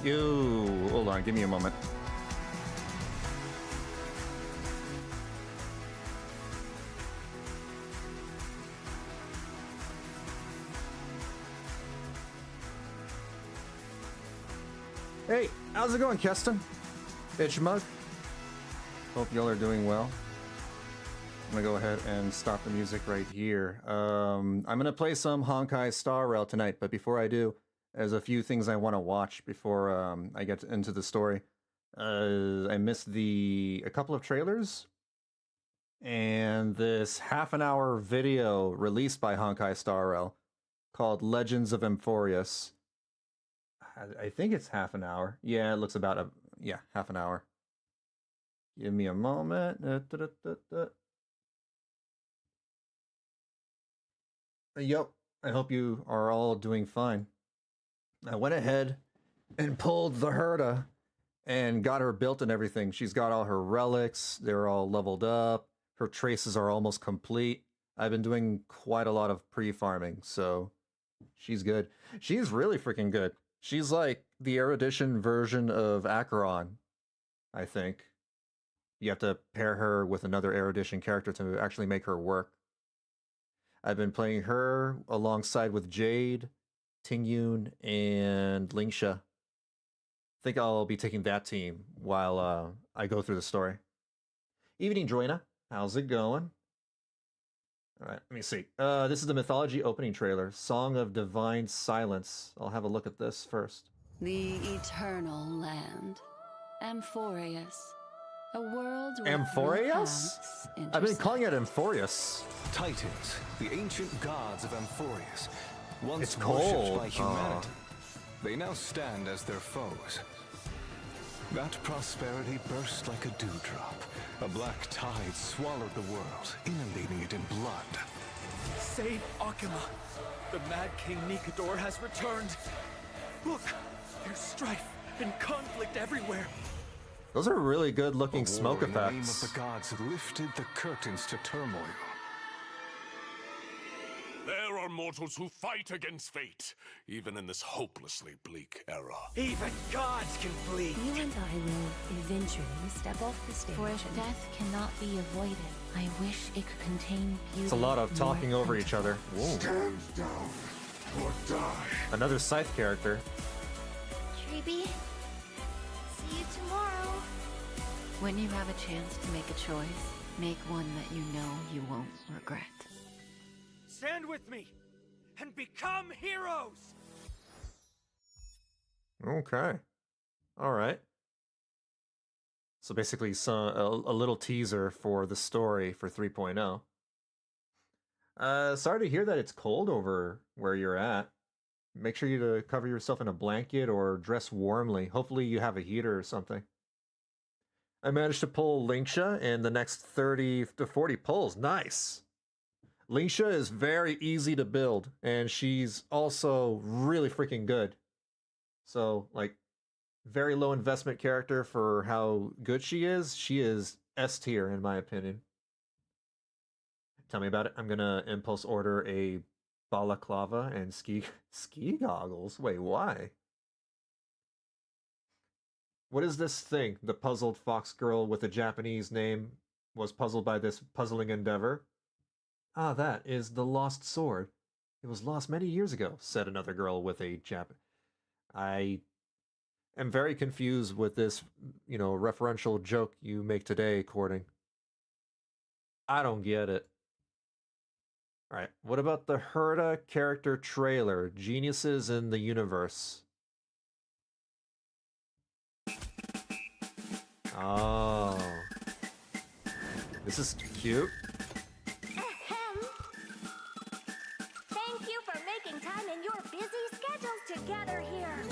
You, hold on, give me a moment. Hey, how's it going, Keston? Bitch mug. Hope y'all are doing well. I'm gonna go ahead and stop the music right here. I'm gonna play some Honkai Star Rail tonight, but before I do, there's a few things I want to watch before I get into the story. I missed a couple of trailers, and this half-an-hour video released by Honkai Star Rail called Legends of Amphoreus. I think it's half an hour. Yeah, it looks about half an hour. Give me a moment. Yep, I hope you are all doing fine. I went ahead and pulled the Herta and got her built and everything. She's got all her relics. They're all leveled up. Her traces are almost complete. I've been doing quite a lot of pre-farming, so she's good. She's really freaking good. She's like the erudition version of Acheron, I think. You have to pair her with another erudition character to actually make her work. I've been playing her alongside with Jade, Tingyun, and Lingsha. I think I'll be taking that team while I go through the story. Evening, Joina. How's it going? All right, let me see. This is the Mythology opening trailer, Song of Divine Silence. I'll have a look at this first. The Eternal Land. Amphoreus. A world with Amphoreus? I've been calling it Amphoreus. Titans, the ancient gods of Amphoreus, once It's worshipped cold. by humanity. They now stand as their foes. That prosperity burst like a dewdrop. A black tide swallowed the world, inundating it in blood. Save Akima! The Mad King Nikador has returned! Look! There's strife and conflict everywhere! Those are really good looking smoke In the name effects. of the gods lifted the curtains to turmoil. There are mortals who fight against fate, even in this hopelessly bleak era. Even gods can bleed! You and I will eventually step off the stage. For if death cannot be avoided, I wish it could contain beauty. It's a lot of talking over each other. Whoa. Stand down or die. Another Scythe character. Treeby, see you tomorrow. When you have a chance to make a choice, make one that you know you won't regret. Stand with me and become heroes! Okay. All right. So basically a little teaser for the story for 3.0. Sorry to hear that it's cold over where you're at. Make sure you to cover yourself in a blanket or dress warmly. Hopefully you have a heater or something. I managed to pull Lingsha in the next 30 to 40 pulls. Nice. Lingsha is very easy to build, and she's also really freaking good. So, like, very low investment character for how good she is. She is S tier, in my opinion. Tell me about it. I'm gonna impulse order a balaclava and ski goggles. Wait, why? What is this thing? The puzzled fox girl with a Japanese name was puzzled by this puzzling endeavor. Ah, that is the lost sword. It was lost many years ago, said another girl with a I am very confused with this, referential joke you make today, Courting. I don't get it. Alright, what about the Herta character trailer? Geniuses in the Universe. Oh. This is cute. Thank you for making time in your busy schedules to gather here.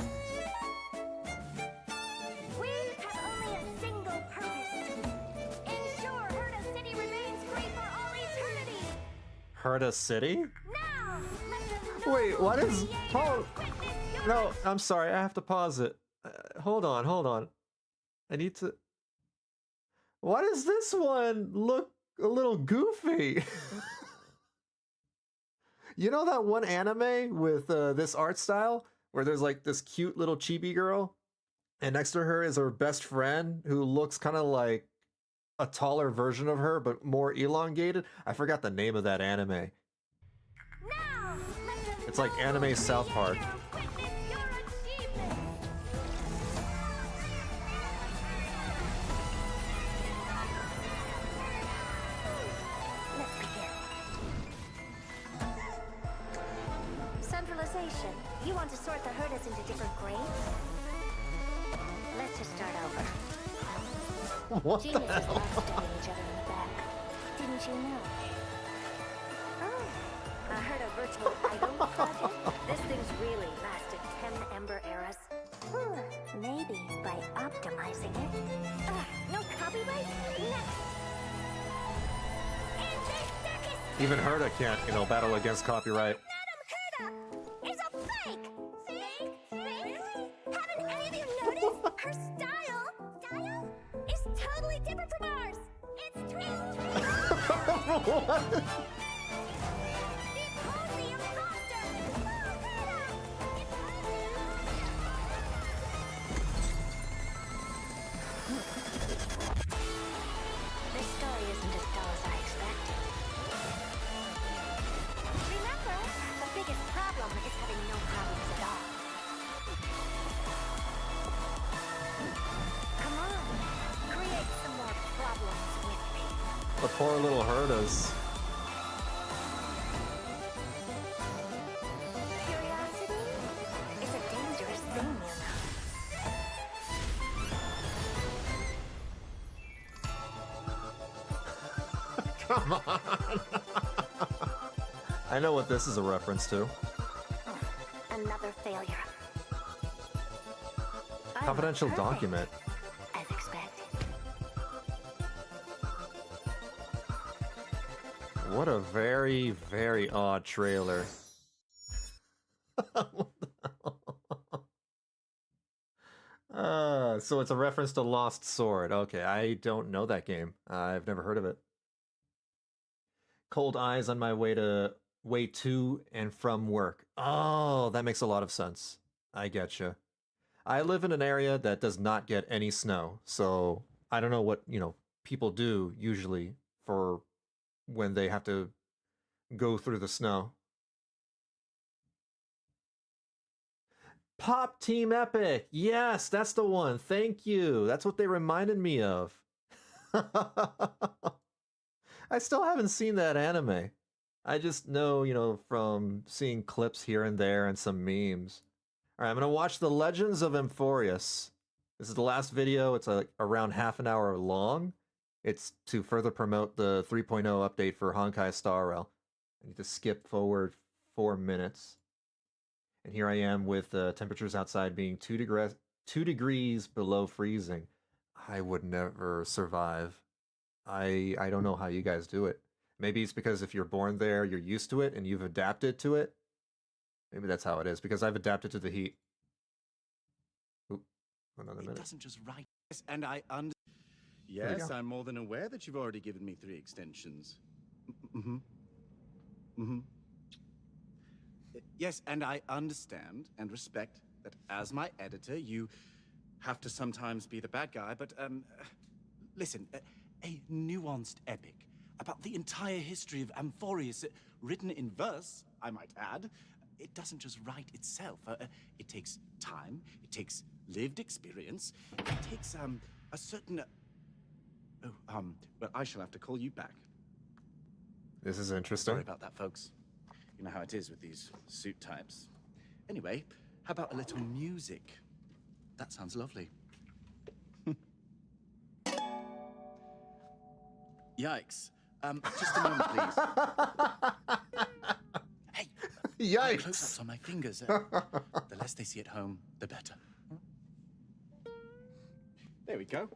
We have only a single purpose. Ensure Herta City remains free for all eternity. Herta City? Now, let them Wait, what is... Hold... quit this No, I'm sorry, I have to pause it. Hold on. I need to... Why does this one look a little goofy? You know that one anime with this art style? Where there's like this cute little chibi girl? And next to her is her best friend who looks kind of like a taller version of her, but more elongated. I forgot the name of that anime. Now, let the It's like anime South Park. witness your achievement. Let's begin. Centralization. You want to sort the herdas into different grades? Let's just start over. What the Geniuses hell? love stabbing each other in the back. Didn't you know? Oh, I heard a virtual idol project. This thing's really lasted 10 Ember eras. Maybe by optimizing it. No copyright? Next! And this deck is Even Herta can't, battle against copyright. Madam Herta is a fake! Fake? Really? Haven't any of you noticed? Her style is totally different from ours! It's twist! What? The Posey imposter! Oh, Herta! This story isn't as dull as I expected. Remember, the biggest problem is having no problems at all. Come on, create some more problems with me. The poor little Hertas. Curiosity is a dangerous thing, you know. Come on. I know what this is a reference to. Another failure. I'm Confidential perfect, document. as expected. What a very, very odd trailer. So it's a reference to Lost Sword. Okay, I don't know that game. I've never heard of it. Cold eyes on my way to and from work. Oh, that makes a lot of sense. I getcha. I live in an area that does not get any snow, so I don't know what, people do usually for when they have to go through the snow. Pop Team Epic! Yes, that's the one. Thank you. That's what they reminded me of. I still haven't seen that anime. I just know, from seeing clips here and there and some memes. All right, I'm going to watch the Legends of Amphoreus. This is the last video. It's around half an hour long. It's to further promote the 3.0 update for Honkai Star Rail. I need to skip forward 4 minutes. And here I am with temperatures outside being 2 degrees below freezing. I would never survive. I don't know how you guys do it. Maybe it's because if you're born there, you're used to it and you've adapted to it. Maybe that's how it is, because I've adapted to the heat. Oop, another minute. It doesn't just write. Yes, and I we Yes, go. I'm more than aware that you've already given me 3 extensions. Mm-hmm. Mm-hmm. Yes, and I understand and respect that as my editor, you have to sometimes be the bad guy, but, listen, a nuanced epic about the entire history of Amphoreus, written in verse, I might add, it doesn't just write itself. It takes time, it takes lived experience, it takes, a certain... well, I shall have to call you back. This is interesting. Sorry about that, folks. You know how it is with these suit types. Anyway, how about a little music? That sounds lovely. Yikes. Just a moment, please. Hey, Yikes! close-ups on my fingers. The less they see at home, the better. There we go.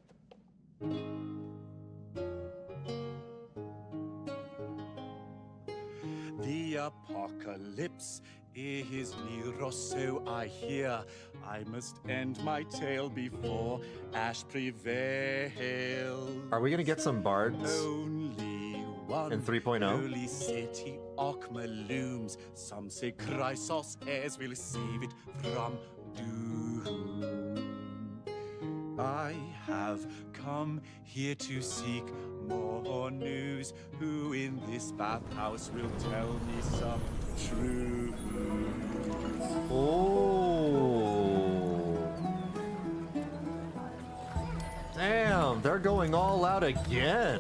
The apocalypse is near, so I hear. I must end my tale before ash prevails. Are we gonna get some bards? Only one In 3.0? holy city Okma looms. Some say Chrysos heirs will save it from doom. have come here to seek more news. Who in this bathhouse will tell me some truth? Oh. Damn, they're going all out again.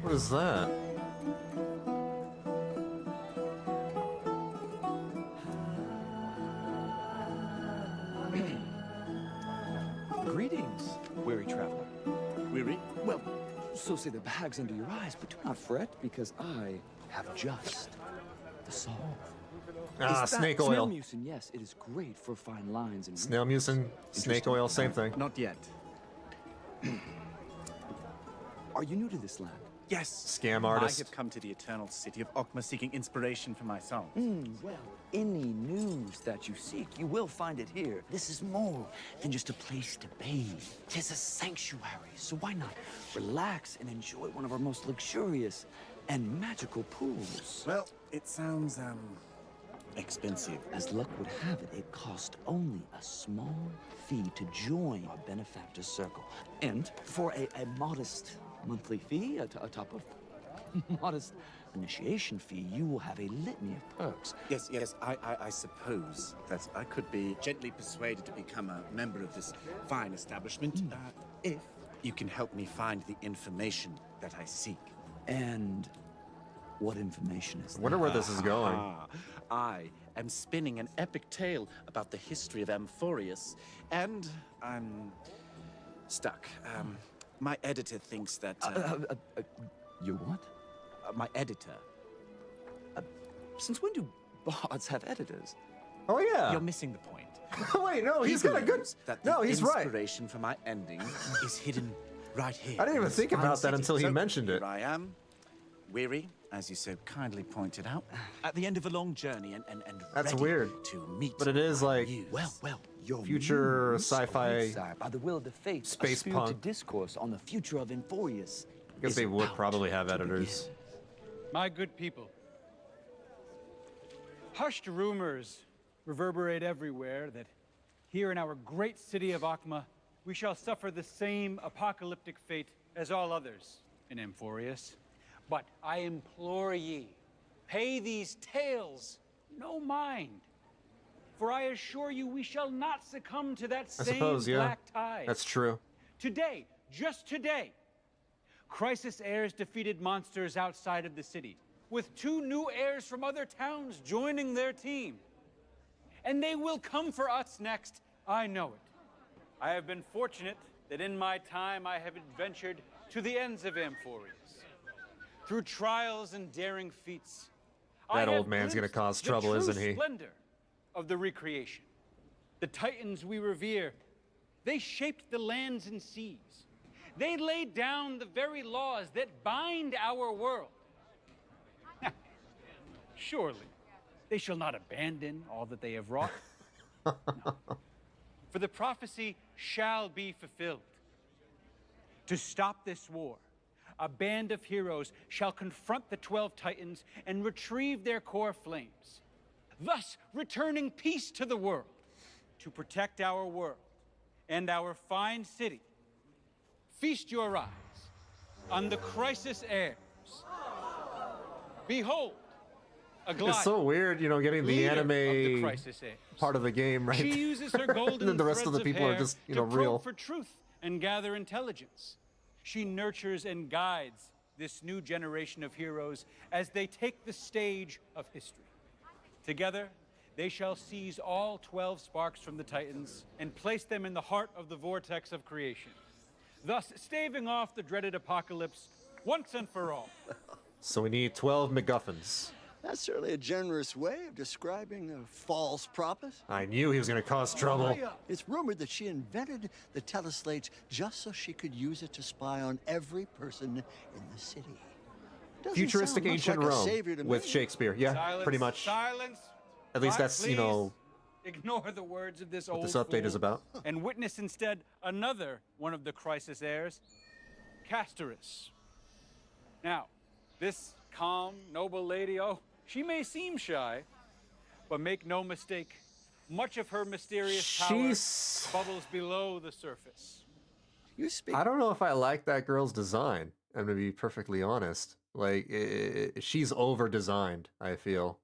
What is that? Greetings, weary traveler. Weary? Well, so say the bags under your eyes, but do not fret, because I have just the solve. Ah, Is that snake snail oil. mucin? Yes, it is great for fine lines and Snail mucin, snake Interesting. oil, same thing. Not yet. Are you new to this land? Yes. Scam artist. I have come to the eternal city of Okma seeking inspiration for my songs. Well, any news that you seek, you will find it here. This is more than just a place to bathe. Tis a sanctuary, so why not relax and enjoy one of our most luxurious and magical pools? Well, it sounds, expensive. As luck would have it, it cost only a small fee to join our benefactor circle. And for a modest monthly fee, atop of modest initiation fee, you will have a litany of perks. Yes, I suppose that I could be gently persuaded to become a member of this fine establishment, if you can help me find the information that I seek. And what information is I wonder that? where this is going. I am spinning an epic tale about the history of Amphoreus, and I'm stuck. My editor thinks that... Your what? my editor. Since when do bards have editors? Oh yeah. You're missing the point. Wait, no, he's got a good. believes that the No, he's right. inspiration for my ending is hidden right here. I didn't even in this think fine about that city. until he So, mentioned it. Here I am, weary, as you so kindly pointed out, at the end of a long journey and That's ready weird. to meet But it is my like- muse. Well, your Future muse, sci-fi sire, by the will of the fates, space a spirited punk. discourse on the future of Amphoreus. I guess is they would about probably have to editors. begin. My good people, hushed rumors reverberate everywhere that here in our great city of Okma, we shall suffer the same apocalyptic fate as all others in Amphoreus. But I implore ye, pay these tales no mind. For I assure you, we shall not succumb to that I same suppose, yeah. black tide. That's true. Today, just today, Crisis heirs defeated monsters outside of the city, with 2 new heirs from other towns joining their team. And they will come for us next, I know it. I have been fortunate that in my time I have adventured to the ends of Amphoreus. Through trials and daring feats, I That have old man's gonna glimpsed cause the trouble, true isn't he? Splendor of the recreation. The titans we revere, they shaped the lands and seas. They laid down the very laws that bind our world. Surely, they shall not abandon all that they have wrought. No. For the prophecy shall be fulfilled. To stop this war, a band of heroes shall confront the 12 titans and retrieve their core flames, thus returning peace to the world. To protect our world and our fine city, feast your eyes on the Crisis heirs. Behold, Aglaea, It's so weird, you know, getting the leader of the anime Crisis heirs. part of the game, right? She uses her golden And then the rest of threads the people are hair just, you to know, probe real. for truth and gather intelligence. She nurtures and guides this new generation of heroes as they take the stage of history. Together, they shall seize all 12 sparks from the Titans and place them in the heart of the vortex of creation, thus staving off the dreaded apocalypse once and for all. So we need 12 MacGuffins. That's certainly a generous way of describing a false prophet. I knew he was going to cause trouble. It's rumored that she invented the teleslate just so she could use it to spy on every person in the city. Doesn't Futuristic sound much ancient like a Rome savior to with me. Shakespeare. Yeah, Silence, pretty much. Silence. At least that's, you Please know, ignore the words of this what old this update is fool about. and witness instead another one of the Crisis heirs, Castorus. Now, this calm, noble lady, oh, she may seem shy, but make no mistake, much of her mysterious power bubbles below the surface. You speak. I don't know if I like that girl's design. I'm gonna be perfectly honest. Like, she's over-designed, I feel.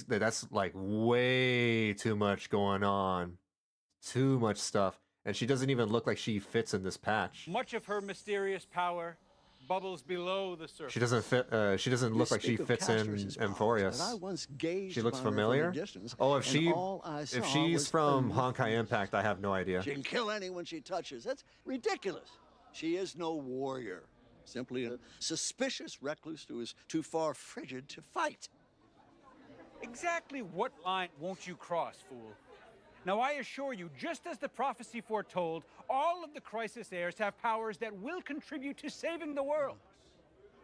That's like way too much going on. Too much stuff. And she doesn't even look like she fits in this patch. Much of her mysterious power bubbles below the surface. She doesn't fit. She doesn't look like she fits in Amphoreus. She looks familiar. Oh, if she's from Honkai Impact, I have no idea. She can kill anyone she touches. That's ridiculous. She is no warrior. Simply a suspicious recluse who is too far frigid to fight. Exactly what line won't you cross, fool? Now, I assure you, just as the prophecy foretold, all of the Crisis heirs have powers that will contribute to saving the world.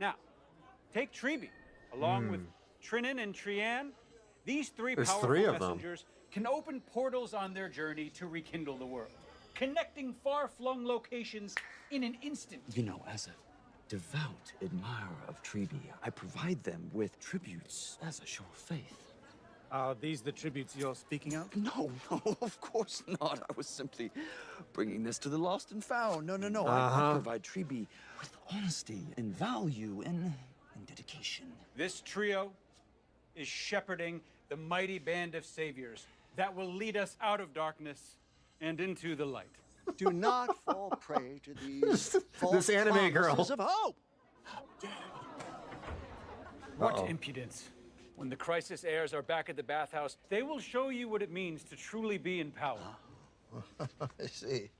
Now, take Treeby, along with Trinin and Trian. These There's powerful three of messengers can open portals on their journey to rekindle the world, connecting far-flung locations in an instant. You know, as a devout admirer of Treeby, I provide them with tributes as a show of faith. Are these the tributes you're speaking of? No, of course not. I was simply bringing this to the lost and found. No. I provide Treeby with honesty and value and dedication. This trio is shepherding the mighty band of saviors that will lead us out of darkness and into the light. Do not fall prey to these false This anime girl. promises of hope. What impudence. When the Crisis heirs are back at the bathhouse, they will show you what it means to truly be in power. I see.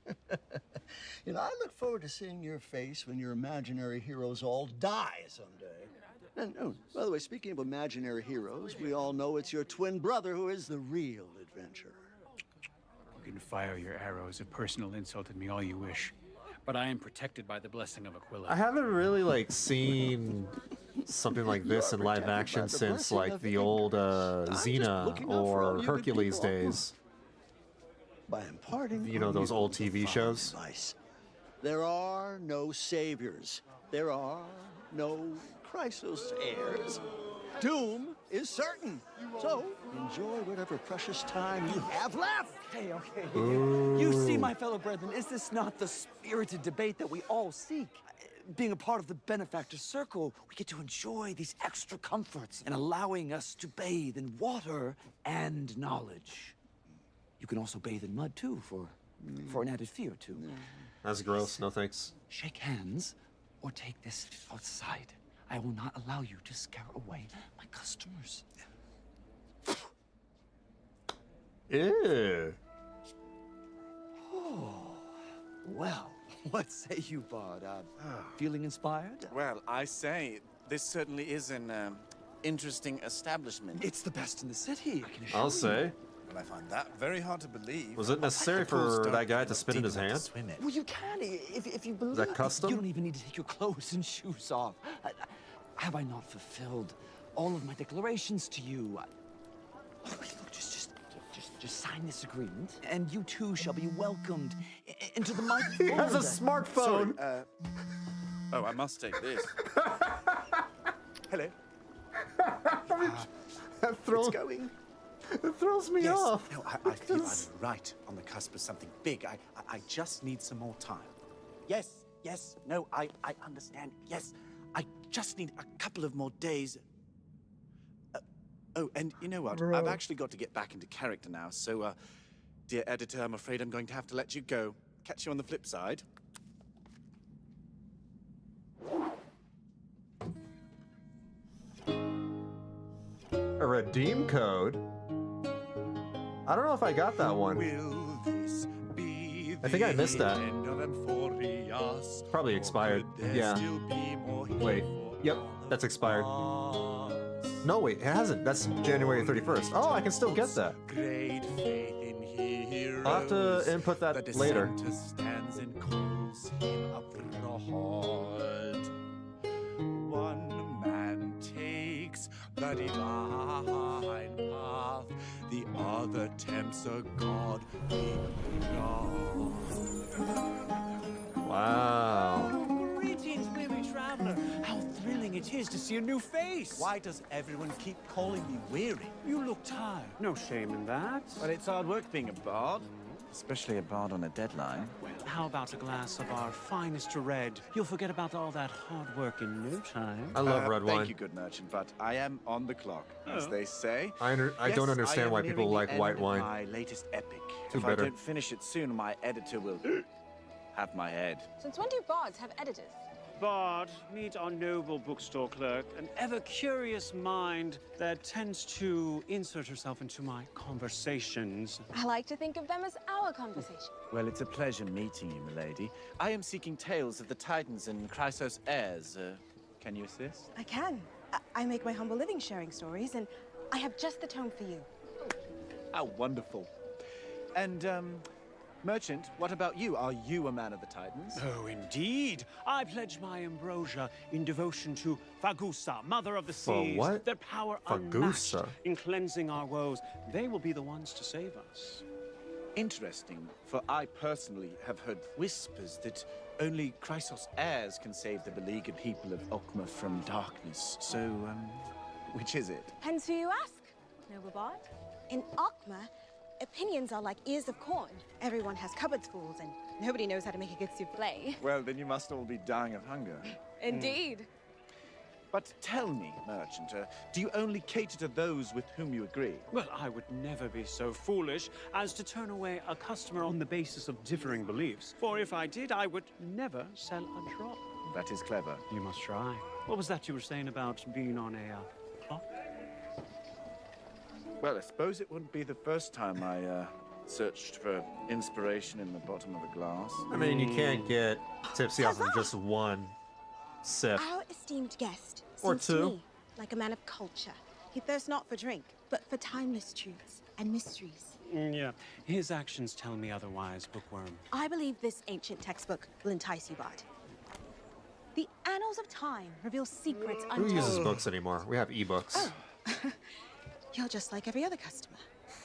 You know, I look forward to seeing your face when your imaginary heroes all die someday. And oh, by the way, speaking of imaginary heroes, we all know it's your twin brother who is the real adventurer. You can fire your arrows of personal insult at me all you wish, but I am protected by the blessing of Aquila. I haven't really like seen something like this in live action since like the old Xena or Hercules days. By imparting, you know, those old TV shows. Advice. There are no saviors. There are no Crisis heirs. Doom is certain. So enjoy whatever precious time you have left. Okay. You see, my fellow brethren, is this not the spirited debate that we all seek? Being a part of the benefactor circle, we get to enjoy these extra comforts and allowing us to bathe in water and knowledge. You can also bathe in mud, too, for an added fee or two. That's gross. No thanks. Shake hands or take this outside. I will not allow you to scare away my customers. Ew. Oh, well, what say you, Bard? Feeling inspired? Well, I say, this certainly is an interesting establishment. It's the best in the city, I can assure you. I'll say. Well, I find that very hard to believe. Was it necessary for that guy to spit in his hand? Well, you can if you believe. Is that custom? You don't even need to take your clothes and shoes off. Have I not fulfilled all of my declarations to you? Look, just sign this agreement, and you too shall be welcomed into the mighty. He has a smartphone. Sorry, oh, I must take this. Hello. It's going. It throws me off. No, I feel I'm right on the cusp of something big. I just need some more time. Yes. No, I understand. Yes, I just need a couple of more days. Oh, and you know what? Bro. I've actually got to get back into character now. So, dear editor, I'm afraid I'm going to have to let you go. Catch you on the flip side. A redeem code? I don't know if I got that one. Will this be I think I missed that. the end of Amphoreus? Probably expired. Or could there Yeah. still be more here Wait. for Yep, all that's of expired. us? No, wait, it hasn't. That's January 31st. Oh, I can still get that. Great faith in heroes. I'll have to input that The later. dissenter stands and calls him abroad. One man takes the divine path, the other tempts a god we love. Wow. Greetings, weary traveler. How thrilling thing it is to see a new face. Why does everyone keep calling me weary? You look tired. No shame in that. Well, it's hard work being a bard. Especially a bard on a deadline. Well, how about a glass of our finest red? You'll forget about all that hard work in no time. I love red wine. Thank you, good merchant, but I am on the clock, as they say. I Yes, don't understand am why people nearing the like end white of wine. My latest epic. Too If bitter. I don't finish it soon, my editor will have my head. Since when do bards have editors? Bard, meet our noble bookstore clerk, an ever-curious mind that tends to insert herself into my conversations. I like to think of them as our conversation. Well, it's a pleasure meeting you, milady. I am seeking tales of the Titans and Chrysos heirs. Can you assist? I can. I make my humble living sharing stories, and I have just the tone for you. How wonderful. And, merchant, what about you? Are you a man of the Titans? Oh, indeed. I pledge my ambrosia in devotion to Fagusa, mother of the For seas. what? Their power Fagusa? unmatched in cleansing our woes. They will be the ones to save us. Interesting, for I personally have heard whispers that only Chrysos heirs can save the beleaguered people of Okma from darkness. So, which is it? Depends who you ask, noble bard. In Okma, opinions are like ears of corn. Everyone has cupboards full, and nobody knows how to make a good souffle. Well, then you must all be dying of hunger. Indeed. But tell me, merchant, do you only cater to those with whom you agree? Well, I would never be so foolish as to turn away a customer on the basis of differing beliefs. For if I did, I would never sell a drop. That is clever. You must try. What was that you were saying about being on a clock? Well, I suppose it wouldn't be the first time I searched for inspiration in the bottom of a glass. I mean, you can't get tipsy off of just one sip. Our esteemed guest Or seems to two. me like a man of culture. He thirsts not for drink, but for timeless truths and mysteries. Yeah, his actions tell me otherwise, bookworm. I believe this ancient textbook will entice you, bard. The annals of time reveal secrets Who untold. uses books anymore? We have ebooks. Oh. You're just like every other customer,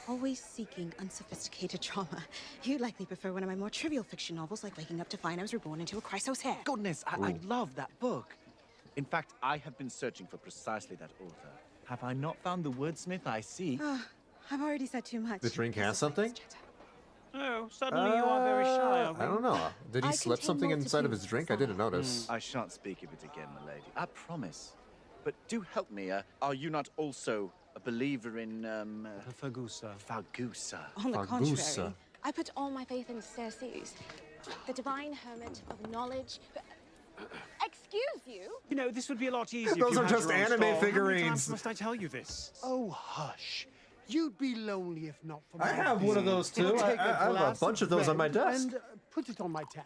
always seeking unsophisticated drama. You'd likely prefer one of my more trivial fiction novels, like waking up to find I was reborn into a Chrysos hair. Goodness, I love that book. In fact, I have been searching for precisely that author. Have I not found the wordsmith I seek? I've already said too much. The drink has something? Oh, suddenly you are very shy of I him. don't know. Did he I slip contain something inside of his multitudes drink? of I didn't notice. I shan't speak of it again, my lady. I promise. But do help me. Are you not also a believer in, Fagusa. Fagusa? On the Fagusa. contrary, I put all my faith in Circes, the divine hermit of knowledge. Excuse you? You know, this would be a lot easier. Those if you are had just your own anime stall. How many figurines. times must I tell you this? Oh, hush. You'd be lonely if not for I my have one of those too. Take I have a glass bunch of those on my red desk. And put it on my tab.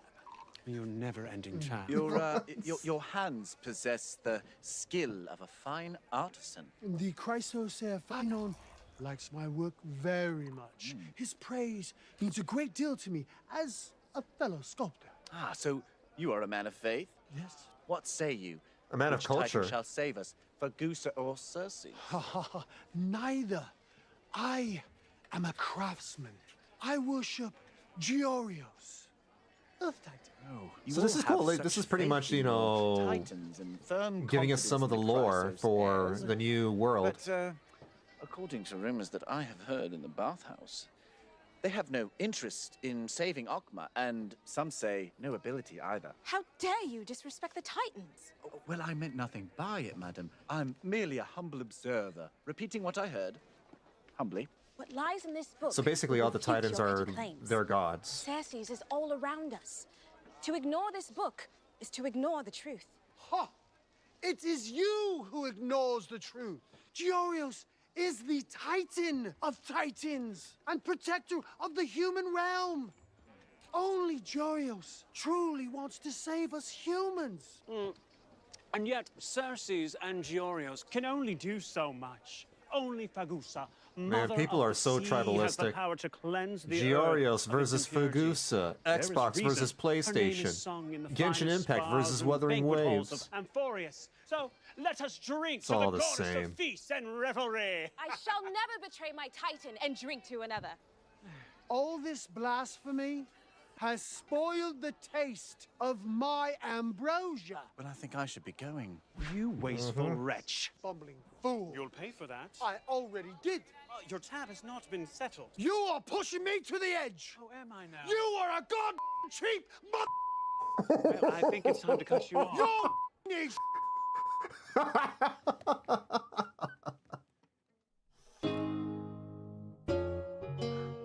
Your never-ending chat. Your hands possess the skill of a fine artisan. The Chrysos Fanon likes my work very much. His praise means a great deal to me as a fellow sculptor. Ah, so you are a man of faith? Yes. What say you? A man of Which titan culture. shall save us, Fagusa or Circe? Ha ha ha. Neither. I am a craftsman. I worship Georios, Earth Titan. Oh, So this is cool. Like, this is pretty much, you know, Titans and firm giving us some of the confidence in lore Chrysos for heirs. the new world. But according to rumors that I have heard in the bathhouse, they have no interest in saving Okma, and some say no ability either. How dare you disrespect the Titans? Well, I meant nothing by it, madam. I'm merely a humble observer, repeating what I heard, humbly. What lies in this book? So basically, all the refutes Titans your are petty claims. their gods. Circes is all around us. To ignore this book is to ignore the truth. Ha! It is you who ignores the truth. Georios is the Titan of Titans and protector of the human realm. Only Georios truly wants to save us humans. And yet, Circes and Georios can only do so much. Only Fagusa, mother people of are the so sea, has the tribalistic. power to cleanse the Georios earth of versus its impurities. Fagusa, There is Xbox reason versus her name PlayStation, is sung in the Genshin finest Impact spas versus and Wuthering banquet halls Waves. of Amphoreus. So let us drink to all the the goddess same. of feast and revelry. I shall never betray my Titan and drink to another. All this blasphemy has spoiled the taste of my ambrosia. Well, I think I should be going. You wasteful wretch. Bumbling fool. You'll pay for that. I already did. Your tab has not been settled. You are pushing me to the edge. Oh, am I now? You are a god cheap Well, I think it's time to cut you off. You need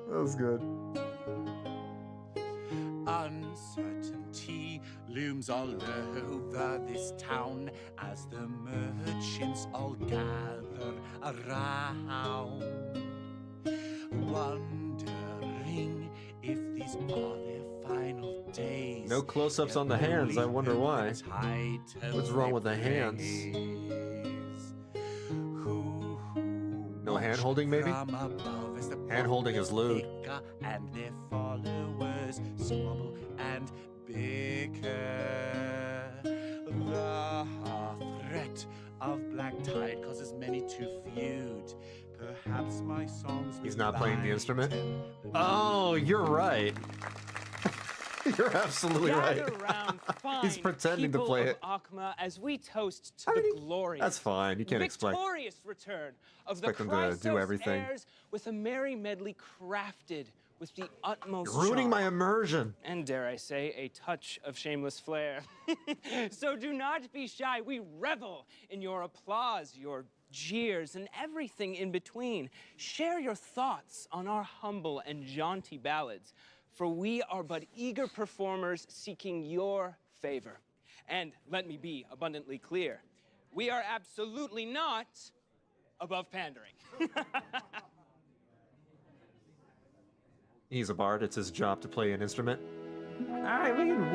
That was good. Uncertainty looms all over this town as the merchants all gather around, wondering if these are their final days. No close-ups on the hands. I wonder why. What's wrong with the hands? No hand-holding, maybe? Hand-holding is lewd. And their followers squabble and bicker. The threat of black tide causes many to feud. Perhaps my songs. He's not playing the instrument? Oh, you're right. You're absolutely right. He's pretending to play it. Akma, as we toast to the glorious, That's fine. You can't expect victorious return of the them to do everything. heirs with a merry medley crafted with the utmost You're ruining my charm. immersion. And dare I say, a touch of shameless flair. So do not be shy. We revel in your applause, your jeers, and everything in between. Share your thoughts on our humble and jaunty ballads, for we are but eager performers seeking your favor. And let me be abundantly clear, we are absolutely not above pandering. He's a bard. It's his job to play an instrument. I mean,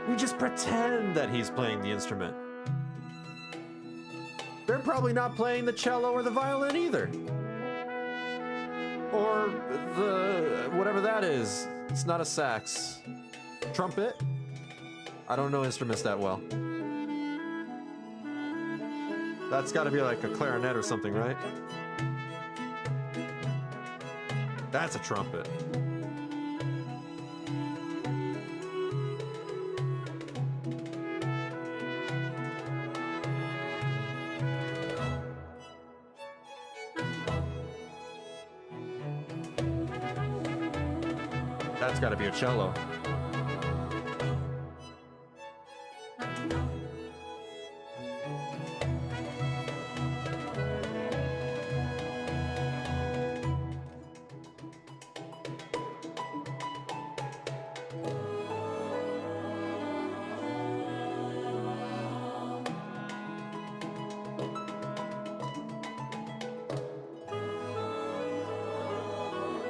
we just pretend that he's playing the instrument. They're probably not playing the cello or the violin either. Or the whatever that is. It's not a sax. Trumpet? I don't know instruments that well. That's got to be like a clarinet or something, right? That's a trumpet. That's got to be a cello.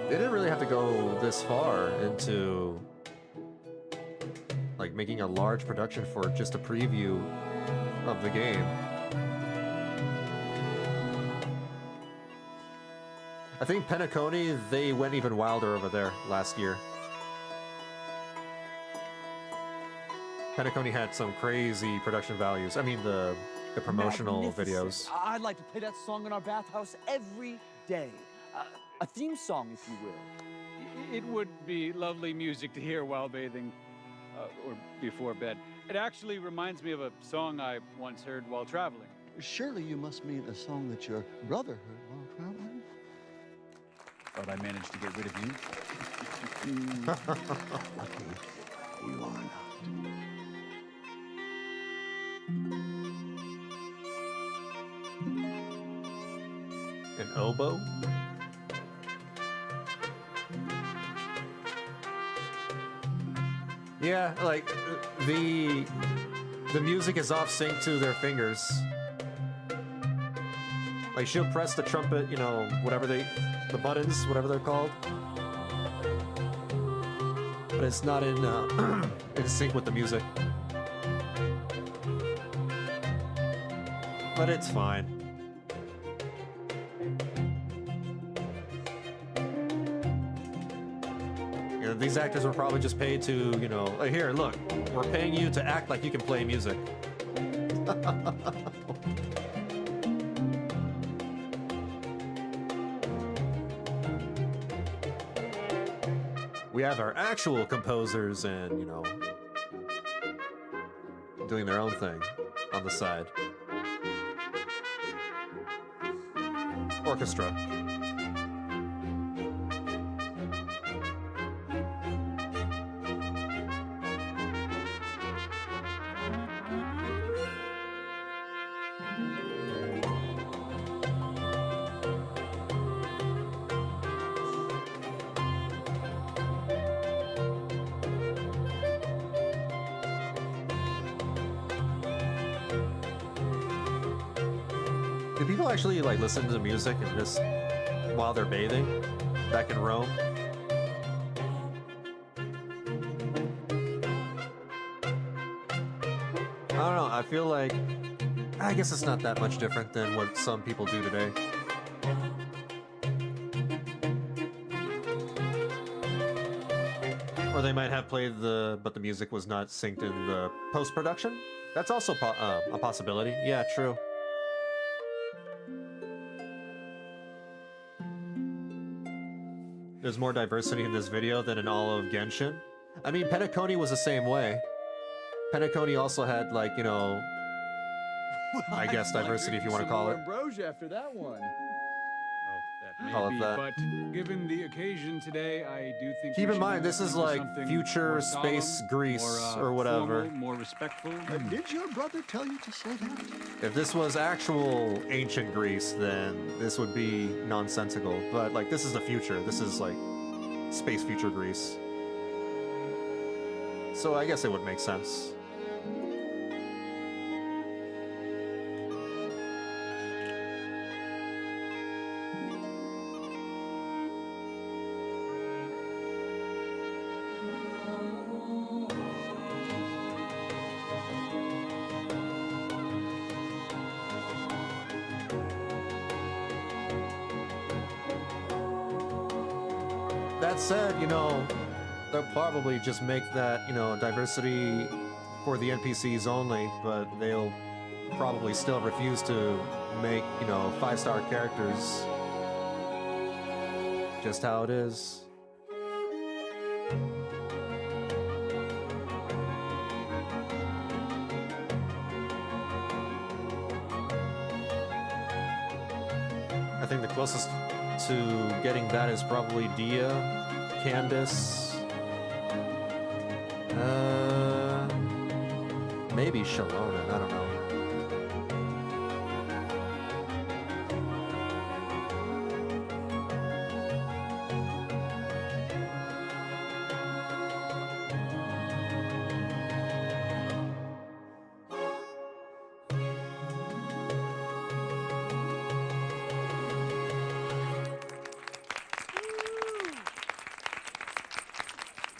They didn't really have to go this far into like making a large production for just a preview of the game. I think Penacony, they went even wilder over there last year. Penacony had some crazy production values. I mean the promotional videos. I'd like to play that song in our bathhouse every day. A theme song, if you will. It would be lovely music to hear while bathing or before bed. It actually reminds me of a song I once heard while traveling. Surely you must mean a song that your brother heard while traveling? But I managed to get rid of you. Lucky you are not. An oboe? Yeah, like the music is off sync to their fingers. Like she'll press the trumpet, you know, whatever the buttons, whatever they're called. But it's not in in sync with the music. But it's fine. You know, these actors were probably just paid to, you know, like, here, look, we're paying you to act like you can play music. We have our actual composers and, you know, doing their own thing on the side. Orchestra. Do people actually like listen to music and just while they're bathing back in Rome? I don't know. I feel like I guess it's not that much different than what some people do today. Or they might have played but the music was not synced in the post-production. That's also a possibility. Yeah, true. There's more diversity in this video than in all of Genshin. I mean, Penacony was the same way. Penacony also had, like, you know, I guess diversity, if you want to call it. Ambrosia after that one. Oh, that Call may it be, that. but given the occasion today, I do think. Keep we in should mind, move this is on to like something future more space solemn, Greece more, or whatever. formal, more respectful. Did your brother tell you to say that? If this was actual ancient Greece, then this would be nonsensical. But, like, this is the future. This is, like, space future Greece. So I guess it would make sense. That said, you know, they'll probably just make that, you know, diversity for the NPCs only, but they'll probably still refuse to make, you know, 5-star characters. Just how it is. I think the closest to getting that is probably Dia, Candace, maybe Shalona, I don't know.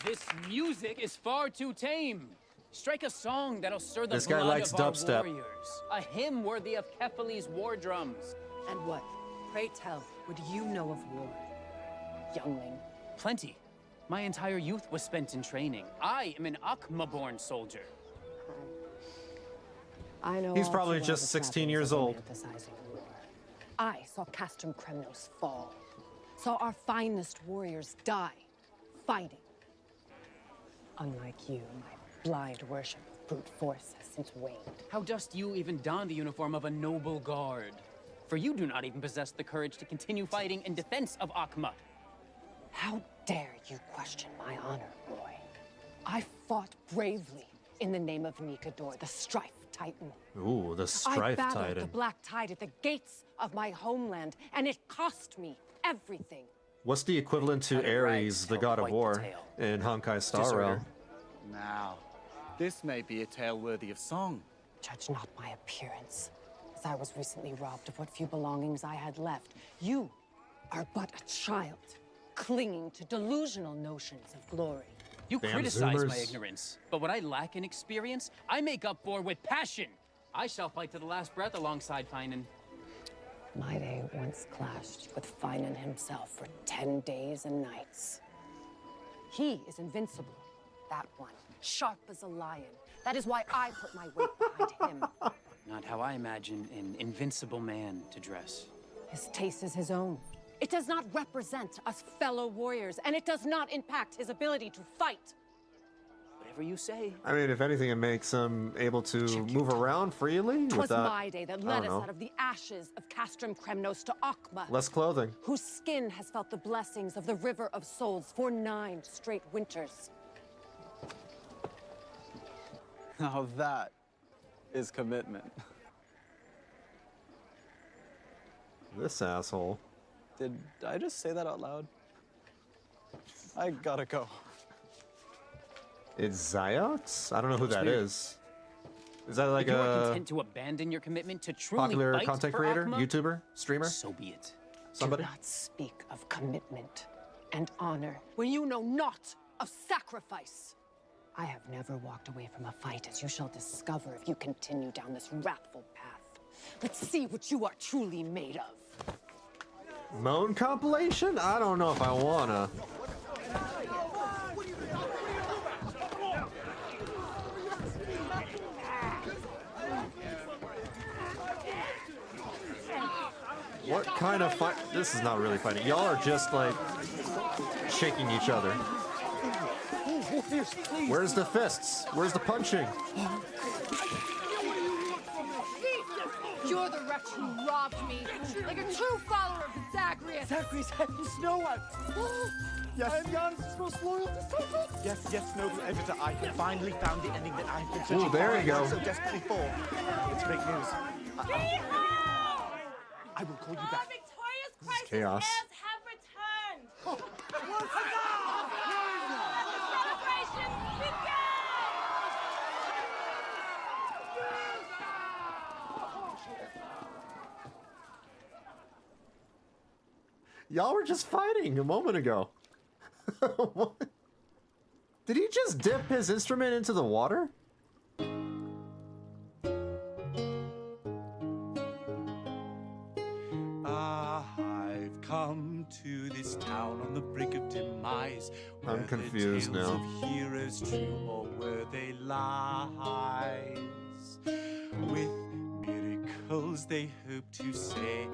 This music is far too tame. Strike a song that'll stir the This guy blood likes of our dubstep. warriors. A hymn worthy of Kephales's war drums. And what, pray tell, what do you know of war? Youngling. Plenty. My entire youth was spent in training. I am an Akma-born soldier. I know He's all probably too well just the 16 trappings years of old. romanticizing war. I saw Castrum Kremnos fall. Saw our finest warriors die, fighting. Unlike you, my blind worship of brute force has since waned. How dost you even don the uniform of a noble guard? For you do not even possess the courage to continue fighting in defense of Akma. How dare you question my honor, boy? I fought bravely in the name of Nikador, the Strife Titan. Ooh, the I Strife battled Titan. the Black Tide at the gates of my homeland, and it cost me everything. What's the equivalent to Ares, the god of war, in Honkai Star Rail? Now, this may be a tale worthy of song. Judge not my appearance, as I was recently robbed of what few belongings I had left. You are but a child, clinging to delusional notions of glory. You Damn criticize my Zoomers. ignorance, but what I lack in experience, I make up for with passion. I shall fight to the last breath alongside Finan. My day once clashed with Finan himself for 10 days and nights. He is invincible, that one, sharp as a lion. That is why I put my weight behind him. Not how I imagine an invincible man to dress. His taste is his own. It does not represent us fellow warriors, and it does not impact his ability to fight. Whatever you say. I mean, if anything, it makes him able to move around freely 'Twas without, my day that I led don't us know, out of the ashes of Castrum Kremnos to Akma, less clothing. whose skin has felt the blessings of the River of Souls for 9 straight winters. Now that is commitment. This asshole. Did I just say that out loud? I gotta go. It's Ziox? I don't know who that is. Is that like if you are a content to abandon your commitment to truly popular fight content for creator, Akma, YouTuber, streamer? so be it. Somebody? Do not speak of commitment and honor when you know not of sacrifice. I have never walked away from a fight, as you shall discover if you continue down this wrathful path. Let's see what you are truly made of. Moan compilation? I don't know if I wanna. What kind of fight? This is not really fighting. Y'all are just like shaking each other. Where's the fists? Where's the punching? You're the wretch who robbed me, like a true follower of Zagreus. Zagreus had his Snow White. Yes. I am Giannis' most loyal disciple. Yes, noble editor. I have finally found the ending that I have been searching Ooh, there you go. so desperately for. It's great news. I will call you back. Victorious This is Christ's chaos. heirs have returned. Celebrations begin! Y'all were just fighting a moment ago. What? Did he just dip his instrument into the water? I've come to this town on the brink of demise. I'm where confused the tales now. of heroes true or were they lies? With miracles they hope to save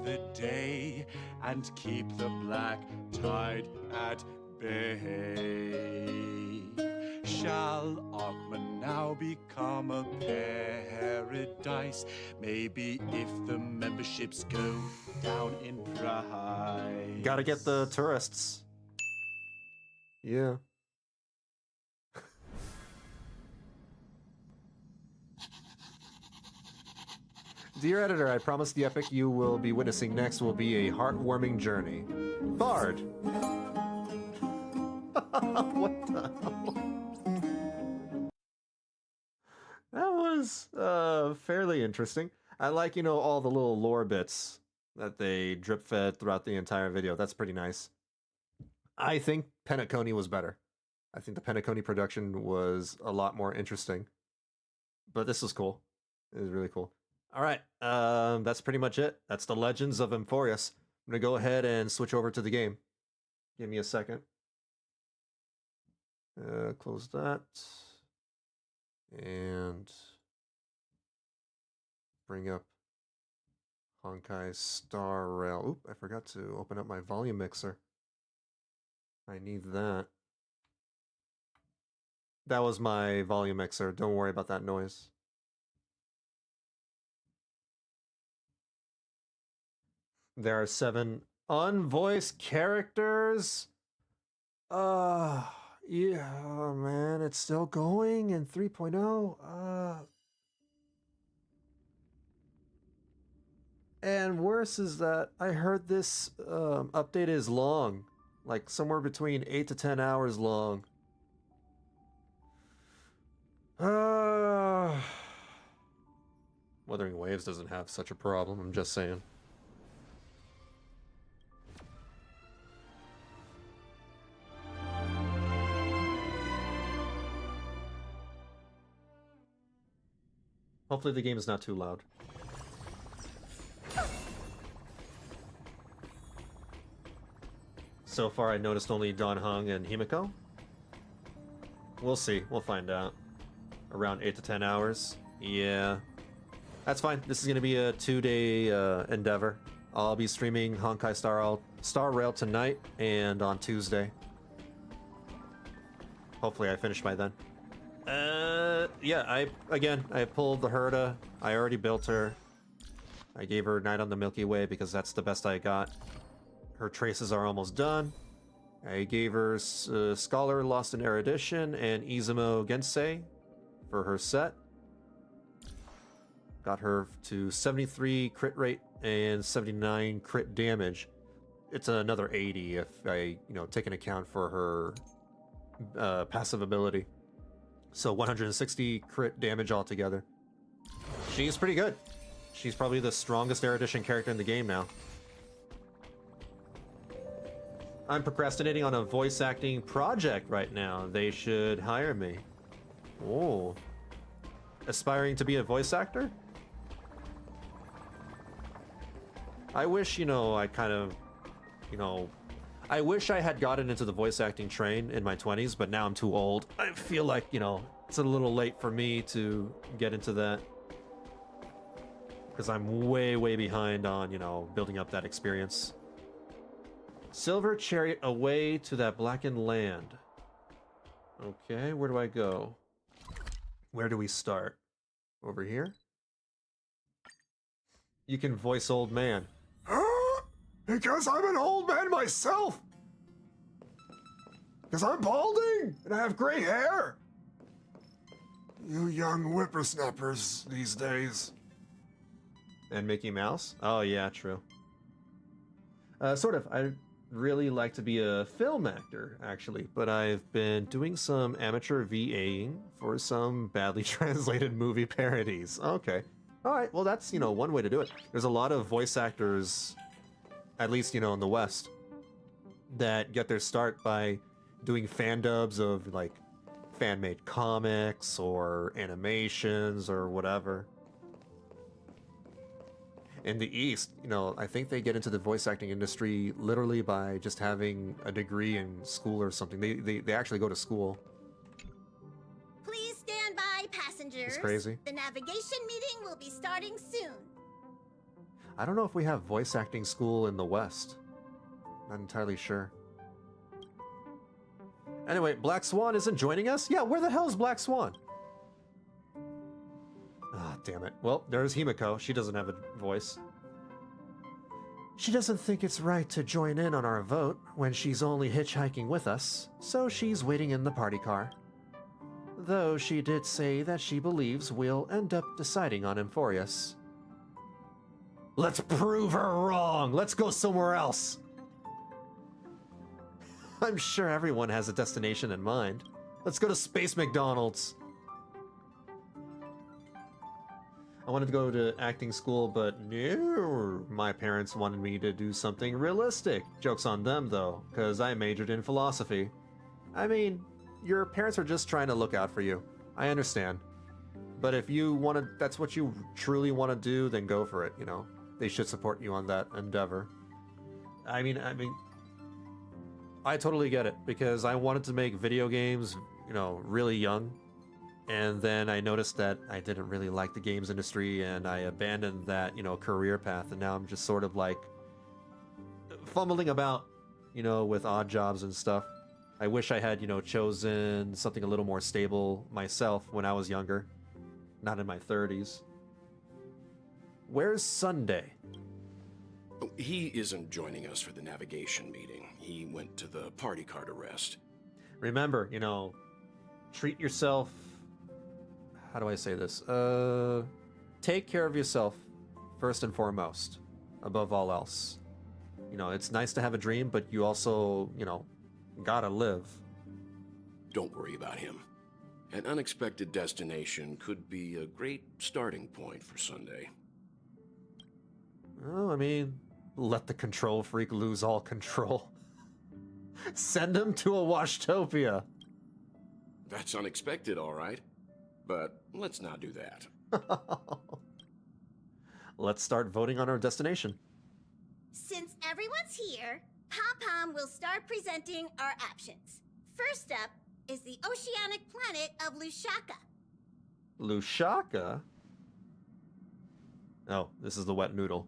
the day and keep the black tide at bay. Shall Akma now become a paradise? Maybe if the memberships go down in price. Gotta get the tourists. Yeah. Dear editor, I promise the epic you will be witnessing next will be a heartwarming journey. Bard! What the hell? That was fairly interesting. I like, all the little lore bits that they drip fed throughout the entire video. That's pretty nice. I think Penacony was better. I think the Penacony production was a lot more interesting. But this was cool. It was really cool. All right, that's pretty much it. That's the Legends of Amphoreus. I'm going to go ahead and switch over to the game. Give me a second. Close that. And bring up Honkai Star Rail. Oop, I forgot to open up my volume mixer. I need that. That was my volume mixer. Don't worry about that noise. There are 7 unvoiced characters. Yeah, man, it's still going in 3.0. And worse is that I heard this update is long, like somewhere between 8 to 10 hours long. Wuthering Waves doesn't have such a problem, I'm just saying. Hopefully the game is not too loud. So far I noticed only Don Hung and Himiko. We'll see, we'll find out. Around 8 to 10 hours. Yeah. That's fine. This is going to be a 2-day endeavor. I'll be streaming Honkai Star Rail tonight and on Tuesday. Hopefully I finish by then. Yeah, I pulled the Herta. I already built her. I gave her Night on the Milky Way because that's the best I got. Her traces are almost done. I gave her Scholar Lost in Erudition and Izumo Gensei for her set. Got her to 73 crit rate and 79 crit damage. It's another 80 if I, take an account for her passive ability. So 160 crit damage altogether. She's pretty good. She's probably the strongest Erudition character in the game now. I'm procrastinating on a voice acting project right now. They should hire me. Oh. Aspiring to be a voice actor? I wish, I kind of, I wish I had gotten into the voice acting train in my 20s, but now I'm too old. I feel like, it's a little late for me to get into that. Because I'm way, way behind on, building up that experience. Silver chariot away to that blackened land. Okay, where do I go? Where do we start? Over here? You can voice old man. Because I'm an old man myself! Because I'm balding and I have gray hair! You young whippersnappers these days. And Mickey Mouse? Oh yeah, true. Sort of. I'd really like to be a film actor, actually, but I've been doing some amateur VAing for some badly translated movie parodies. Okay. Alright, well that's, one way to do it. There's a lot of voice actors, at least, in the West, that get their start by doing fan dubs of, like, fan-made comics or animations or whatever. In the East, I think they get into the voice acting industry literally by just having a degree in school or something. They actually go to school. Please stand by, passengers. It's crazy. The navigation meeting will be starting soon. I don't know if we have voice acting school in the West. Not entirely sure. Anyway, Black Swan isn't joining us? Yeah, where the hell is Black Swan? Ah, damn it. Well, there's Himiko. She doesn't have a voice. She doesn't think it's right to join in on our vote when she's only hitchhiking with us, so she's waiting in the party car. Though she did say that she believes we'll end up deciding on Amphoreus. Let's prove her wrong! Let's go somewhere else! I'm sure everyone has a destination in mind. Let's go to Space McDonald's! I wanted to go to acting school, but no, my parents wanted me to do something realistic. Joke's on them, though, because I majored in philosophy. I mean, your parents are just trying to look out for you. I understand. But if you want to, that's what you truly want to do, then go for it, They should support you on that endeavor. I mean, I totally get it, because I wanted to make video games, really young. And then I noticed that I didn't really like the games industry, and I abandoned that, career path. And now I'm just sort of like fumbling about, with odd jobs and stuff. I wish I had, chosen something a little more stable myself when I was younger, not in my 30s. Where's Sunday? He isn't joining us for the navigation meeting. He went to the party car to rest. Remember, treat yourself. How do I say this? Take care of yourself first and foremost, above all else. It's nice to have a dream, but you also, gotta live. Don't worry about him. An unexpected destination could be a great starting point for Sunday. Oh, I mean, let the control freak lose all control. Send him to a Washtopia. That's unexpected, all right. But let's not do that. Let's start voting on our destination. Since everyone's here, Pom-Pom will start presenting our options. First up is the oceanic planet of Lushaka. Lushaka? Oh, this is the wet noodle.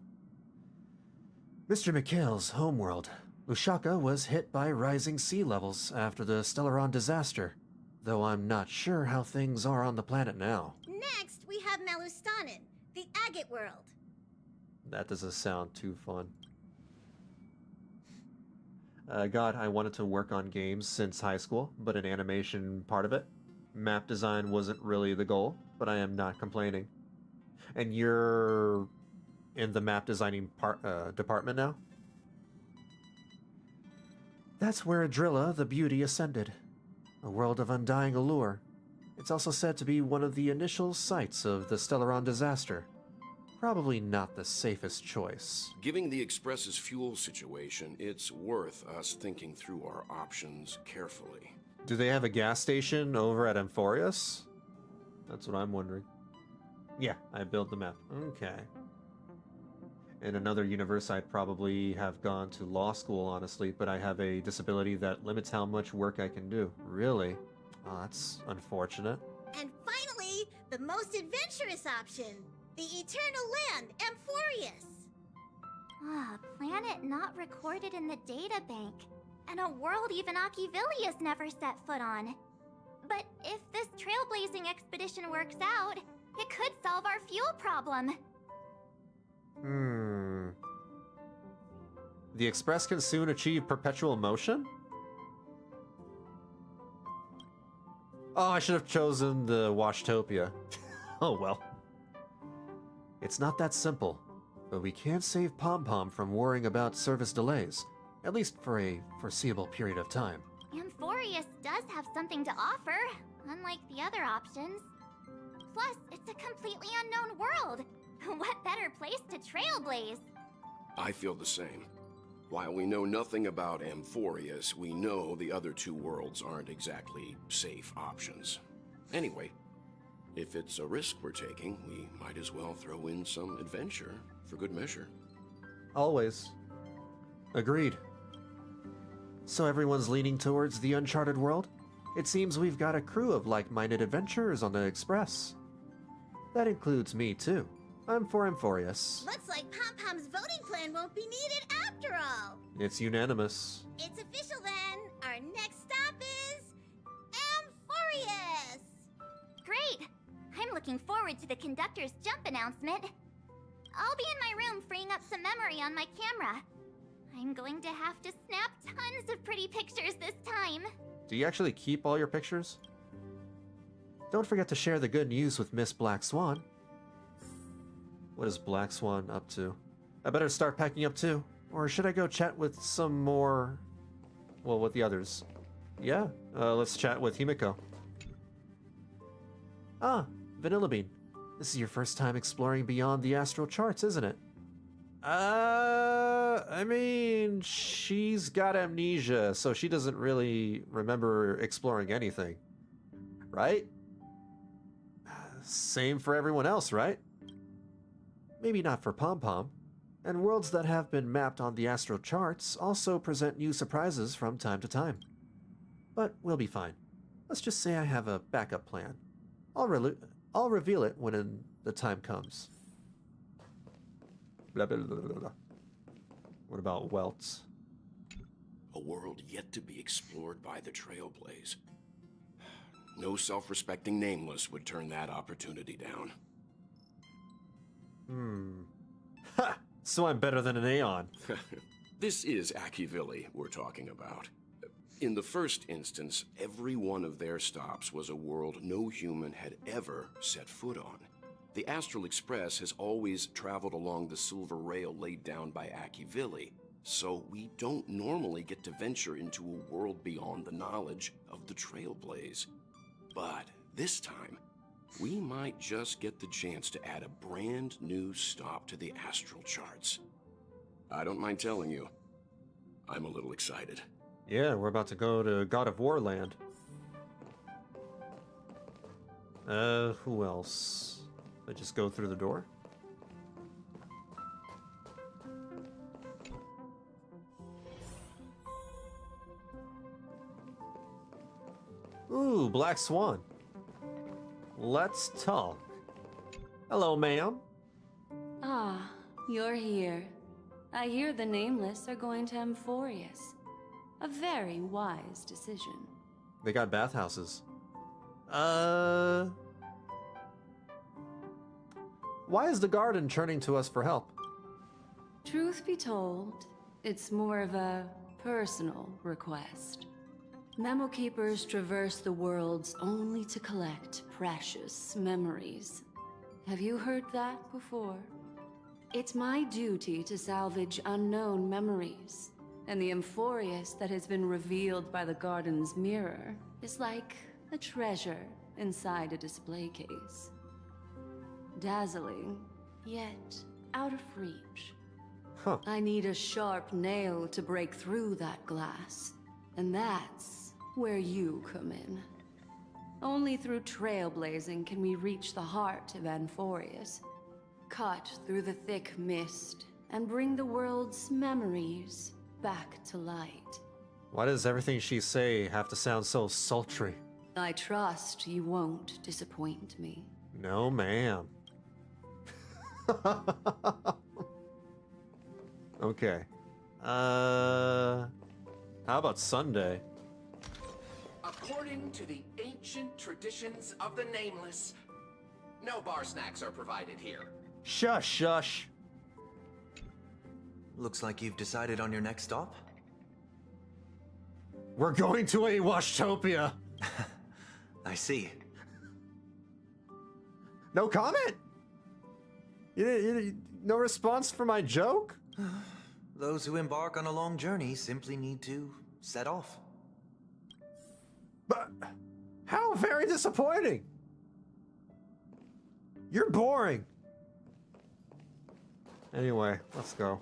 Mr. Mikhail's homeworld. Lusaka was hit by rising sea levels after the Stellaron disaster, though I'm not sure how things are on the planet now. Next, we have Malustanin, the agate world. That doesn't sound too fun. God, I wanted to work on games since high school, but an animation part of it. Map design wasn't really the goal, but I am not complaining. And you're in the map designing department now? That's where Adrilla the Beauty ascended. A world of undying allure. It's also said to be one of the initial sites of the Stellaron disaster. Probably not the safest choice. Given the Express's fuel situation, it's worth us thinking through our options carefully. Do they have a gas station over at Amphoreus? That's what I'm wondering. Yeah, I built the map. Okay. In another universe, I'd probably have gone to law school, honestly, but I have a disability that limits how much work I can do. Really? Oh, that's unfortunate. And finally, the most adventurous option. The Eternal Land, Amphoreus. Ah, a planet not recorded in the databank. And a world even Achivilius never set foot on. But if this trailblazing expedition works out, it could solve our fuel problem. The Express can soon achieve perpetual motion? Oh, I should have chosen the Washtopia. Oh well. It's not that simple, but we can't save Pom Pom from worrying about service delays, at least for a foreseeable period of time. Amphoreus does have something to offer, unlike the other options. Plus, it's a completely unknown world. What better place to trailblaze? I feel the same. While we know nothing about Amphoreus, we know the other two worlds aren't exactly safe options. Anyway, if it's a risk we're taking, we might as well throw in some adventure for good measure. Always. Agreed. So everyone's leaning towards the uncharted world? It seems we've got a crew of like-minded adventurers on the Express. That includes me, too. I'm for Amphoreus. Looks like Pom Pom's voting plan won't be needed after all. It's unanimous. It's official then. Our next stop is Amphoreus. Great! I'm looking forward to the conductor's jump announcement. I'll be in my room freeing up some memory on my camera. I'm going to have to snap tons of pretty pictures this time. Do you actually keep all your pictures? Don't forget to share the good news with Miss Black Swan. What is Black Swan up to? I better start packing up too. Or should I go chat with some more... well, with the others? Yeah, let's chat with Himiko. Ah, Vanillabean. This is your first time exploring beyond the astral charts, isn't it? I mean, she's got amnesia, so she doesn't really remember exploring anything. Right? Same for everyone else, right? Maybe not for Pom Pom. And worlds that have been mapped on the astral charts also present new surprises from time to time. But we'll be fine. Let's just say I have a backup plan. I'll reveal it when the time comes. Blah, blah, blah, blah, blah. What about Welts? A world yet to be explored by the Trailblaze. No self-respecting nameless would turn that opportunity down. Ha! So I'm better than an Aeon. This is Achivili we're talking about. In the first instance, every one of their stops was a world no human had ever set foot on. The Astral Express has always traveled along the silver rail laid down by Achivili, so we don't normally get to venture into a world beyond the knowledge of the Trailblaze. But this time, we might just get the chance to add a brand new stop to the astral charts. I don't mind telling you, I'm a little excited. Yeah, we're about to go to God of War land. Who else? I just go through the door? Ooh, Black Swan. Let's talk. Hello, ma'am. Ah, you're here. I hear the Nameless are going to Amphoreus. A very wise decision. They got bathhouses. Why is the garden turning to us for help? Truth be told, it's more of a personal request. Memo Keepers traverse the worlds only to collect precious memories. Have you heard that before? It's my duty to salvage unknown memories, and the Amphoreus that has been revealed by the garden's mirror is like a treasure inside a display case. Dazzling, yet out of reach. Huh. I need a sharp nail to break through that glass, and that's where you come in. Only through trailblazing can we reach the heart of Amphoreus, cut through the thick mist, and bring the world's memories back to light. Why does everything she say have to sound so sultry? I trust you won't disappoint me. No, ma'am. Okay. How about Sunday? According to the ancient traditions of the Nameless, no bar snacks are provided here. Shush, shush. Looks like you've decided on your next stop. We're going to a Washtopia. I see. No comment? No response for my joke? Those who embark on a long journey simply need to set off. But how very disappointing. You're boring. Anyway, let's go.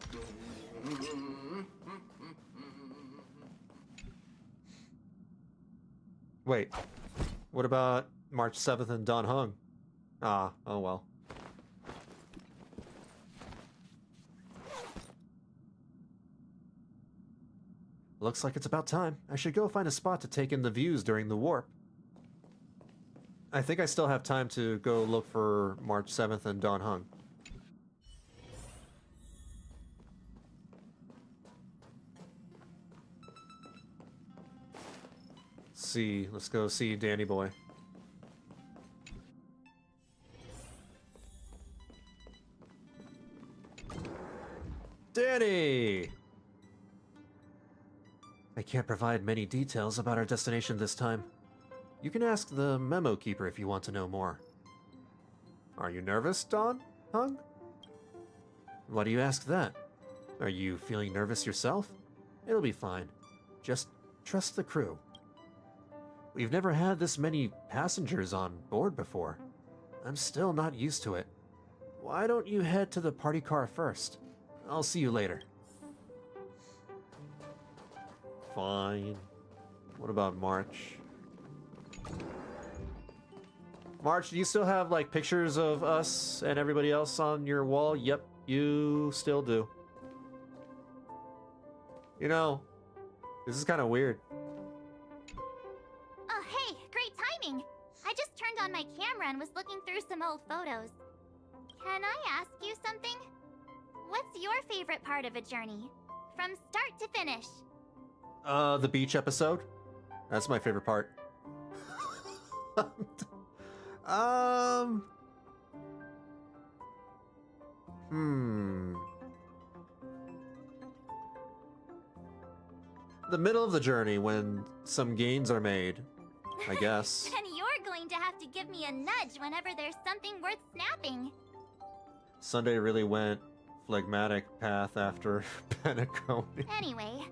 Wait, what about March 7th and Don Hung? Ah, oh well. Looks like it's about time. I should go find a spot to take in the views during the warp. I think I still have time to go look for March 7th and Don Hung. Let's go see Danny Boy. Danny! I can't provide many details about our destination this time. You can ask the memo keeper if you want to know more. Are you nervous, Don Hung? Why do you ask that? Are you feeling nervous yourself? It'll be fine. Just trust the crew. We've never had this many passengers on board before. I'm still not used to it. Why don't you head to the party car first? I'll see you later. Fine. What about March? March, do you still have like pictures of us and everybody else on your wall? Yep, you still do. You know, this is kind of weird. Oh, hey, great timing. I just turned on my camera and was looking through some old photos. Can I ask you something? What's your favorite part of a journey? From start to finish? The beach episode. That's my favorite part. The middle of the journey when some gains are made, I guess. Then you're going to have to give me a nudge whenever there's something worth snapping. Sunday really went phlegmatic path after Penacony. Anyway,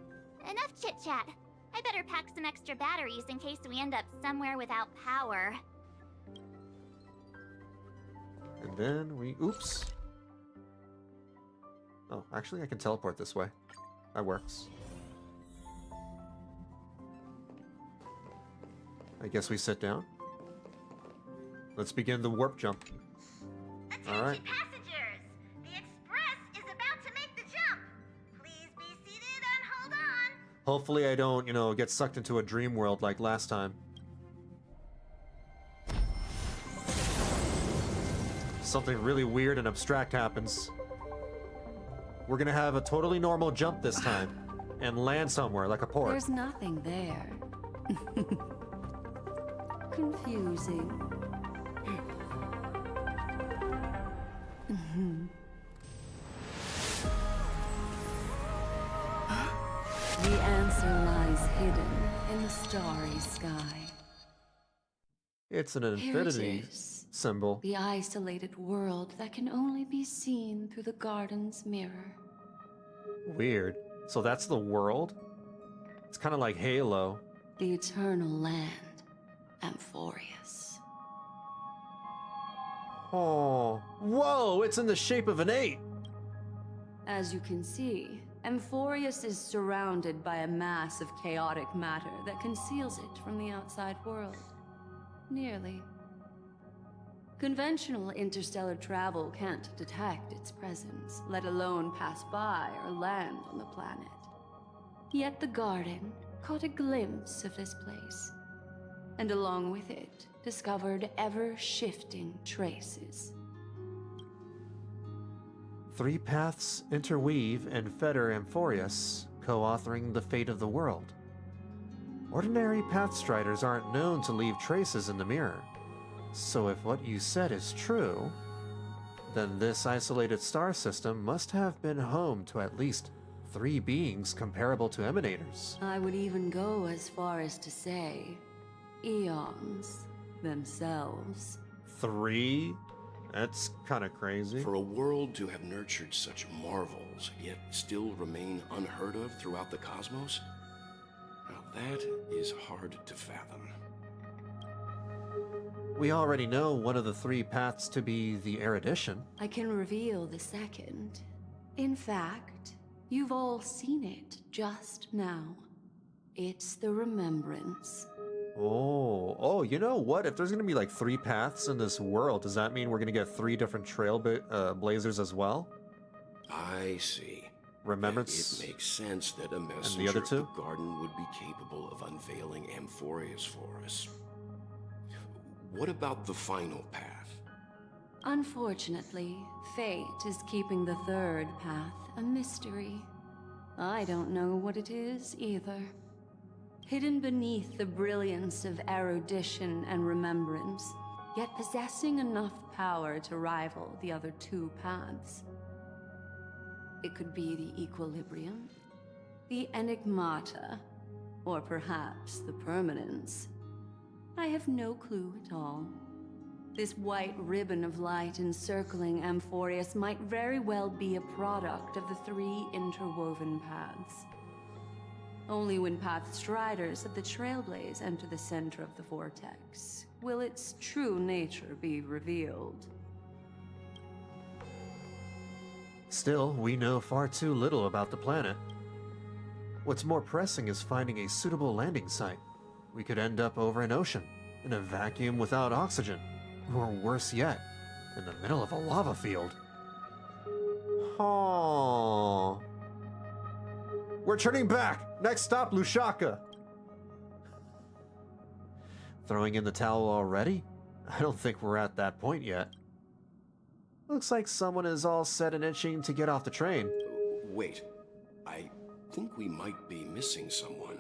enough chit-chat. I better pack some extra batteries in case we end up somewhere without power. And then we... Oops. Oh, actually I can teleport this way. That works. I guess we sit down. Let's begin the warp jump. Alright. Passengers, the express is about to make the jump. Please be seated and hold on. Hopefully I don't, you know, get sucked into a dream world like last time. Something really weird and abstract happens. We're gonna have a totally normal jump this time and land somewhere like a port. There's nothing there. Confusing. The answer lies hidden in the starry sky. It's an Here it infinity is. symbol. The isolated world that can only be seen through the garden's mirror. Weird. So that's the world? It's kind of like Halo. The eternal land, Amphoreus. Oh, whoa, it's in the shape of an 8. As you can see, Amphoreus is surrounded by a mass of chaotic matter that conceals it from the outside world. Nearly. Conventional interstellar travel can't detect its presence, let alone pass by or land on the planet. Yet the garden caught a glimpse of this place, and along with it, discovered ever-shifting traces. 3 paths interweave and fetter Amphoreus, co-authoring the fate of the world. Ordinary pathstriders aren't known to leave traces in the mirror. So if what you said is true, then this isolated star system must have been home to at least 3 beings comparable to emanators. I would even go as far as to say, eons themselves. 3? That's kind of crazy. For a world to have nurtured such marvels, yet still remain unheard of throughout the cosmos? Now that is hard to fathom. We already know one of the 3 paths to be the erudition. I can reveal the second. In fact, you've all seen it just now. It's the remembrance. Oh, you know what? If there's gonna be like 3 paths in this world, does that mean we're gonna get 3 different blazers as well? I see. Remembrance. It makes sense that a And the messenger other of 2? the garden would be capable of unveiling Amphoreus for us. What about the final path? Unfortunately, fate is keeping the third path a mystery. I don't know what it is either. Hidden beneath the brilliance of erudition and remembrance, yet possessing enough power to rival the other 2 paths. It could be the equilibrium, the enigmata, or perhaps the permanence. I have no clue at all. This white ribbon of light encircling Amphoreus might very well be a product of the 3 interwoven paths. Only when pathstriders of the Trailblaze enter the center of the vortex will its true nature be revealed. Still, we know far too little about the planet. What's more pressing is finding a suitable landing site. We could end up over an ocean, in a vacuum without oxygen, or worse yet, in the middle of a lava field. Oh. We're turning back! Next stop, Lusaka! Throwing in the towel already? I don't think we're at that point yet. Looks like someone is all set and itching to get off the train. Wait, I think we might be missing someone.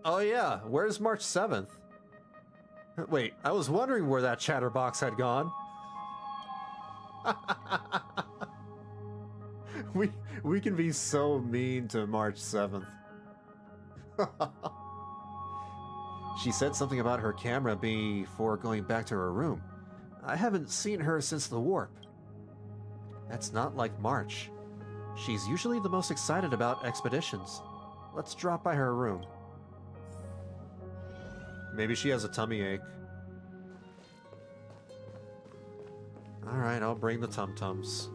Oh yeah, where's March 7th? Wait, I was wondering where that chatterbox had gone. We can be so mean to March 7th. She said something about her camera before going back to her room. I haven't seen her since the warp. That's not like March. She's usually the most excited about expeditions. Let's drop by her room. Maybe she has a tummy ache. Alright, I'll bring the tum-tums.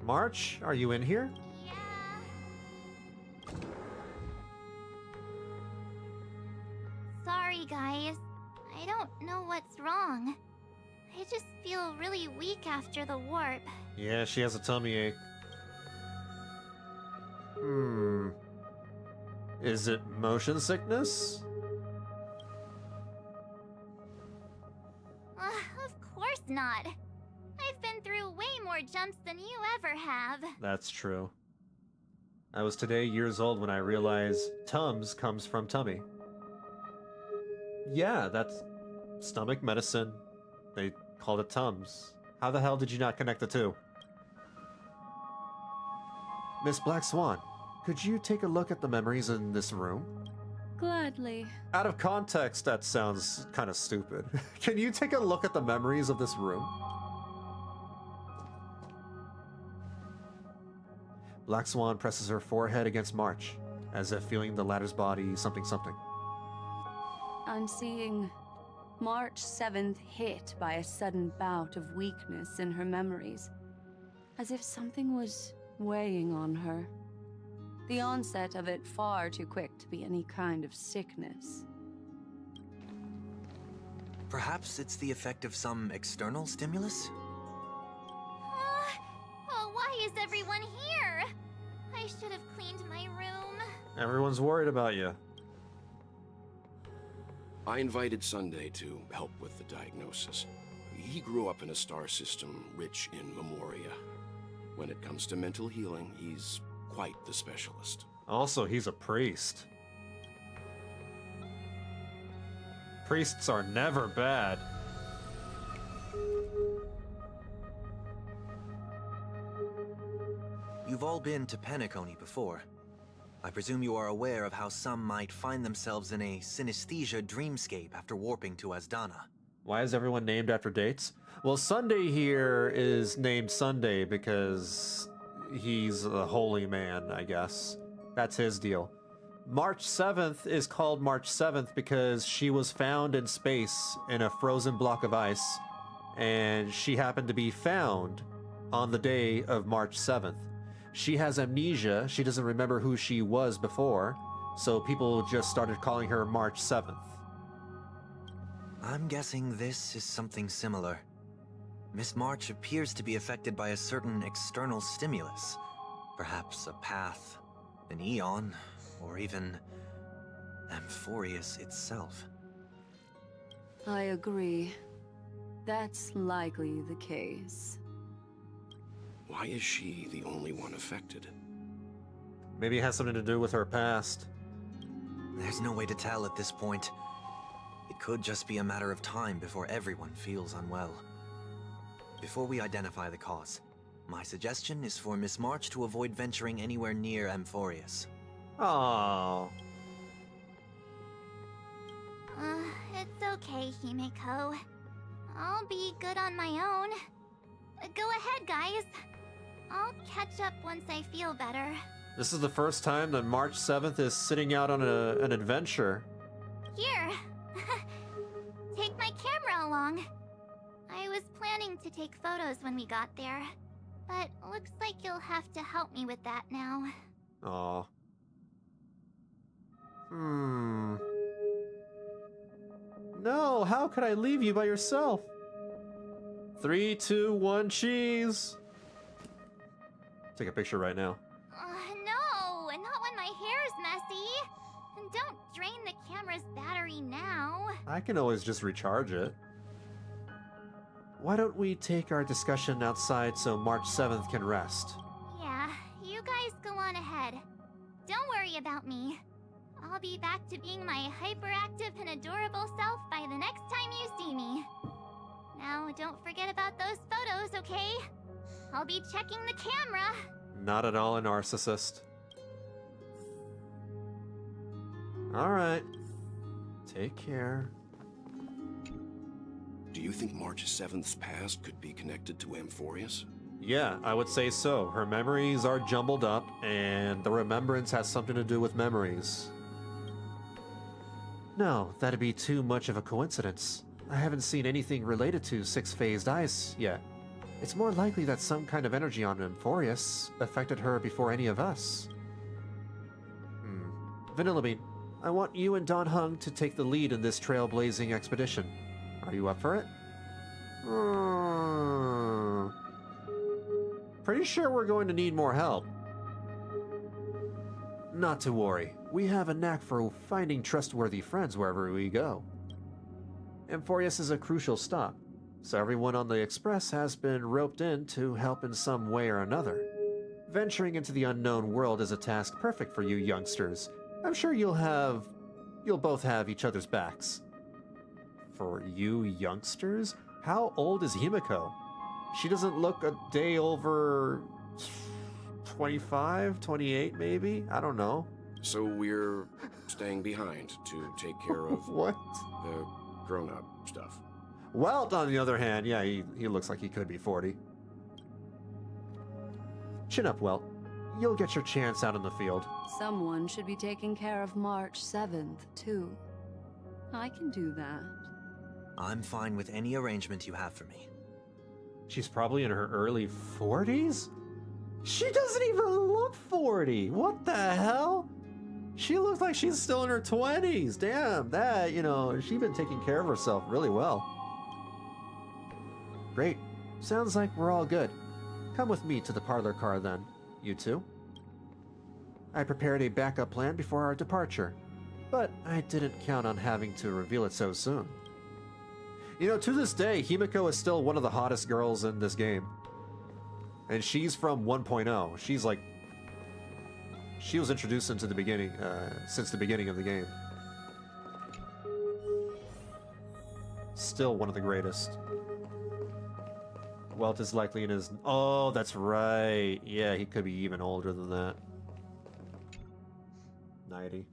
March, are you in here? Sorry, guys. I don't know what's wrong. I just feel really weak after the warp. Yeah, she has a tummy ache. Is it motion sickness? Of course not. I've been through way more jumps than you ever have. That's true. I was today years old when I realized Tums comes from tummy. Yeah, that's stomach medicine. They called it Tums. How the hell did you not connect the two? Miss Black Swan, could you take a look at the memories in this room? Gladly. Out of context, that sounds kind of stupid. Can you take a look at the memories of this room? Black Swan presses her forehead against March, as if feeling the latter's body something something. I'm seeing March 7th hit by a sudden bout of weakness in her memories, as if something was weighing on her. The onset of it far too quick to be any kind of sickness. Perhaps it's the effect of some external stimulus? Oh, why is everyone here? I should have cleaned my room. Everyone's worried about you. I invited Sunday to help with the diagnosis. He grew up in a star system rich in memoria. When it comes to mental healing, he's quite the specialist. Also, he's a priest. Priests are never bad. You've all been to Penacony before. I presume you are aware of how some might find themselves in a synesthesia dreamscape after warping to Asdana. Why is everyone named after dates? Well, Sunday here is named Sunday because he's a holy man, I guess. That's his deal. March 7th is called March 7th because she was found in space in a frozen block of ice, and she happened to be found on the day of March 7th. She has amnesia. She doesn't remember who she was before, so people just started calling her March 7th. I'm guessing this is something similar. Miss March appears to be affected by a certain external stimulus. Perhaps a path, an eon, or even Amphoreus itself. I agree. That's likely the case. Why is she the only one affected? Maybe it has something to do with her past. There's no way to tell at this point. It could just be a matter of time before everyone feels unwell. Before we identify the cause, my suggestion is for Miss March to avoid venturing anywhere near Amphoreus. Aww. It's okay, Himeko. I'll be good on my own. Go ahead, guys. I'll catch up once I feel better. This is the first time that March 7th is sitting out on an adventure. Here. Take my camera along. I was planning to take photos when we got there, but looks like you'll have to help me with that now. Aw. No, how could I leave you by yourself? 3, 2, 1, cheese! Take a picture right now. No, not when my hair's messy. And don't drain the camera's battery now. I can always just recharge it. Why don't we take our discussion outside so March 7th can rest? Yeah, you guys go on ahead. Don't worry about me. I'll be back to being my hyperactive and adorable self by the next time you see me. Now, don't forget about those photos, okay? I'll be checking the camera. Not at all a narcissist. Alright. Take care. Do you think March 7th's past could be connected to Amphoreus? Yeah, I would say so. Her memories are jumbled up, and the remembrance has something to do with memories. No, that'd be too much of a coincidence. I haven't seen anything related to six-phased ice yet. It's more likely that some kind of energy on Amphoreus affected her before any of us. Vanillabean, I want you and Don Hung to take the lead in this trailblazing expedition. Are you up for it? Pretty sure we're going to need more help. Not to worry. We have a knack for finding trustworthy friends wherever we go. Amphoreus is a crucial stop, so everyone on the Express has been roped in to help in some way or another. Venturing into the unknown world is a task perfect for you youngsters. I'm sure you'll both have each other's backs. For you youngsters? How old is Himiko? She doesn't look a day over 25, 28 maybe? I don't know. So we're staying behind to take care of what? The grown-up stuff. Welt, on the other hand, yeah, he looks like he could be 40. Chin up, Welt. You'll get your chance out in the field. Someone should be taking care of March 7th, too. I can do that. I'm fine with any arrangement you have for me. She's probably in her early 40s? She doesn't even look 40! What the hell? She looks like she's still in her 20s. Damn, that, she's been taking care of herself really well. Great. Sounds like we're all good. Come with me to the parlor car then, you two. I prepared a backup plan before our departure, but I didn't count on having to reveal it so soon. To this day, Himiko is still one of the hottest girls in this game. And she's from 1.0. She's like... She was introduced into the beginning, since the beginning of the game. Still one of the greatest. Welt is likely in his... Oh, that's right. Yeah, he could be even older than that. 90.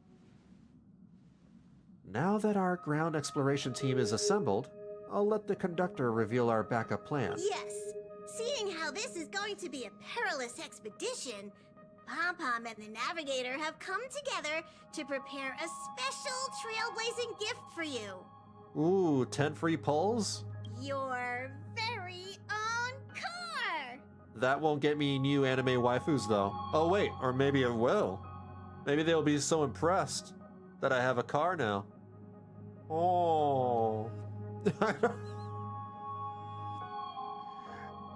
Now that our ground exploration team is assembled, I'll let the conductor reveal our backup plan. Yes. Seeing how this is going to be a perilous expedition, Pom-Pom and the Navigator have come together to prepare a special trailblazing gift for you. Ooh, 10 free pulls? Your very own car! That won't get me new anime waifus, though. Oh, wait, or maybe it will. Maybe they'll be so impressed that I have a car now. Oh.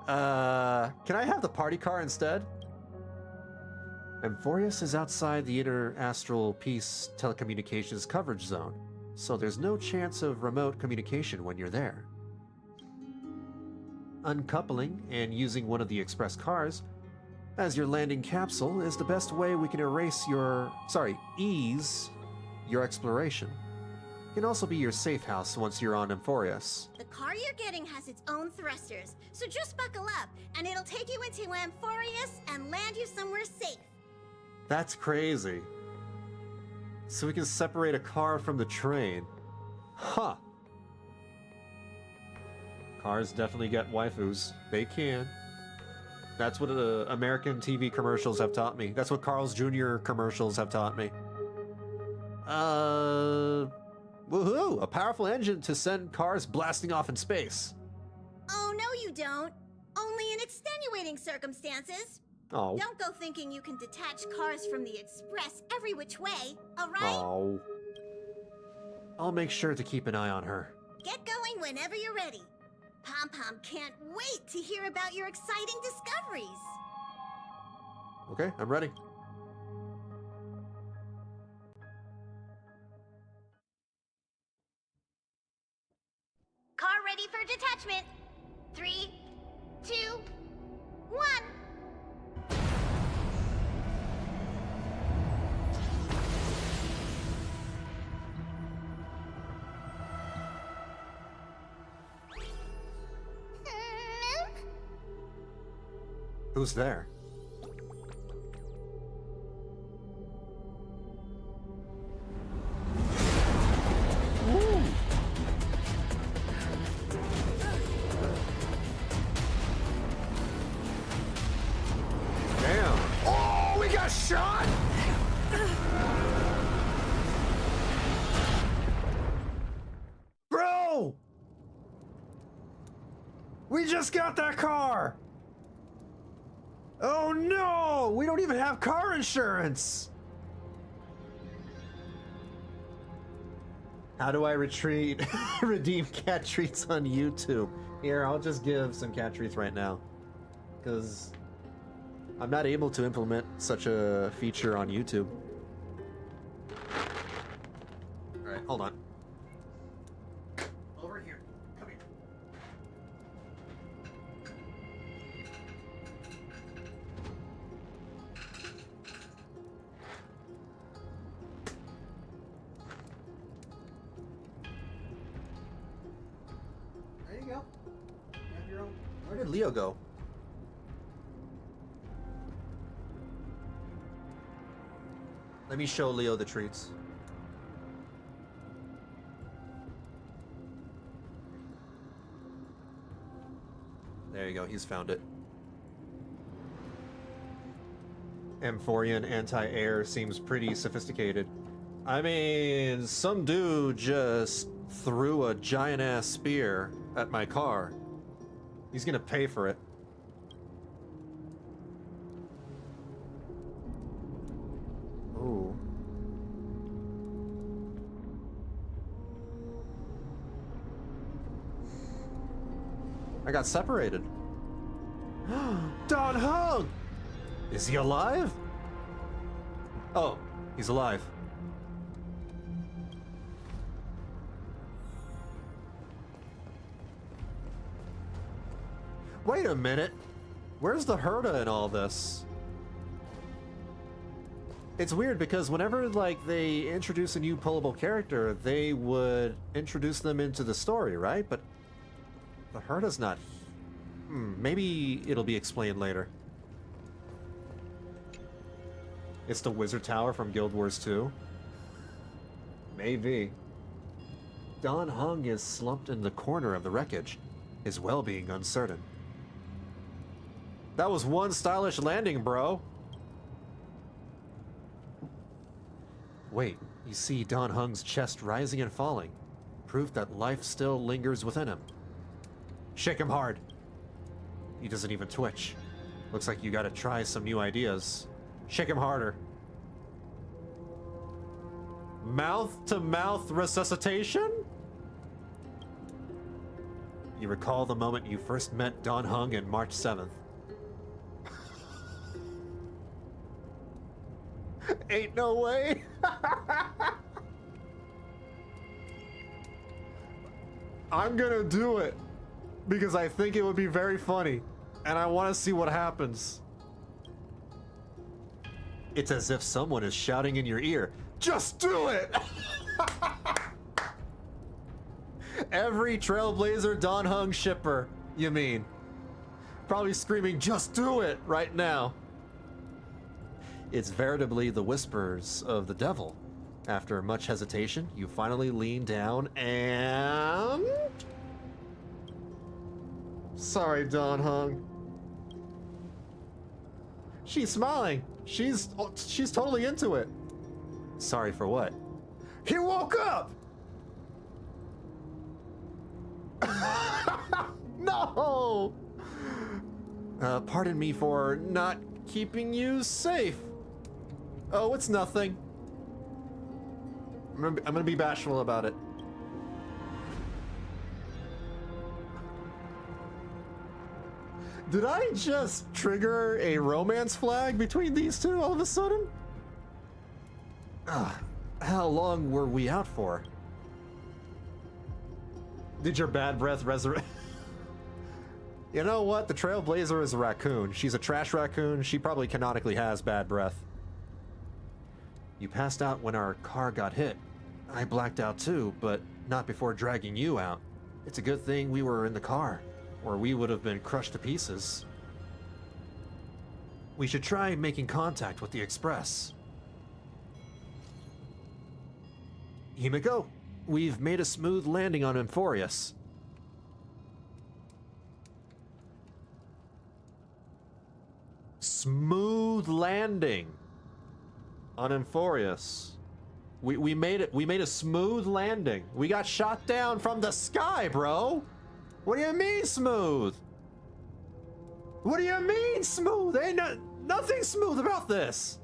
Can I have the party car instead? Amphoreus is outside the inter-astral peace telecommunications coverage zone, so there's no chance of remote communication when you're there. Uncoupling and using one of the express cars as your landing capsule is the best way we can ease your exploration. It can also be your safe house once you're on Amphoreus. The car you're getting has its own thrusters, so just buckle up, and it'll take you into Amphoreus and land you somewhere safe. That's crazy. So we can separate a car from the train. Huh. Cars definitely get waifus. They can. That's what American TV commercials have taught me. That's what Carl's Jr. commercials have taught me. Woohoo! A powerful engine to send cars blasting off in space. Oh, no you don't. Only in extenuating circumstances. Oh. Don't go thinking you can detach cars from the Express every which way, alright? Oh. I'll make sure to keep an eye on her. Get going whenever you're ready. Pom-Pom can't wait to hear about your exciting discoveries. Okay, I'm ready. Car ready for detachment. 3, 2, 1. Who's there? Woo. Damn. Oh, we got shot! Bro! We just got that car! Oh no! We don't even have car insurance! How do I redeem cat treats on YouTube? Here, I'll just give some cat treats right now. Because I'm not able to implement such a feature on YouTube. Alright, hold on. Over here. Come here. There you go. You have your own. Where did Leo go? Let me show Leo the treats. There you go, he's found it. Amphorean anti-air seems pretty sophisticated. I mean, some dude just threw a giant-ass spear at my car. He's gonna pay for it. Ooh. I got separated. Don Hung! Is he alive? Oh, he's alive. Wait a minute. Where's the Herta in all this? It's weird because whenever like they introduce a new pullable character, they would introduce them into the story, right? But the Herta's not. Maybe it'll be explained later. It's the Wizard Tower from Guild Wars 2. Maybe. Don Hung is slumped in the corner of the wreckage, his well-being uncertain. That was one stylish landing, bro. Wait, you see Don Hung's chest rising and falling. Proof that life still lingers within him. Shake him hard. He doesn't even twitch. Looks like you gotta try some new ideas. Shake him harder. Mouth-to-mouth resuscitation? You recall the moment you first met Don Hung in March 7th. Ain't no way. I'm gonna do it because I think it would be very funny and I want to see what happens. It's as if someone is shouting in your ear, just do it! Every Trailblazer Don Hung shipper, you mean. Probably screaming, just do it right now. It's veritably the whispers of the devil. After much hesitation, you finally lean down and... Sorry, Don Hung. She's smiling. She's totally into it. Sorry for what? He woke up! No! Pardon me for not keeping you safe. Oh, it's nothing. I'm gonna be bashful about it. Did I just trigger a romance flag between these two all of a sudden? How long were we out for? Did your bad breath resurrect? You know what? The Trailblazer is a raccoon. She's a trash raccoon. She probably canonically has bad breath. You passed out when our car got hit. I blacked out too, but not before dragging you out. It's a good thing we were in the car, or we would have been crushed to pieces. We should try making contact with the Express. Himiko, we've made a smooth landing on Amphoreus. Smooth landing on Amphoreus. We made it. We made a smooth landing. We got shot down from the sky, bro. What do you mean smooth? What do you mean smooth? Ain't nothing smooth about this.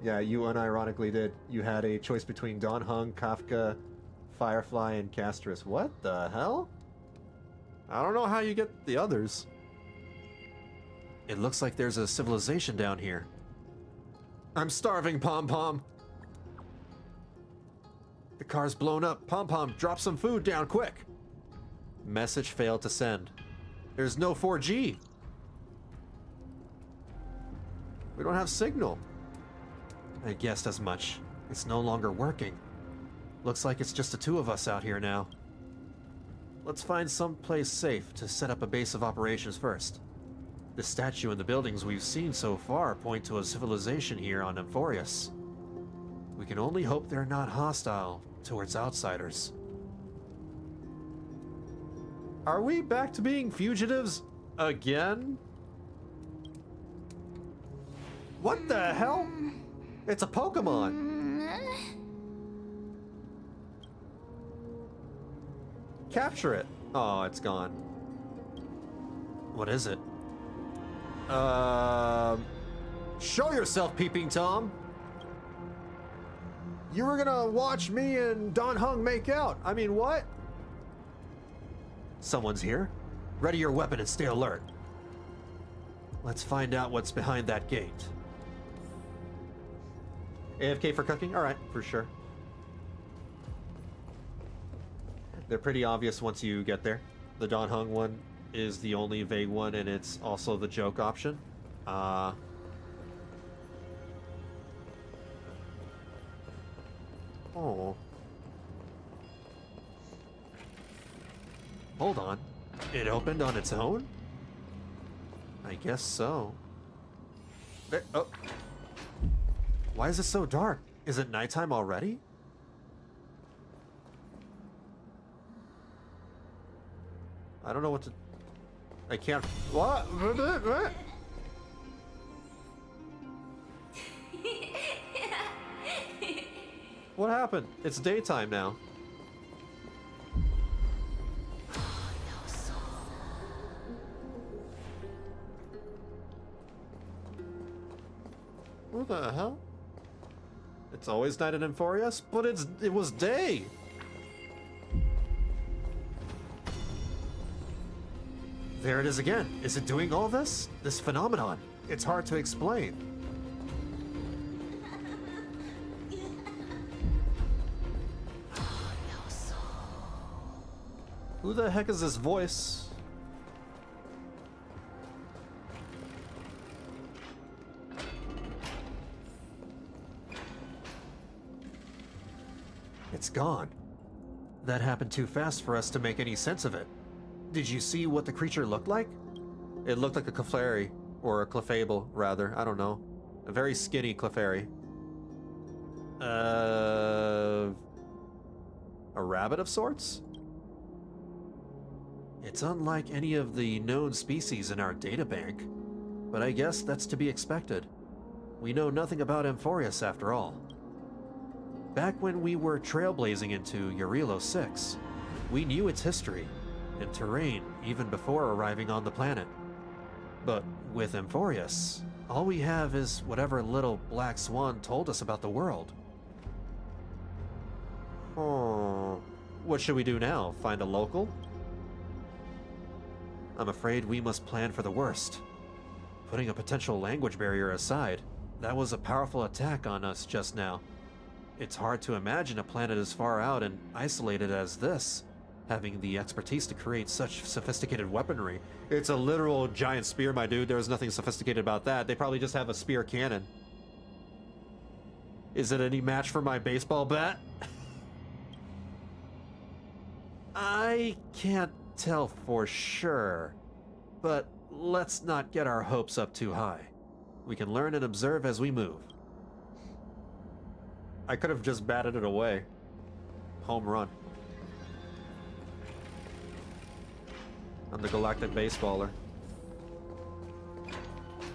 Yeah, you unironically did. You had a choice between Don Hung, Kafka, Firefly, and Castris. What the hell? I don't know how you get the others. It looks like there's a civilization down here. I'm starving, Pom Pom. The car's blown up. Pom Pom, drop some food down quick. Message failed to send. There's no 4G. We don't have signal. I guessed as much. It's no longer working. Looks like it's just the two of us out here now. Let's find some place safe to set up a base of operations first. The statue and the buildings we've seen so far point to a civilization here on Amphoreus. We can only hope they're not hostile towards outsiders. Are we back to being fugitives again? What the hell? It's a Pokemon. Capture it. Oh, it's gone. What is it? Show yourself, Peeping Tom. You were gonna watch me and Don Hung make out. I mean, what? Someone's here. Ready your weapon and stay alert. Let's find out what's behind that gate. AFK for cooking? Alright, for sure. They're pretty obvious once you get there. The Don Hung one is the only vague one, and it's also the joke option. Oh. Hold on. It opened on its own? I guess so. There, oh. Why is it so dark? Is it nighttime already? I don't know what to... I can't... What? What? What happened? It's daytime now. What the hell? It's always night in Amphoreus, but it was day. There it is again. Is it doing all this? This phenomenon? It's hard to explain. Who the heck is this voice? It's gone. That happened too fast for us to make any sense of it. Did you see what the creature looked like? It looked like a Clefairy, or a Clefable, rather. I don't know. A very skinny Clefairy. A rabbit of sorts? It's unlike any of the known species in our databank, but I guess that's to be expected. We know nothing about Amphoreus after all. Back when we were trailblazing into Eurilo 6, we knew its history and terrain even before arriving on the planet. But with Amphoreus, all we have is whatever little black swan told us about the world. Oh, what should we do now? Find a local? I'm afraid we must plan for the worst. Putting a potential language barrier aside, that was a powerful attack on us just now. It's hard to imagine a planet as far out and isolated as this, having the expertise to create such sophisticated weaponry. It's a literal giant spear, my dude. There's nothing sophisticated about that. They probably just have a spear cannon. Is it any match for my baseball bat? I can't tell for sure, but let's not get our hopes up too high. We can learn and observe as we move. I could have just batted it away. Home run. I'm the galactic baseballer.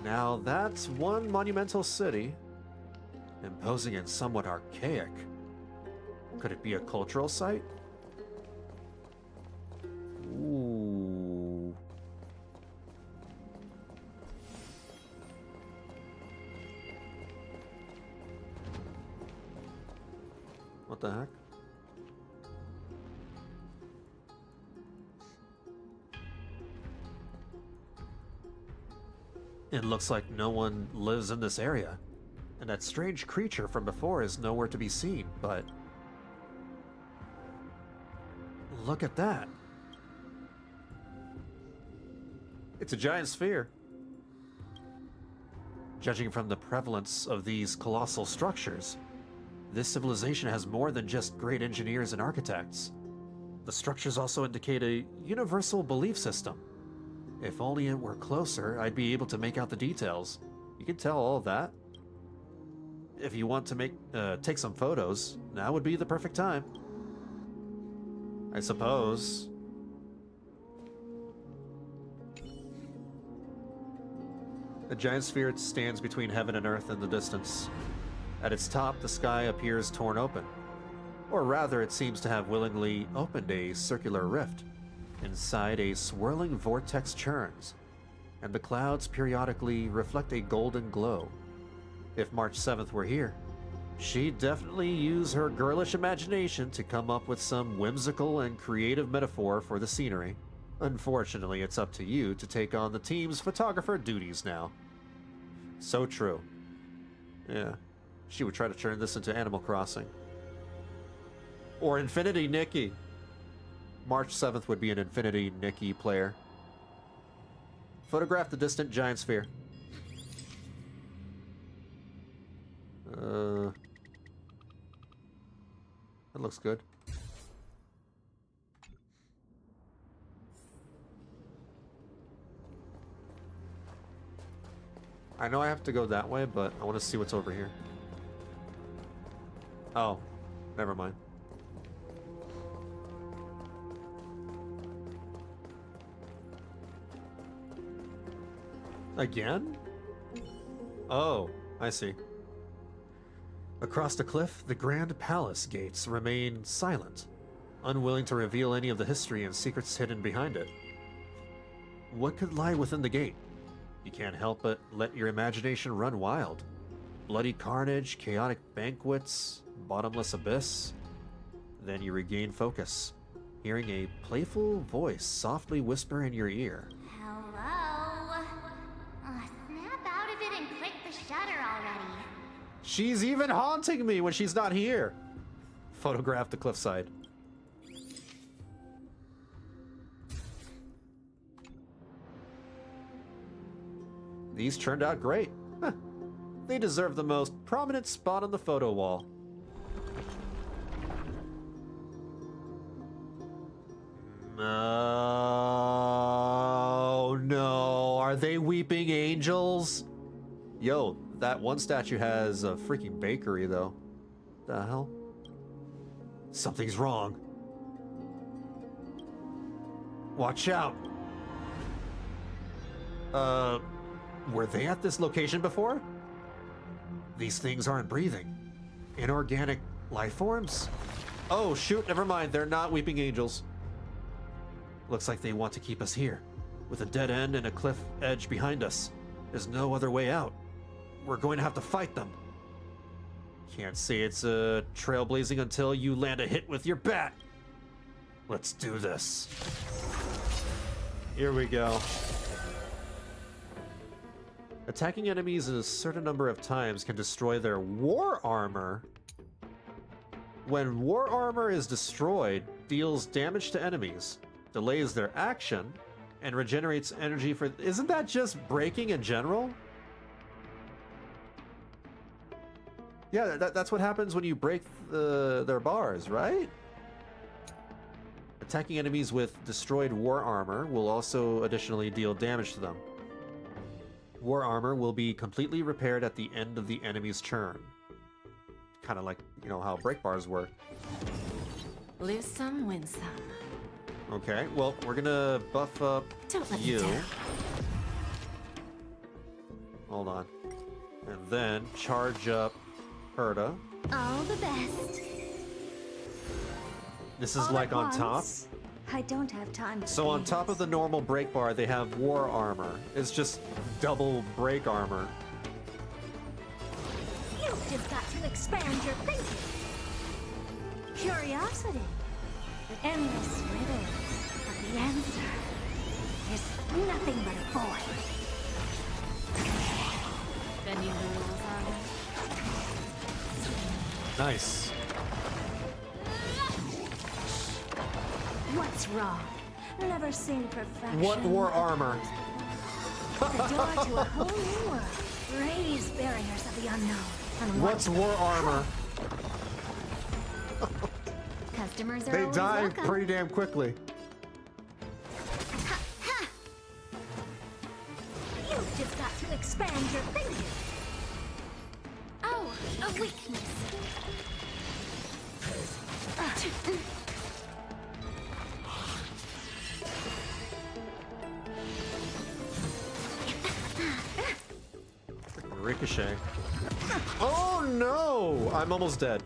Now that's one monumental city, imposing and somewhat archaic. Could it be a cultural site? Ooh. What the heck? It looks like no one lives in this area, and that strange creature from before is nowhere to be seen, but... Look at that! It's a giant sphere. Judging from the prevalence of these colossal structures, this civilization has more than just great engineers and architects. The structures also indicate a universal belief system. If only it were closer, I'd be able to make out the details. You can tell all of that. If you want to take some photos, now would be the perfect time. I suppose. A giant sphere stands between heaven and earth in the distance. At its top, the sky appears torn open. Or rather, it seems to have willingly opened a circular rift. Inside, a swirling vortex churns, and the clouds periodically reflect a golden glow. If March 7th were here, she'd definitely use her girlish imagination to come up with some whimsical and creative metaphor for the scenery. Unfortunately, it's up to you to take on the team's photographer duties now. So true. Yeah, she would try to turn this into Animal Crossing. Or Infinity Nikki. March 7th would be an Infinity Nikki player. Photograph the distant giant sphere. That looks good. I know I have to go that way, but I want to see what's over here. Oh, never mind. Again? Oh, I see. Across the cliff, the Grand Palace gates remain silent, unwilling to reveal any of the history and secrets hidden behind it. What could lie within the gate? You can't help but let your imagination run wild. Bloody carnage, chaotic banquets, bottomless abyss. Then you regain focus, hearing a playful voice softly whisper in your ear. Hello? Snap out of it and click the shutter already. She's even haunting me when she's not here. Photograph the cliffside. These turned out great. Huh. They deserve the most prominent spot on the photo wall. Oh no, are they weeping angels? Yo, that one statue has a freaking bakery though. The hell? Something's wrong. Watch out. Were they at this location before? These things aren't breathing. Inorganic life forms? Oh shoot, never mind, they're not weeping angels. Looks like they want to keep us here, with a dead end and a cliff edge behind us. There's no other way out. We're going to have to fight them. Can't say it's trailblazing until you land a hit with your bat. Let's do this. Here we go. Attacking enemies a certain number of times can destroy their war armor. When war armor is destroyed, deals damage to enemies, delays their action, and regenerates energy for... Isn't that just breaking in general? Yeah, that's what happens when you break their bars, right? Attacking enemies with destroyed war armor will also additionally deal damage to them. War armor will be completely repaired at the end of the enemy's turn. Kind of like, you know, how break bars work. Lose some, win some. Okay, well, we're gonna buff up you. Hold on. And then charge up Herta. All the best. This is like on top. I don't have time to So on top of the normal break bar, they have war armor. It's just double break armor. You've just got to expand your thinking. curiosity. The endless riddles. But the answer is nothing but a void. Bending the rules, are we? Nice. What's wrong? Never seen perfection. What war armor? The door to a whole new world. Raise barriers of the unknown. And What's war armor? Customers are They always die welcome. pretty damn quickly. You've just got to expand your thinking. Oh, a weakness. Ricochet. Oh no! I'm almost dead.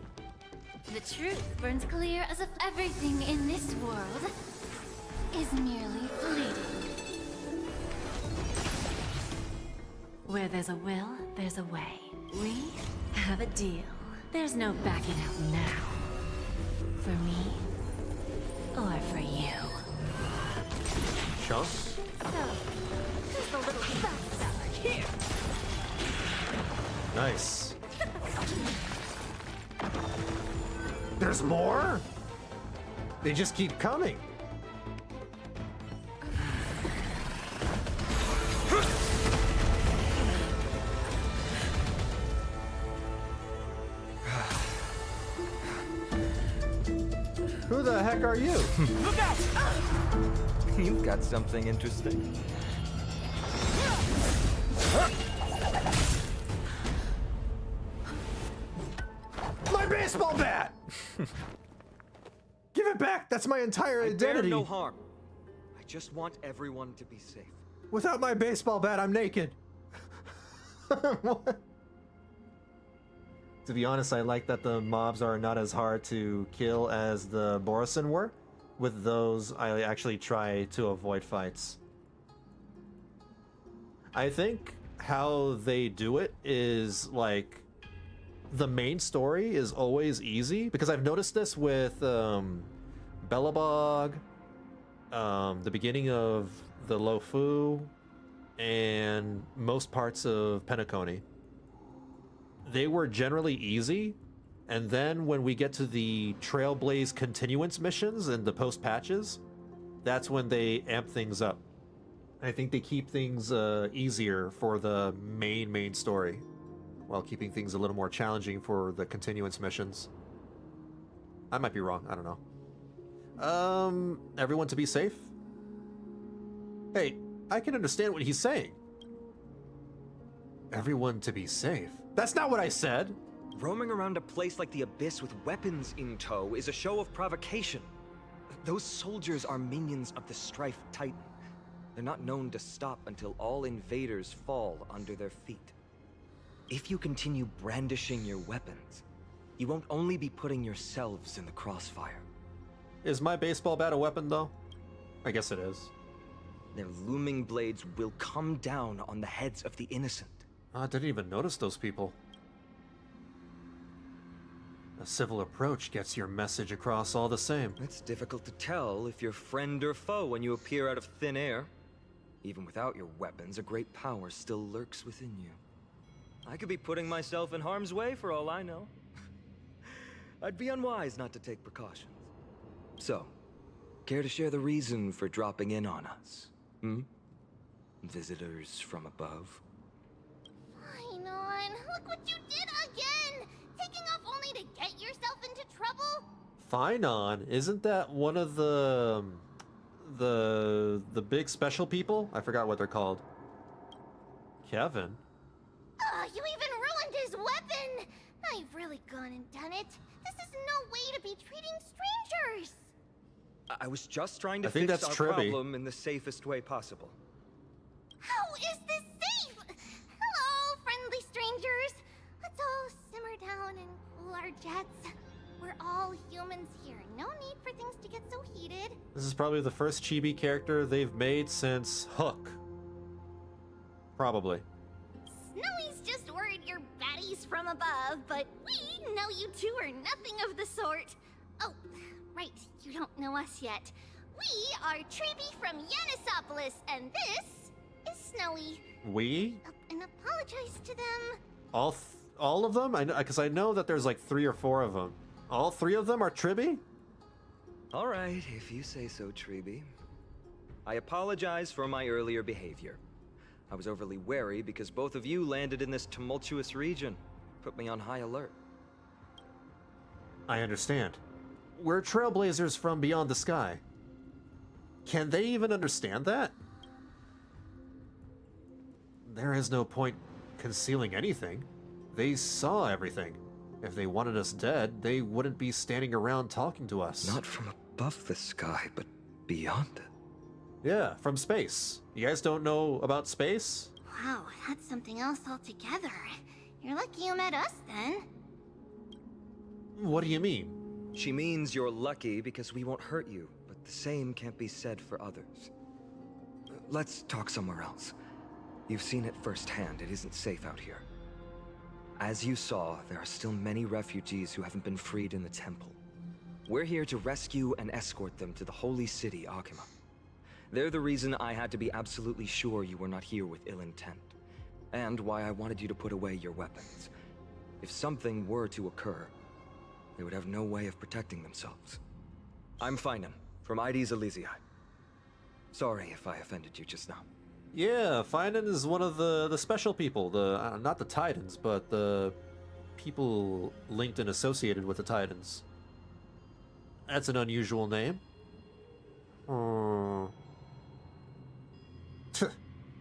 The truth burns clear as if everything in this world is merely fleeting. Where there's a will, there's a way. We have a deal. There's no backing out now. For me, or for you. Chunk? So, just a little backstory here. Nice. There's more? They just keep coming. Who the heck are you? Look out! You've got something interesting. My baseball bat! Give it back! That's my entire identity! I bear no harm. I just want everyone to be safe. Without my baseball bat, I'm naked. What? To be honest, I like that the mobs are not as hard to kill as the Borosin were. With those, I actually try to avoid fights. I think how they do it is like the main story is always easy, because I've noticed this with Belobog, the beginning of the Lofu, and most parts of Penacony. They were generally easy, and then when we get to the Trailblaze continuance missions and the post patches, that's when they amp things up. I think they keep things easier for the main story, while keeping things a little more challenging for the continuance missions. I might be wrong, I don't know. Everyone to be safe? Hey, I can understand what he's saying. Everyone to be safe? That's not what I said! Roaming around a place like the Abyss with weapons in tow is a show of provocation. Those soldiers are minions of the Strife Titan. They're not known to stop until all invaders fall under their feet. If you continue brandishing your weapons, you won't only be putting yourselves in the crossfire. Is my baseball bat a weapon, though? I guess it is. Their looming blades will come down on the heads of the innocent. I didn't even notice those people. A civil approach gets your message across all the same. It's difficult to tell if you're friend or foe when you appear out of thin air. Even without your weapons, a great power still lurks within you. I could be putting myself in harm's way for all I know. I'd be unwise not to take precautions. So, care to share the reason for dropping in on us? Visitors from above? Fine on. Look what you did again! Taking off only to get yourself into trouble? Finon, isn't that one of the big special people? I forgot what they're called. Kevin? You even ruined his weapon! Now you've really gone and done it. This is no way to be treating strangers! I was just trying to I think fix that's our Tribby. problem in the safest way possible. How is this safe? Hello, friendly strangers. Let's all simmer down and cool our jets. We're all humans here. No need for things to get so heated. This is probably the first chibi character they've made since Hook. Probably. Snowy's just worried you're baddies from above, but we know you two are nothing of the sort. Oh, right, you don't know us yet. We are Triby from Yanisopolis, and this is Snowy. We? And apologize to them. All of them? Because I know that there's like 3 or 4 of them. All 3 of them are Triby? All right, if you say so, Triby. I apologize for my earlier behavior. I was overly wary because both of you landed in this tumultuous region. Put me on high alert. I understand. We're trailblazers from beyond the sky. Can they even understand that? There is no point concealing anything. They saw everything. If they wanted us dead, they wouldn't be standing around talking to us. Not from above the sky, but beyond it. Yeah, from space. You guys don't know about space? Wow, that's something else altogether. You're lucky you met us, then. What do you mean? She means you're lucky because we won't hurt you, but the same can't be said for others. Let's talk somewhere else. You've seen it firsthand. It isn't safe out here. As you saw, there are still many refugees who haven't been freed in the temple. We're here to rescue and escort them to the holy city, Akima. They're the reason I had to be absolutely sure you were not here with ill intent, and why I wanted you to put away your weapons. If something were to occur, they would have no way of protecting themselves. I'm Finan, from ID's Elysiae. Sorry if I offended you just now. Yeah, Finan is one of the special people. Not the Titans, but the people linked and associated with the Titans. That's an unusual name.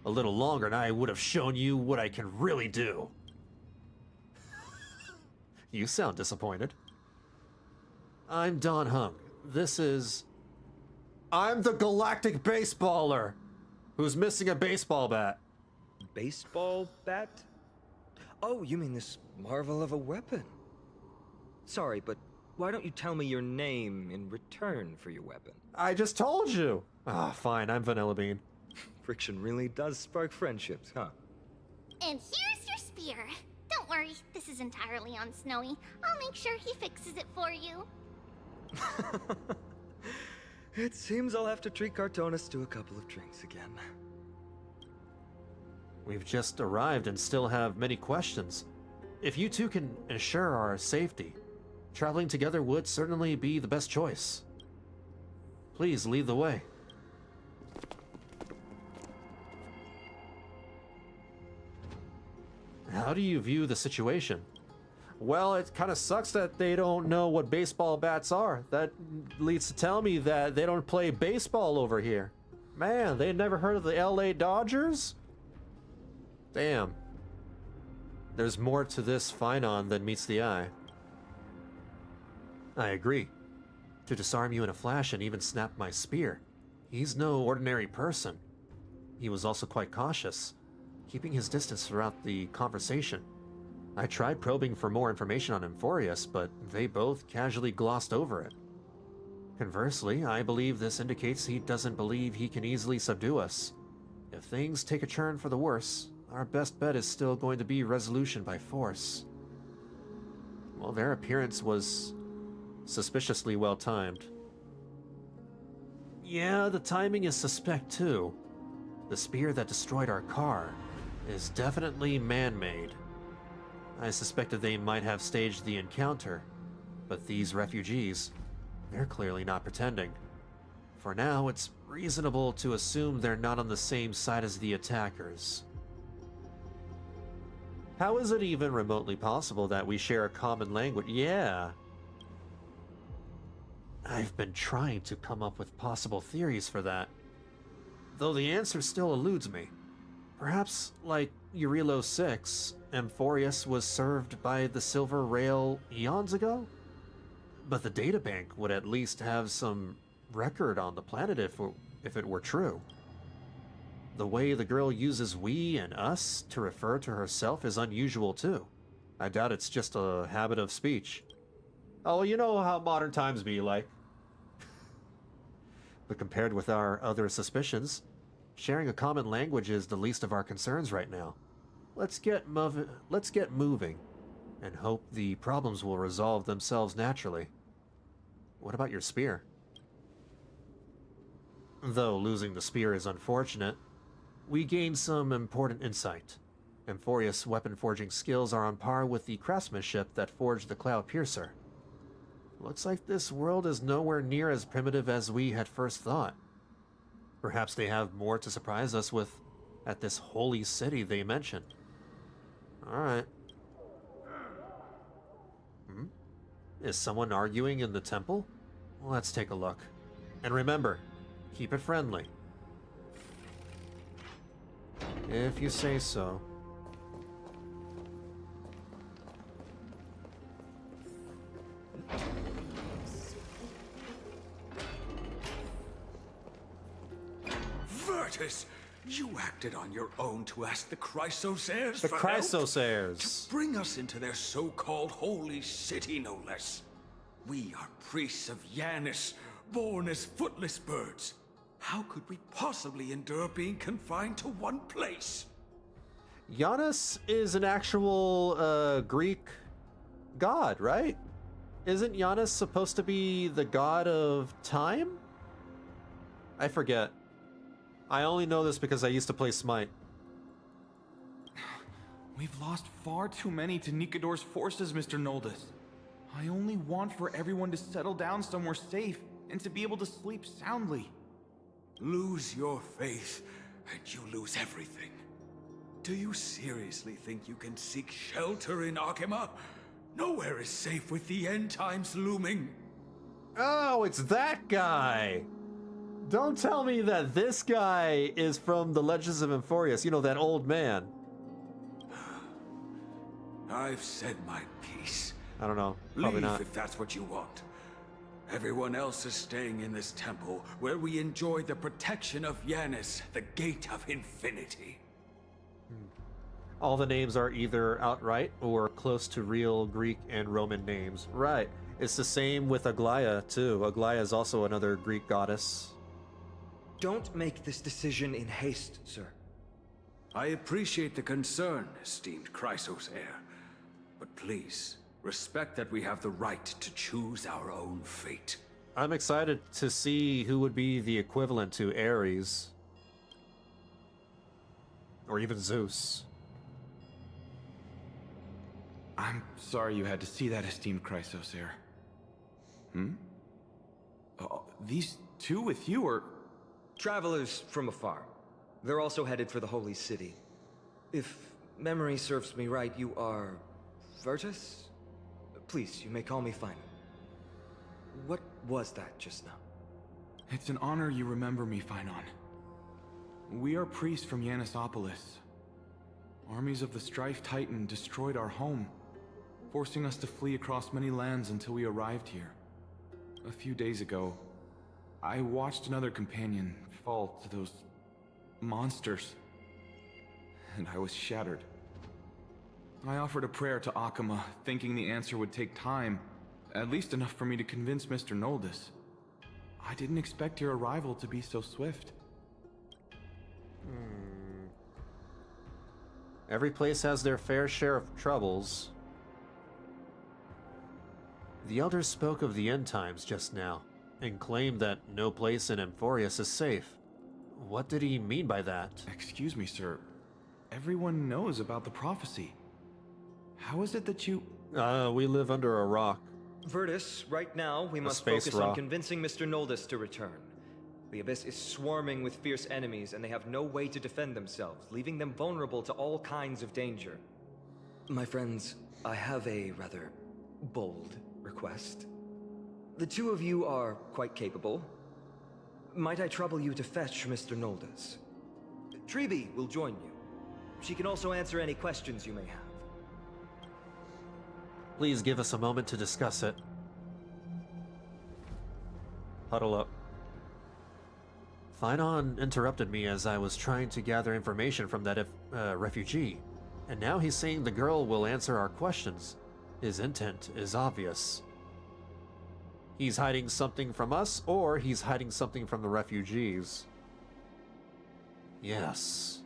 A little longer and I would have shown you what I can really do. You sound disappointed. I'm Don Hung. I'm the galactic baseballer who's missing a baseball bat. Baseball bat? Oh, you mean this marvel of a weapon. Sorry, but why don't you tell me your name in return for your weapon? I just told you. Fine, I'm Vanillabean. Friction really does spark friendships, huh? And here's your spear. Don't worry, this is entirely on Snowy. I'll make sure he fixes it for you. It seems I'll have to treat Cartonis to a couple of drinks again. We've just arrived and still have many questions. If you two can ensure our safety, traveling together would certainly be the best choice. Please lead the way. How do you view the situation? Well, it kind of sucks that they don't know what baseball bats are. That leads to tell me that they don't play baseball over here. Man, they never heard of the LA Dodgers? Damn. There's more to this Finan than meets the eye. I agree. To disarm you in a flash and even snap my spear. He's no ordinary person. He was also quite cautious, keeping his distance throughout the conversation. I tried probing for more information on Amphoreus, but they both casually glossed over it. Conversely, I believe this indicates he doesn't believe he can easily subdue us. If things take a turn for the worse, our best bet is still going to be resolution by force. Well, their appearance was suspiciously well timed. Yeah, the timing is suspect too. The spear that destroyed our car is definitely man-made. I suspected they might have staged the encounter, but these refugees, they're clearly not pretending. For now, it's reasonable to assume they're not on the same side as the attackers. How is it even remotely possible that we share a common language? Yeah. I've been trying to come up with possible theories for that, though the answer still eludes me. Perhaps, like Eurilo 6, Amphoreus was served by the Silver Rail eons ago? But the databank would at least have some record on the planet if it were true. The way the girl uses we and us to refer to herself is unusual too. I doubt it's just a habit of speech. Oh, you know how modern times be like. But compared with our other suspicions, sharing a common language is the least of our concerns right now. Let's get moving, and hope the problems will resolve themselves naturally. What about your spear? Though losing the spear is unfortunate, we gained some important insight. Amphoreus' weapon forging skills are on par with the craftsmanship that forged the Cloud Piercer. Looks like this world is nowhere near as primitive as we had first thought. Perhaps they have more to surprise us with at this holy city they mentioned. Alright. Is someone arguing in the temple? Let's take a look. And remember, keep it friendly. If you say so. Virtus, you acted on your own to ask the Chrysosaires The for help? Chrysosaires. To bring us into their so-called holy city, no less. We are priests of Yanis, born as footless birds. How could we possibly endure being confined to one place? Giannis is an actual Greek god, right? Isn't Giannis supposed to be the god of time? I forget. I only know this because I used to play Smite. We've lost far too many to Nikador's forces, Mr. Noldus. I only want for everyone to settle down somewhere safe and to be able to sleep soundly. Lose your faith, and you lose everything. Do you seriously think you can seek shelter in Akima? Nowhere is safe with the end times looming. Oh, it's that guy! Don't tell me that this guy is from the Legends of Amphoreus, you know, that old man. I've said my piece. I don't know, probably Leave not. if that's what you want. Everyone else is staying in this temple, where we enjoy the protection of Yanis, the Gate of Infinity. All the names are either outright or close to real Greek and Roman names. Right. It's the same with Aglaea, too. Aglaea is also another Greek goddess. Don't make this decision in haste, sir. I appreciate the concern, esteemed Chrysosaire. But please, respect that we have the right to choose our own fate. I'm excited to see who would be the equivalent to Ares. Or even Zeus. I'm sorry you had to see that, esteemed Chrysosaire. These two with you are... Travelers from afar. They're also headed for the Holy City. If memory serves me right, you are... Virtus? Please, you may call me Final. What was that just now? It's an honor you remember me, Phynon. We are priests from Yanisopolis. Armies of the Strife Titan destroyed our home, forcing us to flee across many lands until we arrived here. A few days ago, I watched another companion fall to those monsters, and I was shattered. I offered a prayer to Akima, thinking the answer would take time, at least enough for me to convince Mr. Noldus. I didn't expect your arrival to be so swift. Every place has their fair share of troubles. The Elder spoke of the end times just now, and claimed that no place in Amphoreus is safe. What did he mean by that? Excuse me, sir. Everyone knows about the prophecy. How is it that you... We live under a rock. Virtus, right now, we must space focus rock. on convincing Mr. Noldus to return. The Abyss is swarming with fierce enemies, and they have no way to defend themselves, leaving them vulnerable to all kinds of danger. My friends, I have a rather bold request. The two of you are quite capable. Might I trouble you to fetch Mr. Noldus? Treeby will join you. She can also answer any questions you may have. Please give us a moment to discuss it. Huddle up. Phynon interrupted me as I was trying to gather information from that refugee, and now he's saying the girl will answer our questions. His intent is obvious. He's hiding something from us, or he's hiding something from the refugees. Yes.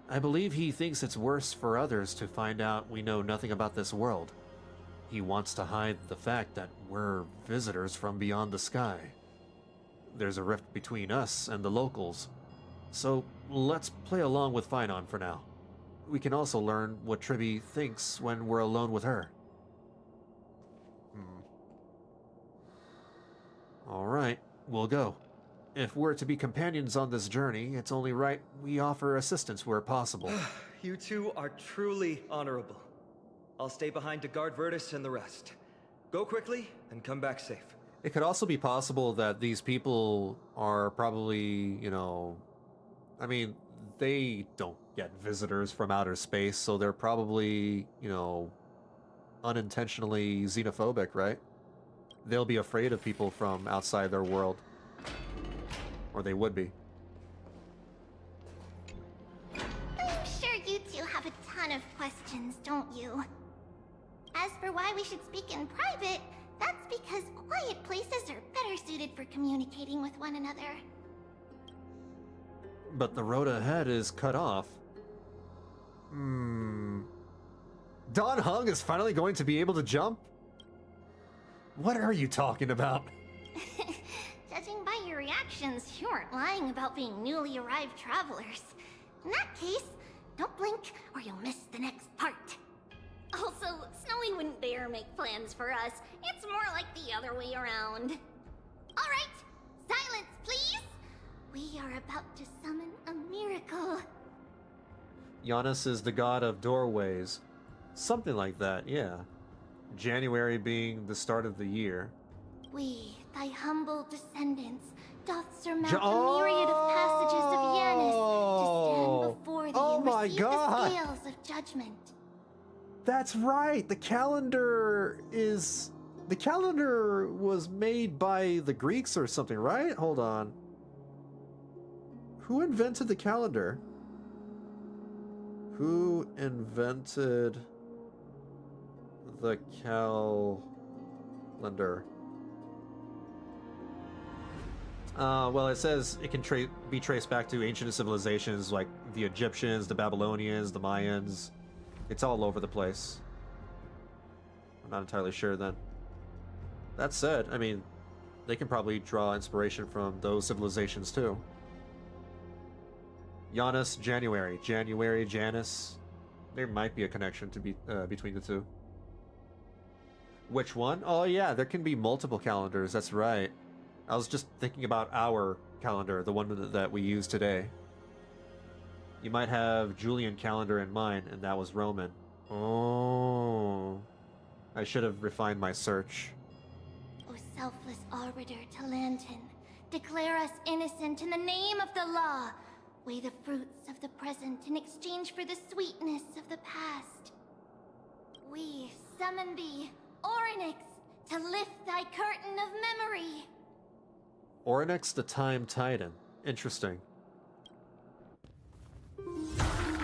I believe he thinks it's worse for others to find out we know nothing about this world. he wants to hide the fact that we're visitors from beyond the sky. There's a rift between us and the locals. So let's play along with Finon for now. We can also learn what Tribby thinks when we're alone with her. Alright, we'll go. If we're to be companions on this journey, it's only right we offer assistance where possible. You two are truly honorable. I'll stay behind to guard Virtus and the rest. Go quickly and come back safe. It could also be possible that these people are probably, you know... I mean, they don't get visitors from outer space, so they're probably, you know, unintentionally xenophobic, right? They'll be afraid of people from outside their world. Or they would be. I'm sure you two have a ton of questions, don't you? As for why we should speak in private, that's because quiet places are better suited for communicating with one another. But the road ahead is cut off. Don Hung is finally going to be able to jump? What are you talking about? Judging by your reactions, you aren't lying about being newly arrived travelers. In that case, don't blink or you'll miss the next part. Also, Snowy wouldn't dare make plans for us. It's more like the other way around. All right, silence, please. We are about to summon a miracle. Giannis is the god of doorways. Something like that, yeah. January being the start of the year. We, thy humble descendants, doth surmount the myriad of passages of Yanis to stand before thee and receive the scales of judgment. That's right! The calendar was made by the Greeks or something, right? Hold on. Who invented the calendar? Who invented the calendar? Well, it says it can be traced back to ancient civilizations like the Egyptians, the Babylonians, the Mayans. It's all over the place. I'm not entirely sure then. That said, I mean, they can probably draw inspiration from those civilizations too. Giannis, January, Janus. There might be a connection to be between the two. Which one? Oh yeah, there can be multiple calendars, that's right. I was just thinking about our calendar, the one that we use today. You might have Julian calendar in mind, and that was Roman. Oh. I should have refined my search. O selfless arbiter Talantin, declare us innocent in the name of the law. Weigh the fruits of the present in exchange for the sweetness of the past. We summon thee, Orynyx, to lift thy curtain of memory. Orynyx the Time Titan. Interesting.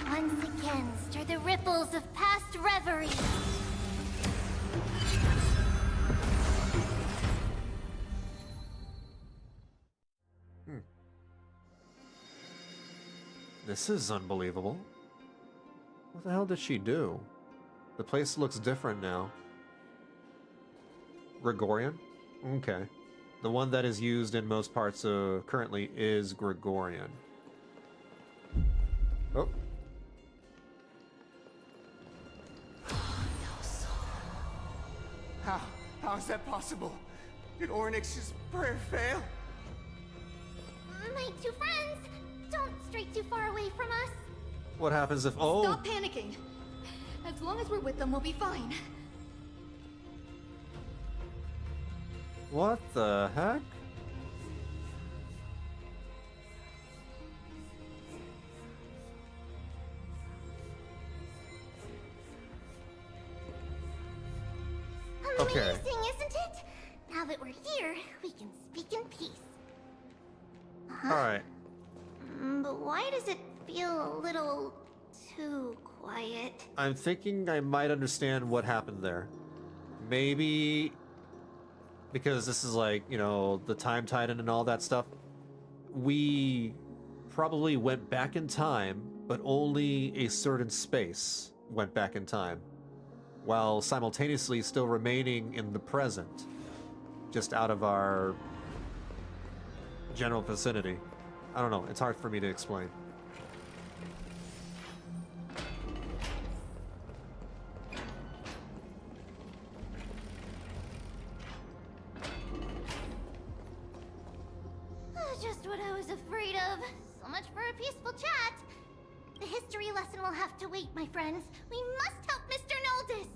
Once again, stir the ripples of past reverie. This is unbelievable. What the hell did she do? The place looks different now. Gregorian? Okay. The one that is used in most parts currently is Gregorian. Oh. How is that possible? Did Orynyx's prayer fail? My two friends, don't stray too far away from us. What happens if... Oh! Stop panicking. As long as we're with them, we'll be fine. What the heck? Amazing, isn't it? Now that we're here, we can speak in peace. Alright. But why does it feel a little too quiet? I'm thinking I might understand what happened there. Maybe because this is like, you know, the Time Titan and all that stuff. We probably went back in time, but only a certain space went back in time. while simultaneously still remaining in the present, just out of our general vicinity. I don't know, it's hard for me to explain. Just what I was afraid of. So much for a peaceful chat. The history lesson will have to wait, my friends. We must help Mr. Noldus.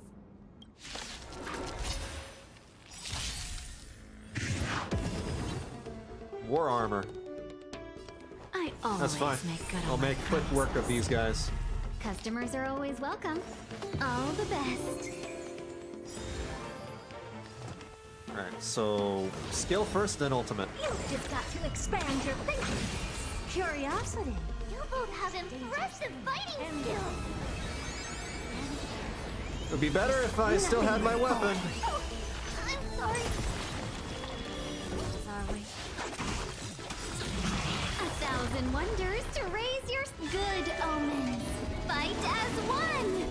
War armor. I always That's fine. make good I'll on make my quick work of these guys. Customers are always welcome. All the best. Alright, so skill first, then ultimate. You've just got to expand your thinking. Curiosity. You both have impressive fighting skills. It would be better if I still had my weapon. Oh, I'm sorry. Sorry. 1,000 wonders to raise your good omens. Fight as one.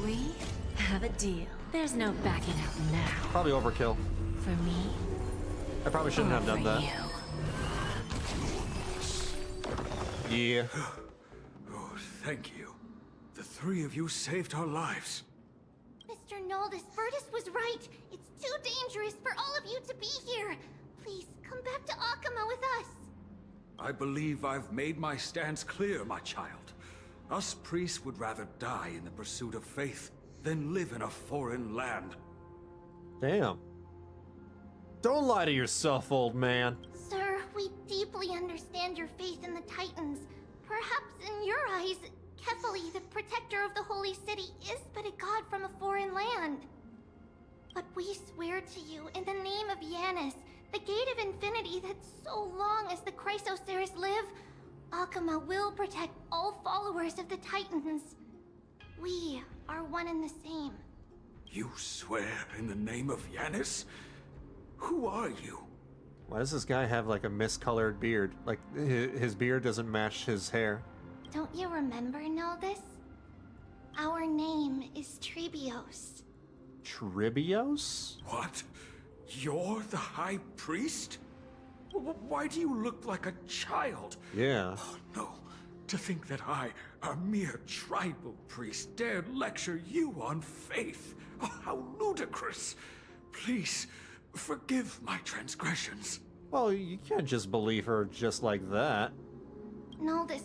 We have a deal. There's no backing out now. Probably overkill. For me. I probably shouldn't have done that. Yeah. Oh, thank you. The three of you saved our lives. Mr. Noldus, Virtus was right. It's too dangerous for all of you to be here. Please, come back to Akama with us. I believe I've made my stance clear, my child. Us priests would rather die in the pursuit of faith than live in a foreign land. Damn. Don't lie to yourself, old man. Sir, we deeply understand your faith in the Titans. Perhaps in your eyes, Kefali, the protector of the Holy City, is but a god from a foreign land. But we swear to you, in the name of Yanis, the Gate of Infinity, that so long as the Chrysoceres live, Akama will protect all followers of the Titans. We are one and the same. You swear in the name of Yanis? Who are you? Why does this guy have like a miscolored beard? Like his beard doesn't match his hair. Don't you remember, Noldus? Our name is Trebios. Tribios? What? You're the High Priest? Why do you look like a child? Yeah. Oh, no. To think that I, a mere tribal priest, dared lecture you on faith. Oh, how ludicrous. Please, forgive my transgressions. Well, you can't just believe her just like that. Noldus,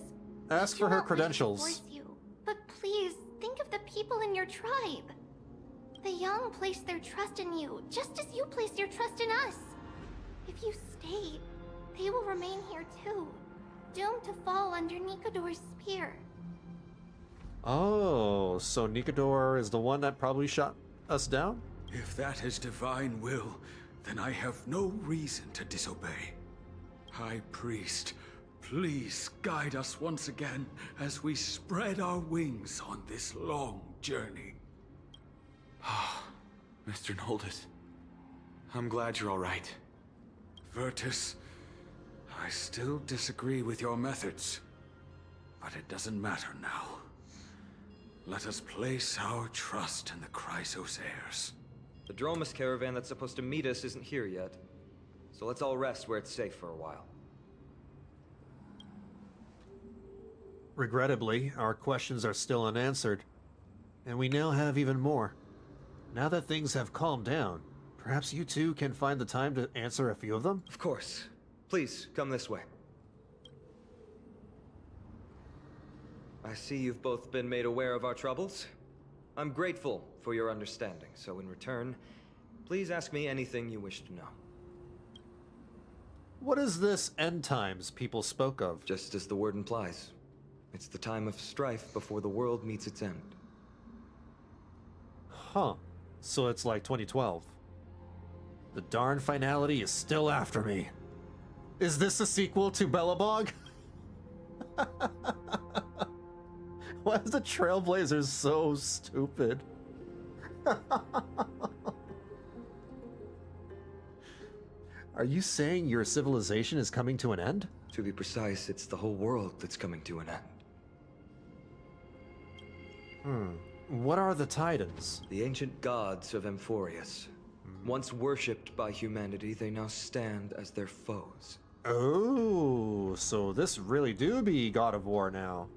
Ask for her credentials. force you, but please think of the people in your tribe. The young place their trust in you, just as you place your trust in us. If you stay, they will remain here too, doomed to fall under Nikodor's spear. Oh, so Nikodor is the one that probably shot us down? If that is divine will, then I have no reason to disobey. High Priest, please guide us once again as we spread our wings on this long journey. Mr. Noldus, I'm glad you're all right. Virtus, I still disagree with your methods, but it doesn't matter now. Let us place our trust in the Chrysoceres. The Dromus caravan that's supposed to meet us isn't here yet, so let's all rest where it's safe for a while. Regrettably, our questions are still unanswered, and we now have even more. Now that things have calmed down, perhaps you two can find the time to answer a few of them? Of course. Please, come this way. I see you've both been made aware of our troubles. I'm grateful for your understanding, so in return, please ask me anything you wish to know. What is this end times people spoke of? Just as the word implies. It's the time of strife before the world meets its end. Huh. So it's like 2012. The darn finality is still after me. Is this a sequel to Bellabog? Why is the Trailblazers so stupid? Are you saying your civilization is coming to an end? To be precise, it's the whole world that's coming to an end. What are the Titans? The ancient gods of Amphoreus. Once worshipped by humanity, they now stand as their foes. Oh, so this really do be God of War now.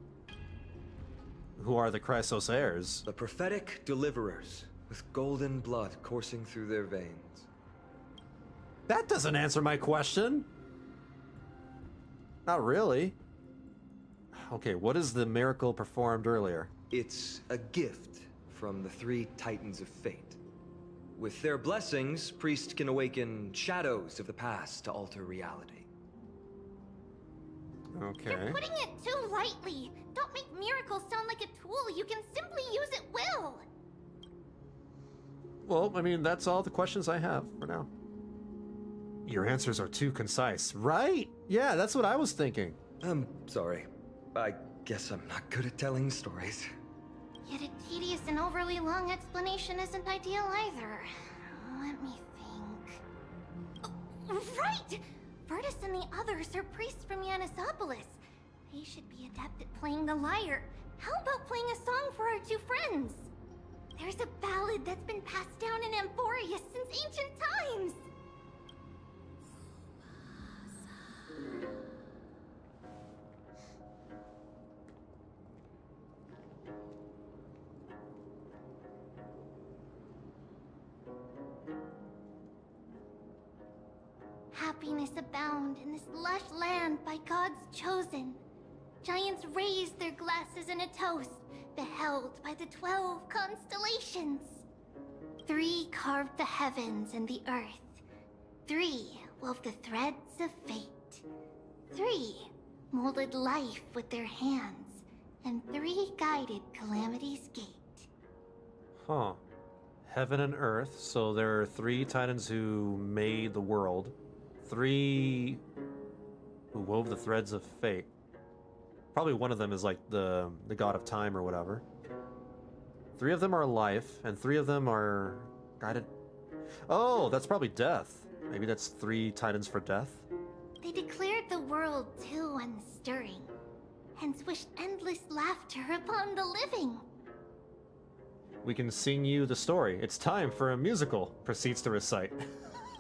Who are the Chrysos heirs? The prophetic deliverers, with golden blood coursing through their veins. That doesn't answer my question. Not really. Okay, what is the miracle performed earlier? It's a gift from the three Titans of Fate. With their blessings, priests can awaken shadows of the past to alter reality. Okay. You're putting it too lightly. Don't make miracles sound like a tool. You can simply use at will. Well, I mean, that's all the questions I have for now. Your answers are too concise. Right? Yeah, that's what I was thinking. I'm sorry. I guess I'm not good at telling stories. Yet a tedious and overly long explanation isn't ideal either. Let me think. Oh, right! Virtus and the others are priests from Yanisopolis. They should be adept at playing the lyre. How about playing a song for our two friends? There's a ballad that's been passed down in Amphoreus since ancient times. Happiness abound in this lush land by God's chosen. Giants raise their glasses in a toast, beheld by the 12 constellations. 3 carved the heavens and the earth. 3 wove the threads of fate. 3 molded life with their hands, and 3 guided calamity's gate. Huh. Heaven and earth, so there are 3 Titans who made the world. 3 who wove the threads of fate. Probably one of them is like the god of time or whatever. 3 of them are life, and 3 of them are guided. Oh, that's probably death. Maybe that's 3 Titans for death. They declared the world too unstirring, hence wished endless laughter upon the living. We can sing you the story. It's time for a musical, proceeds to recite.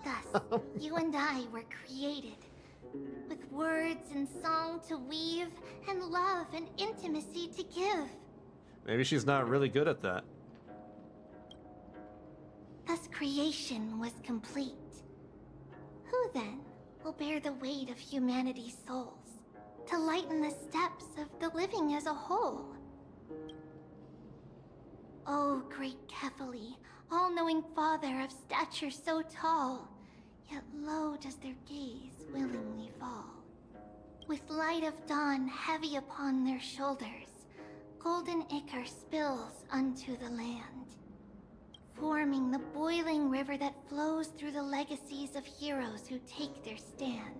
Thus, you and I were created, with words and song to weave, and love and intimacy to give. Maybe she's not really good at that. Thus creation was complete. Who then will bear the weight of humanity's souls, to lighten the steps of the living as a whole? O great Kephali, all-knowing father of stature so tall, yet low does their gaze willingly fall. With light of dawn heavy upon their shoulders, golden ichor spills unto the land, forming the boiling river that flows through the legacies of heroes who take their stand.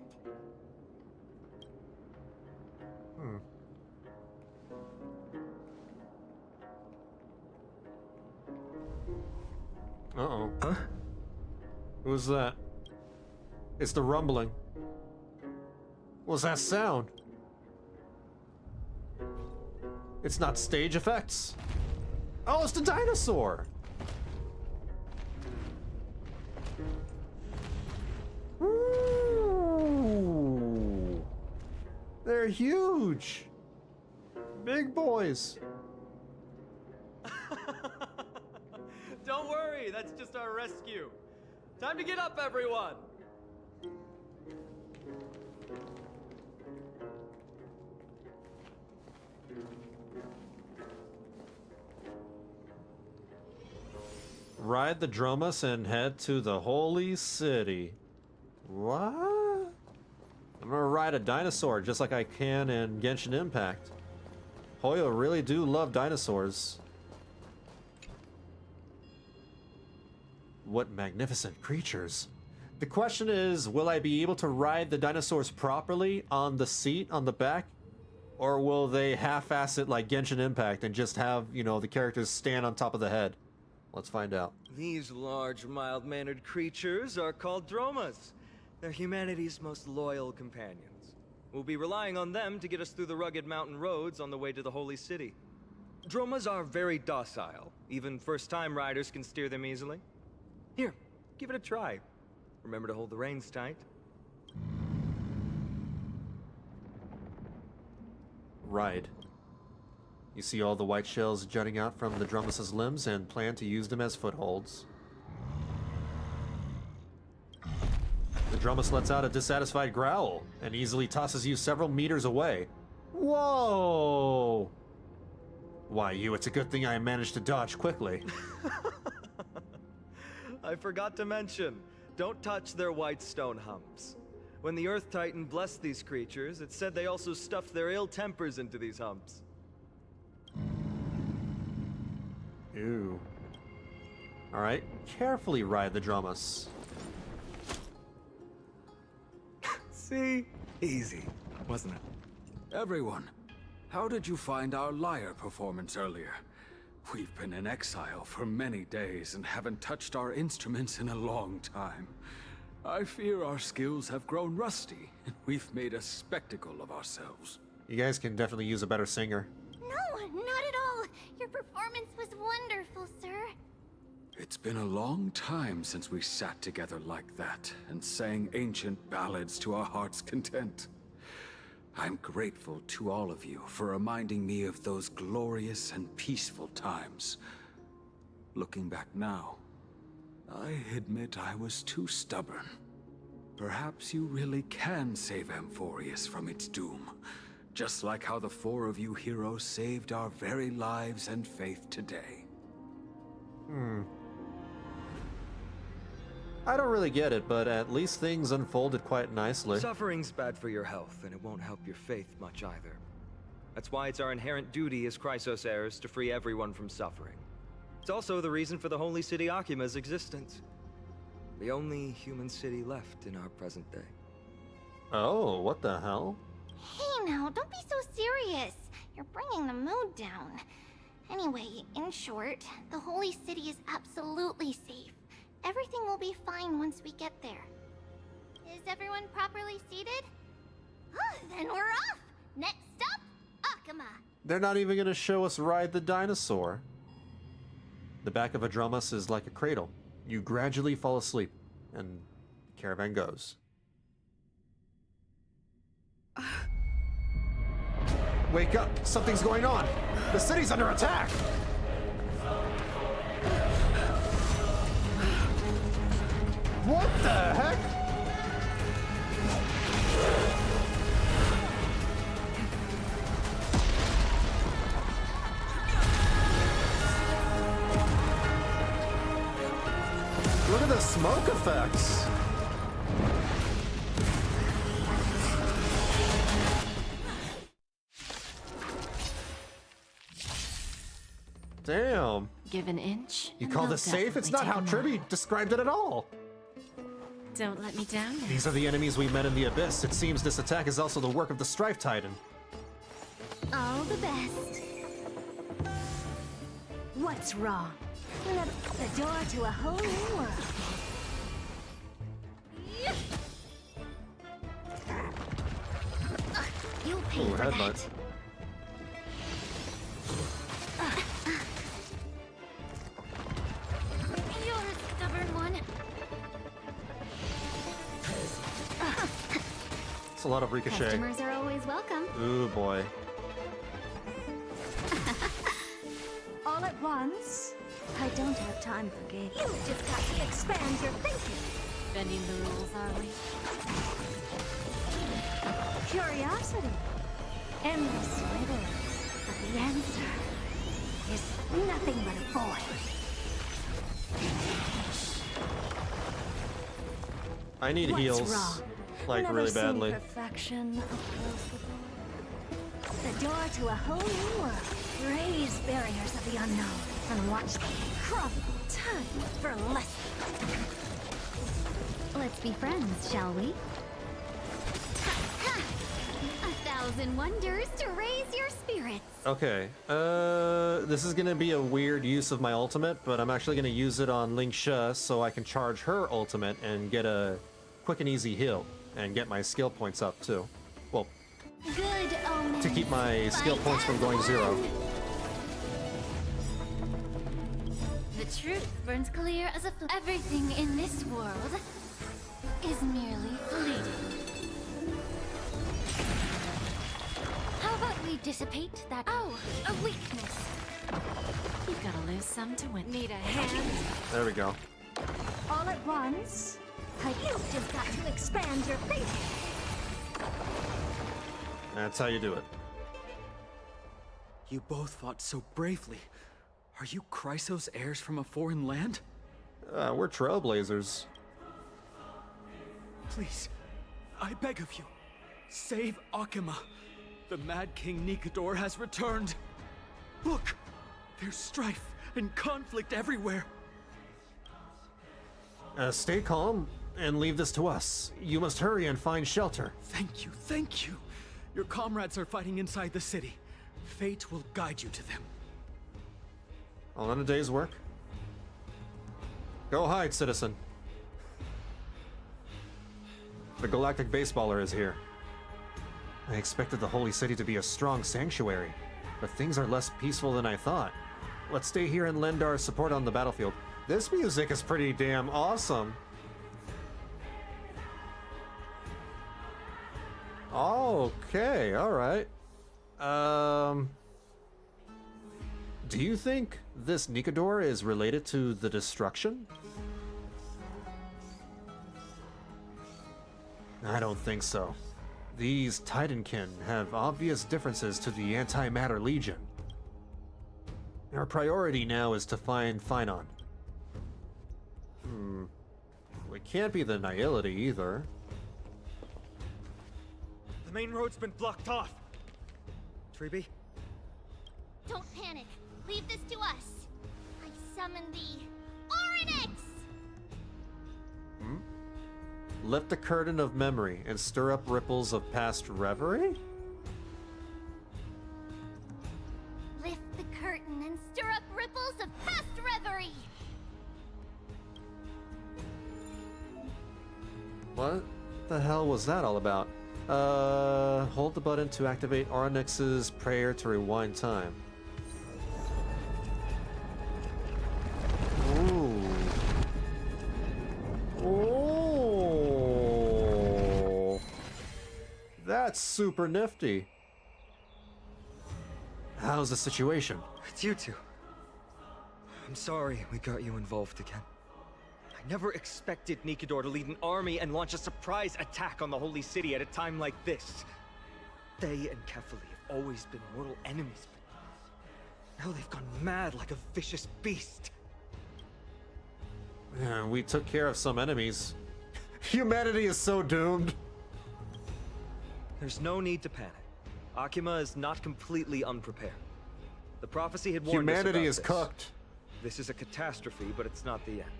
Uh-oh. Huh? Who's that? It's the rumbling. What's that sound? It's not stage effects. Oh, it's the dinosaur! Ooh. They're huge! Big boys! Don't worry, that's just our rescue. Time to get up, everyone! Ride the Dromus and head to the Holy City. What? I'm gonna ride a dinosaur just like I can in Genshin Impact. Hoyo really do love dinosaurs. What magnificent creatures. The question is, will I be able to ride the dinosaurs properly on the seat on the back? Or will they half-ass it like Genshin Impact and just have, you know, the characters stand on top of the head? Let's find out. These large, mild-mannered creatures are called Dromas. They're humanity's most loyal companions. We'll be relying on them to get us through the rugged mountain roads on the way to the Holy City. Dromas are very docile. Even first-time riders can steer them easily. Here, give it a try. Remember to hold the reins tight. Ride. You see all the white shells jutting out from the Dromus' limbs and plan to use them as footholds. The Dromus lets out a dissatisfied growl and easily tosses you several meters away. Whoa! Why, you, it's a good thing I managed to dodge quickly. I forgot to mention, don't touch their white stone humps. When the Earth Titan blessed these creatures, it said they also stuffed their ill tempers into these humps. Ew. Alright, carefully ride the Dromus. See? Easy, wasn't it? Everyone, how did you find our lyre performance earlier? We've been in exile for many days and haven't touched our instruments in a long time. I fear our skills have grown rusty, and we've made a spectacle of ourselves. You guys can definitely use a better singer. No, not at all. Your performance was wonderful, sir. It's been a long time since we sat together like that and sang ancient ballads to our heart's content. I'm grateful to all of you for reminding me of those glorious and peaceful times. Looking back now, I admit I was too stubborn. Perhaps you really can save Amphoreus from its doom, just like how the four of you heroes saved our very lives and faith today. I don't really get it, but at least things unfolded quite nicely. Suffering's bad for your health, and it won't help your faith much either. That's why it's our inherent duty as Chrysos heirs to free everyone from suffering. It's also the reason for the Holy City Akima's existence. The only human city left in our present day. Oh, what the hell? Hey now, don't be so serious. You're bringing the mood down. Anyway, in short, the Holy City is absolutely safe. Everything will be fine once we get there. Is everyone properly seated? Then we're off! Next stop, Akima! They're not even gonna show us ride the dinosaur. The back of a Dromus is like a cradle. You gradually fall asleep, and the caravan goes. Wake up! Something's going on! The city's under attack! What the heck? Look at the smoke effects. Damn. Give an inch. You call this safe? It's not how Tribby described it at all. Don't let me down now. These are the enemies we met in the Abyss. It seems this attack is also the work of the Strife Titan. All the best. What's wrong? The door to a whole new world. You'll pay Ooh, for headbutt. that. You're a stubborn one. It's a lot of ricochet. Customers are always welcome. Ooh, boy. All at once? I don't have time for games. You just got to expand your thinking. Bending the rules, are we? Curiosity. Endless riddles. But the answer is nothing but a void. I need What's heals. wrong? Like, Never really seen badly. Perfection up close before. The door to a whole new world. Raise barriers of the unknown and watch them crumble time for less. Let's be friends, shall we? 1,000 wonders to raise your spirits. Okay, this is gonna be a weird use of my ultimate, but I'm actually gonna use it on Ling Sha so I can charge her ultimate and get a quick and easy heal and get my skill points up too. Well, Good omens. to keep my skill points from going zero. truth burns clear as a everything in this world is merely fleeting. How about we dissipate that? Oh, a weakness. You've got to lose some to win. Need a hand? There we go. All at once? You've just got to expand your faith. That's how you do it. You both fought so bravely. Are you Chrysos heirs from a foreign land? We're Trailblazers. Please, I beg of you, save Akima. The Mad King Nikador has returned. Look, there's strife and conflict everywhere. Stay calm and leave this to us. You must hurry and find shelter. Thank you, thank you. Your comrades are fighting inside the city. Fate will guide you to them. All in a day's work. Go hide, citizen. The galactic baseballer is here. I expected the Holy City to be a strong sanctuary, but things are less peaceful than I thought. Let's stay here and lend our support on the battlefield. This music is pretty damn awesome. Okay, alright. Do you think this Nikador is related to the destruction? I don't think so. These Titankin have obvious differences to the Antimatter Legion. Our priority now is to find Phynon. It can't be the Nihility either. The main road's been blocked off. Treeby? Don't panic. Leave this to us. I summon the Oryx! Lift the curtain of memory and stir up ripples of past reverie? Lift the curtain and stir up ripples of past reverie! What the hell was that all about? Hold the button to activate Onyx's prayer to rewind time. Ooh. Oh. That's super nifty. How's the situation? It's you two. I'm sorry we got you involved again. I never expected Nikador to lead an army and launch a surprise attack on the Holy City at a time like this. They and Kefali have always been mortal enemies, but now they've gone mad like a vicious beast. Yeah, we took care of some enemies. Humanity is so doomed. There's no need to panic. Akima is not completely unprepared. The prophecy had warned Humanity us is about cooked. This is a catastrophe, but it's not the end.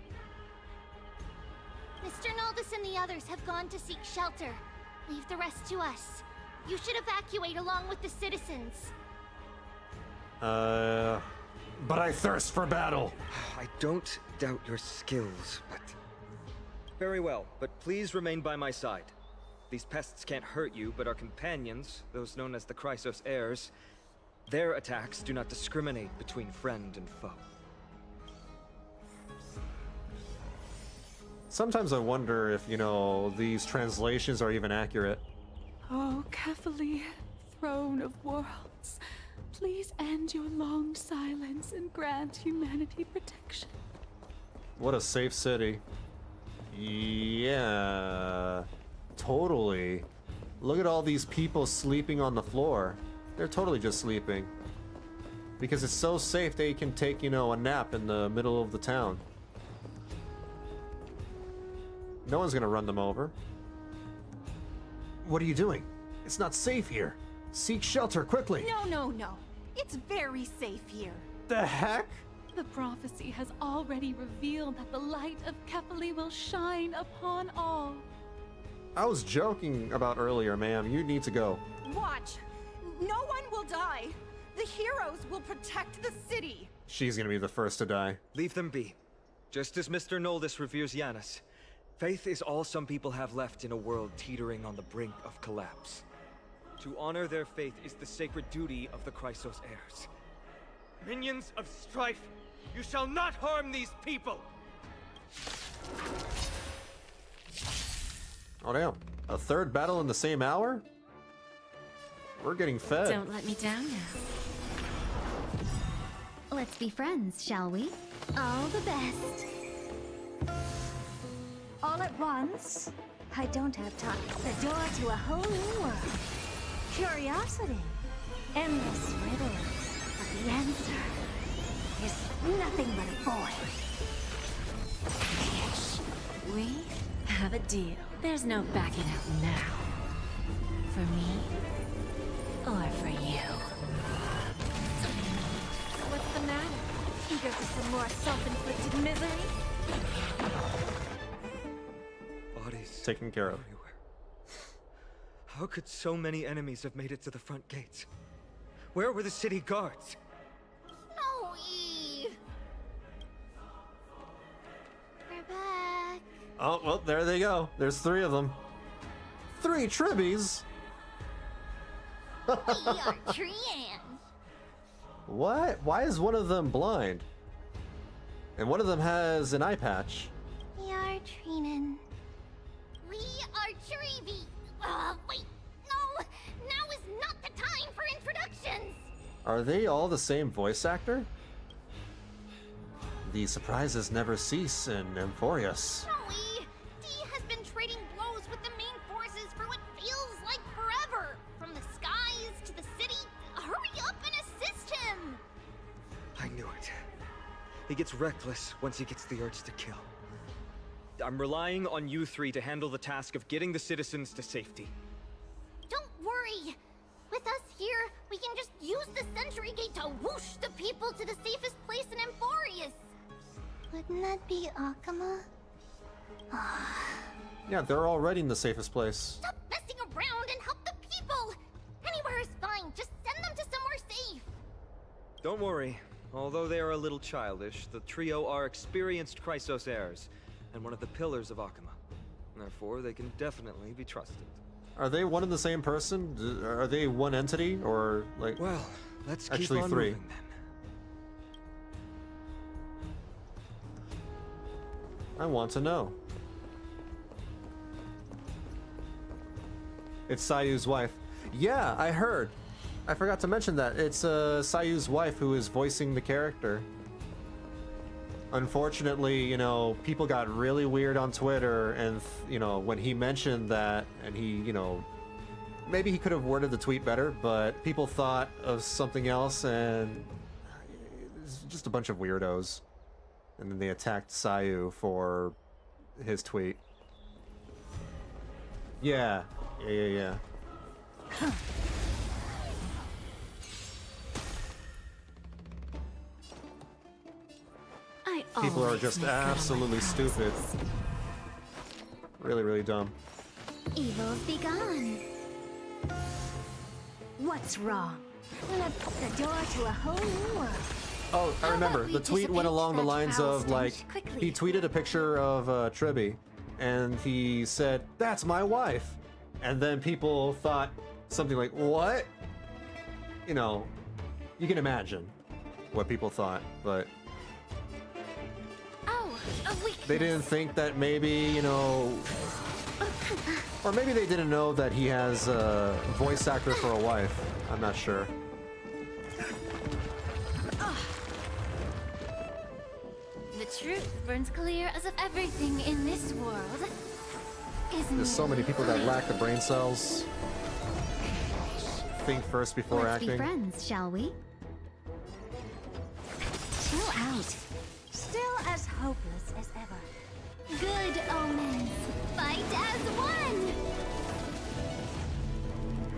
Mr. Naldis and the others have gone to seek shelter. Leave the rest to us. You should evacuate along with the citizens. But I thirst for battle. I don't doubt your skills, but... Very well, but please remain by my side. These pests can't hurt you, but our companions, those known as the Chrysos heirs, their attacks do not discriminate between friend and foe. Sometimes I wonder if, these translations are even accurate. Oh, Kefali, throne of worlds, please end your long silence and grant humanity protection. What a safe city. Yeah, totally. Look at all these people sleeping on the floor. They're totally just sleeping. Because it's so safe they can take, a nap in the middle of the town. No one's gonna run them over. What are you doing? It's not safe here. Seek shelter quickly. No. It's very safe here. The heck? The prophecy has already revealed that the light of Kefali will shine upon all. I was joking about earlier, ma'am. You need to go. Watch. No one will die. The heroes will protect the city. She's gonna be the first to die. Leave them be. Just as Mr. Noldis reveres Yanis, faith is all some people have left in a world teetering on the brink of collapse. To honor their faith is the sacred duty of the Chrysos heirs. Minions of strife, You shall not harm these people! Oh damn. A third battle in the same hour? We're getting fed. Don't let me down now. Let's be friends, shall we? All the best. All at once? I don't have time. The door to a whole new world. Curiosity. Endless riddles. But the answer is nothing but a void. We have a deal. There's no backing out now. For me, or for you. What's the matter? Eager for some more self-inflicted misery? Bodies taken care of. everywhere. How could so many enemies have made it to the front gates? Where were the city guards? Snowy! We're back. Oh, well, there they go. There's 3 of them. 3 Tribbies? We are Trians. What? Why is one of them blind? And one of them has an eye patch. We are Trinan. We are Treeby. Wait. No! Now is not the time for introductions! Are they all the same voice actor? The surprises never cease in Amphoreus. Snowy! D has been trading blows with the main forces for what feels like forever. From the skies to the city. Hurry up and assist him! I knew it. He gets reckless once he gets the urge to kill. I'm relying on you 3 to handle the task of getting the citizens to safety. Don't worry! With us here, we can just use the Century Gate to whoosh the people to the safest place in Amphoreus! Wouldn't that be Akama? Yeah, they're already in the safest place. Stop messing around and help the people! Anywhere is fine, just send them to somewhere safe! Don't worry. Although they are a little childish, the trio are experienced Chrysos heirs, and one of the pillars of Akama. Therefore, they can definitely be trusted. Are they one and the same person? Are they one entity, or like? Well, let's keep actually on 3. moving then. I want to know. It's Sayu's wife. Yeah, I heard. I forgot to mention that. It's Sayu's wife who is voicing the character. Unfortunately, you know, people got really weird on Twitter, and, you know, when he mentioned that, and he, you know, maybe he could have worded the tweet better, but people thought of something else, and it's just a bunch of weirdos. And then they attacked Sayu for his tweet. Yeah. People are just absolutely stupid. Really, really dumb. Evils be gone. What's wrong? The door to a whole new world. Oh, I remember. The tweet went along the lines of, like, he tweeted a picture of Tribby, and he said, "That's my wife." And then people thought something like, "What?" You know, you can imagine what people thought, but they didn't think that maybe, you know, or maybe they didn't know that he has a voice actor for a wife. I'm not sure. The truth burns clear as if everything in this world is There's so many people that lack the brain cells. Think first before Let's acting. be friends, shall we? Chill out. Still as hopeless as ever. Good omens. Fight as one.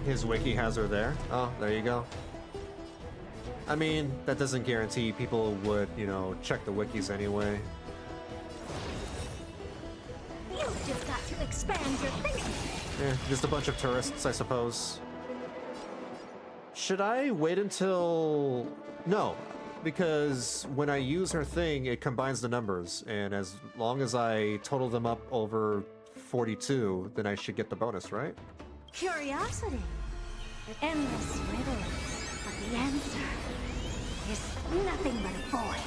His wiki has her there. Oh, there you go. I mean, that doesn't guarantee people would, you know, check the wikis anyway. You've just got to expand your thinking. Yeah, just a bunch of tourists, I suppose. Should I wait until... No, because when I use her thing, it combines the numbers, and as long as I total them up over 42, then I should get the bonus, right? Curiosity. Endless riddles. But the answer is nothing but a void.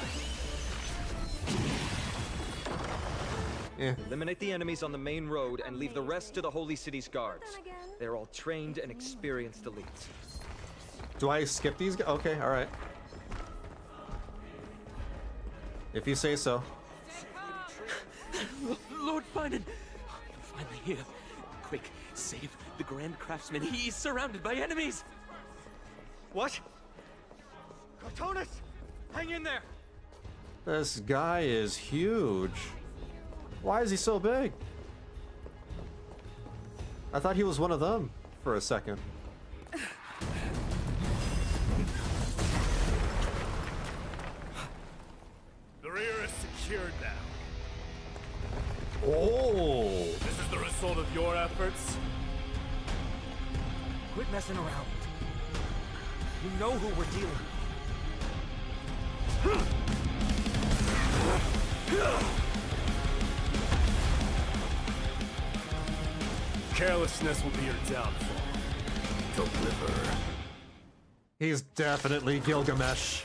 Eliminate the enemies on the main road and leave the rest to the Holy City's guards. They're all trained and experienced elites. Do I skip these? Okay, alright. If you say so. Lord Finan! You're finally here. Quick, save the Grand Craftsman. He's surrounded by enemies! What? Cartonus! Hang in there! This guy is huge. Why is he so big? I thought he was one of them for a second. The rear is secured now. Oh! This is the result of your efforts? Quit messing around. You know who we're dealing with. Carelessness will be your downfall. Deliver. He's definitely Gilgamesh.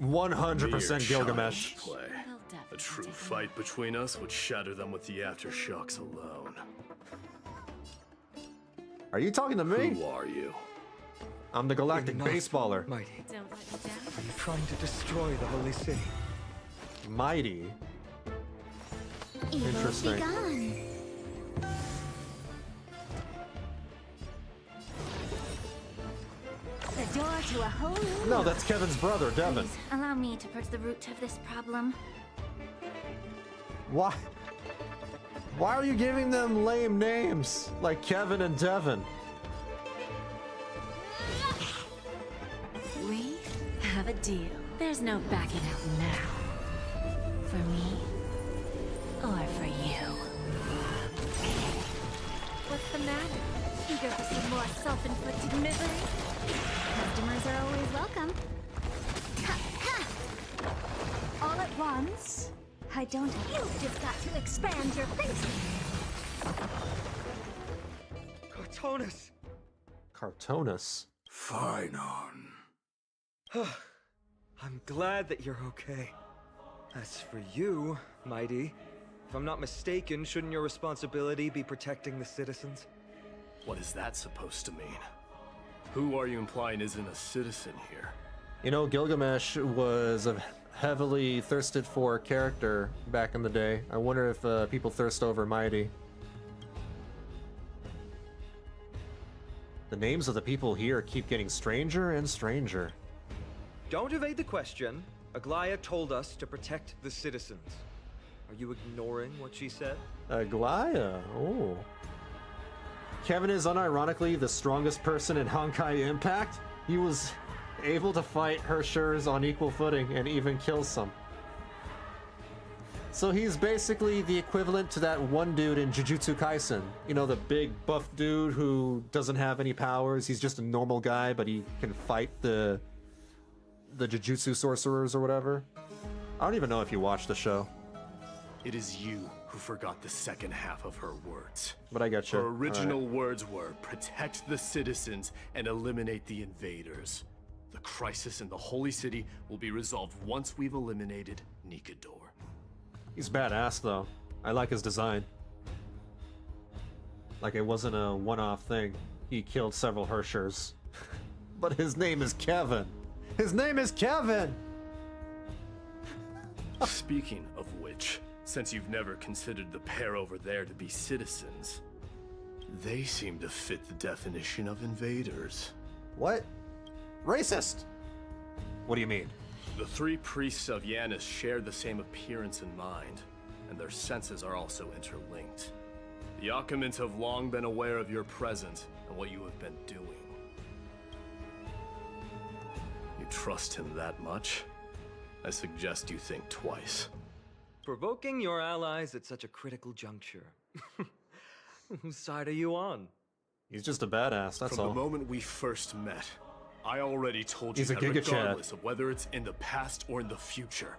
100% Gilgamesh. Play. A true fight between us would shatter them with the aftershocks alone. Are you talking to me? Who are you? I'm the galactic Enough, baseballer. Mighty. Are you trying to destroy the Holy City? Mighty. Evil Interesting. be gone. The door to a whole new No, world. that's Kevin's brother, Devin. Please, allow me to purge the root of this problem. Why? Why are you giving them lame names like Kevin and Devin? We have a deal. There's no backing out now. For me, or for you. What's the matter? Eager for some more self-inflicted misery? Customers are always welcome. All at once? I don't have... You've just got to expand your thinking. Cartonus! Cartonus. Finon. I'm glad that you're okay. As for you, Mighty, if I'm not mistaken, shouldn't your responsibility be protecting the citizens? What is that supposed to mean? Who are you implying isn't a citizen here? You know, Gilgamesh was a heavily thirsted for character back in the day. I wonder if people thirst over Mighty. The names of the people here keep getting stranger and stranger. Don't evade the question. Aglaea told us to protect the citizens. Are you ignoring what she said? Aglaea, oh. Kevin is unironically the strongest person in Honkai Impact. He was able to fight Hershers on equal footing and even kill some. So he's basically the equivalent to that one dude in Jujutsu Kaisen. You know, the big buff dude who doesn't have any powers. He's just a normal guy, but he can fight the Jujutsu sorcerers or whatever. I don't even know if you watched the show. It is you who forgot the second half of her words. But I got you. Her original words were, protect the citizens and eliminate the invaders. The crisis in the Holy City will be resolved once we've eliminated Nikador. He's badass though. I like his design. Like it wasn't a one-off thing. He killed several Hershers. But his name is Kevin. His name is Kevin! Speaking of which, since you've never considered the pair over there to be citizens, they seem to fit the definition of invaders. What? Racist! What do you mean? The three priests of Yanis share the same appearance and mind, and their senses are also interlinked. The Achaemins have long been aware of your presence and what you have been doing. You trust him that much? I suggest you think twice. Provoking your allies at such a critical juncture. Whose side are you on? He's just a badass, that's all. From the moment we first met, I already told you He's a that Giga Chad. regardless of whether it's in the past or in the future,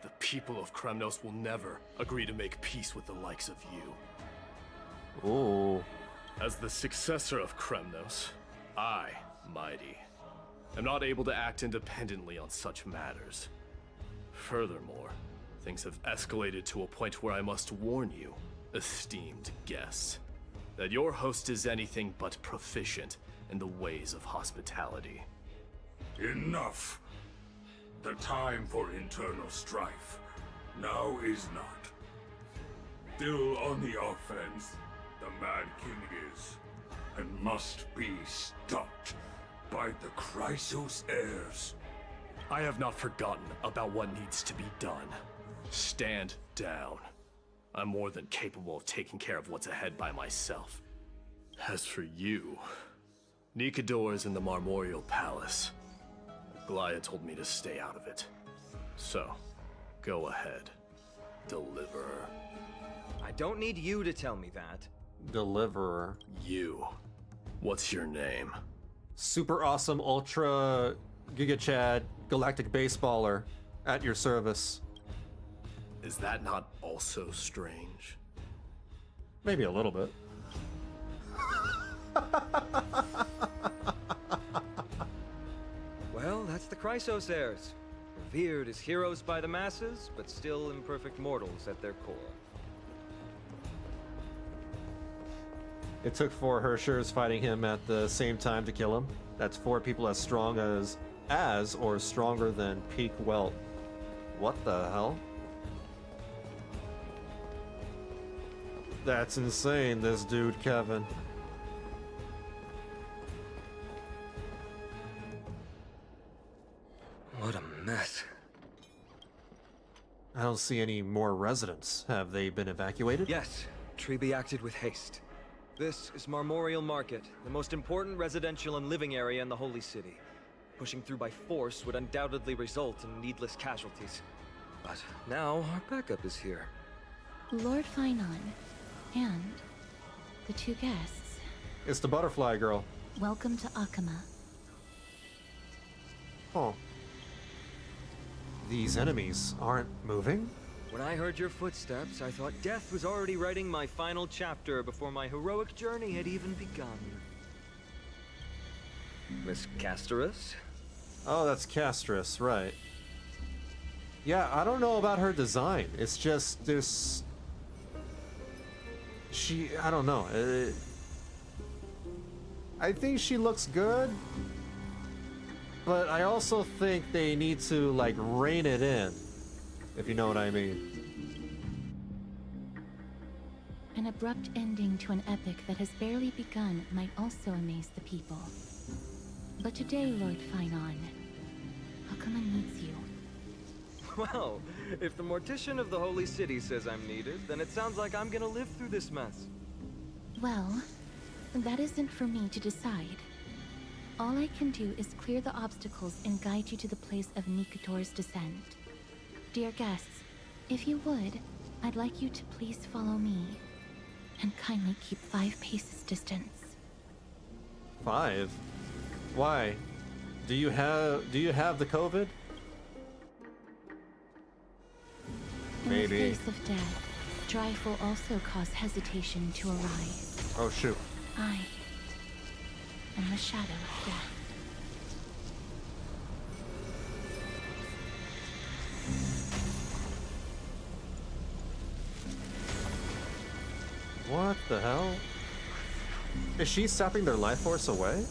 the people of Kremnos will never agree to make peace with the likes of you. Ooh. As the successor of Kremnos, I, Mighty, am not able to act independently on such matters. Furthermore, Things have escalated to a point where I must warn you, esteemed guests, that your host is anything but proficient in the ways of hospitality. Enough! The time for internal strife now is not. Still on the offense, the Mad King is, and must be stopped by the Chrysos heirs. I have not forgotten about what needs to be done. Stand down. I'm more than capable of taking care of what's ahead by myself. As for you, Nikador is in the Marmorial Palace. Aglaea told me to stay out of it. So, go ahead. Deliver. I don't need you to tell me that. Deliverer. You. What's your name? Super awesome, ultra, Giga Chad, galactic baseballer at your service. Is that not also strange? Maybe a little bit. Well, that's the Chrysos heirs. Revered as heroes by the masses, but still imperfect mortals at their core. It took 4 Hershers fighting him at the same time to kill him. That's 4 people as strong as or stronger than peak Welt. What the hell? That's insane, this dude, Kevin. What a mess. I don't see any more residents. Have they been evacuated? Yes, Treby acted with haste. This is Marmorial Market, the most important residential and living area in the Holy City. Pushing through by force would undoubtedly result in needless casualties. But now our backup is here. Lord Finon, and the 2 guests. It's the butterfly girl. Welcome to Akama. Oh. These enemies aren't moving? When I heard your footsteps, I thought death was already writing my final chapter before my heroic journey had even begun. Miss Casterus? Oh, that's Castress, right. Yeah, I don't know about her design. It's just this... I don't know. I think she looks good, but I also think they need to, like, rein it in, if you know what I mean. An abrupt ending to an epic that has barely begun might also amaze the people. But today, Lord Finon, Akama needs you. Well, if the Mortician of the Holy City says I'm needed, then it sounds like I'm gonna live through this mess. Well, that isn't for me to decide. All I can do is clear the obstacles and guide you to the place of Nikador's descent. Dear guests, if you would, I'd like you to please follow me. And kindly keep 5 paces distance. 5? Why? Do you have the COVID? Maybe. In the face of death, strife will also cause hesitation to arise. Oh shoot. I am the shadow of death. What the hell? Is she sapping their life force away?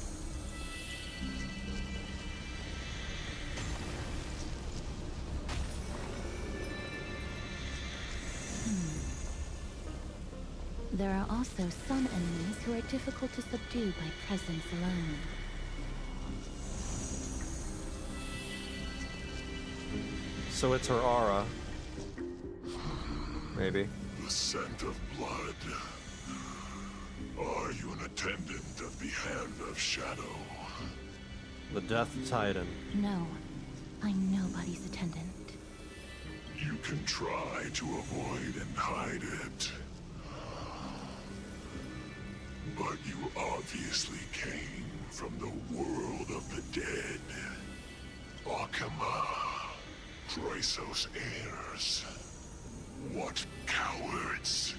There are also some enemies who are difficult to subdue by presence alone. So it's her aura. Maybe. The scent of blood. Are you an attendant of the Hand of Shadow? The Death Titan. No, I'm nobody's attendant. You can try to avoid and hide it. But you obviously came from the world of the dead. Akama. Chrysos heirs. What cowards!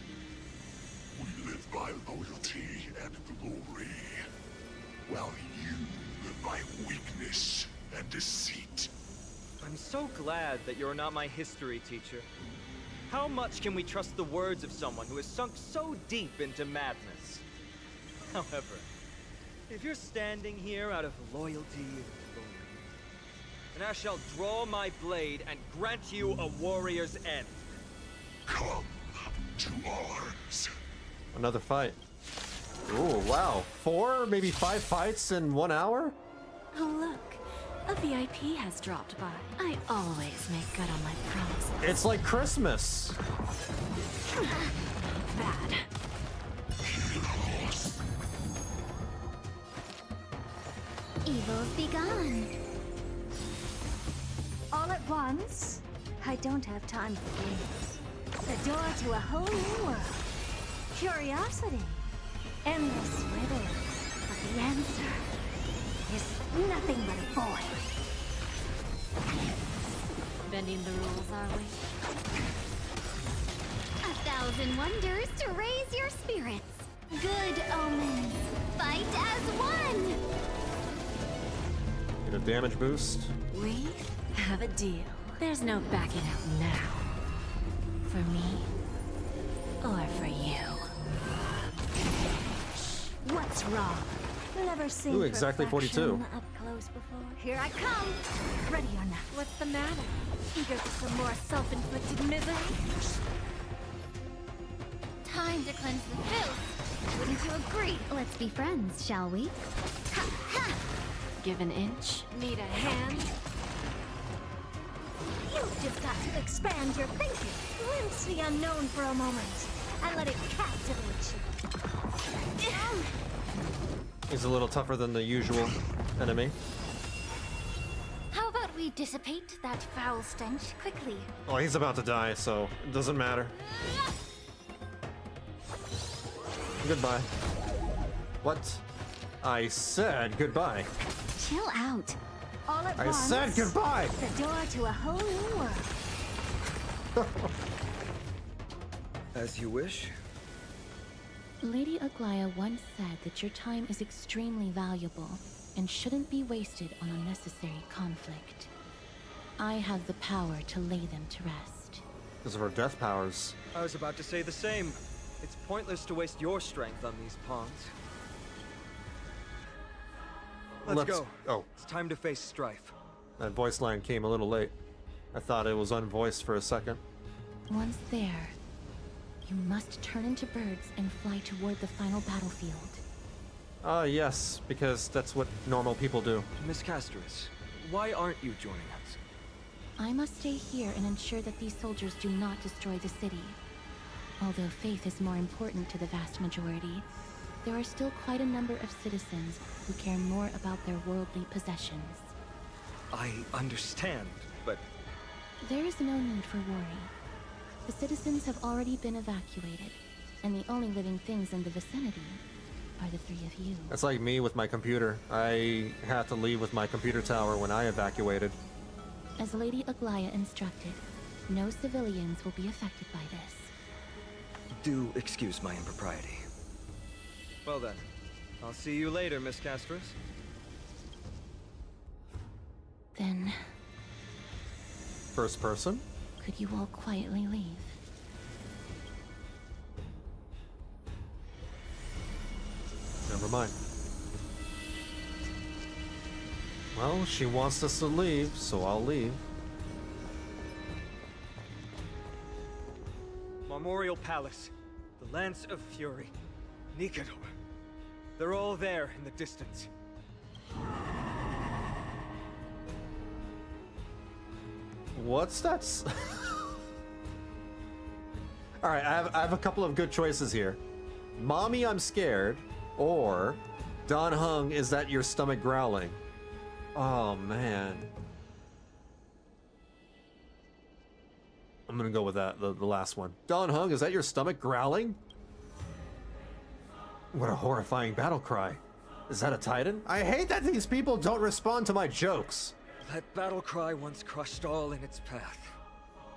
We live by loyalty and glory, while you live by weakness and deceit. I'm so glad that you're not my history teacher. How much can we trust the words of someone who has sunk so deep into madness? However, if you're standing here out of loyalty and glory, then I shall draw my blade and grant you a warrior's end. Come to arms. Another fight. Ooh, wow. 4, maybe 5 fights in 1 hour? Oh, look. A VIP has dropped by. I always make good on my promises. It's like Christmas. Bad. Evils be gone. All at once? I don't have time for games. The door to a whole new world. Curiosity. Endless riddles. But the answer is nothing but a void. Bending the rules, are we? 1,000 wonders to raise your spirits. Good omens. Fight as one. Get a damage boost. We have a deal. There's no backing out now. For me, or for you. What's wrong? Never seen Ooh, exactly 42. perfection up close before. Here I come. Ready or not. What's the matter? Eager for some more self-inflicted misery? Time to cleanse the filth. Wouldn't you agree? Let's be friends, shall we? Ha ha! Give an inch. Need a hand? You've just got to expand your thinking. Glimpse the unknown for a moment, and let it captivate you. He's a little tougher than the usual enemy. How about we dissipate that foul stench quickly? Oh, he's about to die, so it doesn't matter. Goodbye. What? I said goodbye. Chill out. All at I once. said goodbye. The door to a whole new world. As you wish. Lady Aglaea once said that your time is extremely valuable and shouldn't be wasted on unnecessary conflict. I have the power to lay them to rest. Because of her death powers. I was about to say the same. It's pointless to waste your strength on these pawns. Let's go. Oh. It's time to face strife. That voice line came a little late. I thought it was unvoiced for a second. Once there, you must turn into birds and fly toward the final battlefield. Yes, because that's what normal people do. Miss Casterus, why aren't you joining us? I must stay here and ensure that these soldiers do not destroy the city. Although faith is more important to the vast majority, there are still quite a number of citizens who care more about their worldly possessions. I understand, but... There is no need for worry. The citizens have already been evacuated, and the only living things in the vicinity are the three of you. That's like me with my computer. I had to leave with my computer tower when I evacuated. As Lady Aglaea instructed, no civilians will be affected by this. Do excuse my impropriety. Well then, I'll see you later, Miss Casterus. Then, First person? could you all quietly leave? Never mind. Well, she wants us to leave, so I'll leave. Memorial Palace, the Lance of Fury, Nicanor. They're all there in the distance. What's that? Alright, I have a couple of good choices here. Mommy, I'm scared. Or, Don Hung, is that your stomach growling? Oh, man. I'm gonna go with that, the last one. Don Hung, is that your stomach growling? What a horrifying battle cry. Is that a Titan? I hate that these people don't respond to my jokes. That battle cry once crushed all in its path.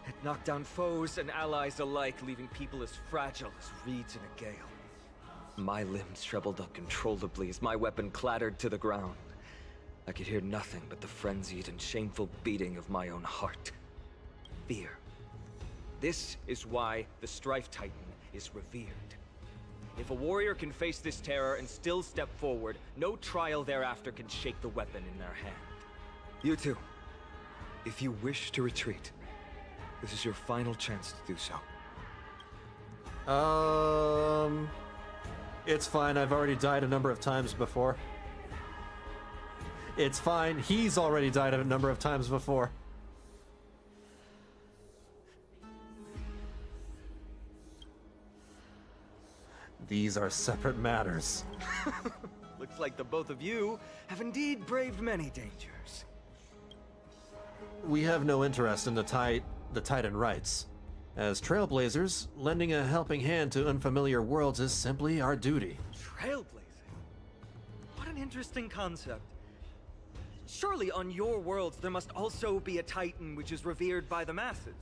It knocked down foes and allies alike, leaving people as fragile as reeds in a gale. My limbs trembled uncontrollably as my weapon clattered to the ground. I could hear nothing but the frenzied and shameful beating of my own heart. Fear. This is why the Strife Titan is revered. If a warrior can face this terror and still step forward, no trial thereafter can shake the weapon in their hand. You two, if you wish to retreat, this is your final chance to do so. It's fine. I've already died a number of times before. It's fine. He's already died a number of times before. These are separate matters. Looks like the both of you have indeed braved many dangers. We have no interest in the Titan rights. As Trailblazers, lending a helping hand to unfamiliar worlds is simply our duty. Trailblazing? What an interesting concept. Surely on your worlds there must also be a Titan which is revered by the masses.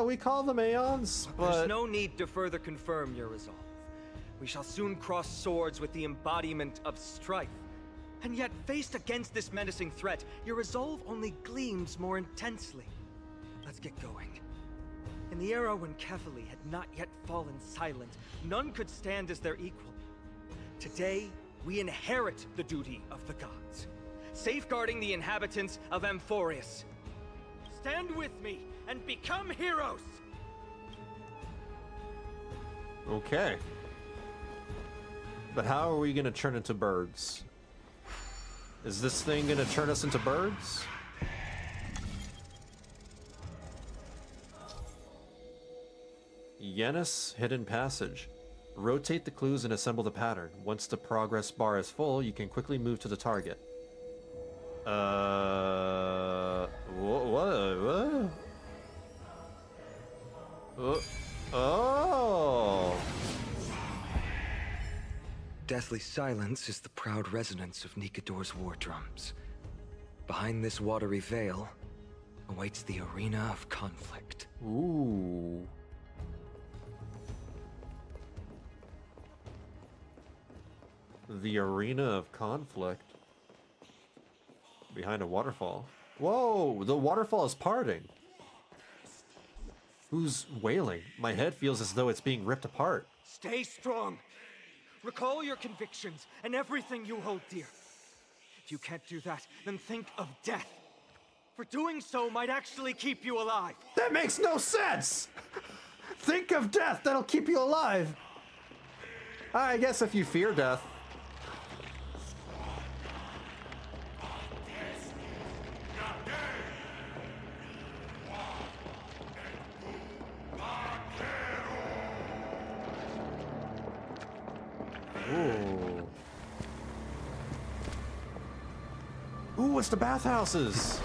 We call them Aeons, but... There's no need to further confirm your resolve. We shall soon cross swords with the embodiment of strife. And yet, faced against this menacing threat, your resolve only gleams more intensely. Let's get going. In the era when Kefali had not yet fallen silent, none could stand as their equal. Today, we inherit the duty of the gods, safeguarding the inhabitants of Amphoreus. Stand with me and become heroes! Okay. But how are we gonna turn into birds? Is this thing gonna turn us into birds? Yanis Hidden Passage. Rotate the clues and assemble the pattern. Once the progress bar is full, you can quickly move to the target. What? Oh! Deathly silence is the proud resonance of Nikador's war drums. Behind this watery veil awaits the arena of conflict. Ooh. The arena of conflict. Behind a waterfall. Whoa, the waterfall is parting. Who's wailing? My head feels as though it's being ripped apart. Stay strong. Recall your convictions and everything you hold dear. If you can't do that, then think of death. For doing so might actually keep you alive. That makes no sense! Think of death, that'll keep you alive. I guess if you fear death. Ooh. Ooh, it's the bathhouses.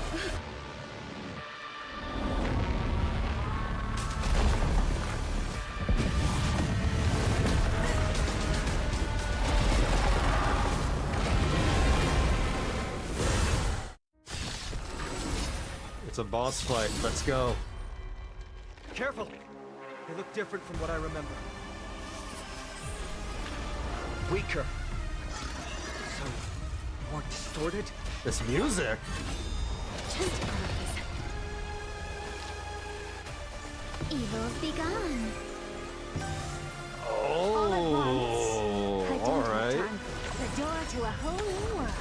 It's a boss fight. Let's go. Careful. They look different from what I remember. Weaker. So, more distorted? This music. Evils be gone. Oh, all right. The door to a whole new world.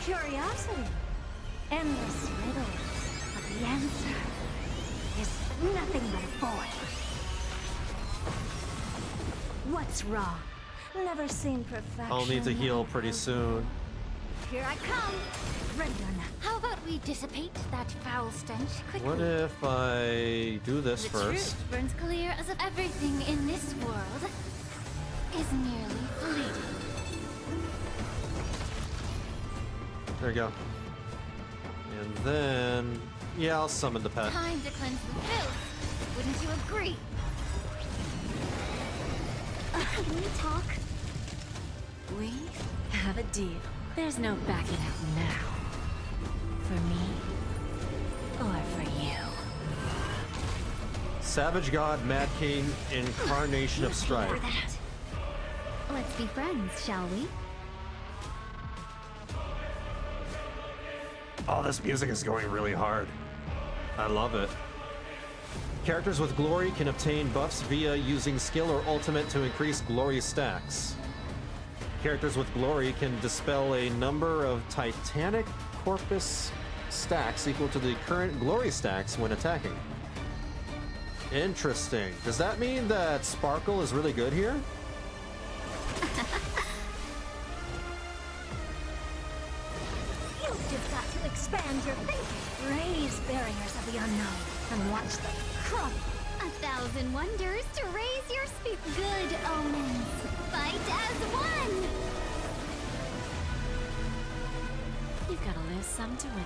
Curiosity. Endless riddles. But the answer is nothing but a void. What's wrong? Never seen perfection. I'll need to heal pretty soon. Here I come. Ready or not. How about we dissipate that foul stench quickly? What if I do this the first? truth burns clear as if everything in this world is merely fleeting. There you go. And then, yeah, I'll summon the pet. Time to cleanse the filth. Wouldn't you agree? Can we talk? We have a deal. There's no backing out now. For me, or for you. Savage God, Mad King, Incarnation of Strife. Let's be friends, shall we? Oh, this music is going really hard. I love it. Characters with glory can obtain buffs via using skill or ultimate to increase glory stacks. Characters with glory can dispel a number of Titanic Corpus stacks equal to the current glory stacks when attacking. Interesting. Does that mean that Sparkle is really good here? You've just got to expand your thinking. Raise barriers of the unknown and watch them crumble. 1,000 wonders to raise your speed. Good omens. Fight as one. You've got to lose some to win.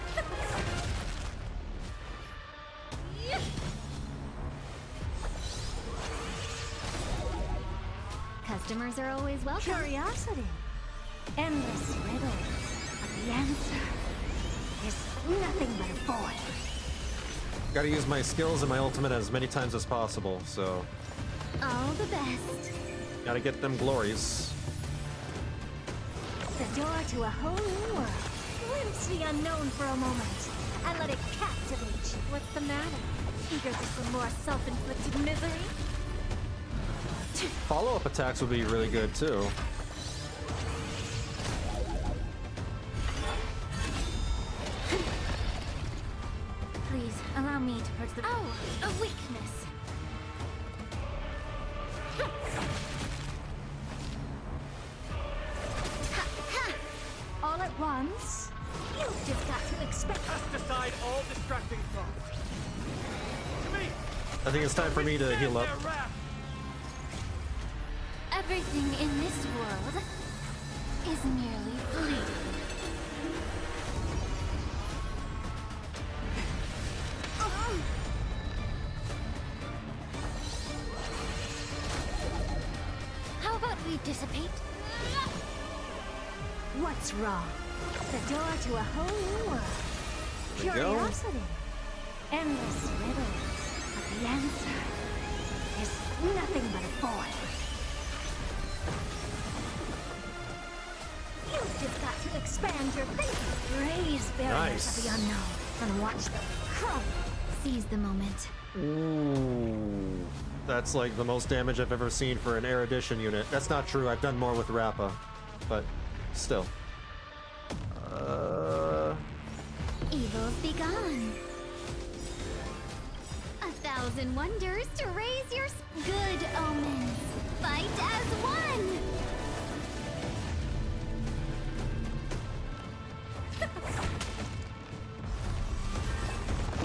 Customers are always welcome. Curiosity. Endless riddles. But the answer is nothing but a void. Gotta use my skills and my ultimate as many times as possible, so... All the best. Gotta get them glories. The door to a whole new world. Glimpse the unknown for a moment, and let it captivate you. What's the matter? Eager for some more self-inflicted misery? Follow-up attacks would be really good, too. Please, allow me to purge the... Oh, a weakness. All at once? You've just got to expect... Cast aside all distracting thoughts. To me! I think it's time for me to heal up. Everything in this world is merely fleeting. How about we dissipate? What's wrong? The door to a whole new world. There we go. Curiosity. Endless riddles. But the answer is nothing but a void. You've just got to expand your thinking. Raise barriers of the unknown and watch them crumble. Seize the moment. Ooh. That's like the most damage I've ever seen for an erudition unit. That's not true. I've done more with Rappa, but still. Evils be gone. 1,000 wonders to raise your good omens. Fight as one.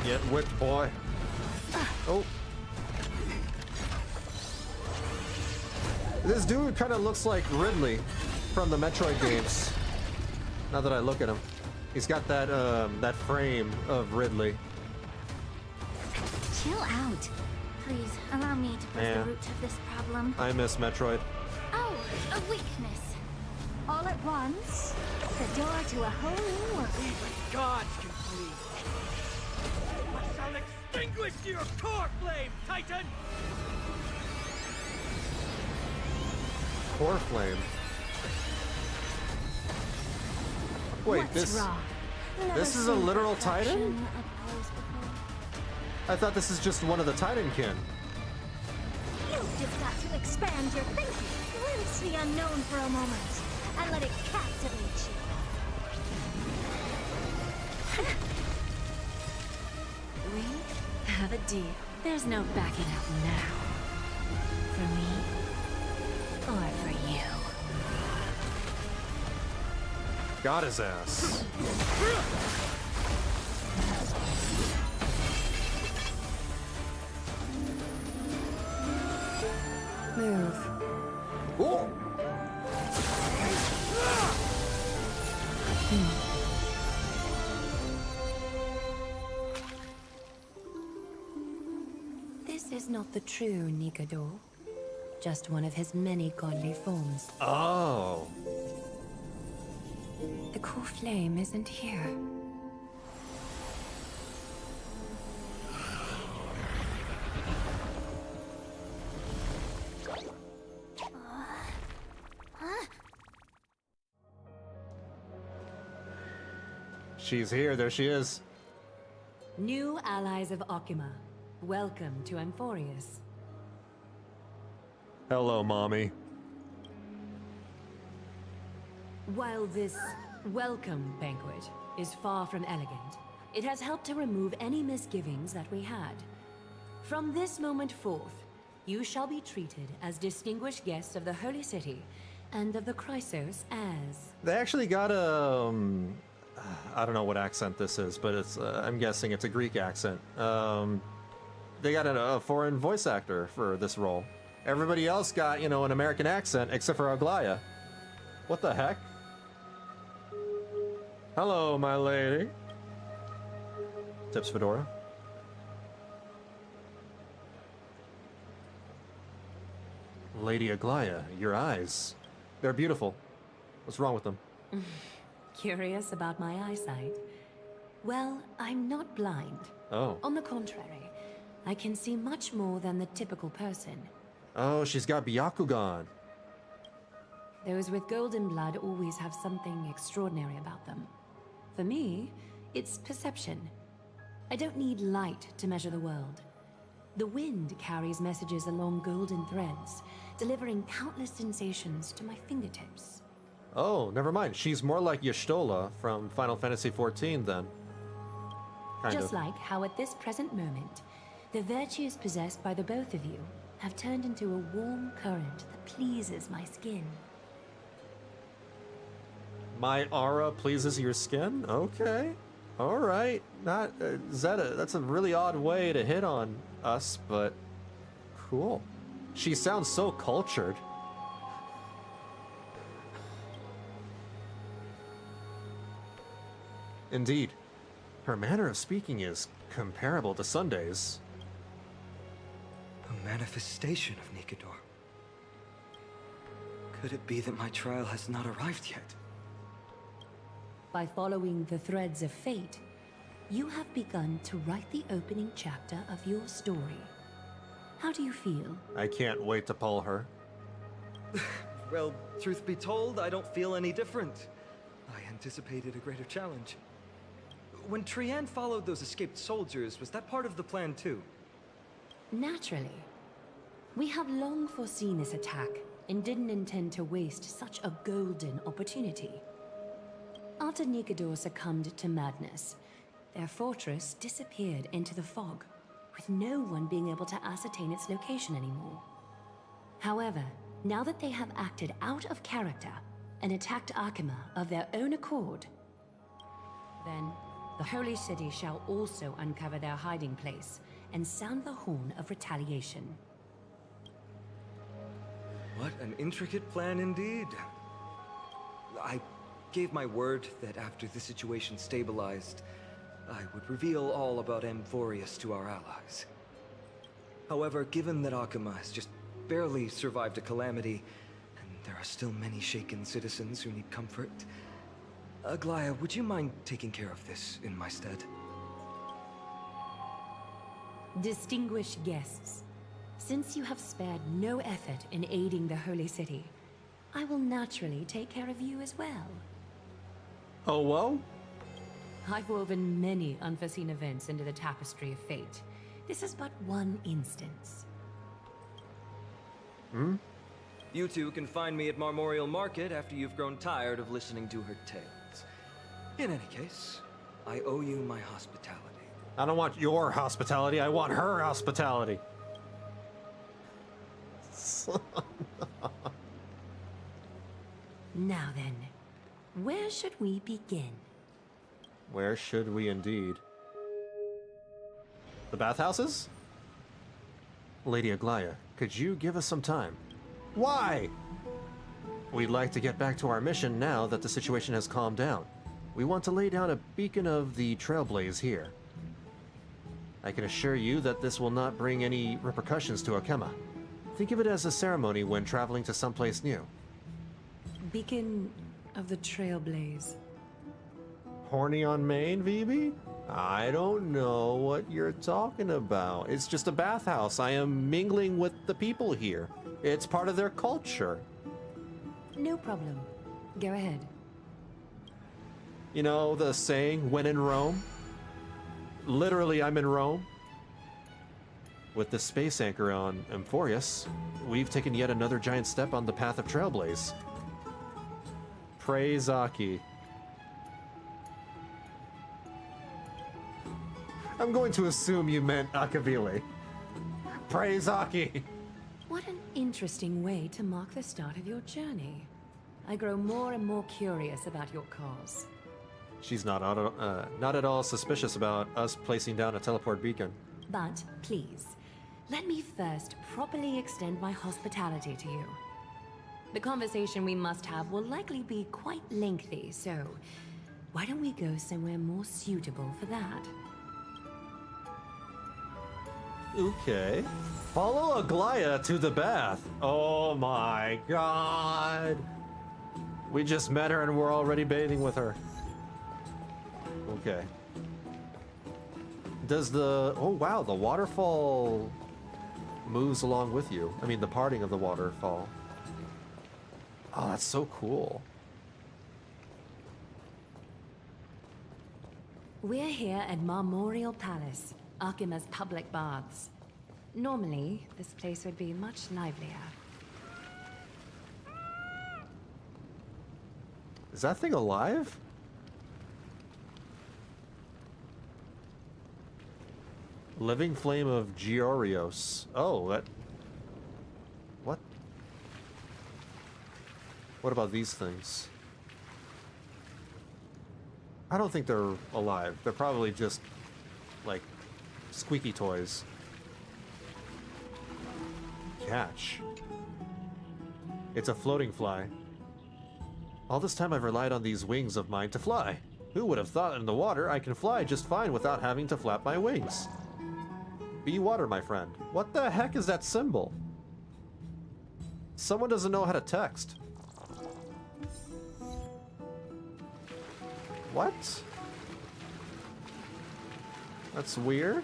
Get whipped, boy. Oh. This dude kind of looks like Ridley from the Metroid games. Now that I look at him, he's got that that frame of Ridley. Chill out. Please, allow me to press the root of this problem. I miss Metroid. Oh, a weakness. All at once? The door to a whole new world. Gods can plead. I shall extinguish your core flame, Titan! Core flame. Wait, What's wrong? this is a literal Titan? I thought this is just one of the Titankin. You've just got to expand your thinking. Glimpse the unknown for a moment, and let it captivate you. We have a deal. There's no backing out now. For me, or for you. Got his ass. Move. Oh. This is not the true Nikador. Just one of his many godly forms. Oh. The core flame isn't here. She's here. There she is. New allies of Okima, welcome to Amphoreus. Hello, mommy. While this welcome banquet is far from elegant, it has helped to remove any misgivings that we had. From this moment forth, you shall be treated as distinguished guests of the Holy City and of the Chrysos as... They actually got a... I don't know what accent this is, but it's I'm guessing it's a Greek accent. They got a foreign voice actor for this role. Everybody else got, you know, an American accent except for Aglaea. What the heck? Hello, my lady. Tips Fedora. Lady Aglaea, your eyes. They're beautiful. What's wrong with them? Curious about my eyesight? Well, I'm not blind. Oh. On the contrary, I can see much more than the typical person. Oh, she's got Byakugan. Those with golden blood always have something extraordinary about them. For me, it's perception. I don't need light to measure the world. The wind carries messages along golden threads, delivering countless sensations to my fingertips. Oh, never mind. She's more like Y'shtola from Final Fantasy XIV then. Just like how at this present moment, the virtues possessed by the both of you have turned into a warm current that pleases my skin. My aura pleases your skin? Okay. All right. Not that's a really odd way to hit on us, but cool. She sounds so cultured. Indeed. Her manner of speaking is comparable to Sunday's. A manifestation of Nikador. Could it be that my trial has not arrived yet? By following the threads of fate, you have begun to write the opening chapter of your story. How do you feel? I can't wait to pull her. Well, truth be told, I don't feel any different. I anticipated a greater challenge. When Trianne followed those escaped soldiers, was that part of the plan too? Naturally. We have long foreseen this attack and didn't intend to waste such a golden opportunity. After Nikador succumbed to madness, their fortress disappeared into the fog, with no one being able to ascertain its location anymore. However, now that they have acted out of character and attacked Akima of their own accord, then the Holy City shall also uncover their hiding place and sound the horn of retaliation. What an intricate plan indeed. I gave my word that after the situation stabilized, I would reveal all about Amphoreus to our allies. However, given that Akima has just barely survived a calamity, and there are still many shaken citizens who need comfort, Aglaea, would you mind taking care of this in my stead? Distinguished guests, since you have spared no effort in aiding the Holy City, I will naturally take care of you as well. Oh, whoa? I've woven many unforeseen events into the tapestry of fate. This is but one instance. You two can find me at Marmorial Market after you've grown tired of listening to her tales. In any case, I owe you my hospitality. I don't want your hospitality, I want her hospitality. Now then, where should we begin? Where should we indeed? The bathhouses? Lady Aglaea, could you give us some time? Why? We'd like to get back to our mission now that the situation has calmed down. We want to lay down a beacon of the Trailblaze here. I can assure you that this will not bring any repercussions to Akema. Think of it as a ceremony when traveling to someplace new. Beacon of the Trailblaze. Horny on Main, VB? I don't know what you're talking about. It's just a bathhouse. I am mingling with the people here. It's part of their culture. No problem. Go ahead. You know the saying, when in Rome? Literally, I'm in Rome. With the space anchor on Amphoreus, we've taken yet another giant step on the path of Trailblaze. Praise Aki. I'm going to assume you meant Akavili. Praise Aki. What an interesting way to mark the start of your journey. I grow more and more curious about your cause. She's not at all suspicious about us placing down a teleport beacon. But please, let me first properly extend my hospitality to you. The conversation we must have will likely be quite lengthy, so why don't we go somewhere more suitable for that? Okay. Follow Aglaea to the bath. Oh my god. We just met her and we're already bathing with her. Okay. Does the... Oh wow, the waterfall moves along with you. I mean, the parting of the waterfall. Oh, that's so cool. We're here at Marmoreal Palace, Archima's public baths. Normally, this place would be much livelier. Is that thing alive? Living Flame of Giorios. Oh, that... What? What about these things? I don't think they're alive. They're probably just, like, squeaky toys. Catch. It's a floating fly. All this time I've relied on these wings of mine to fly. Who would have thought in the water I can fly just fine without having to flap my wings? Be water, my friend. What the heck is that symbol? Someone doesn't know how to text. What? That's weird.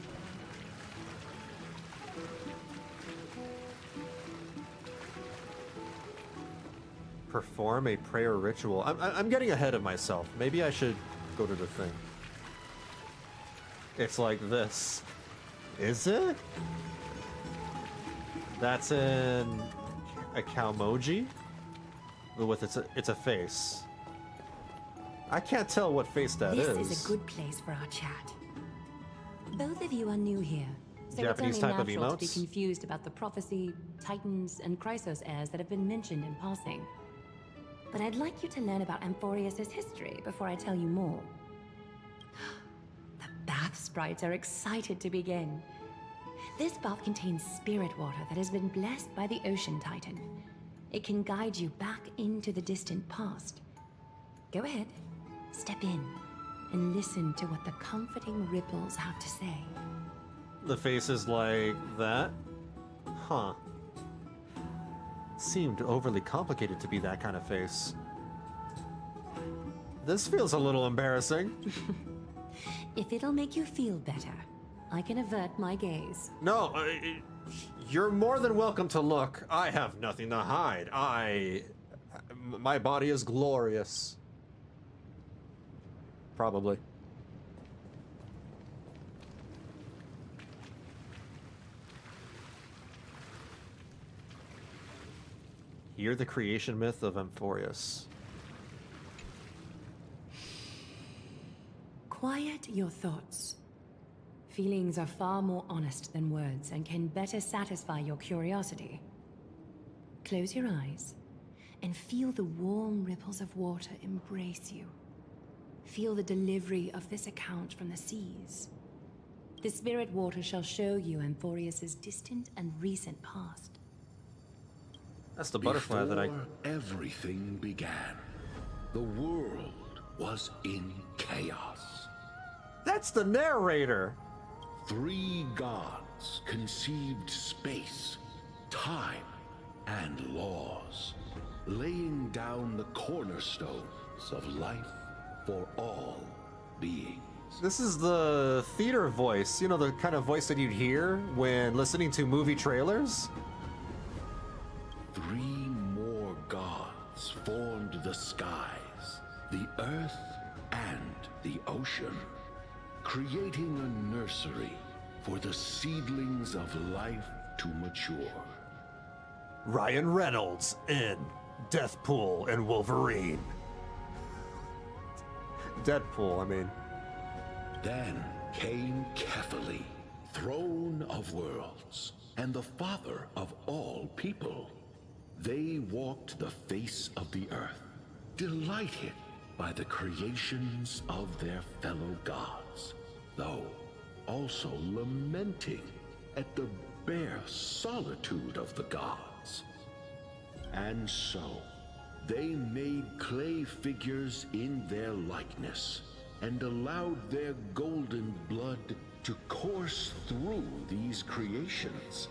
Perform a prayer ritual. I'm getting ahead of myself. Maybe I should go to the thing. It's like this. Is it? That's in a Cowmoji? With it's a face. I can't tell what face that is. This is a good place for our chat. Both of you are new here, so Japanese it's only type of natural to be emotes? confused about the prophecy, titans, and Chrysos heirs that have been mentioned in passing. But I'd like you to learn about Amphoreus' history before I tell you more. The bath sprites are excited to begin. This bath contains spirit water that has been blessed by the Ocean Titan. It can guide you back into the distant past. Go ahead, step in, and listen to what the comforting ripples have to say. The face is like that? Huh. Seemed overly complicated to be that kind of face. This feels a little embarrassing. If it'll make you feel better, I can avert my gaze. No, you're more than welcome to look. I have nothing to hide. My body is glorious. Probably. Hear the creation myth of Amphoreus. Quiet your thoughts. Feelings are far more honest than words and can better satisfy your curiosity. Close your eyes and feel the warm ripples of water embrace you. Feel the delivery of this account from the seas. The spirit water shall show you Amphoreus' distant and recent past. That's the butterfly that I... Before everything began, the world was in chaos. That's the narrator! 3 gods conceived space, time, and laws, laying down the cornerstones of life for all beings. This is the theater voice. You know, the kind of voice that you'd hear when listening to movie trailers? 3 more gods formed the skies, the earth, and the ocean, creating a nursery for the seedlings of life to mature. Ryan Reynolds in Deathpool and Wolverine. Deadpool, I mean. Then came Kefali, throne of worlds, and the father of all people. They walked the face of the earth, delighted by the creations of their fellow gods, though also lamenting at the bare solitude of the gods. And so, they made clay figures in their likeness, and allowed their golden blood to course through these creations,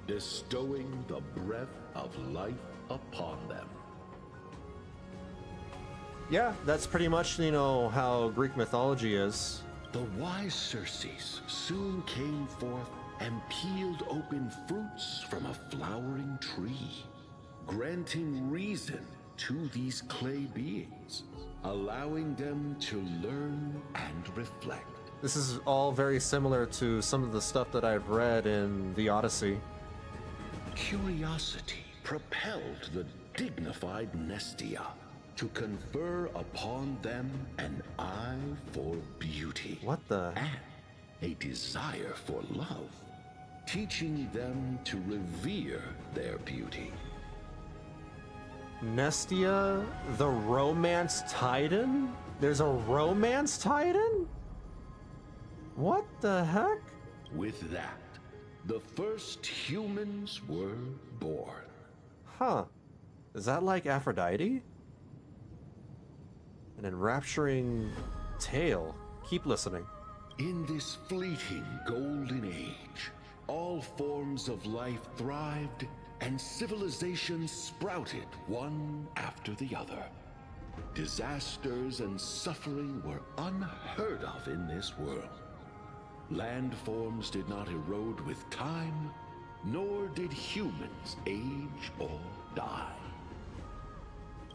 bestowing the breath of life upon them. Yeah, that's pretty much, you know, how Greek mythology is. The wise Circes soon came forth and peeled open fruits from a flowering tree, granting reason to these clay beings, allowing them to learn and reflect. This is all very similar to some of the stuff that I've read in the Odyssey. Curiosity propelled the dignified Nestia to confer upon them an eye for beauty. What the? And a desire for love, teaching them to revere their beauty. Nestia, the romance titan? There's a romance titan? What the heck? With that, the first humans were born. Huh. Is that like Aphrodite? An enrapturing tale. Keep listening. In this fleeting golden age, all forms of life thrived and civilizations sprouted one after the other. Disasters and suffering were unheard of in this world. Landforms did not erode with time, nor did humans age or die.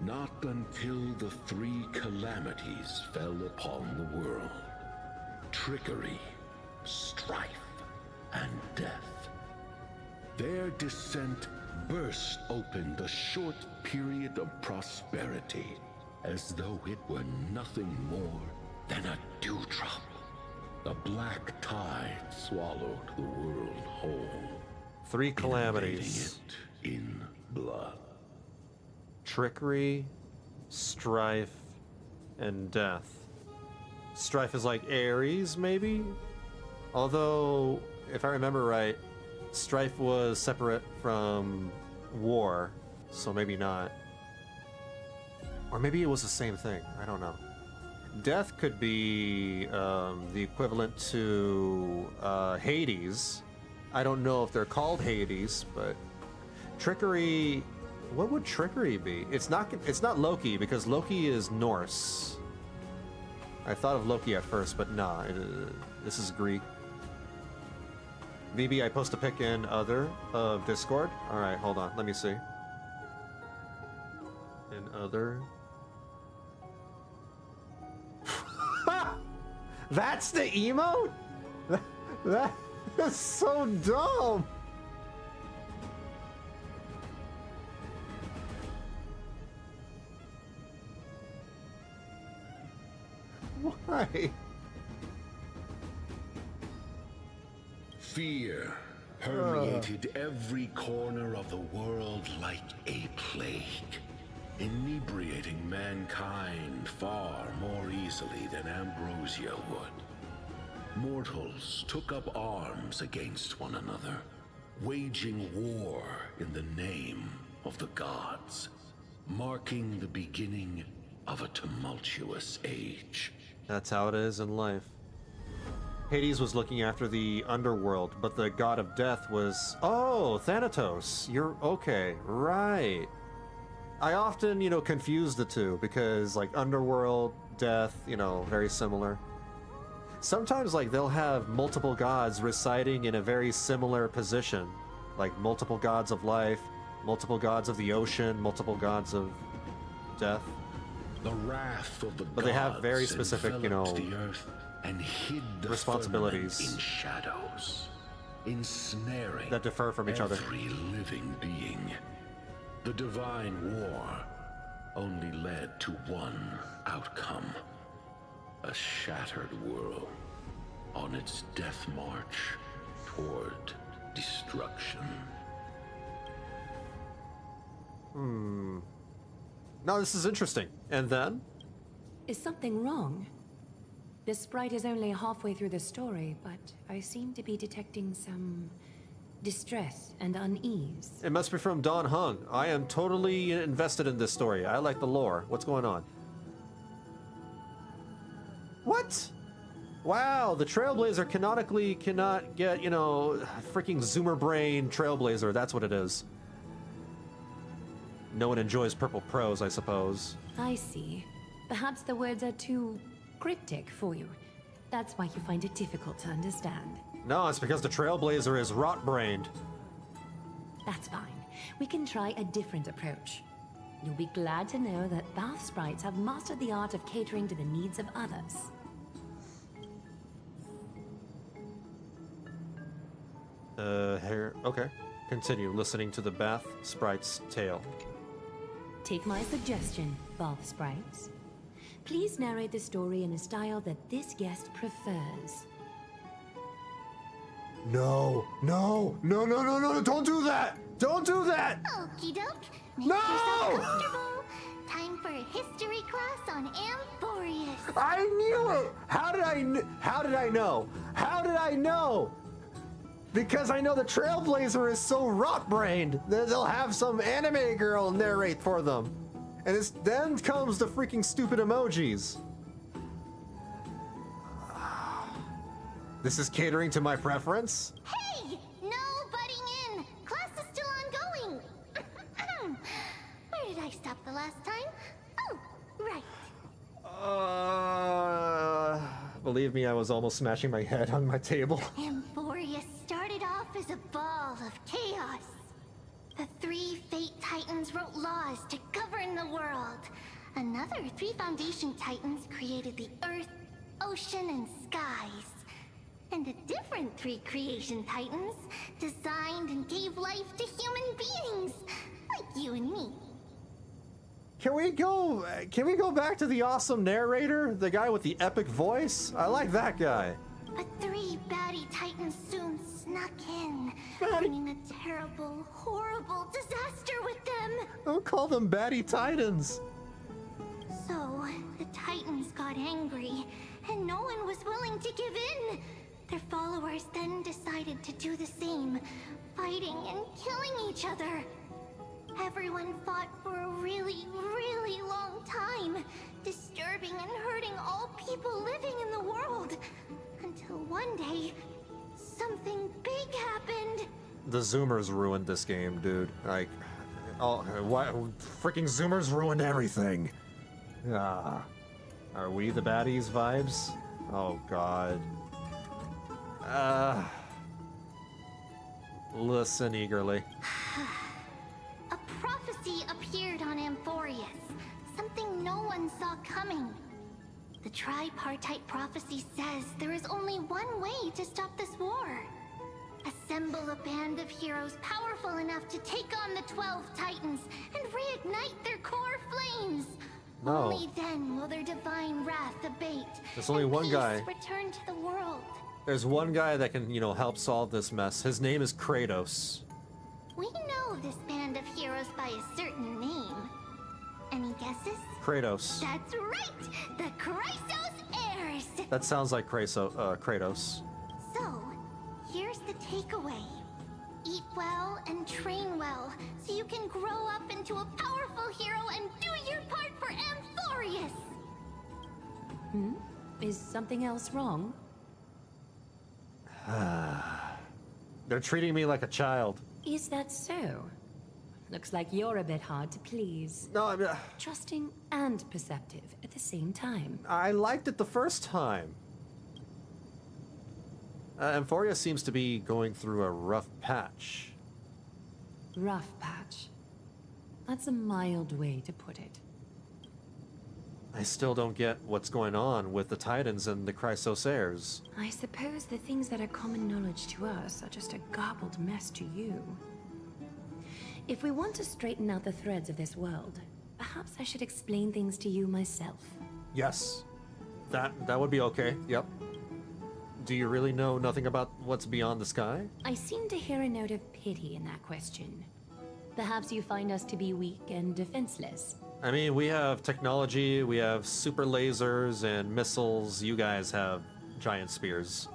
Not until the three calamities fell upon the world: trickery, strife, and death. Their descent burst open the short period of prosperity, as though it were nothing more than a dewdrop. The black tide swallowed the world whole. Three calamities. It in blood. Trickery, strife, and death. Strife is like Ares, maybe? Although, if I remember right, strife was separate from war, so maybe not. Or maybe it was the same thing, I don't know. Death could be the equivalent to Hades. I don't know if they're called Hades, but trickery. What would trickery be? It's not Loki, because Loki is Norse. I thought of Loki at first, but nah, this is Greek. VB, I post a pic in other of Discord. All right, hold on, let me see. In other. That's the emote? That is so dumb. Why? Fear permeated every corner of the world like a plague, inebriating mankind far more easily than ambrosia would. Mortals took up arms against one another, waging war in the name of the gods, marking the beginning of a tumultuous age. That's how it is in life. Hades was looking after the underworld, but the god of death was... Oh, Thanatos. You're okay. Right. I often, confuse the two because, like, underworld, death, very similar. Sometimes, like, they'll have multiple gods residing in a very similar position. Like, multiple gods of life, multiple gods of the ocean, multiple gods of death. The wrath of the But they have very specific, you know, the earth and hid the responsibilities in shadows, ensnaring that differ from each other. every living being. The divine war only led to one outcome: a shattered world on its death march toward destruction. No, this is interesting. And then? Is something wrong? The sprite is only halfway through the story, but I seem to be detecting some distress and unease. It must be from Don Hung. I am totally invested in this story. I like the lore. What's going on? What? Wow, the Trailblazer canonically cannot get, you know, freaking Zoomer Brain Trailblazer. That's what it is. No one enjoys purple prose, I suppose. I see. Perhaps the words are too cryptic for you. That's why you find it difficult to understand. No, it's because the Trailblazer is rot-brained. That's fine. We can try a different approach. You'll be glad to know that bath sprites have mastered the art of catering to the needs of others. Here, okay. Continue listening to the bath sprite's tale. Take my suggestion, bath sprites. Please narrate the story in a style that this guest prefers. No, no, no, no, no, no, don't do that! Don't do that! Okie doke. Make No! yourself comfortable. Time for a history class on Amphoreus. I knew it! How did I know? How did I know? Because I know the Trailblazer is so rot-brained that they'll have some anime girl narrate for them. And then comes the freaking stupid emojis. This is catering to my preference? Hey! No butting in! Class is still ongoing! Where did I stop the last time? Oh, right. Believe me, I was almost smashing my head on my table. Amphoreus started off as a ball of chaos. The 3 Fate Titans wrote laws to govern the world. Another 3 Foundation Titans created the earth, ocean, and skies. And a different 3 Creation Titans designed and gave life to human beings, like you and me. Can we go back to the awesome narrator? The guy with the epic voice? I like that guy. But 3 baddie Titans soon snuck in, bringing a terrible, horrible disaster with them. Don't call them baddie Titans. So, the Titans got angry, and no one was willing to give in. Their followers then decided to do the same, fighting and killing each other. Everyone fought for a really, really long time, disturbing and hurting all people living in the world. Until one day, something big happened. The Zoomers ruined this game, dude. Like, freaking Zoomers ruined everything. Are we the baddies vibes? Oh god. Listen eagerly. A prophecy appeared on Amphoreus, something no one saw coming. The tripartite prophecy says there is only one way to stop this war. Assemble a band of heroes powerful enough to take on the 12 Titans and reignite their core flames. No. Only then will their divine wrath abate. There's only and one peace guy. return to the world. There's one guy that can, you know, help solve this mess. His name is Kratos. We know this band of heroes by a certain name. Any guesses? Kratos. That's right! The Chrysos Heirs! That sounds like Kratos. So, here's the takeaway. Eat well and train well, so you can grow up into a powerful hero and do your part for Amphoreus! Is something else wrong? They're treating me like a child. Is that so? Looks like you're a bit hard to please. No, I mean... Trusting and perceptive at the same time. I liked it the first time. Amphoreus seems to be going through a rough patch. Rough patch. That's a mild way to put it. I still don't get what's going on with the Titans and the Chrysos heirs. I suppose the things that are common knowledge to us are just a garbled mess to you. If we want to straighten out the threads of this world, perhaps I should explain things to you myself. Yes. That would be okay, yep. Do you really know nothing about what's beyond the sky? I seem to hear a note of pity in that question. Perhaps you find us to be weak and defenseless. I mean, we have technology, we have super lasers and missiles. You guys have giant spears.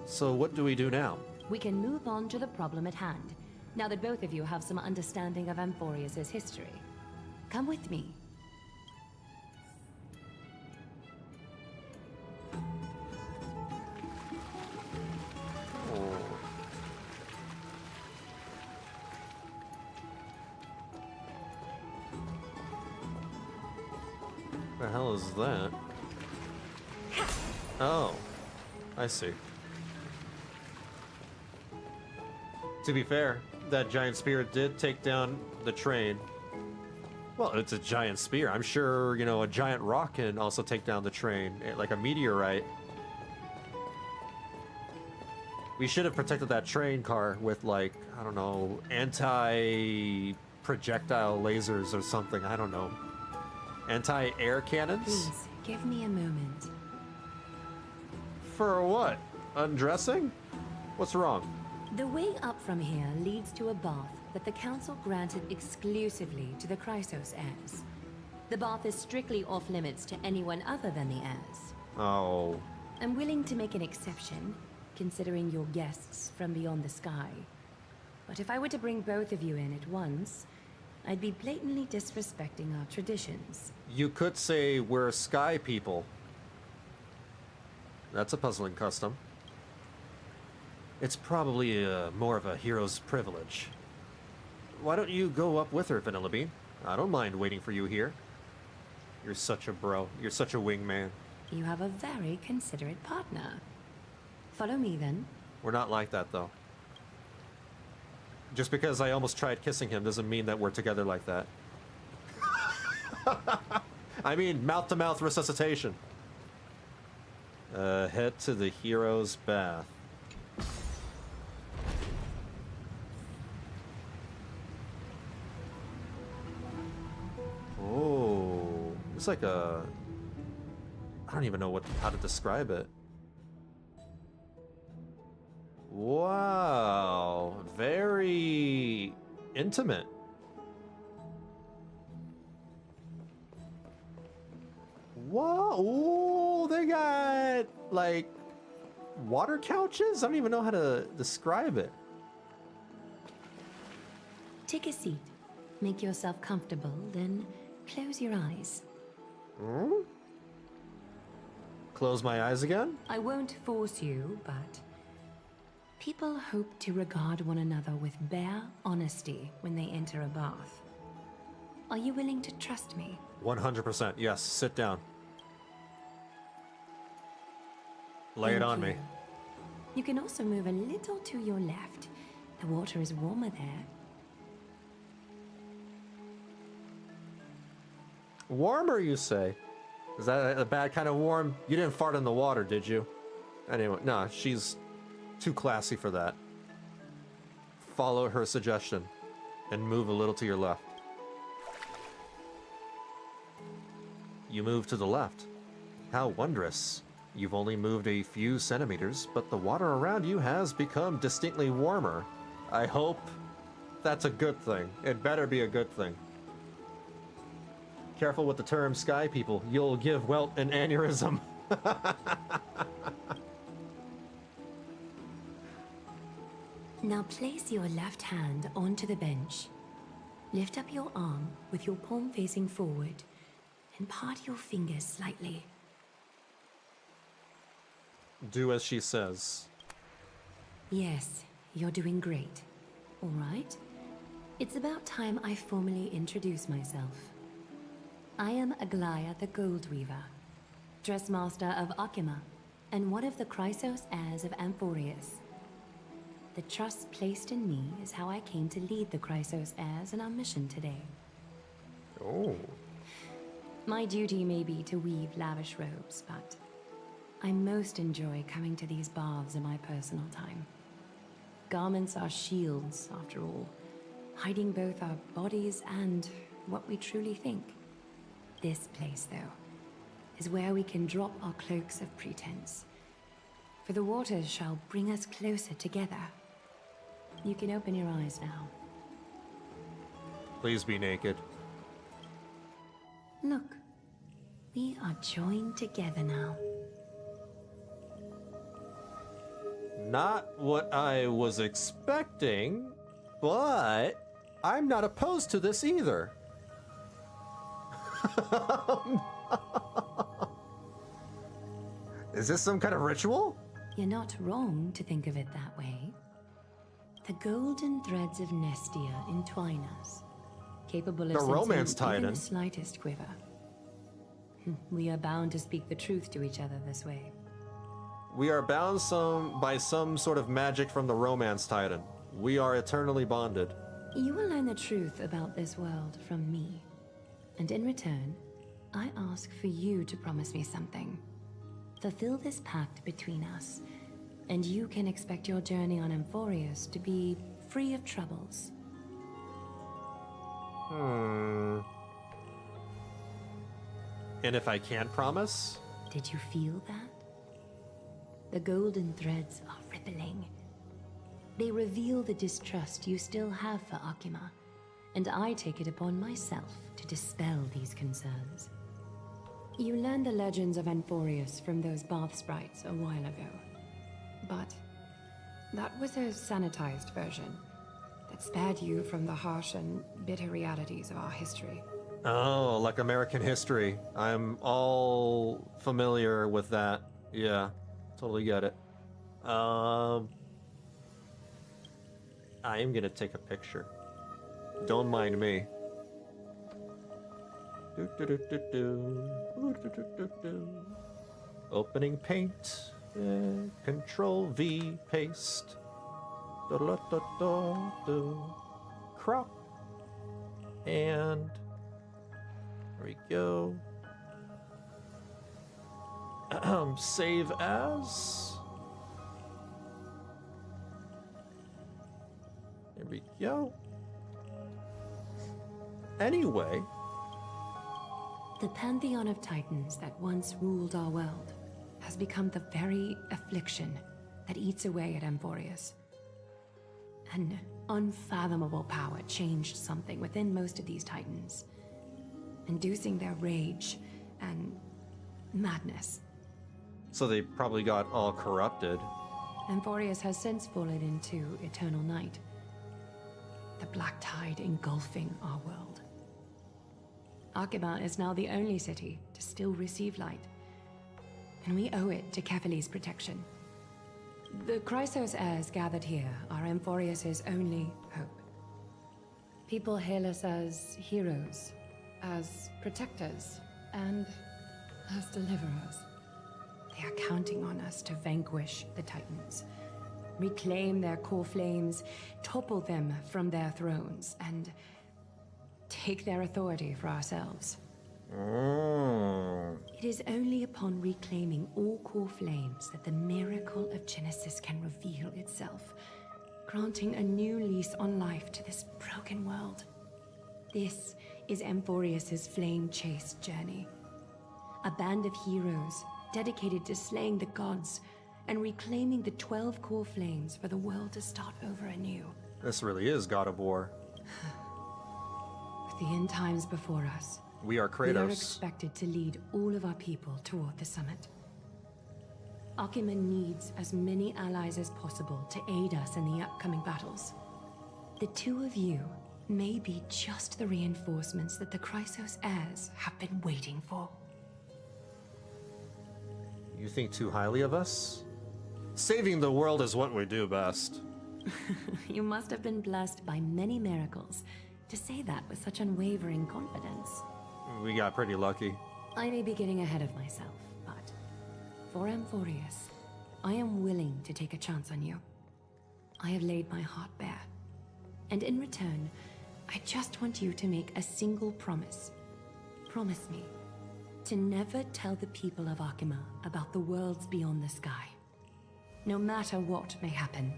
So what do we do now? We can move on to the problem at hand, now that both of you have some understanding of Amphoreus' history. Come with me. The hell is that? Oh, I see. To be fair, that giant spear did take down the train. Well, it's a giant spear. I'm sure, you know, a giant rock can also take down the train, like a meteorite. We should have protected that train car with, like, I don't know, anti-projectile lasers or something. I don't know. Anti-air cannons? Please, give me a moment. For what? Undressing? What's wrong? The way up from here leads to a bath that the Council granted exclusively to the Chrysos heirs. The bath is strictly off-limits to anyone other than the heirs. Oh. I'm willing to make an exception, considering you're guests from beyond the sky. But if I were to bring both of you in at once, I'd be blatantly disrespecting our traditions. You could say we're sky people. That's a puzzling custom. It's probably more of a hero's privilege. Why don't you go up with her, Vanillabean? I don't mind waiting for you here. You're such a bro. You're such a wingman. You have a very considerate partner. Follow me, then. We're not like that, though. Just because I almost tried kissing him doesn't mean that we're together like that. I mean, mouth-to-mouth resuscitation. Head to the hero's bath. Oh, it's like a... I don't even know how to describe it. Wow, very intimate. Whoa, ooh, they got like water couches? I don't even know how to describe it. Take a seat. Make yourself comfortable, then close your eyes. Hmm? Close my eyes again? I won't force you, but people hope to regard one another with bare honesty when they enter a bath. Are you willing to trust me? 100%, yes. Sit down. Lay it on me. You can also move a little to your left. The water is warmer there. Warmer, you say? Is that a bad kind of warm? You didn't fart in the water, did you? Anyway, no, she's too classy for that. Follow her suggestion and move a little to your left. You move to the left. How wondrous. You've only moved a few centimeters, but the water around you has become distinctly warmer. I hope that's a good thing. It better be a good thing. Careful with the term sky people. You'll give Welt an aneurysm. Now place your left hand onto the bench. Lift up your arm with your palm facing forward and part your fingers slightly. Do as she says. Yes, you're doing great. All right. It's about time I formally introduce myself. I am Aglaea the Gold Weaver, Dressmaster of Akima, and one of the Chrysos heirs of Amphoreus. The trust placed in me is how I came to lead the Chrysos heirs in our mission today. Oh. My duty may be to weave lavish robes, but I most enjoy coming to these baths in my personal time. Garments are shields, after all, hiding both our bodies and what we truly think. This place, though, is where we can drop our cloaks of pretense. For the waters shall bring us closer together. You can open your eyes now. Please be naked. Look, we are joined together now. Not what I was expecting, but I'm not opposed to this either. Is this some kind of ritual? You're not wrong to think of it that way. The golden threads of Nestia entwine us, capable of The romance sensing even titan. the slightest quiver. We are bound to speak the truth to each other this way. We are bound by some sort of magic from the romance titan. We are eternally bonded. You will learn the truth about this world from me. And in return, I ask for you to promise me something. Fulfill this pact between us, and you can expect your journey on Amphoreus to be free of troubles. And if I can't promise? Did you feel that? The golden threads are rippling. They reveal the distrust you still have for Akima, and I take it upon myself to dispel these concerns. You learned the Legends of Amphoreus from those bath sprites a while ago. But that was a sanitized version that spared you from the harsh and bitter realities of our history. Oh, like American history. I'm all familiar with that. Yeah, totally get it. I am gonna take a picture. Don't mind me. Opening paint. Control V, paste. Crop. And there we go. Save as. There we go. Anyway. The pantheon of titans that once ruled our world has become the very affliction that eats away at Amphoreus. An unfathomable power changed something within most of these titans, inducing their rage and madness. So they probably got all corrupted. Amphoreus has since fallen into eternal night, the black tide engulfing our world. Akima is now the only city to still receive light, and we owe it to Kefali's protection. The Chrysos heirs gathered here are Amphoreus' only hope. People hail us as heroes, as protectors, and as deliverers. They are counting on us to vanquish the Titans, reclaim their core flames, topple them from their thrones, and take their authority for ourselves. It is only upon reclaiming all core flames that the miracle of Genesis can reveal itself, granting a new lease on life to this broken world. This is Amphoreus' flame-chased journey. A band of heroes dedicated to slaying the gods and reclaiming the 12 core flames for the world to start over anew. This really is God of War. With the end times before us, we are Kratos. We are expected to lead all of our people toward the summit. Akima needs as many allies as possible to aid us in the upcoming battles. The two of you may be just the reinforcements that the Chrysos heirs have been waiting for. You think too highly of us? Saving the world is what we do best. You must have been blessed by many miracles to say that with such unwavering confidence. We got pretty lucky. I may be getting ahead of myself, but for Amphoreus, I am willing to take a chance on you. I have laid my heart bare, and in return, I just want you to make a single promise. Promise me to never tell the people of Akima about the worlds beyond the sky, no matter what may happen.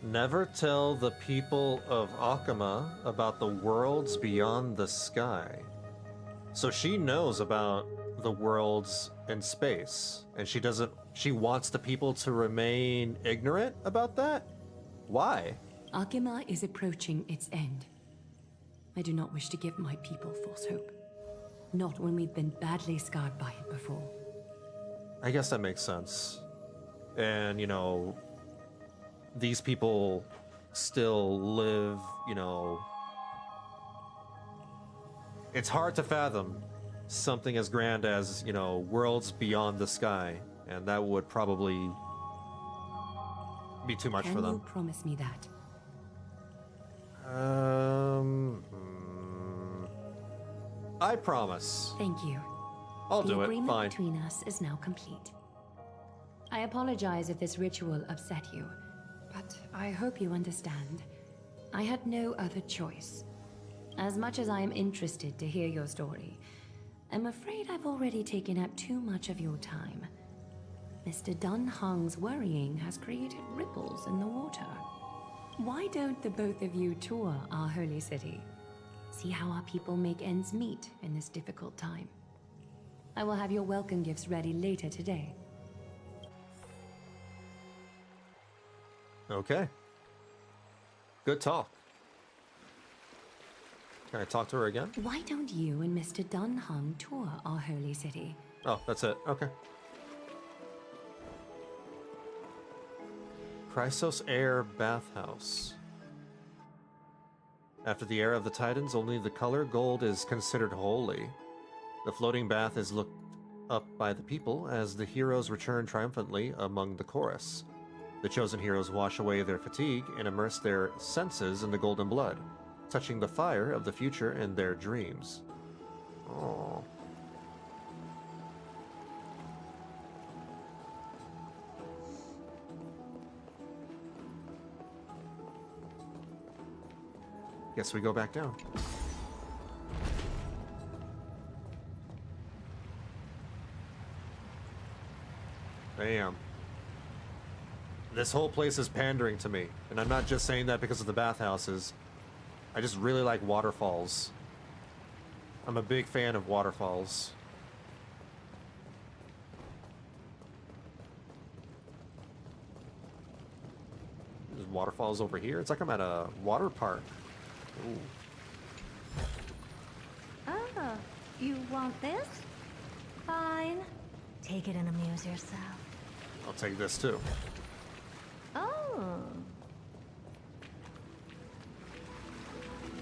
Never tell the people of Akima about the worlds beyond the sky. So she knows about the worlds in space, and she wants the people to remain ignorant about that? Why? Akima is approaching its end. I do not wish to give my people false hope. Not when we've been badly scarred by it before. I guess that makes sense. And, you know, these people still live, you know... It's hard to fathom something as grand as, you know, worlds beyond the sky. And that would probably be too much for them. Can you promise me that? I promise. Thank you. I'll do it, The agreement fine. between us is now complete. I apologize if this ritual upset you, but I hope you understand. I had no other choice. As much as I am interested to hear your story, I'm afraid I've already taken up too much of your time. Mr. Dunhung's worrying has created ripples in the water. Why don't the both of you tour our holy city? See how our people make ends meet in this difficult time. I will have your welcome gifts ready later today. Okay. Good talk. Can I talk to her again? Why don't you and Mr. Dunhung tour our holy city? Oh, that's it. Okay. Chrysos Air Bathhouse. After the era of the Titans, only the color gold is considered holy. The floating bath is looked up by the people as the heroes return triumphantly among the chorus. The chosen heroes wash away their fatigue and immerse their senses in the golden blood, touching the fire of the future in their dreams. Aww. Guess we go back down. Damn. This whole place is pandering to me, and I'm not just saying that because of the bathhouses. I just really like waterfalls. I'm a big fan of waterfalls. There's waterfalls over here. It's like I'm at a water park. Ooh. Oh, you want this? Fine. Take it and amuse yourself. I'll take this too. Oh.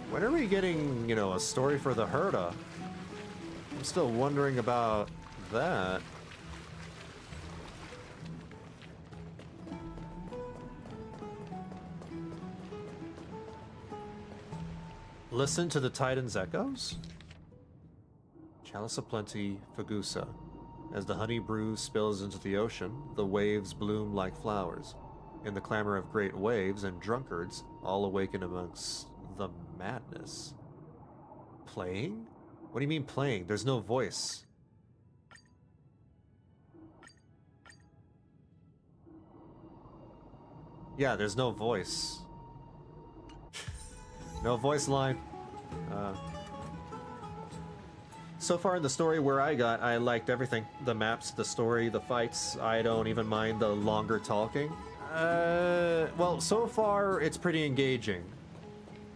When are we getting, you know, a story for the Herta? I'm still wondering about that. Listen to the Titan's echoes? Chalice of Plenty, Fagusa. As the honey brew spills into the ocean, the waves bloom like flowers. In the clamor of great waves and drunkards, all awaken amongst the madness. Playing? What do you mean playing? There's no voice. Yeah, there's no voice. No voice line. So far in the story where I liked everything. The maps, the story, the fights. I don't even mind the longer talking. Well, so far it's pretty engaging.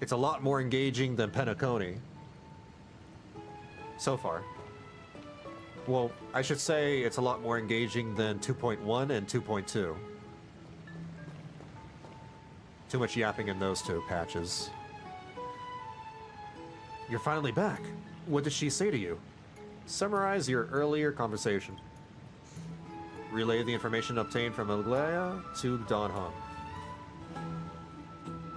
It's a lot more engaging than Penacony. So far. Well, I should say it's a lot more engaging than 2.1 and 2.2. Too much yapping in those two patches. You're finally back. What did she say to you? Summarize your earlier conversation. Relay the information obtained from Aglaea to Dunhung.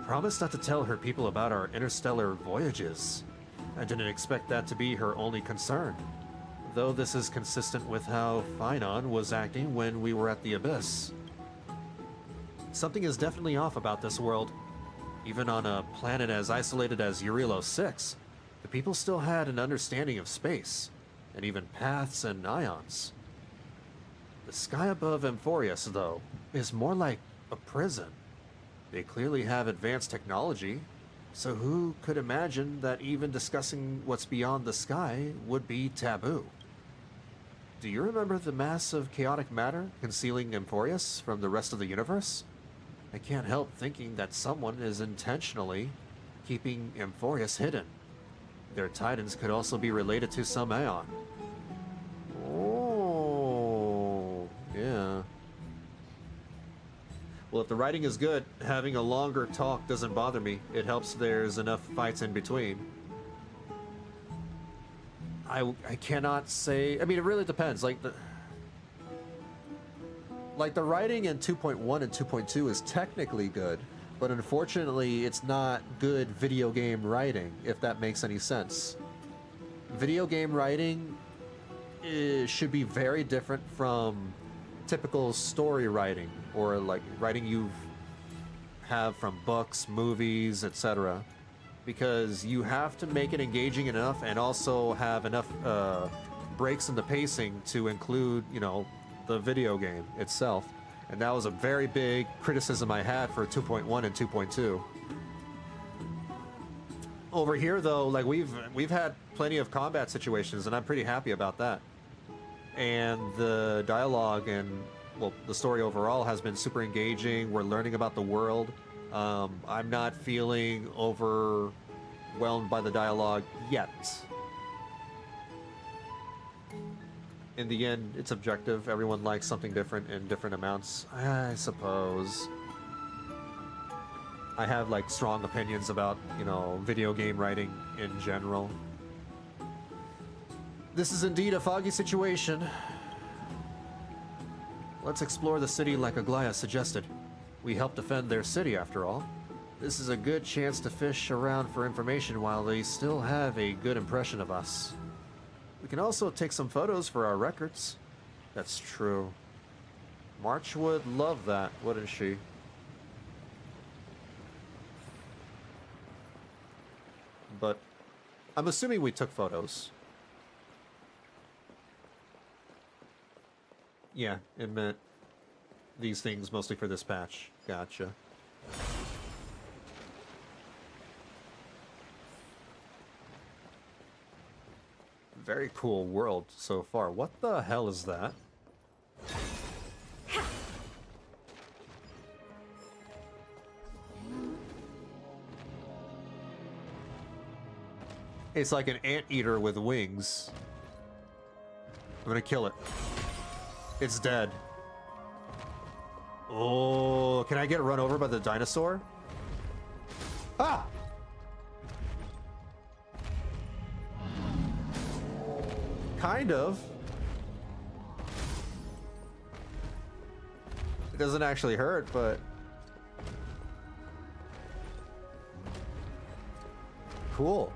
Promise not to tell her people about our interstellar voyages. I didn't expect that to be her only concern. Though this is consistent with how Finon was acting when we were at the Abyss. Something is definitely off about this world. Even on a planet as isolated as Eurilo 6, the people still had an understanding of space. and even paths and ions. The sky above Amphoreus, though, is more like a prison. They clearly have advanced technology, so who could imagine that even discussing what's beyond the sky would be taboo? Do you remember the mass of chaotic matter concealing Amphoreus from the rest of the universe? I can't help thinking that someone is intentionally keeping Amphoreus hidden. Their titans could also be related to some Aeon. Oh, yeah. Well, if the writing is good, having a longer talk doesn't bother me. It helps there's enough fights in between. I cannot say... I mean, it really depends. Like the writing in 2.1 and 2.2 is technically good, but unfortunately it's not good video game writing, if that makes any sense. Video game writing should be very different from typical story writing, or like writing you have from books, movies, etc. Because you have to make it engaging enough and also have enough breaks in the pacing to include, you know, the video game itself. And that was a very big criticism I had for 2.1 and 2.2. Over here, though, like we've had plenty of combat situations, and I'm pretty happy about that. And the dialogue and, well, the story overall has been super engaging. We're learning about the world. I'm not feeling overwhelmed by the dialogue yet. In the end, it's objective. Everyone likes something different in different amounts, I suppose. I have, like, strong opinions about, you know, video game writing in general. This is indeed a foggy situation. Let's explore the city like Aglaea suggested. We helped defend their city, after all. This is a good chance to fish around for information while they still have a good impression of us. We can also take some photos for our records. That's true. March would love that, wouldn't she? But I'm assuming we took photos. Yeah, it meant these things mostly for this patch. Gotcha. Very cool world so far. What the hell is that? It's like an anteater with wings. I'm gonna kill it. It's dead. Oh, can I get run over by the dinosaur? Ah! Kind of. It doesn't actually hurt, but... Cool.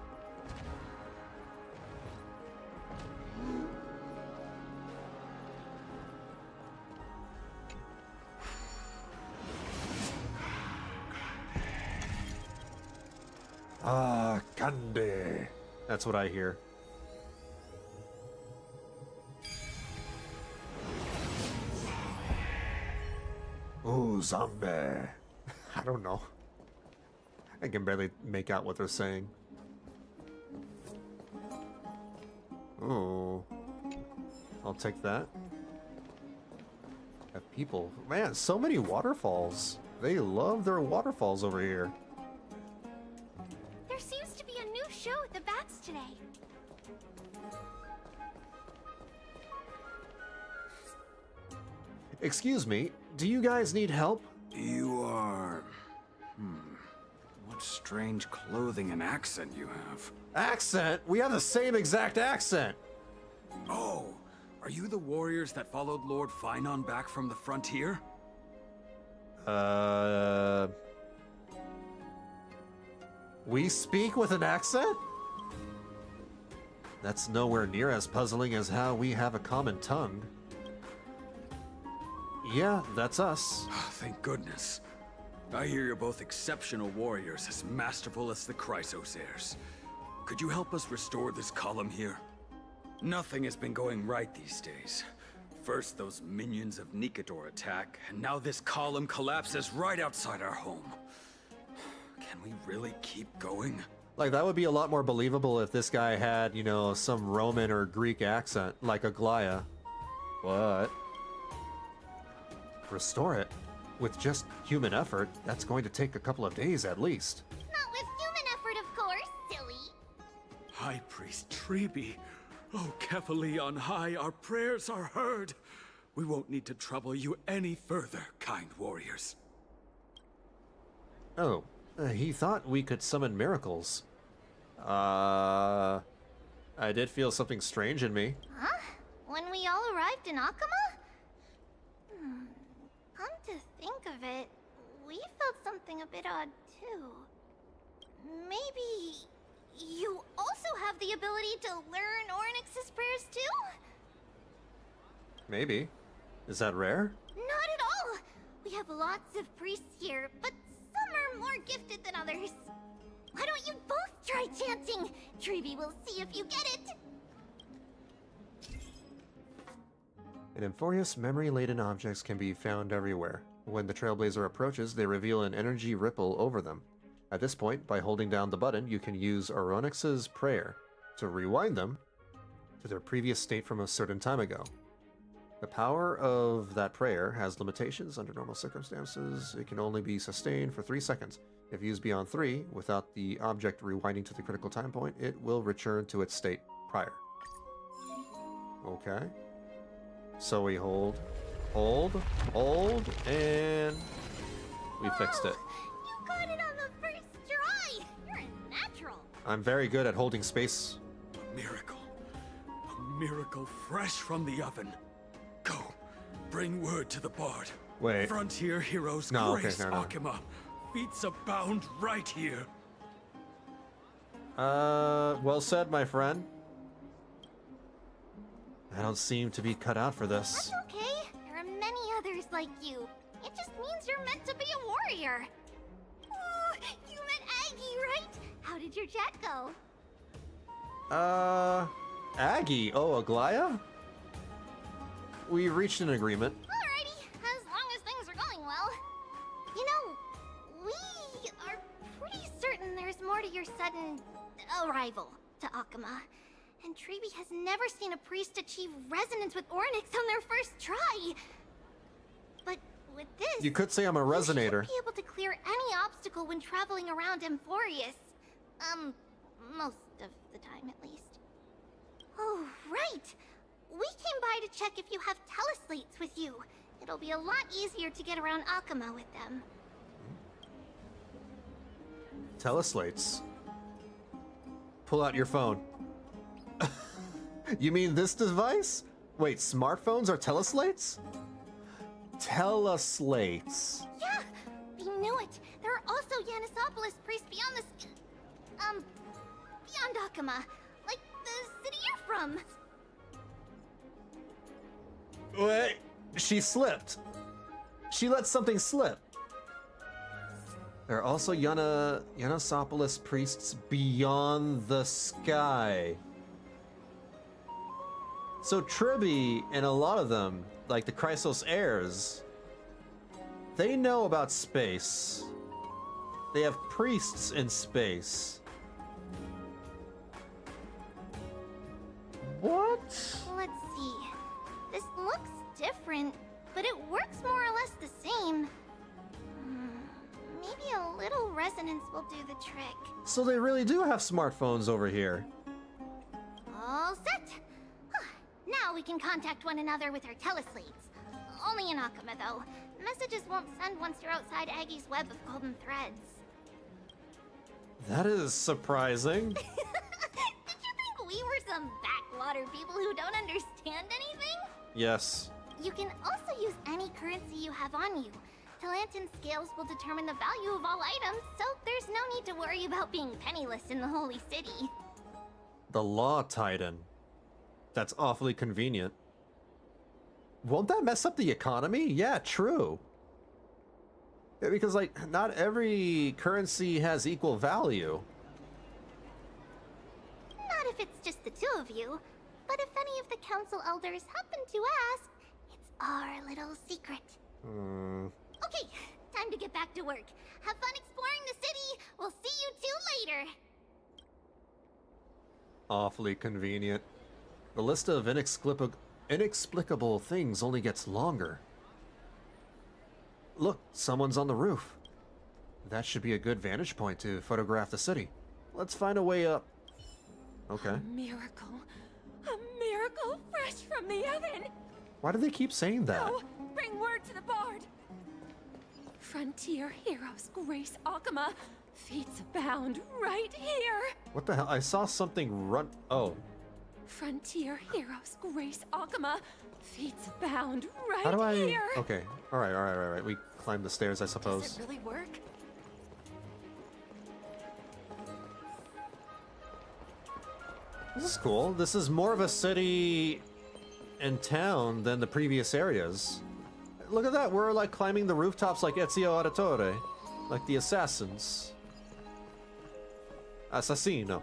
Ah, candy. That's what I hear. Ooh, zombie. I don't know. I can barely make out what they're saying. Ooh. I'll take that. Have people. Man, so many waterfalls. They love their waterfalls over here. There seems to be a new show at the Bats today. Excuse me, do you guys need help? You are... What strange clothing and accent you have. Accent? We have the same exact accent! Oh, are you the warriors that followed Lord Finon back from the frontier? We speak with an accent? That's nowhere near as puzzling as how we have a common tongue. Yeah, that's us. Thank goodness. I hear you're both exceptional warriors, as masterful as the Chrysos heirs. Could you help us restore this column here? Nothing has been going right these days. First those minions of Nicator attack, and now this column collapses right outside our home. Can we really keep going? Like, that would be a lot more believable if this guy had, you know, some Roman or Greek accent, like Aglaea. But restore it with just human effort, that's going to take a couple of days at least. Not with human effort, of course, silly. High Priest Treeby, oh, Kefali on high, our prayers are heard. We won't need to trouble you any further, kind warriors. Oh, he thought we could summon miracles. I did feel something strange in me. Huh? When we all arrived in Akama? Come to think of it, we felt something a bit odd too. Maybe you also have the ability to learn Ornyx's prayers too? Maybe. Is that rare? Not at all! We have lots of priests here, but some are more gifted than others. Why don't you both try chanting? Treeby will see if you get it. In Amphoreus, memory-laden objects can be found everywhere. When the Trailblazer approaches, they reveal an energy ripple over them. At this point, by holding down the button, you can use Ornyx's prayer to rewind them to their previous state from a certain time ago. The power of that prayer has limitations. Under normal circumstances, it can only be sustained for 3 seconds. If used beyond 3, without the object rewinding to the critical time point, it will return to its state prior. Okay. So we hold, and we fixed it. You got it on the first try! You're a natural! I'm very good at holding space. A miracle fresh from the oven. Go, bring word to the bard. Wait. Frontier heroes grace Akama. Feats abound right here. Well said, my friend. I don't seem to be cut out for this. That's okay. There are many others like you. It just means you're meant to be a warrior. Ooh, you met Aggie, right? How did your chat go? Aggie. Oh, Aglaea? We reached an agreement. Alrighty, as long as things are going well. You know, we are pretty certain there's more to your sudden arrival to Akama. And Treeby has never seen a priest achieve resonance with Ornyx on their first try. But with this, You could say I'm a resonator. you should be able to clear any obstacle when traveling around Amphoreus. Most of the time at least. Oh, right! We came by to check if you have teleslates with you. It'll be a lot easier to get around Akama with them. Teleslates. Pull out your phone. You mean this device? Wait, smartphones are teleslates? Teleslates. Yeah, we knew it. There are also Yanisopolis priests beyond the beyond Akama, like the city you're from. Wait, she slipped. She let something slip. There are also Yanisopolis priests beyond the sky. So Treeby and a lot of them, like the Chrysos heirs, they know about space. They have priests in space. What? Let's see. This looks different, but it works more or less the same. Maybe a little resonance will do the trick. So they really do have smartphones over here. All set. Now we can contact one another with our teleslates. Only in Akama, though. Messages won't send once you're outside Aggie's web of golden threads. That is surprising. Did you think we were some backwater people who don't understand anything? Yes. You can also use any currency you have on you. Talantan scales will determine the value of all items, so there's no need to worry about being penniless in the Holy City. The Law Titan. That's awfully convenient. Won't that mess up the economy? Yeah, true. Yeah, because, like, not every currency has equal value. Not if it's just the two of you. But if any of the council elders happen to ask, it's our little secret. Okay, time to get back to work. Have fun exploring the city. We'll see you two later. Awfully convenient. The list of inexplicable things only gets longer. Look, someone's on the roof. That should be a good vantage point to photograph the city. Let's find a way up. Okay. A miracle fresh from the oven. Why do they keep saying that? No, bring word to the bard. Frontier heroes grace Akama. Feats abound right here. What the hell? I saw something run. Oh. Frontier heroes grace Akama. Feats abound right How do I? here. Okay. All right. We climb the stairs, I suppose. Does it really work? This is cool. This is more of a city and town than the previous areas. Look at that. We're like climbing the rooftops like Ezio Auditore. Like the assassins. Assassino.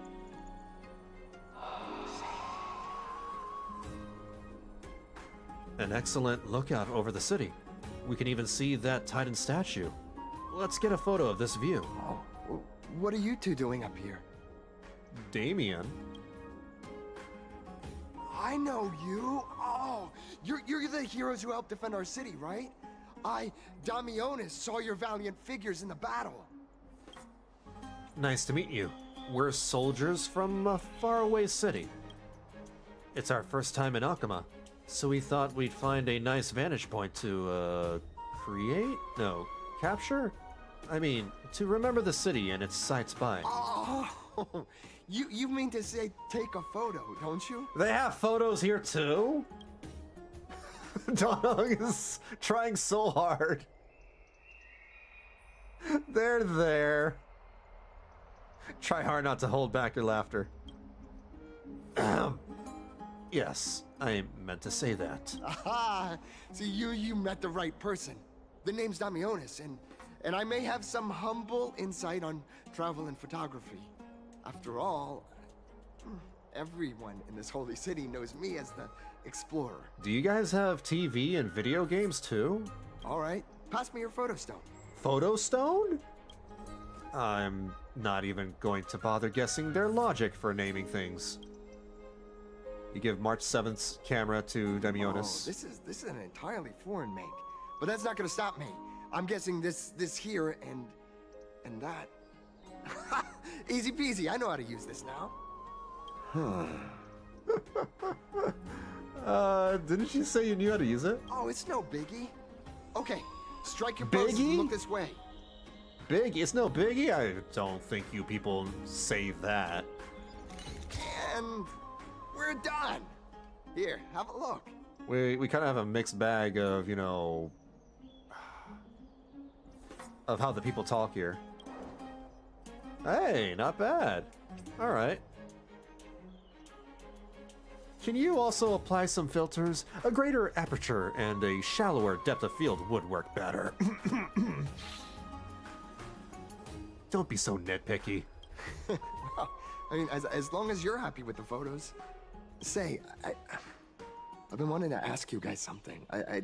An excellent lookout over the city. We can even see that Titan statue. Let's get a photo of this view. Oh, what are you two doing up here? Damien. I know you. Oh, you're the heroes who helped defend our city, right? Damionis, saw your valiant figures in the battle. Nice to meet you. We're soldiers from a faraway city. It's our first time in Akama, so we thought we'd find a nice vantage point to, create? No, capture? I mean, to remember the city and its sights by. Oh, you mean to say take a photo, don't you? They have photos here too? Donong is trying so hard. They're there. Try hard not to hold back your laughter. Yes, I meant to say that. Aha! See, you met the right person. The name's Damionis, and I may have some humble insight on travel and photography. After all, everyone in this holy city knows me as the explorer. Do you guys have TV and video games too? All right, pass me your photo stone. Photo stone? I'm not even going to bother guessing their logic for naming things. You give March 7th's camera to Damionis. Oh, this is an entirely foreign make, but that's not gonna stop me. I'm guessing this here and that. Easy peasy. I know how to use this now. Didn't you say you knew how to use it? Oh, it's no biggie. Okay, strike your pose and look this way. Big? It's no biggie? I don't think you people say that. And we're done. Here, have a look. We kind of have a mixed bag of, you know, of how the people talk here. Hey, not bad. All right. Can you also apply some filters? A greater aperture and a shallower depth of field would work better. Don't be so nitpicky. Well, I mean, as long as you're happy with the photos. Say, I've been wanting to ask you guys something. I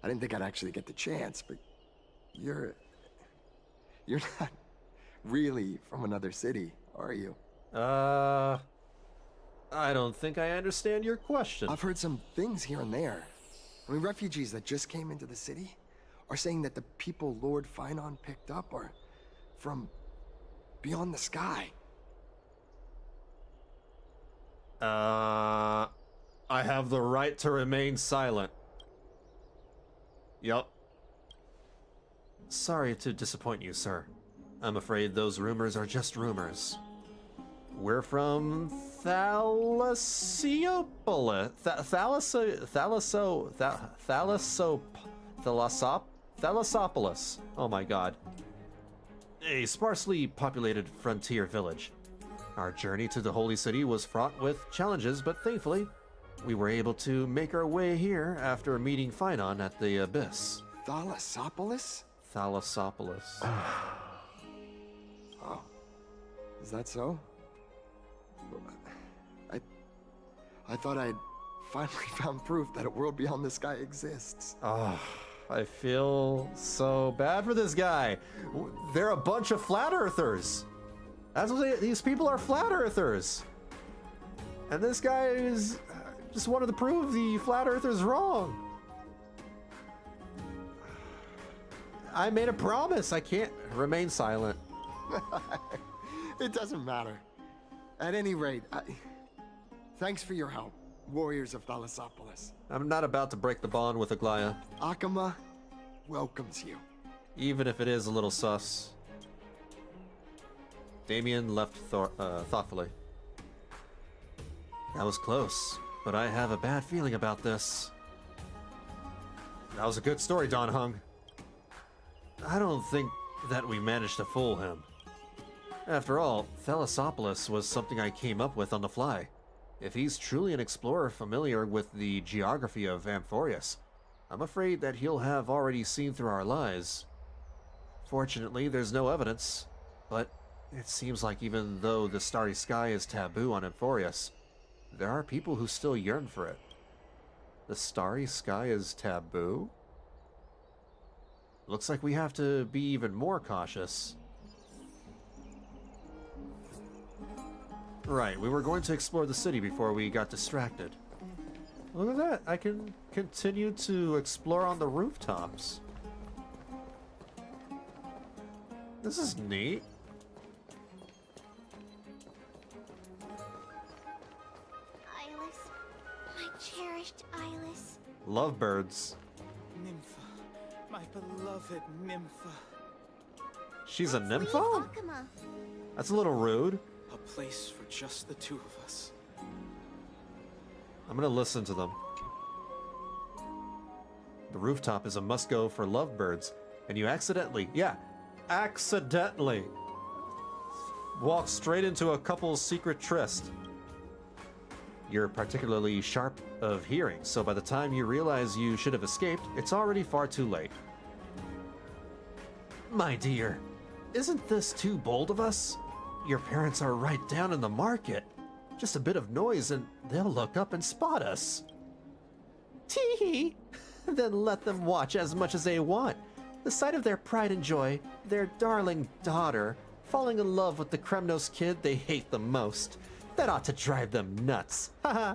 didn't think I'd actually get the chance, but you're not really from another city, are you? I don't think I understand your question. I've heard some things here and there. I mean, refugees that just came into the city are saying that the people Lord Finon picked up are from beyond the sky. I have the right to remain silent. Yup. Sorry to disappoint you, sir. I'm afraid those rumors are just rumors. We're from Thalassopolis. Thalassopolis. Oh my god. A sparsely populated frontier village. Our journey to the Holy City was fraught with challenges, but thankfully, we were able to make our way here after meeting Finon at the Abyss. Thalassopolis? Thalassopolis. Oh. Is that so? I thought I'd finally found proof that a world beyond the sky exists. Oh, I feel so bad for this guy. They're a bunch of flat earthers. That's what these people are, flat earthers. And this guy is just wanted to prove the flat earthers wrong. I made a promise. I can't remain silent. It doesn't matter. At any rate, thanks for your help, warriors of Thalassopolis. I'm not about to break the bond with Aglaea. Akama welcomes you. Even if it is a little sus. Damien left thoughtfully. That was close, but I have a bad feeling about this. That was a good story, Don Hung. I don't think that we managed to fool him. After all, Thalassopolis was something I came up with on the fly. If he's truly an explorer familiar with the geography of Amphoreus, I'm afraid that he'll have already seen through our lies. Fortunately, there's no evidence, but it seems like even though the starry sky is taboo on Amphoreus, there are people who still yearn for it. The starry sky is taboo? Looks like we have to be even more cautious. Right, we were going to explore the city before we got distracted. Look at that, I can continue to explore on the rooftops. This is neat. Ilis, my cherished Ilis. Lovebirds. Nympha, my beloved Nympha. She's a Let's leave nympho? Akama. That's a little rude. A place for just the two of us. I'm gonna listen to them. The rooftop is a must-go for lovebirds, and you accidentally walk straight into a couple's secret tryst. You're particularly sharp of hearing, so by the time you realize you should have escaped, it's already far too late. My dear, isn't this too bold of us? Your parents are right down in the market. Just a bit of noise and they'll look up and spot us. Tee-hee! Then let them watch as much as they want. The sight of their pride and joy, their darling daughter, falling in love with the Kremnos kid they hate the most. That ought to drive them nuts. Haha.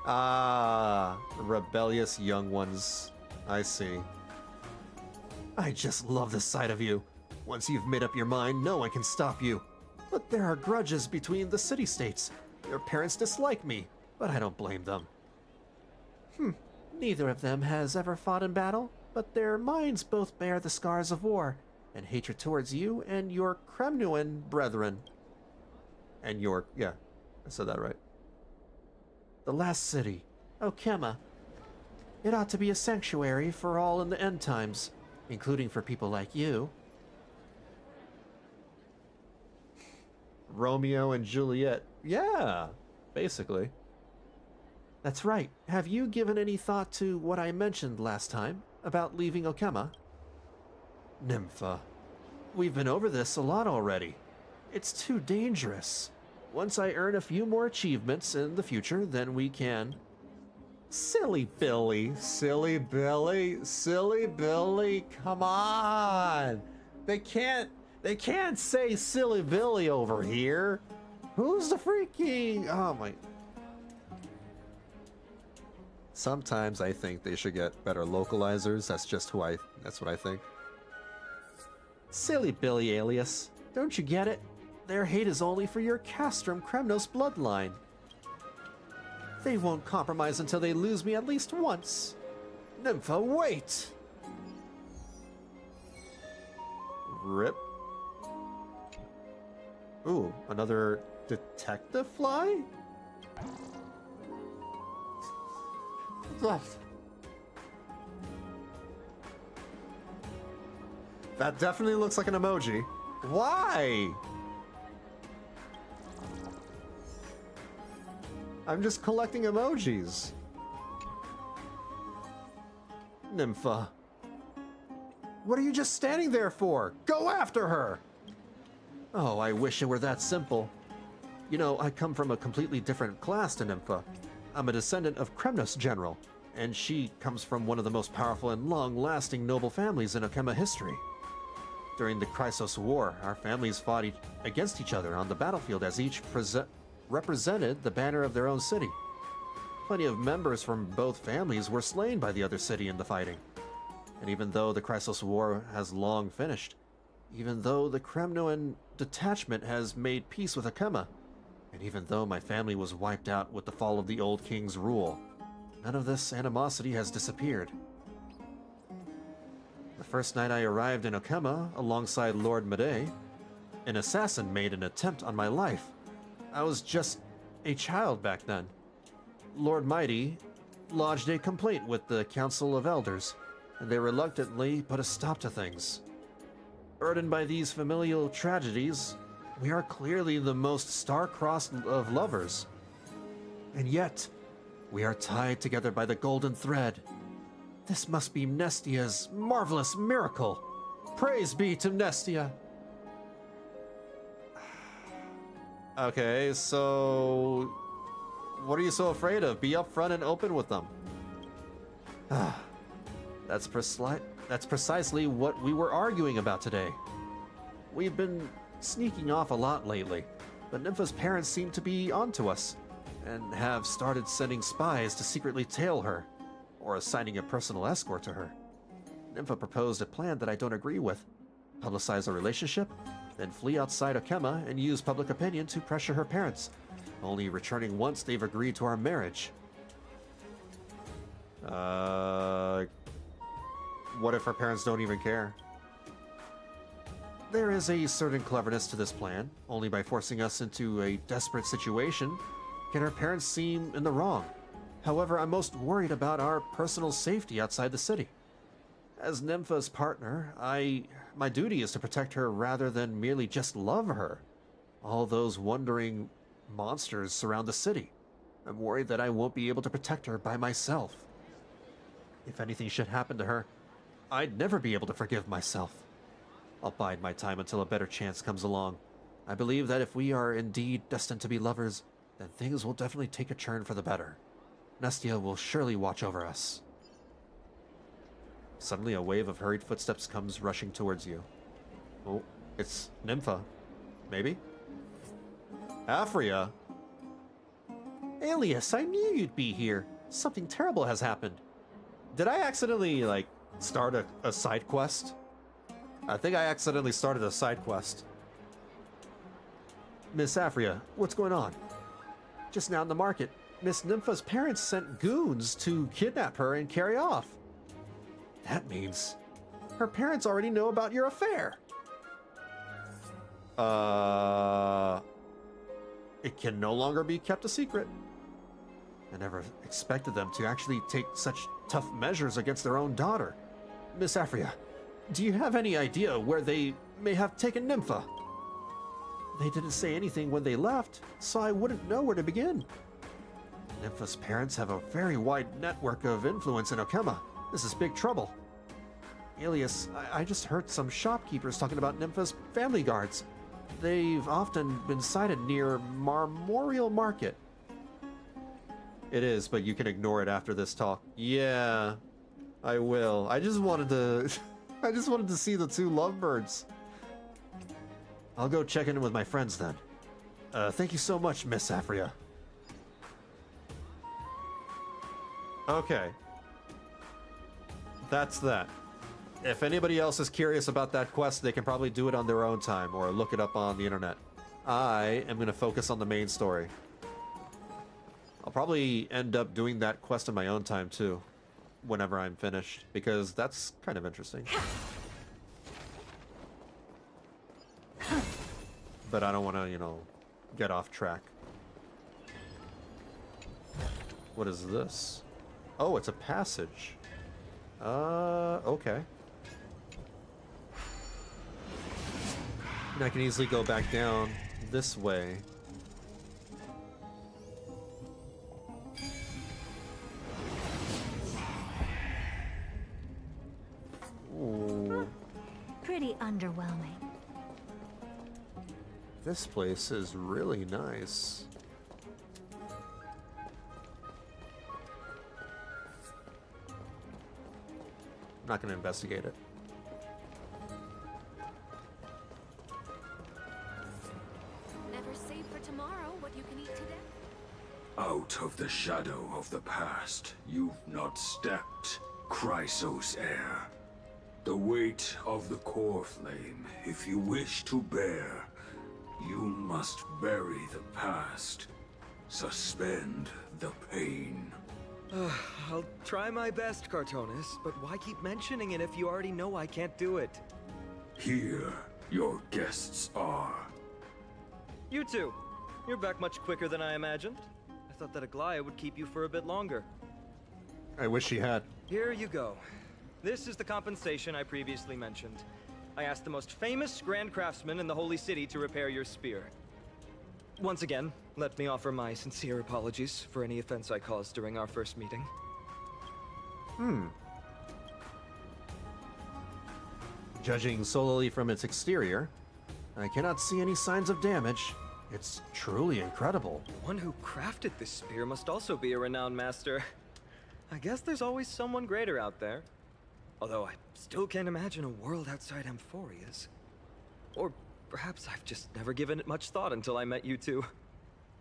Ah, rebellious young ones. I see. I just love the sight of you. Once you've made up your mind, no one can stop you. But there are grudges between the city-states. Your parents dislike me, but I don't blame them. Neither of them has ever fought in battle, but their minds both bear the scars of war, and hatred towards you and your Kremnuan brethren. And your, yeah, I said that right. The last city, Okema. It ought to be a sanctuary for all in the end times, including for people like you. Romeo and Juliet. Yeah, basically. That's right. Have you given any thought to what I mentioned last time about leaving Okema? Nympha, we've been over this a lot already. It's too dangerous. Once I earn a few more achievements in the future, then we can... Silly Billy, silly Billy, silly Billy, come on! They can't say Silly Billy over here. Who's the freaking... Oh my... Sometimes I think they should get better localizers. That's what I think. Silly Billy alias. Don't you get it? Their hate is only for your Castrum Kremnos bloodline. They won't compromise until they lose me at least once. Nympha, wait! Rip. Ooh, another detective fly? That definitely looks like an emoji. Why? I'm just collecting emojis. Nympha. What are you just standing there for? Go after her! Oh, I wish it were that simple. You know, I come from a completely different class to Nympha. I'm a descendant of Kremnos General, and she comes from one of the most powerful and long-lasting noble families in Akema history. During the Chrysos War, our families fought against each other on the battlefield as each represented the banner of their own city. Plenty of members from both families were slain by the other city in the fighting. And even though the Chrysos War has long finished, even though the Kremnoan detachment has made peace with Akema, and even though my family was wiped out with the fall of the old king's rule, none of this animosity has disappeared. The first night I arrived in Akema alongside Lord Made, an assassin made an attempt on my life. I was just a child back then. Lord Mighty lodged a complaint with the Council of Elders, and they reluctantly put a stop to things. Burdened by these familial tragedies, we are clearly the most star-crossed of lovers. And yet, we are tied together by the golden thread. This must be Mnestia's marvelous miracle. Praise be to Mnestia. Okay, so what are you so afraid of? Be upfront and open with them. That's precisely what we were arguing about today. We've been sneaking off a lot lately, but Nympha's parents seem to be onto us, and have started sending spies to secretly tail her, or assigning a personal escort to her. Nympha proposed a plan that I don't agree with. Publicize a relationship, then flee outside Akema and use public opinion to pressure her parents, only returning once they've agreed to our marriage. What if her parents don't even care? There is a certain cleverness to this plan. Only by forcing us into a desperate situation can her parents seem in the wrong. However, I'm most worried about our personal safety outside the city. As Nympha's partner, my duty is to protect her rather than merely just love her. All those wandering monsters surround the city. I'm worried that I won't be able to protect her by myself. If anything should happen to her, I'd never be able to forgive myself. I'll bide my time until a better chance comes along. I believe that if we are indeed destined to be lovers, then things will definitely take a turn for the better. Mnestia will surely watch over us. Suddenly a wave of hurried footsteps comes rushing towards you. Oh, it's Nympha. Maybe? Amphoreus? Alias, I knew you'd be here. Something terrible has happened. Did I accidentally, start a side quest? I think I accidentally started a side quest. Miss Amphoreus, what's going on? Just now in the market, Miss Nympha's parents sent goons to kidnap her and carry off. That means her parents already know about your affair. It can no longer be kept a secret. I never expected them to actually take such tough measures against their own daughter. Miss Amphoreus, do you have any idea where they may have taken Nympha? They didn't say anything when they left, so I wouldn't know where to begin. Nympha's parents have a very wide network of influence in Akema. This is big trouble. Alias, I just heard some shopkeepers talking about Nympha's family guards. They've often been sighted near Marmorial Market. It is, but you can ignore it after this talk. Yeah, I will. I just wanted to... I just wanted to see the two lovebirds. I'll go check in with my friends then. Thank you so much, Miss Amphoreus. Okay. That's that. If anybody else is curious about that quest, they can probably do it on their own time or look it up on the internet. I am going to focus on the main story. I'll probably end up doing that quest in my own time too, whenever I'm finished, because that's kind of interesting. But I don't want to, get off track. What is this? Oh, it's a passage. Okay. And I can easily go back down this way. Ooh. Pretty underwhelming. This place is really nice. I'm not going to investigate it. Never save for tomorrow what you can eat today. Out of the shadow of the past, you've not stepped, Chrysos heir. The weight of the core flame, if you wish to bear, you must bury the past. Suspend the pain. I'll try my best, Cartonis, but why keep mentioning it if you already know I can't do it? Here, your guests are. You two, you're back much quicker than I imagined. I thought that Aglaea would keep you for a bit longer. I wish she had. Here you go. This is the compensation I previously mentioned. I asked the most famous Grand Craftsman in the Holy City to repair your spear. Once again, let me offer my sincere apologies for any offense I caused during our first meeting. Judging solely from its exterior, I cannot see any signs of damage. It's truly incredible. The one who crafted this spear must also be a renowned master. I guess there's always someone greater out there. Although I still can't imagine a world outside Amphoreus. Or perhaps I've just never given it much thought until I met you two.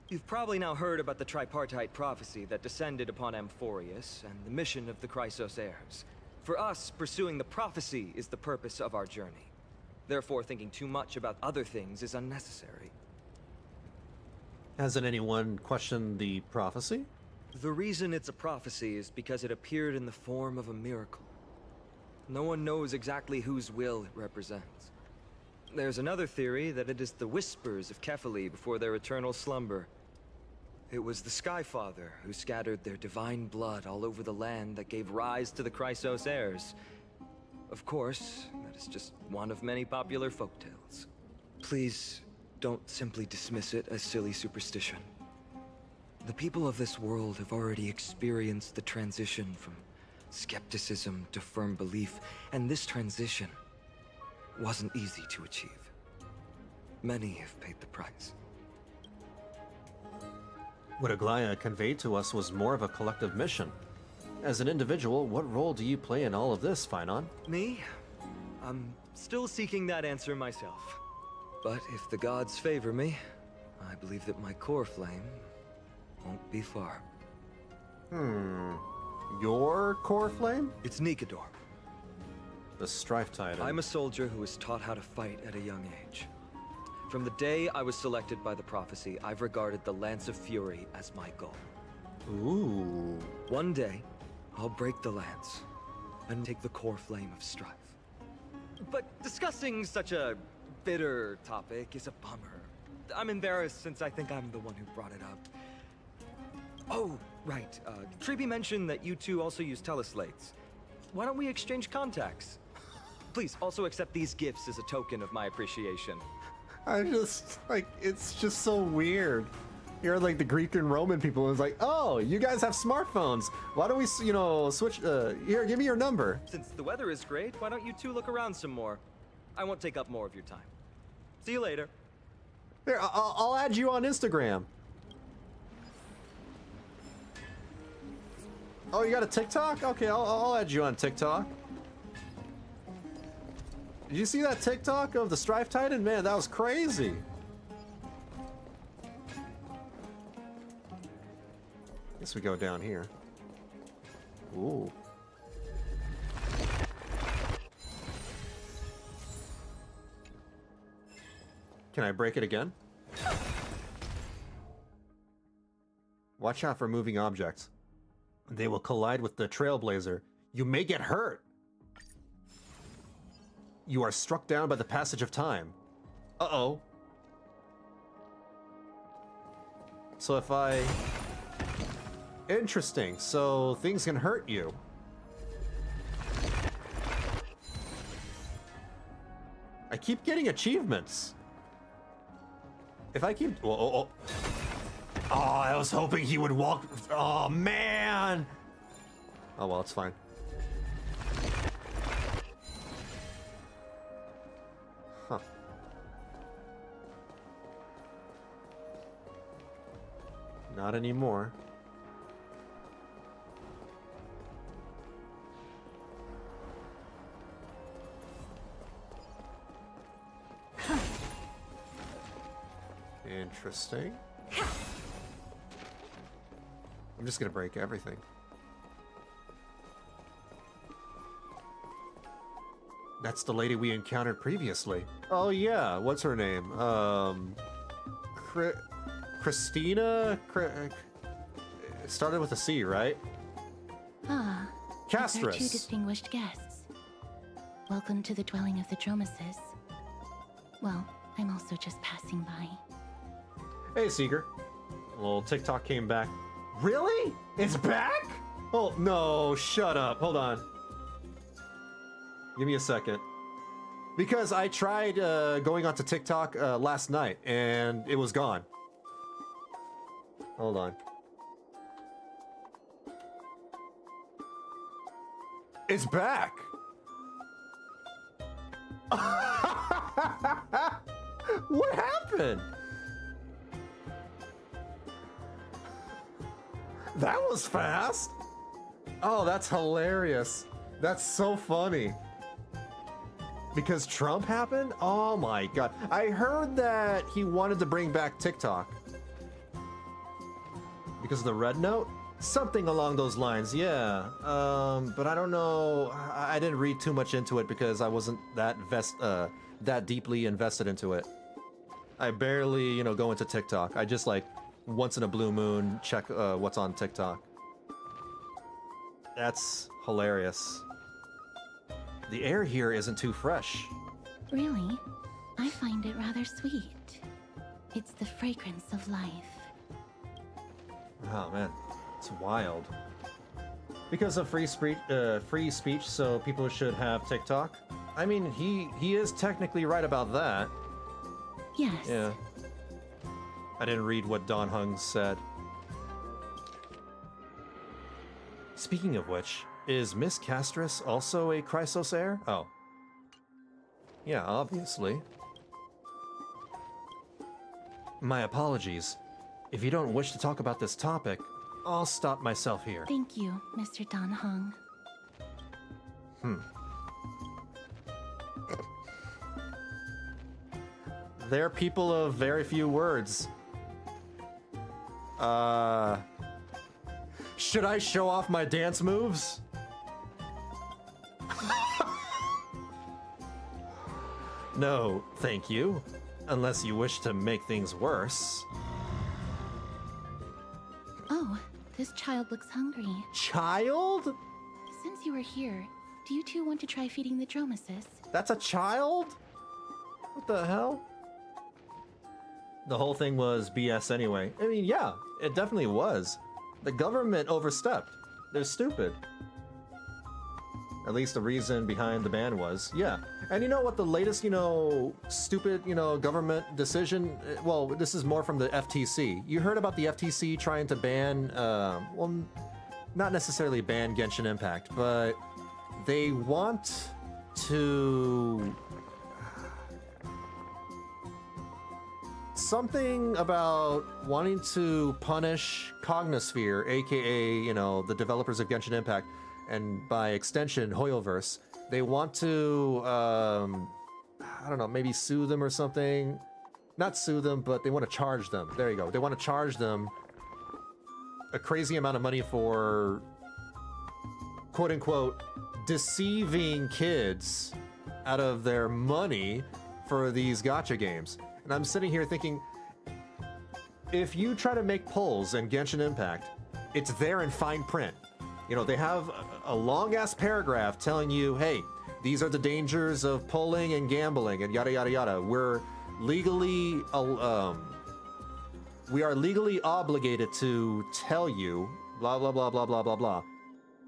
You've probably now heard about the tripartite prophecy that descended upon Amphoreus and the mission of the Chrysos heirs. For us, pursuing the prophecy is the purpose of our journey. Therefore, thinking too much about other things is unnecessary. Hasn't anyone questioned the prophecy? The reason it's a prophecy is because it appeared in the form of a miracle. No one knows exactly whose will it represents. There's another theory that it is the whispers of Kefali before their eternal slumber. It was the Skyfather who scattered their divine blood all over the land that gave rise to the Chrysos heirs. Of course, that is just one of many popular folktales. Please, don't simply dismiss it as silly superstition. The people of this world have already experienced the transition from skepticism to firm belief, and this transition wasn't easy to achieve. Many have paid the price. What Aglaea conveyed to us was more of a collective mission. As an individual, what role do you play in all of this, Finon? Me? I'm still seeking that answer myself. But if the gods favor me, I believe that my core flame won't be far. Your core flame? It's Nikedor. The Strife Titan. I'm a soldier who was taught how to fight at a young age. From the day I was selected by the prophecy, I've regarded the Lance of Fury as my goal. Ooh. One day, I'll break the lance and take the core flame of strife. But discussing such a bitter topic is a bummer. I'm embarrassed since I think I'm the one who brought it up. Oh, right. Triby mentioned that you two also use teleslates. Why don't we exchange contacts? Please also accept these gifts as a token of my appreciation. I just, like, it's just so weird. You're like the Greek and Roman people. It's like, oh, you guys have smartphones. Why don't we, switch, here, give me your number. Since the weather is great, why don't you two look around some more? I won't take up more of your time. See you later. Here, I'll add you on Instagram. Oh, you got a TikTok? Okay, I'll add you on TikTok. Did you see that TikTok of the Strife Titan? Man, that was crazy. Guess we go down here. Ooh. Can I break it again? Watch out for moving objects. They will collide with the Trailblazer. You may get hurt. You are struck down by the passage of time. Uh-oh. So if I... Interesting. So things can hurt you. I keep getting achievements. If I keep... Oh, I was hoping he would walk... Oh, man! Oh, well, it's fine. Huh. Not anymore. Interesting. I'm just gonna break everything. That's the lady we encountered previously. Oh yeah, what's her name? Christina? It started with a C, right? Ah, Castris. these are two distinguished guests. Welcome to the dwelling of the Dromeses. Well, I'm also just passing by. Hey, Seeker. Well, TikTok came back. Really? It's back? Oh, no, shut up. Hold on. Give me a second. Because I tried going onto TikTok last night, and it was gone. Hold on. It's back! What happened? That was fast! Oh, that's hilarious. That's so funny. Because Trump happened? Oh my god. I heard that he wanted to bring back TikTok. Because of the red note? Something along those lines, yeah. But I don't know. I didn't read too much into it because I wasn't that deeply invested into it. I barely, go into TikTok. I just like once in a blue moon check what's on TikTok. That's hilarious. The air here isn't too fresh. Really? I find it rather sweet. It's the fragrance of life. Oh man, it's wild. Because of free speech, so people should have TikTok. I mean, he is technically right about that. Yes. Yeah. I didn't read what Don Hung said. Speaking of which, is Miss Castris also a Chrysos heir? Oh. Yeah, obviously. My apologies. If you don't wish to talk about this topic, I'll stop myself here. Thank you, Mr. Don Hung. They're people of very few words. Should I show off my dance moves? No, thank you. Unless you wish to make things worse. Oh, this child looks hungry. Child? Since you are here, do you two want to try feeding the Dromeses? That's a child? What the hell? The whole thing was BS anyway. I mean, yeah, it definitely was. The government overstepped. They're stupid. At least the reason behind the ban was, yeah. And you know what the latest, stupid, government decision, well, this is more from the FTC. You heard about the FTC trying to ban, well, not necessarily ban Genshin Impact, but they want to... Something about wanting to punish Cognosphere, aka, the developers of Genshin Impact, and by extension, Hoyoverse. They want to, I don't know, maybe sue them or something. Not sue them, but they want to charge them. There you go. They want to charge them a crazy amount of money for, quote-unquote, deceiving kids out of their money for these gacha games. And I'm sitting here thinking, if you try to make polls in Genshin Impact, it's there in fine print. They have a long-ass paragraph telling you, hey, these are the dangers of polling and gambling and yada, yada, yada. We are legally obligated to tell you blah, blah, blah, blah, blah, blah, blah.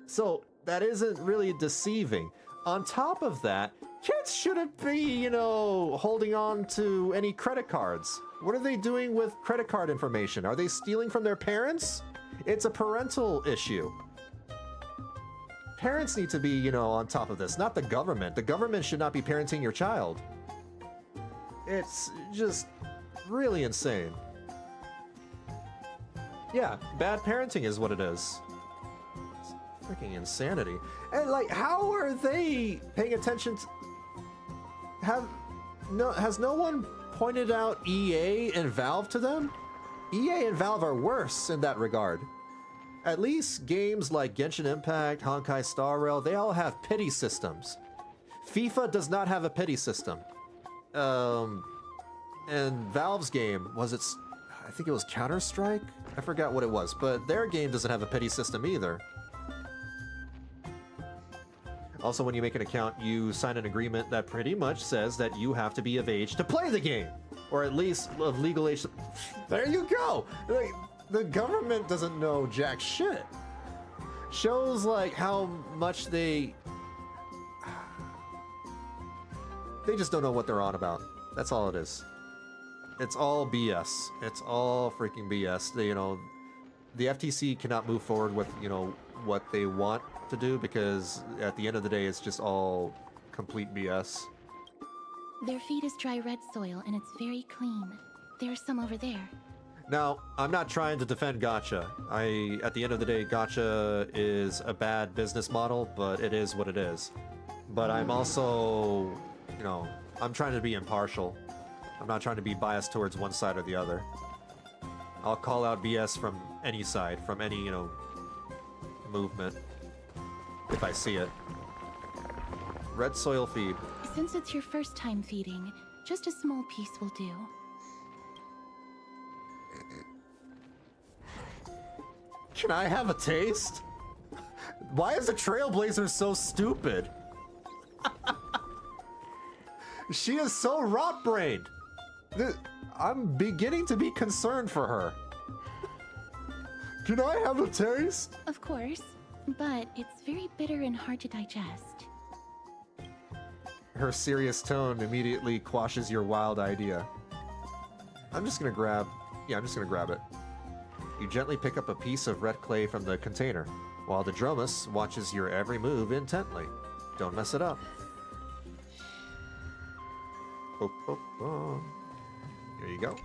So that isn't really deceiving. On top of that, kids shouldn't be, holding on to any credit cards. What are they doing with credit card information? Are they stealing from their parents? It's a parental issue. Parents need to be, on top of this, not the government. The government should not be parenting your child. It's just really insane. Yeah, bad parenting is what it is. It's freaking insanity. And how are they paying attention to... Has no one pointed out EA and Valve to them, EA and Valve are worse in that regard. At least games like Genshin Impact, Honkai Star Rail, they all have pity systems. FIFA does not have a pity system. And Valve's game, I think it was Counter-Strike? I forgot what it was, but their game doesn't have a pity system either. Also, when you make an account, you sign an agreement that pretty much says that you have to be of age to play the game. Or at least of legal age. There you go! Like, the government doesn't know jack shit. Shows like how much they just don't know what they're on about. That's all it is. It's all BS. It's all freaking BS. They, the FTC cannot move forward with, what they want to do because at the end of the day, it's just all complete BS. Their feed is dry red soil and it's very clean. There's some over there. Now, I'm not trying to defend gacha. At the end of the day, gacha is a bad business model, but it is what it is. But I'm also, I'm trying to be impartial. I'm not trying to be biased towards one side or the other. I'll call out BS from any side, from any, movement, if I see it. Red soil feed. Since it's your first time feeding, just a small piece will do. Can I have a taste? Why is the Trailblazer so stupid? She is so rot-brained. I'm beginning to be concerned for her. Can I have a taste? Of course, but it's very bitter and hard to digest. Her serious tone immediately quashes your wild idea. I'm just gonna grab it. You gently pick up a piece of red clay from the container, while the Dromus watches your every move intently. Don't mess it up. Here you go.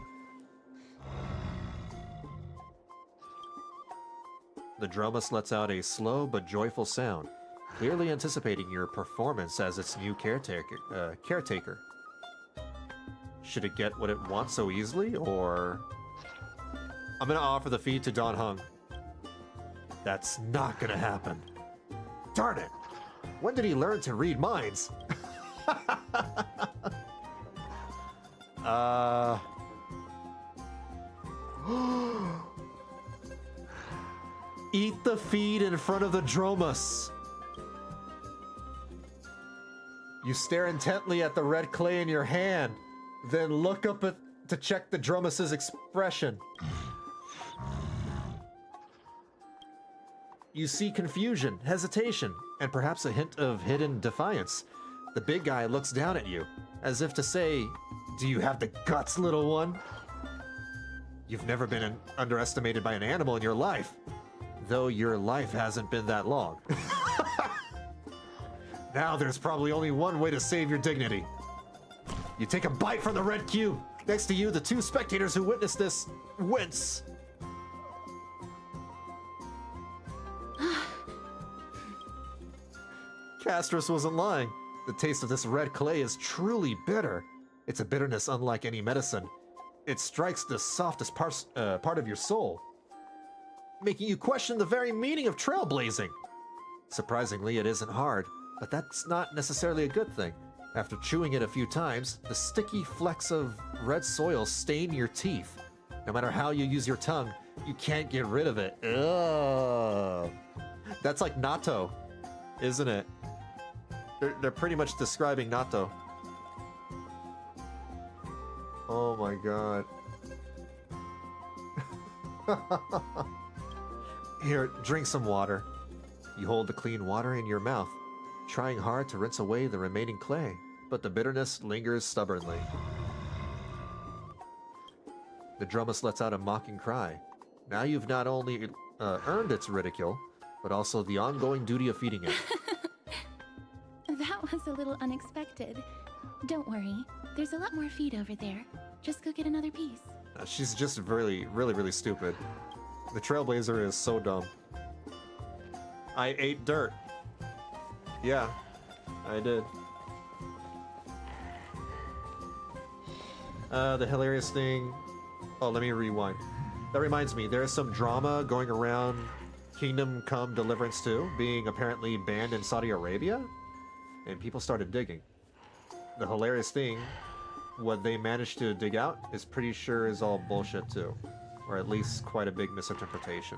The Dromus lets out a slow but joyful sound, clearly anticipating your performance as its new caretaker. Should it get what it wants so easily, or... I'm gonna offer the feed to Don Hung. That's not gonna happen. Darn it! When did he learn to read minds? Eat the feed in front of the Dromus. You stare intently at the red clay in your hand, then look up to check the Dromus's expression. You see confusion, hesitation, and perhaps a hint of hidden defiance. The big guy looks down at you, as if to say, "Do you have the guts, little one?" You've never been underestimated by an animal in your life, though your life hasn't been that long. Now there's probably only one way to save your dignity. You take a bite from the red cube. Next to you, the two spectators who witnessed this wince. Castros wasn't lying. The taste of this red clay is truly bitter. It's a bitterness unlike any medicine. It strikes the softest part of your soul, making you question the very meaning of trailblazing. Surprisingly, it isn't hard, but that's not necessarily a good thing. After chewing it a few times, the sticky flecks of red soil stain your teeth. No matter how you use your tongue, you can't get rid of it. Ugh. That's like natto, isn't it? They're pretty much describing natto. Oh my god. Here, drink some water. You hold the clean water in your mouth, trying hard to rinse away the remaining clay, but the bitterness lingers stubbornly. The Dromus lets out a mocking cry. Now you've not only earned its ridicule, but also the ongoing duty of feeding it. That was a little unexpected. Don't worry, there's a lot more feed over there. Just go get another piece. She's just really, really, really stupid. The Trailblazer is so dumb. I ate dirt. Yeah, I did. The hilarious thing... Oh, let me rewind. That reminds me, there is some drama going around Kingdom Come Deliverance 2 being apparently banned in Saudi Arabia, and people started digging. The hilarious thing, what they managed to dig out, is pretty sure is all bullshit too. Or at least quite a big misinterpretation.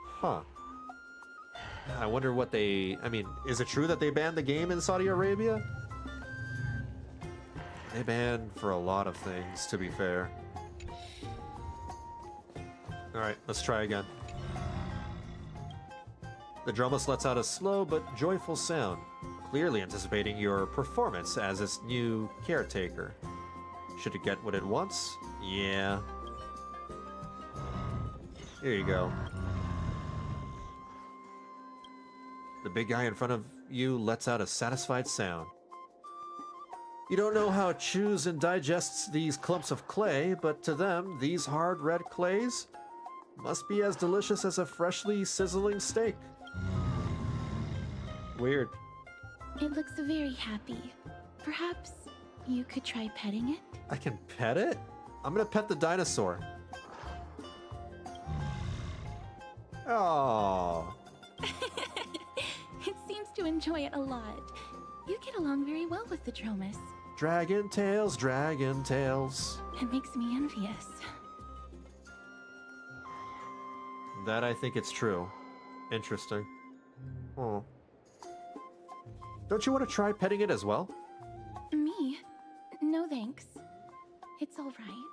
Huh. I wonder what they... I mean, is it true that they banned the game in Saudi Arabia? They banned for a lot of things, to be fair. Alright, let's try again. The drumless lets out a slow but joyful sound, clearly anticipating your performance as its new caretaker. Should it get what it wants? Yeah. Here you go. The big guy in front of you lets out a satisfied sound. You don't know how it chews and digests these clumps of clay, but to them, these hard red clays must be as delicious as a freshly sizzling steak. Weird. It looks very happy. Perhaps you could try petting it? I can pet it? I'm gonna pet the dinosaur. Oh. It seems to enjoy it a lot. You get along very well with the Dromus. Dragon tails, dragon tails. It makes me envious. That I think it's true. Interesting. Oh. Don't you want to try petting it as well? Me? No thanks. It's all right.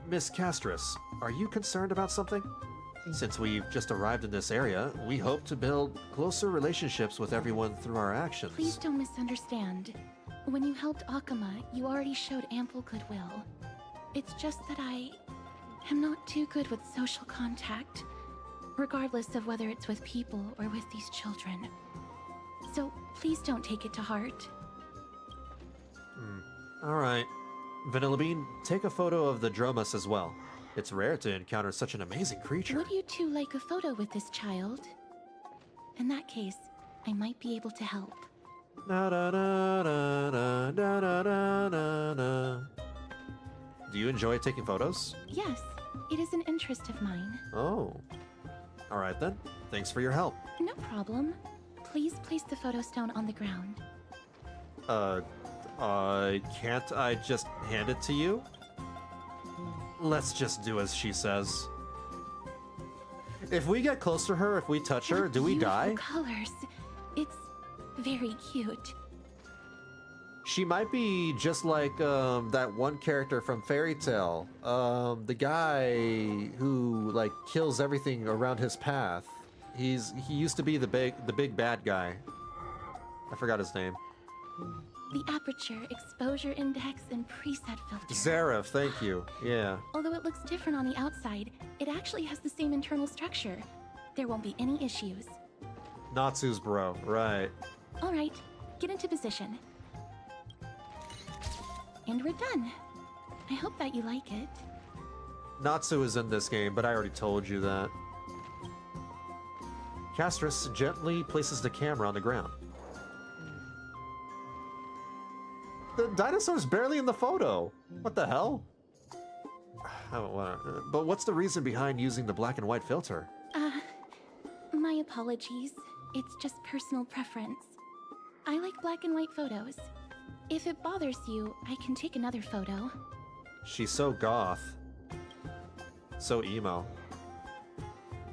Miss Castris, are you concerned about something? Since we've just arrived in this area, we hope to build closer relationships with everyone through our actions. Please don't misunderstand. When you helped Akama, you already showed ample goodwill. It's just that I am not too good with social contact, regardless of whether it's with people or with these children. So please don't take it to heart. Alright. Vanillabean, take a photo of the Dromus as well. It's rare to encounter such an amazing creature. Would you two like a photo with this child? In that case, I might be able to help. Na na na na na na na na na. Do you enjoy taking photos? Yes, it is an interest of mine. Oh. Alright then. Thanks for your help. No problem. Please place the photo stone on the ground. Can't I just hand it to you? Let's just do as she says. If we get close to her, if we touch her, do we die? Colors. It's very cute. She might be just like that one character from Fairy Tail. The guy who like kills everything around his path. He used to be the big bad guy. I forgot his name. The aperture, exposure index, and preset filter. Zareth, thank you. Yeah. Although it looks different on the outside, it actually has the same internal structure. There won't be any issues. Natsu's bro, right. All right, get into position. And we're done. I hope that you like it. Natsu is in this game, but I already told you that. Castris gently places the camera on the ground. The dinosaur's barely in the photo. What the hell? But what's the reason behind using the black and white filter? My apologies. It's just personal preference. I like black and white photos. If it bothers you, I can take another photo. She's so goth. So emo.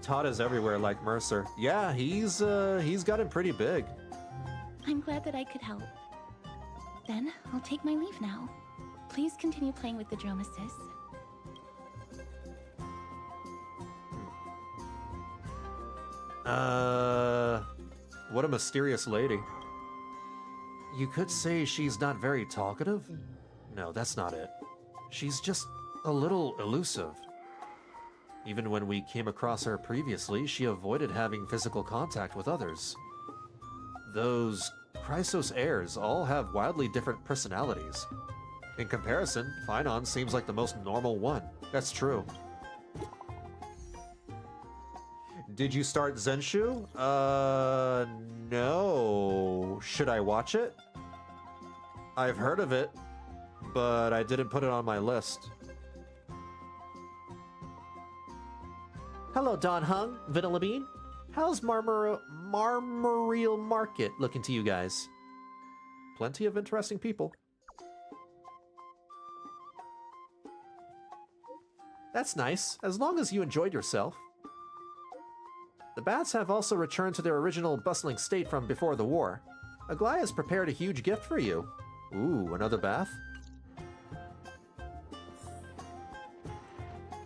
Todd is everywhere like Mercer. Yeah, he's got it pretty big. I'm glad that I could help. Then, I'll take my leave now. Please continue playing with the Dromuses. What a mysterious lady. You could say she's not very talkative? No, that's not it. She's just a little elusive. Even when we came across her previously, she avoided having physical contact with others. Those Chrysos heirs all have wildly different personalities. In comparison, Phynon seems like the most normal one. That's true. Did you start Zenshu? No. Should I watch it? I've heard of it, but I didn't put it on my list. Hello, Don Hung, Vanillabean. How's Marmoreal Market looking to you guys? Plenty of interesting people. That's nice, as long as you enjoyed yourself. The bats have also returned to their original bustling state from before the war. Aglaea has prepared a huge gift for you. Ooh, another bath?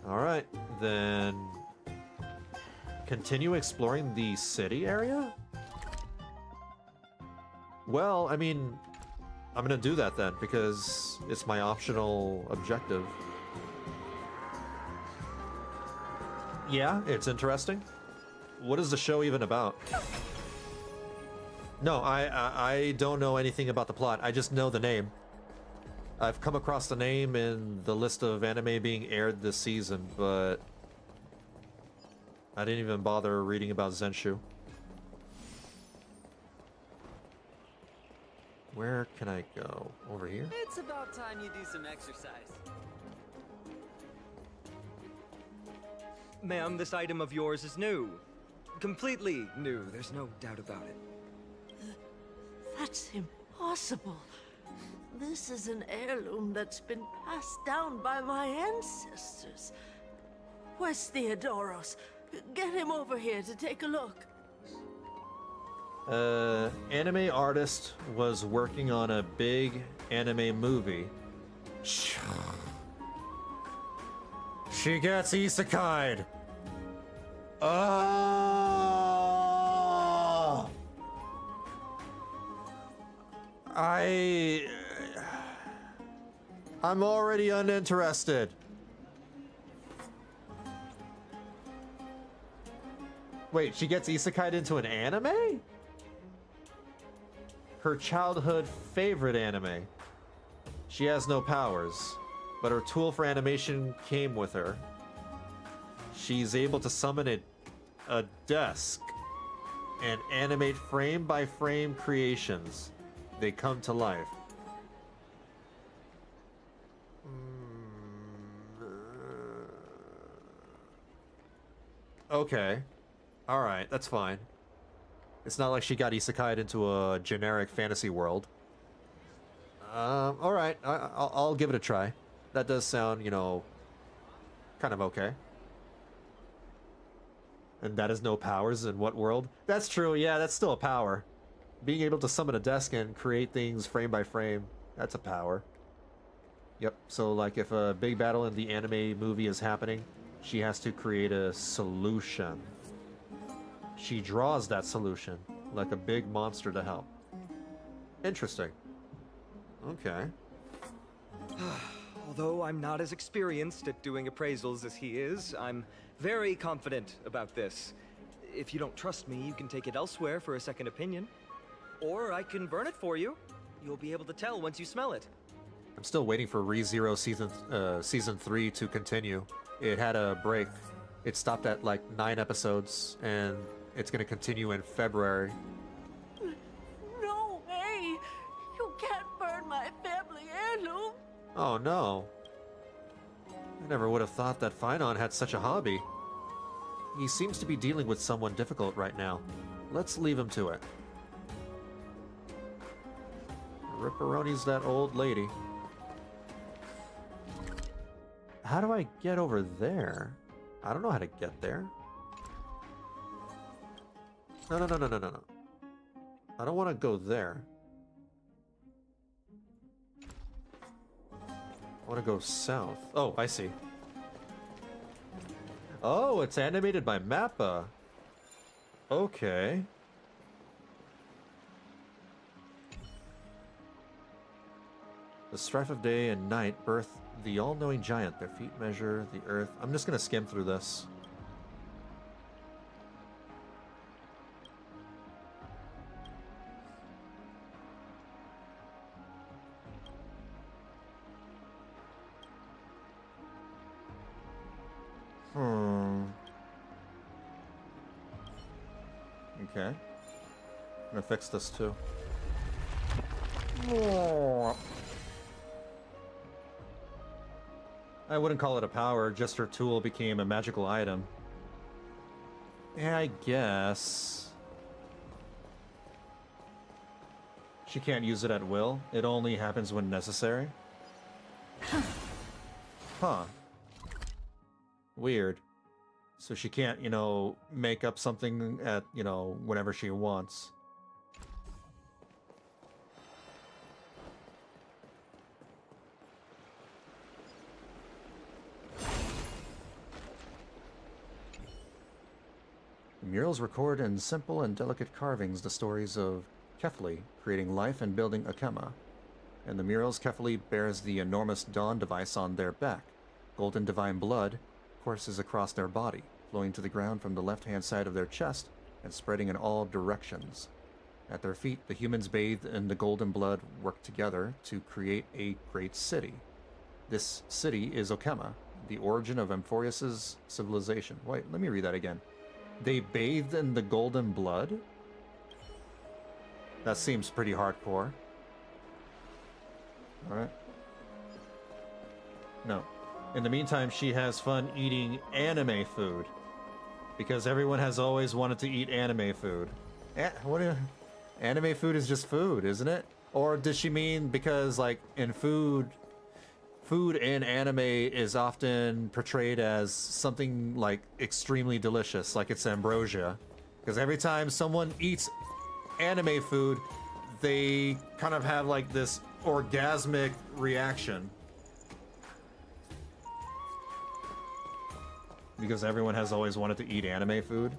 Alright, then... continue exploring the city area? Well, I mean, I'm gonna do that then, because it's my optional objective. Yeah, it's interesting. What is the show even about? No, I don't know anything about the plot. I just know the name. I've come across the name in the list of anime being aired this season, but I didn't even bother reading about Zenshu. Where can I go? Over here? It's about time you do some exercise. Ma'am, this item of yours is new. Completely new, there's no doubt about it. That's impossible. This is an heirloom that's been passed down by my ancestors. Where's Theodoros? Get him over here to take a look. Anime artist was working on a big anime movie. She gets isekai'd. I'm already uninterested. Wait, she gets isekai'd into an anime? Her childhood favorite anime. She has no powers, but her tool for animation came with her. She's able to summon a desk and animate frame-by-frame creations. They come to life. Okay. Alright, that's fine. It's not like she got isekai'd into a generic fantasy world. Alright, I'll give it a try. That does sound, you know, kind of okay. And that is no powers in what world? That's true, yeah, that's still a power. Being able to summon a desk and create things frame by frame, that's a power. Yep, so like if a big battle in the anime movie is happening, she has to create a solution. She draws that solution, like a big monster to help. Interesting. Okay. Although I'm not as experienced at doing appraisals as he is, I'm very confident about this. If you don't trust me, you can take it elsewhere for a second opinion. Or I can burn it for you. You'll be able to tell once you smell it. I'm still waiting for ReZero season 3 to continue. It had a break. It stopped at like 9 episodes, and it's gonna continue in February. No way! You can't burn my family heirloom! Oh no. I never would have thought that Phynon had such a hobby. He seems to be dealing with someone difficult right now. Let's leave him to it. Ripperoni's that old lady. How do I get over there? I don't know how to get there. No. I don't want to go there. I want to go south. Oh, I see. Oh, it's animated by Mappa. Okay. The strife of day and night birth the all-knowing giant. Their feet measure the earth. I'm just gonna skim through this. Okay. I'm gonna fix this too. I wouldn't call it a power, just her tool became a magical item. Yeah, I guess. She can't use it at will. It only happens when necessary. Huh. Weird. So she can't, you know, make up something at, you know, whenever she wants. The murals record in simple and delicate carvings the stories of Kefli creating life and building Akema. In the murals, Kefli bears the enormous dawn device on their back. Golden divine blood courses across their body, flowing to the ground from the left-hand side of their chest and spreading in all directions. At their feet, the humans bathed in the golden blood work together to create a great city. This city is Okema, the origin of Amphoreus' civilization. Wait, let me read that again. They bathed in the golden blood? That seems pretty hardcore. Alright. No. In the meantime, she has fun eating anime food. Because everyone has always wanted to eat anime food. Anime food is just food, isn't it? Or does she mean because, like, in food in anime is often portrayed as something, like, extremely delicious, like it's ambrosia. Because every time someone eats anime food, they kind of have, like, this orgasmic reaction. Because everyone has always wanted to eat anime food.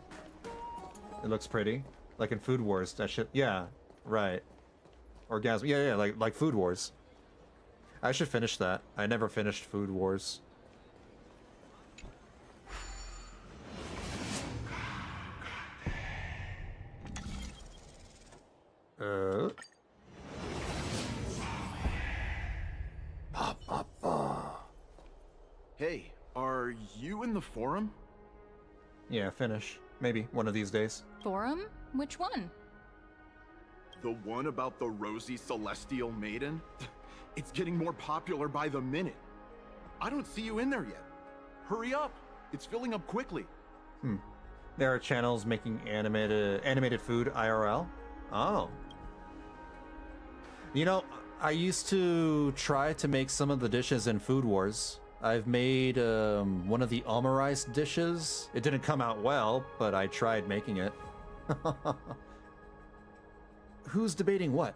It looks pretty. Like in Food Wars, that shit. Yeah, right. Orgasm. Yeah, like Food Wars. I should finish that. I never finished Food Wars. Hey, are you in the forum? Yeah, finish. Maybe one of these days. Forum? Which one? The one about the rosy celestial maiden? It's getting more popular by the minute. I don't see you in there yet. Hurry up. It's filling up quickly. There are channels making animated food IRL. Oh. You know, I used to try to make some of the dishes in Food Wars. I've made one of the omurice dishes. It didn't come out well, but I tried making it. Who's debating what?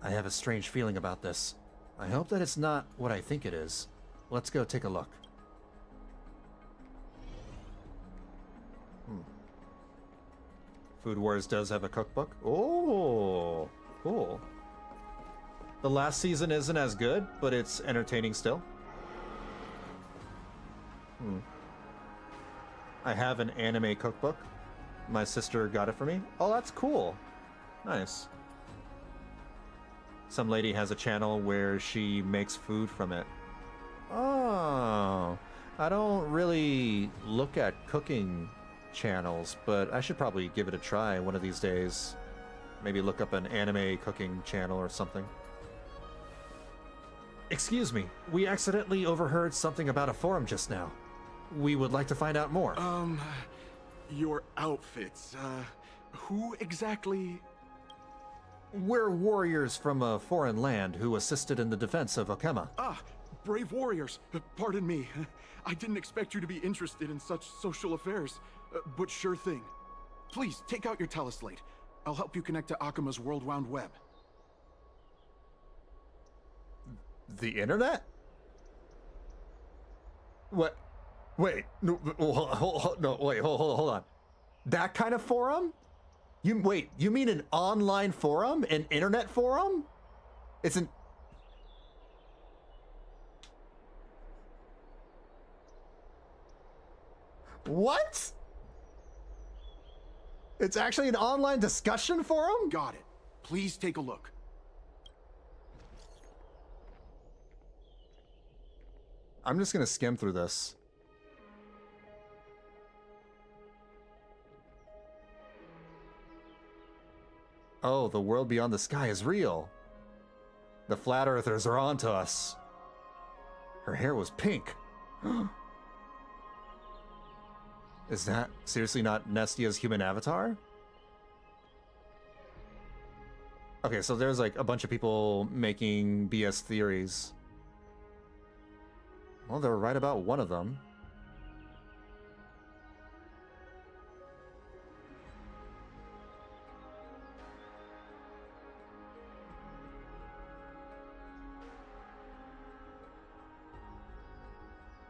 I have a strange feeling about this. I hope that it's not what I think it is. Let's go take a look. Food Wars does have a cookbook. Oh, cool. The last season isn't as good, but it's entertaining still. I have an anime cookbook. My sister got it for me. Oh, that's cool. Nice. Some lady has a channel where she makes food from it. Oh, I don't really look at cooking channels, but I should probably give it a try one of these days. Maybe look up an anime cooking channel or something. Excuse me, we accidentally overheard something about a forum just now. We would like to find out more. Your outfits, who exactly? We're warriors from a foreign land who assisted in the defense of Okema. Ah, brave warriors. Pardon me. I didn't expect you to be interested in such social affairs, but sure thing. Please, take out your teleslate. I'll help you connect to Akema's World Wound Web. The internet? What? Wait, no, hold on. That kind of forum? You mean an online forum? An internet forum? It's an... What? It's actually an online discussion forum? Got it. Please take a look. I'm just gonna skim through this. Oh, the world beyond the sky is real. The flat earthers are onto us. Her hair was pink. Is that seriously not Nestia's human avatar? Okay, so there's like a bunch of people making BS theories. Well, they're right about one of them.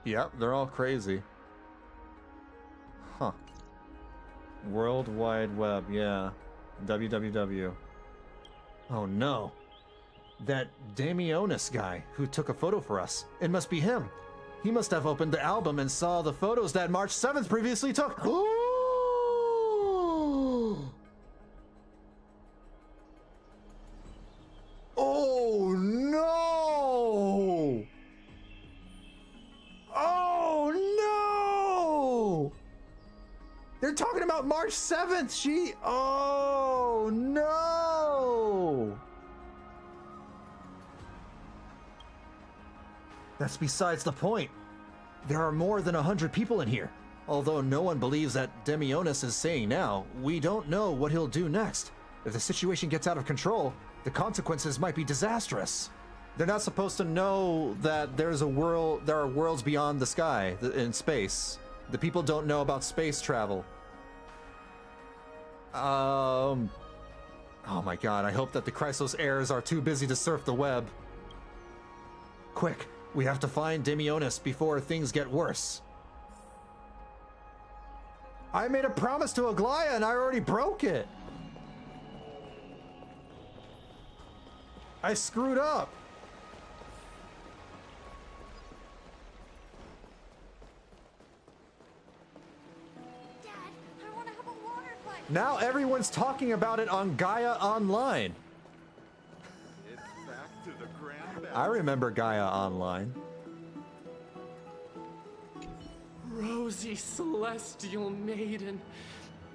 Yep, they're all crazy. Huh. World Wide Web, yeah. www. Oh no. That Damionis guy who took a photo for us. It must be him. He must have opened the album and saw the photos that March 7th previously took. Oh no! Oh no! They're talking about March 7th. Oh no! That's besides the point. There are more than 100 people in here. Although no one believes that Demionis is saying now, we don't know what he'll do next. If the situation gets out of control, the consequences might be disastrous. They're not supposed to know that there are worlds beyond the sky, in space. The people don't know about space travel. Oh my god, I hope that the Chrysos heirs are too busy to surf the web. Quick, we have to find Demionis before things get worse. I made a promise to Aglaea and I already broke it. I screwed up. Dad, I want to have a water fight. Now everyone's talking about it on Gaia Online. It's back to the grand I remember Gaia Online. Rosy Celestial Maiden.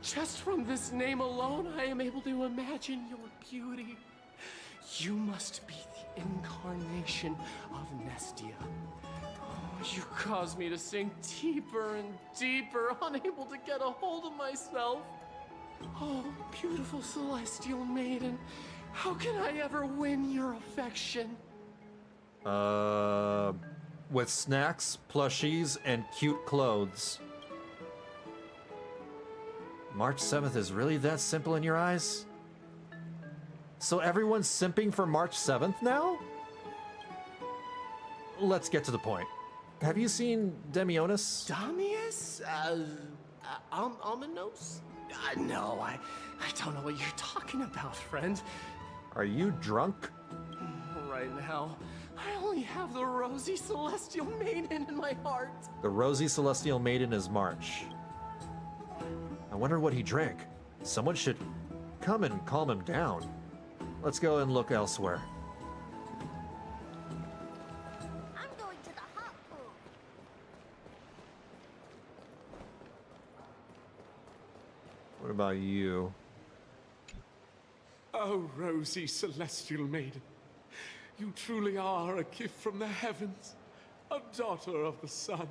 Just from this name alone, I am able to imagine your beauty. You must be the incarnation of Nestia. Oh, you cause me to sink deeper and deeper, unable to get a hold of myself. Oh, beautiful Celestial Maiden, how can I ever win your affection? With snacks, plushies, and cute clothes. March 7th is really that simple in your eyes? So everyone's simping for March 7th now? Let's get to the point. Have you seen Demionis? Damius? Ominos? No, I don't know what you're talking about, friend. Are you drunk? Right now, I only have the Rosy Celestial Maiden in my heart. The Rosy Celestial Maiden is March. I wonder what he drank. Someone should come and calm him down. Let's go and look elsewhere. I'm going to the hot pool. What about you? Oh, Rosy Celestial Maiden. You truly are a gift from the heavens. A daughter of the sun.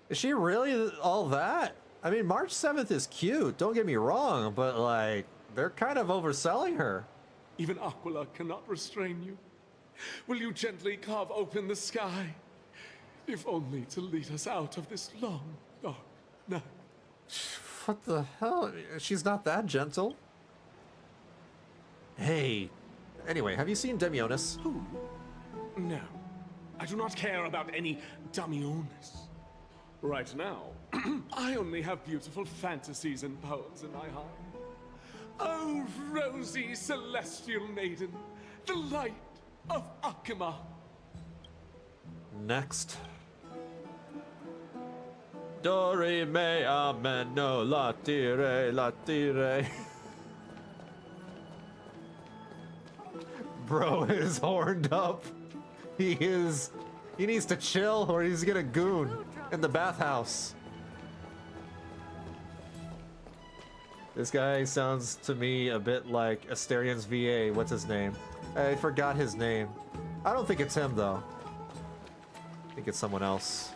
Is she really all that? I mean, March 7th is cute, don't get me wrong, but like, they're kind of overselling her. Even Aquila cannot restrain you. Will you gently carve open the sky? If only to lead us out of this long, dark night. What the hell? She's not that gentle. Hey. Anyway, have you seen Demionis? Who? No. I do not care about any Damionis. Right now, I only have beautiful fantasies and poems in my heart. Oh, Rosy Celestial Maiden, the light of Akima. Next. Do, re, mi, amen, no, la, ti, re, la, ti, re. Bro is horned up. He needs to chill or he's gonna goon in the bathhouse. This guy sounds to me a bit like Asterian's VA. What's his name? I forgot his name. I don't think it's him, though. I think it's someone else.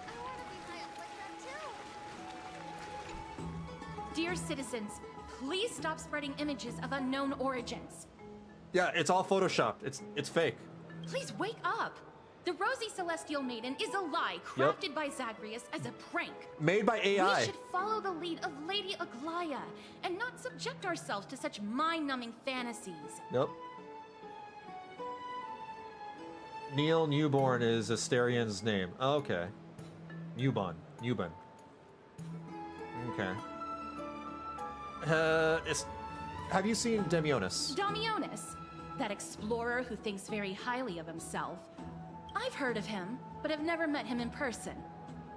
Dear citizens, please stop spreading images of unknown origins. Yeah, it's all photoshopped. It's fake. Please wake up. The Rosy Celestial Maiden is a lie crafted by Zagreus as a prank. Made by AI. We should follow the lead of Lady Aglaea and not subject ourselves to such mind-numbing fantasies. Nope. Neil Newborn is Asterian's name. Oh, okay. Newborn. Okay. Have you seen Demionis? Damionis, that explorer who thinks very highly of himself. I've heard of him, but have never met him in person.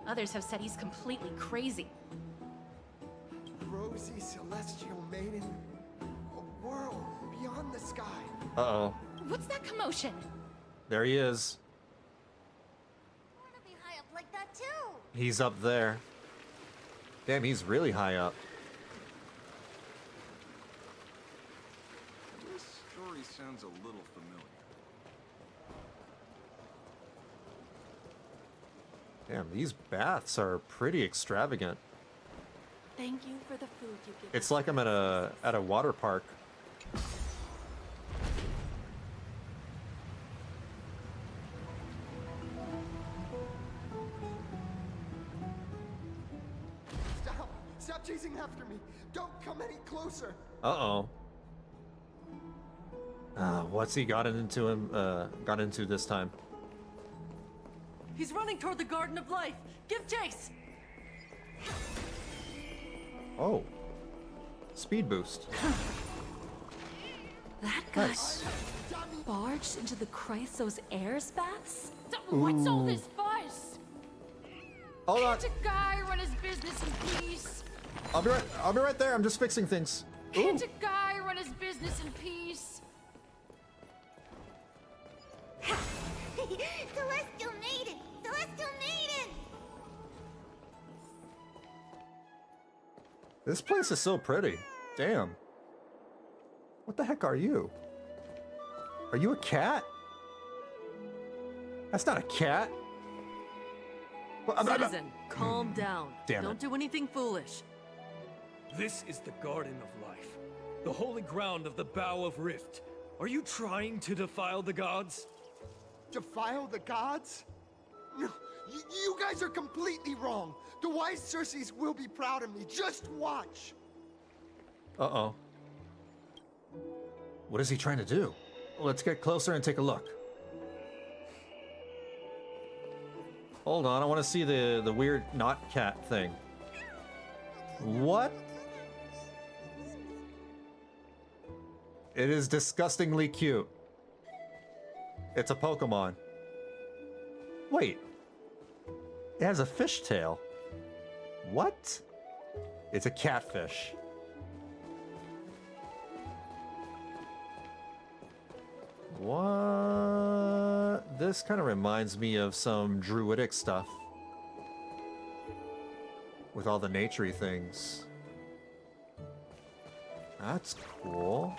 Others have said he's completely crazy. Rosy Celestial Maiden, a world beyond the sky. Uh-oh. What's that commotion? There he is. I want to be high up like that too. He's up there. Damn, he's really high up. This story sounds a little familiar. Damn, these baths are pretty extravagant. Thank you for the food you give. It's like I'm at a water park. Stop chasing after me. Don't come any closer. Uh-oh. What's he got into this time? He's running toward the Garden of Life. Give chase. Oh. Speed boost. That guy Nice. barged into the Chrysos Airs baths? What's all Ooh. this fuss? Hold on. Can't a guy run his business in peace? I'll be right there. I'm just fixing things. Ooh. Can't a guy run his business in peace? Celestial Maiden! Celestial Maiden! This place is so pretty. Damn. What the heck are you? Are you a cat? That's not a cat. Citizen, calm down. Damn it. Don't do anything foolish. This is the Garden of Life, the holy ground of the Bow of Rift. Are you trying to defile the gods? Defile the gods? No, you guys are completely wrong. The wise Circes will be proud of me. Just watch. Uh-oh. What is he trying to do? Let's get closer and take a look. Hold on, I want to see the weird not cat thing. What? It is disgustingly cute. It's a Pokemon. Wait. It has a fishtail. What? It's a catfish. What? This kind of reminds me of some druidic stuff. With all the naturey things. That's cool.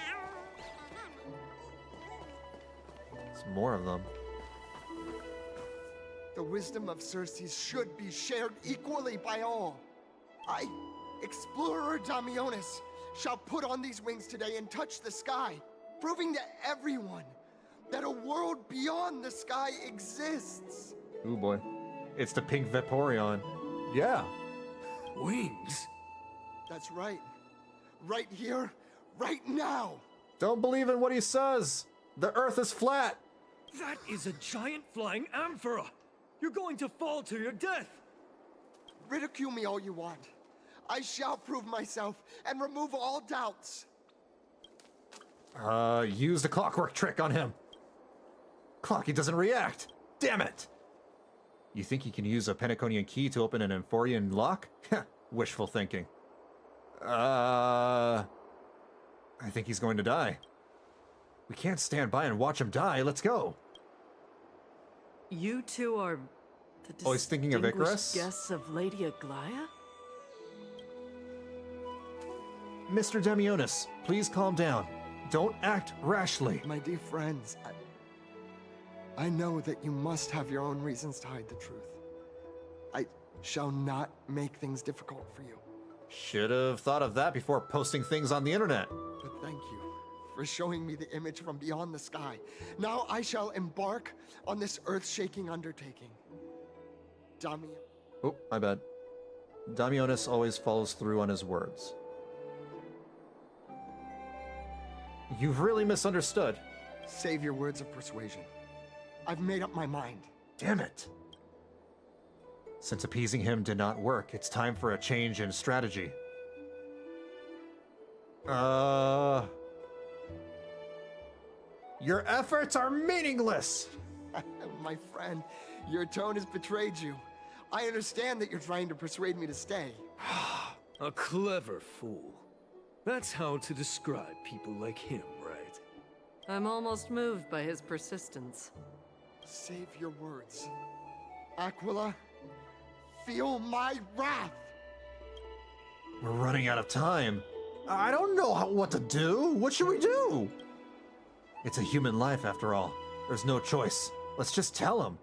There's more of them. The wisdom of Circes should be shared equally by all. I, Explorer Damionis, shall put on these wings today and touch the sky, proving to everyone that a world beyond the sky exists. Ooh boy. It's the pink Vaporeon. Yeah. Wings? That's right. Right here, right now. Don't believe in what he says. The Earth is flat. That is a giant flying amphora. You're going to fall to your death. Ridicule me all you want. I shall prove myself and remove all doubts. Use the clockwork trick on him. Clocky doesn't react. Damn it. You think you can use a Penaconian key to open an Amphorian lock? Wishful thinking. I think he's going to die. We can't stand by and watch him die. Let's go. You two are the Oh, he's thinking of Icarus? guests of Lady Aglaea? Mr. Demionis, please calm down. Don't act rashly. My dear friends, I know that you must have your own reasons to hide the truth. I shall not make things difficult for you. Should have thought of that before posting things on the internet. But thank you for showing me the image from beyond the sky. Now I shall embark on this earth-shaking undertaking. Oh, my bad. Damionis always follows through on his words. You've really misunderstood. Save your words of persuasion. I've made up my mind. Damn it. Since appeasing him did not work, it's time for a change in strategy. Your efforts are meaningless! My friend, your tone has betrayed you. I understand that you're trying to persuade me to stay. A clever fool. That's how to describe people like him, right? I'm almost moved by his persistence. Save your words. Aquila, feel my wrath! We're running out of time. I don't know what to do. What should we do? It's a human life, after all. There's no choice. Let's just tell him.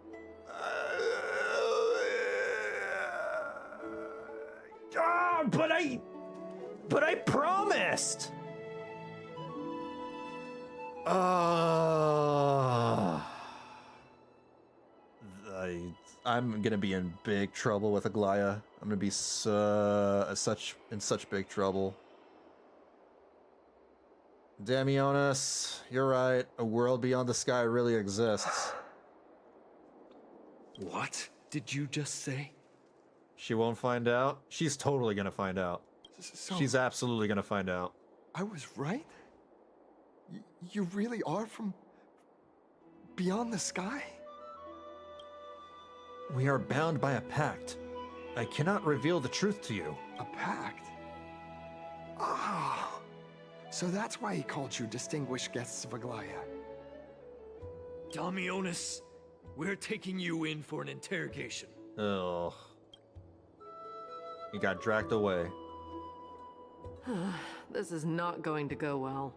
But I promised! I'm gonna be in big trouble with Aglaea. I'm gonna be in such big trouble. Damionis, you're right. A world beyond the sky really exists. What did you just say? She won't find out? She's totally gonna find out. She's absolutely gonna find out. I was right? You really are from beyond the sky? We are bound by a pact. I cannot reveal the truth to you. A pact? Ah, so that's why he called you distinguished guests of Aglaea. Damionis, we're taking you in for an interrogation. Ugh. He got dragged away. This is not going to go well.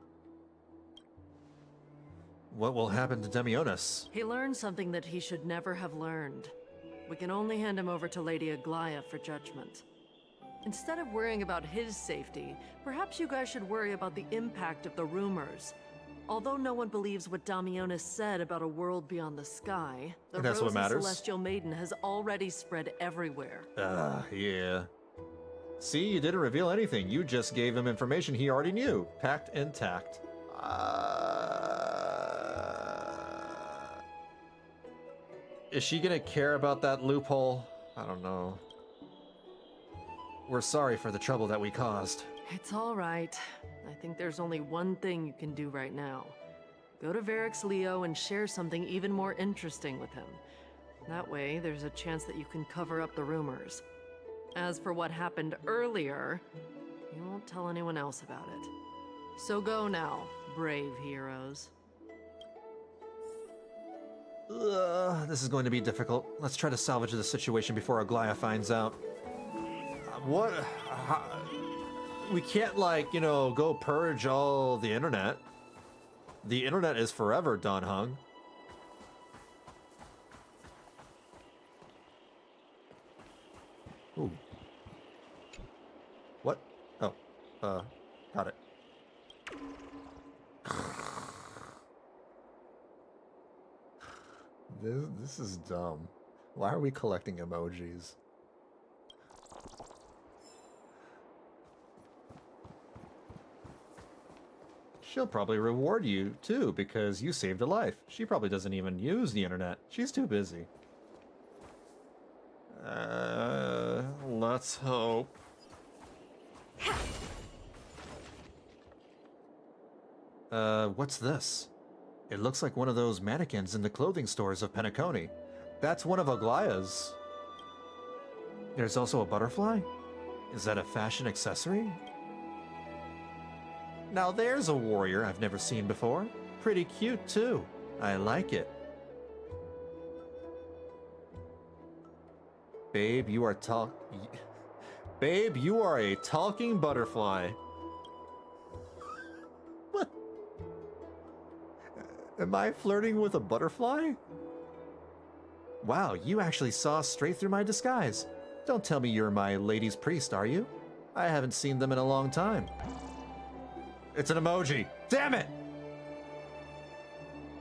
What will happen to Demionis? He learned something that he should never have learned. We can only hand him over to Lady Aglaea for judgment. Instead of worrying about his safety, perhaps you guys should worry about the impact of the rumors. Although no one believes what Damionis said about a world beyond the sky, the that's what rosy matters. celestial maiden has already spread everywhere. Yeah. See, you didn't reveal anything. You just gave him information he already knew. Pact intact. Is she gonna care about that loophole? I don't know. We're sorry for the trouble that we caused. It's all right. I think there's only one thing you can do right now. Go to Varric's Leo and share something even more interesting with him. That way, there's a chance that you can cover up the rumors. As for what happened earlier, you won't tell anyone else about it. So go now, brave heroes. This is going to be difficult. Let's try to salvage the situation before Aglaea finds out. What? We can't, like, you know, go purge all the internet. The internet is forever, Don Hung. Ooh. What? Oh, got it. This is dumb. Why are we collecting emojis? She'll probably reward you, too, because you saved a life. She probably doesn't even use the internet. She's too busy. Let's hope. What's this? It looks like one of those mannequins in the clothing stores of Penacony. That's one of Aglaea's. There's also a butterfly? Is that a fashion accessory? Now there's a warrior I've never seen before. Pretty cute, too. I like it. Babe, you are Babe, you are a talking butterfly. Am I flirting with a butterfly? Wow, you actually saw straight through my disguise. Don't tell me you're my lady's priest, are you? I haven't seen them in a long time. It's an emoji. Damn it!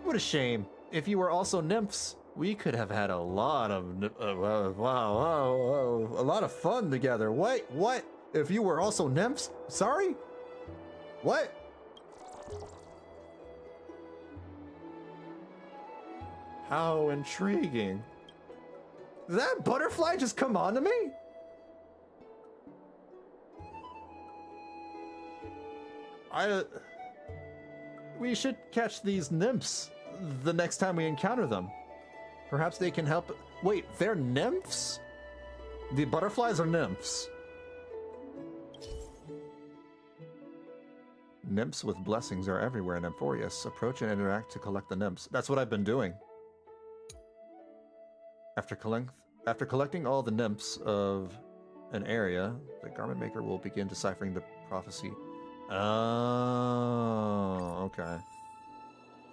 What a shame. If you were also nymphs, we could have had a lot of a lot of fun together. Wait, what? If you were also nymphs? Sorry? What? How intriguing. Did that butterfly just come on to me? We should catch these nymphs the next time we encounter them. Perhaps they can help. Wait, they're nymphs? The butterflies are nymphs. Nymphs with blessings are everywhere in Amphoreus. Approach and interact to collect the nymphs. That's what I've been doing. After collecting all the nymphs of an area, the garment maker will begin deciphering the prophecy. Oh, okay.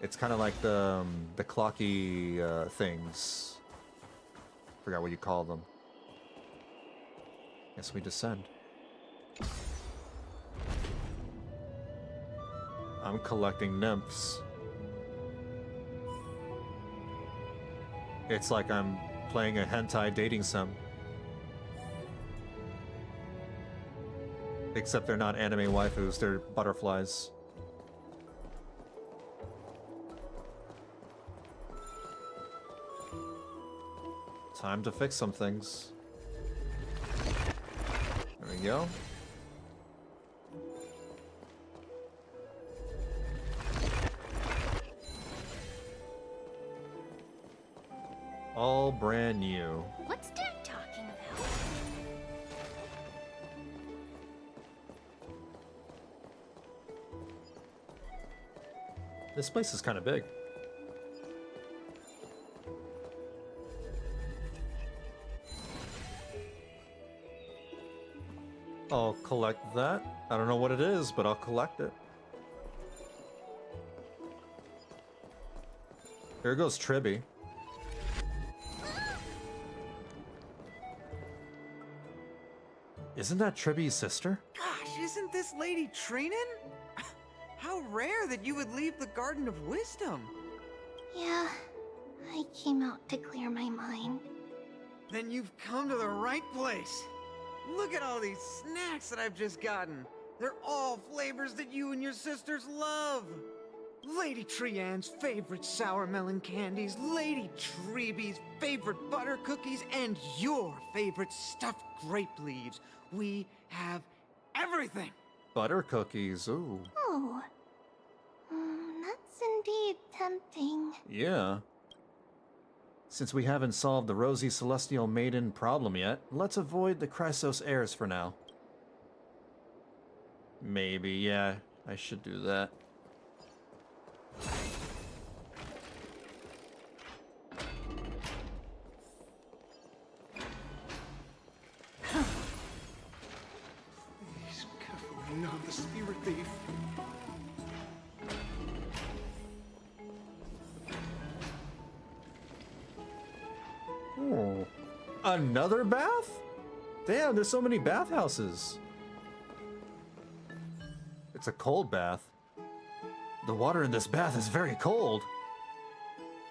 It's kind of like the clocky things. Forgot what you call them. Yes, we descend. I'm collecting nymphs. It's like I'm playing a hentai dating sim. Except they're not anime waifus, they're butterflies. Time to fix some things. There we go. All brand new. What's Dad talking about? This place is kind of big. I'll collect that. I don't know what it is, but I'll collect it. Here goes Tribby. Isn't that Tribby's sister? Gosh, isn't this Lady Treenan? How rare that you would leave the Garden of Wisdom. Yeah, I came out to clear my mind. Then you've come to the right place. Look at all these snacks that I've just gotten. They're all flavors that you and your sisters love. Lady Trianne's favorite sour melon candies, Lady Treeby's favorite butter cookies, and your favorite stuffed grape leaves. We have everything. Butter cookies, ooh. Oh, that's indeed tempting. Yeah. Since we haven't solved the Rosy Celestial Maiden problem yet, let's avoid the Chrysos heirs for now. Maybe, yeah, I should do that. Please, careful, not the spirit thief. Oh, another bath? Damn, there's so many bathhouses. It's a cold bath. The water in this bath is very cold.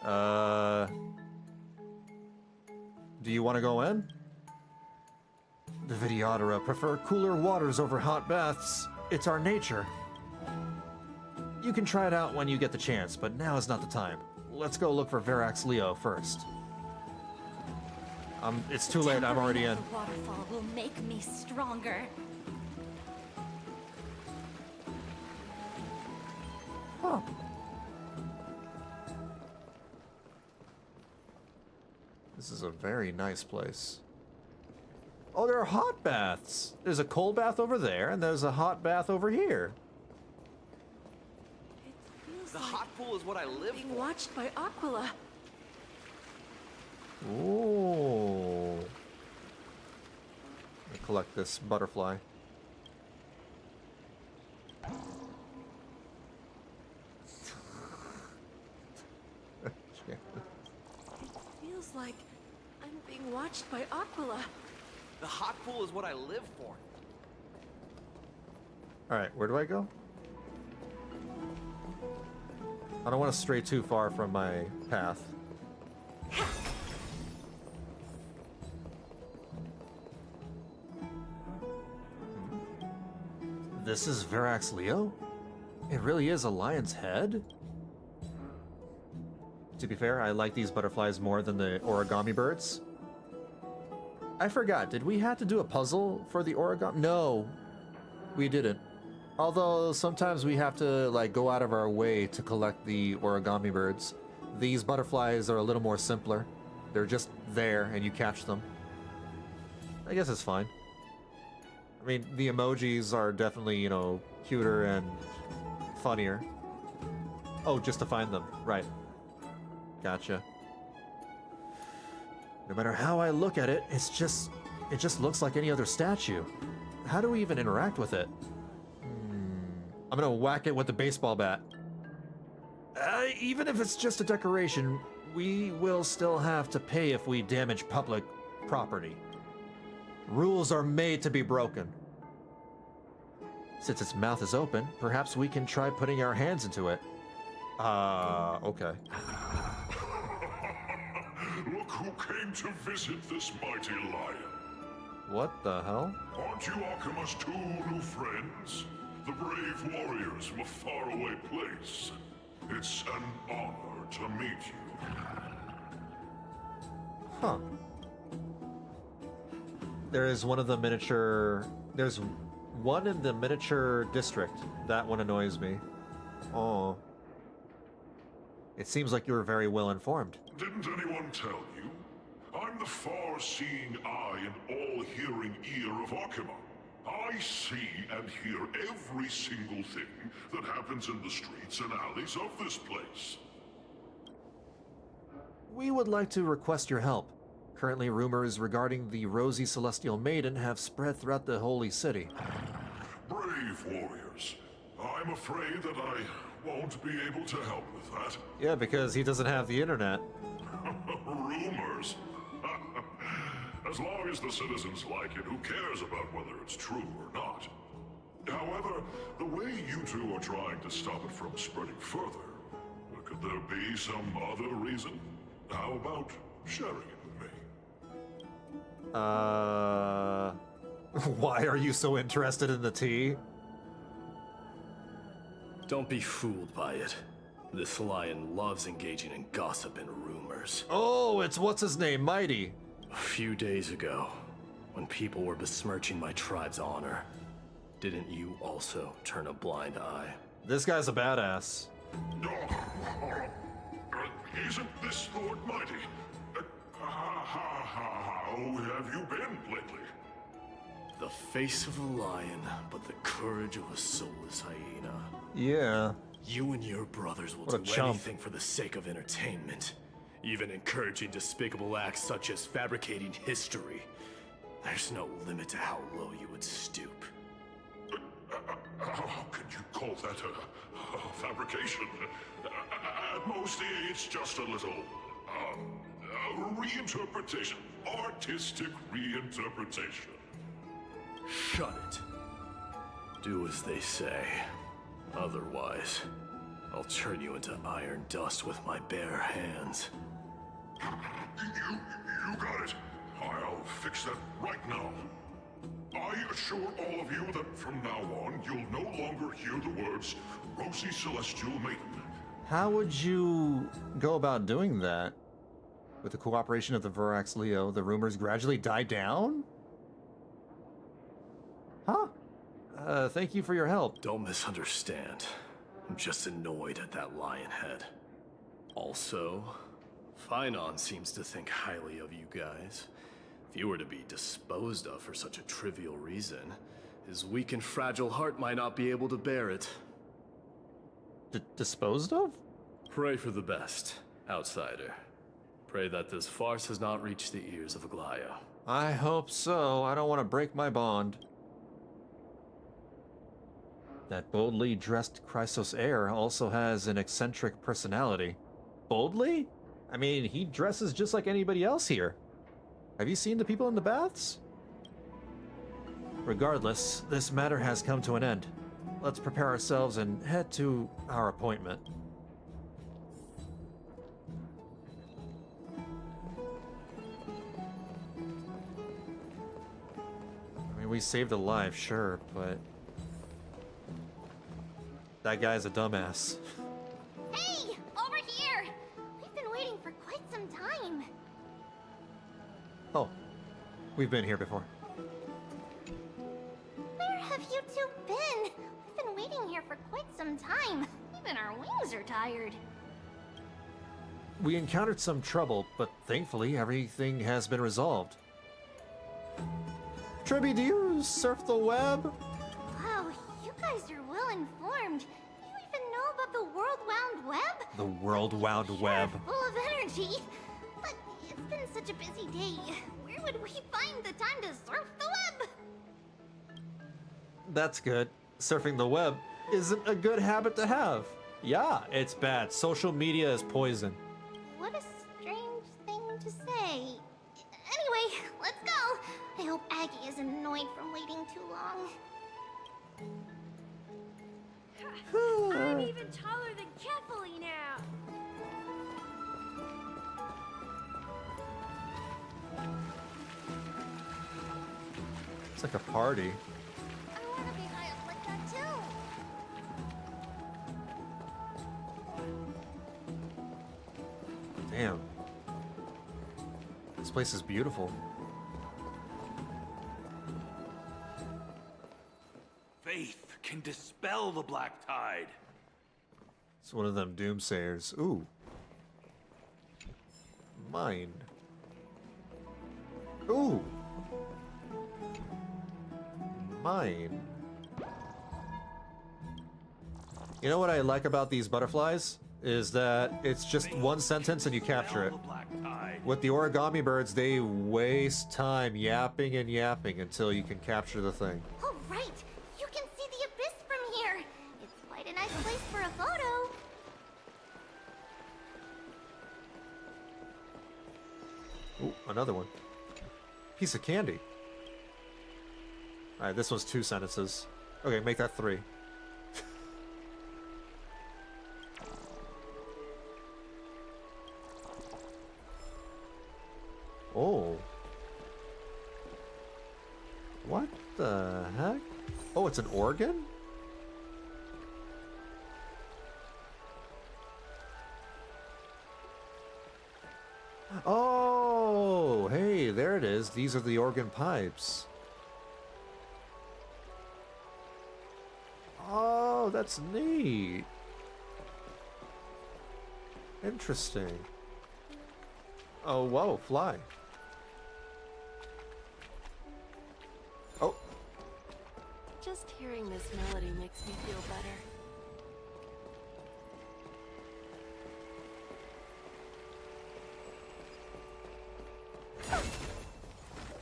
Do you want to go in? The Vidyadhara prefer cooler waters over hot baths. It's our nature. You can try it out when you get the chance, but now is not the time. Let's go look for Verax Leo first. It's too late, I'm already in. The waterfall will make me stronger. Huh. This is a very nice place. Oh, there are hot baths. There's a cold bath over there, and there's a hot bath over here. The hot pool is what I live Being watched by Aquila. Ooh. Let me collect this butterfly. being watched by Aquila. The hot pool is what I live for. Alright, where do I go? I don't want to stray too far from my path. This is Verax Leo? It really is a lion's head? To be fair, I like these butterflies more than the origami birds. I forgot, did we have to do a puzzle for the origami? No, we didn't. Although sometimes we have to like go out of our way to collect the origami birds. These butterflies are a little more simpler. They're just there and you catch them. I guess it's fine. I mean, the emojis are definitely, you know, cuter and funnier. Oh, just to find them. Right. Gotcha. No matter how I look at it, it just looks like any other statue. How do we even interact with it? I'm gonna whack it with the baseball bat. Even if it's just a decoration, we will still have to pay if we damage public property. Rules are made to be broken. Since its mouth is open, perhaps we can try putting our hands into it. Okay. Look who came to visit this mighty lion. What the hell? Aren't you Akima's two new friends? The brave warriors from a faraway place. It's an honor to meet you. Huh. There's one in the miniature district. That one annoys me. Oh. It seems like you were very well informed. Didn't anyone tell you? I'm the far-seeing eye and all-hearing ear of Akima. I see and hear every single thing that happens in the streets and alleys of this place. We would like to request your help. Currently, rumors regarding the Rosy Celestial Maiden have spread throughout the Holy City. Brave warriors. I'm afraid that I won't be able to help with that. Yeah, because he doesn't have the internet. Rumors? As long as the citizens like it, who cares about whether it's true or not? However, the way you two are trying to stop it from spreading further, could there be some other reason? How about sharing it with me? Why are you so interested in the tea? Don't be fooled by it. This lion loves engaging in gossip and rumors. Oh, it's what's-his-name, Mighty. A few days ago, when people were besmirching my tribe's honor, didn't you also turn a blind eye? This guy's a badass. Isn't this Lord Mighty? How have you been lately? The face of a lion, but the courage of a soulless hyena. Yeah. You and your brothers will What a do chump. anything for the sake of entertainment. Even encouraging despicable acts such as fabricating history. There's no limit to how low you would stoop. How could you call that a fabrication? At most, it's just a little reinterpretation. Artistic reinterpretation. Shut it. Do as they say. Otherwise, I'll turn you into iron dust with my bare hands. You got it. I'll fix that right now. I assure all of you that from now on, you'll no longer hear the words Rosy Celestial Maiden. How would you go about doing that? With the cooperation of the Verax Leo, the rumors gradually die down? Huh? Thank you for your help. Don't misunderstand. I'm just annoyed at that lion head. Also, Finon seems to think highly of you guys. If you were to be disposed of for such a trivial reason, his weak and fragile heart might not be able to bear it. Disposed of? Pray for the best, outsider. Pray that this farce has not reached the ears of Aglaea. I hope so. I don't want to break my bond. That boldly dressed Chrysos heir also has an eccentric personality. Boldly? I mean, he dresses just like anybody else here. Have you seen the people in the baths? Regardless, this matter has come to an end. Let's prepare ourselves and head to our appointment. I mean, we saved a life, sure, but that guy's a dumbass. Hey, over here! We've been waiting for quite some time. Oh, we've been here before. Where have you two been? We've been waiting here for quite some time. Even our wings are tired. We encountered some trouble, but thankfully everything has been resolved. Tribby, do you surf the web? Wow, you guys are well informed. You even know about the World Wound Web? The World Wound Web. Full of energy. But it's been such a busy day. Where would we find the time to surf the web? That's good. Surfing the web isn't a good habit to have. Yeah, it's bad. Social media is poison. What a strange thing to say. Anyway, let's go. I hope Aggie isn't annoyed from waiting too long. I'm even taller than Kefali now. It's like a party. I want to be high up like that too. Damn. This place is beautiful. Faith can dispel the black tide. It's one of them doomsayers. Ooh. Mine. Ooh. Mine. You know what I like about these butterflies? Is that it's just one sentence and you capture it. With the origami birds, they waste time yapping and yapping until you can capture the thing. Oh, right. You can see the abyss from here. It's quite a nice place for a photo. Ooh, another one. Piece of candy. Alright, this was 2 sentences. Okay, make that 3. Oh. What the heck? Oh, it's an organ? Oh, hey, there it is. These are the organ pipes. Oh, that's neat. Interesting. Oh, whoa, fly. Oh. Just hearing this melody makes me feel better.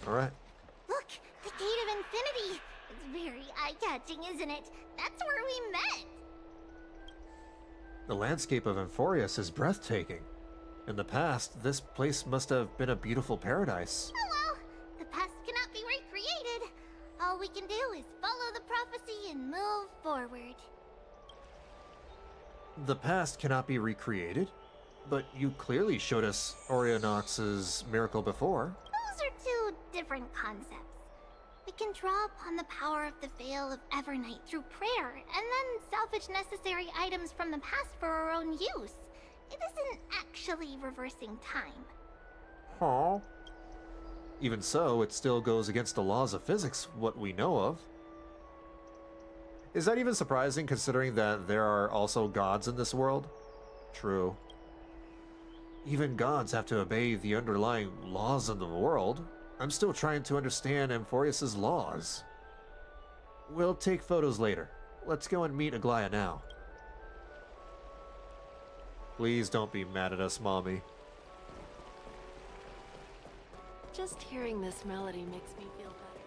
All right. Look, the Gate of Infinity. It's very eye-catching, isn't it? That's where we met. The landscape of Amphoreus is breathtaking. In the past, this place must have been a beautiful paradise. Oh well, the past cannot be recreated. All we can do is follow the prophecy and move forward. The past cannot be recreated, but you clearly showed us Orionox's miracle before. Those are two different concepts. We can draw upon the power of the Veil of Evernight through prayer, and then salvage necessary items from the past for our own use. It isn't actually reversing time. Huh? Even so, it still goes against the laws of physics, what we know of. Is that even surprising, considering that there are also gods in this world? True. Even gods have to obey the underlying laws of the world. I'm still trying to understand Amphoreus' laws. We'll take photos later. Let's go and meet Aglaea now. Please don't be mad at us, Mommy. Just hearing this melody makes me feel better.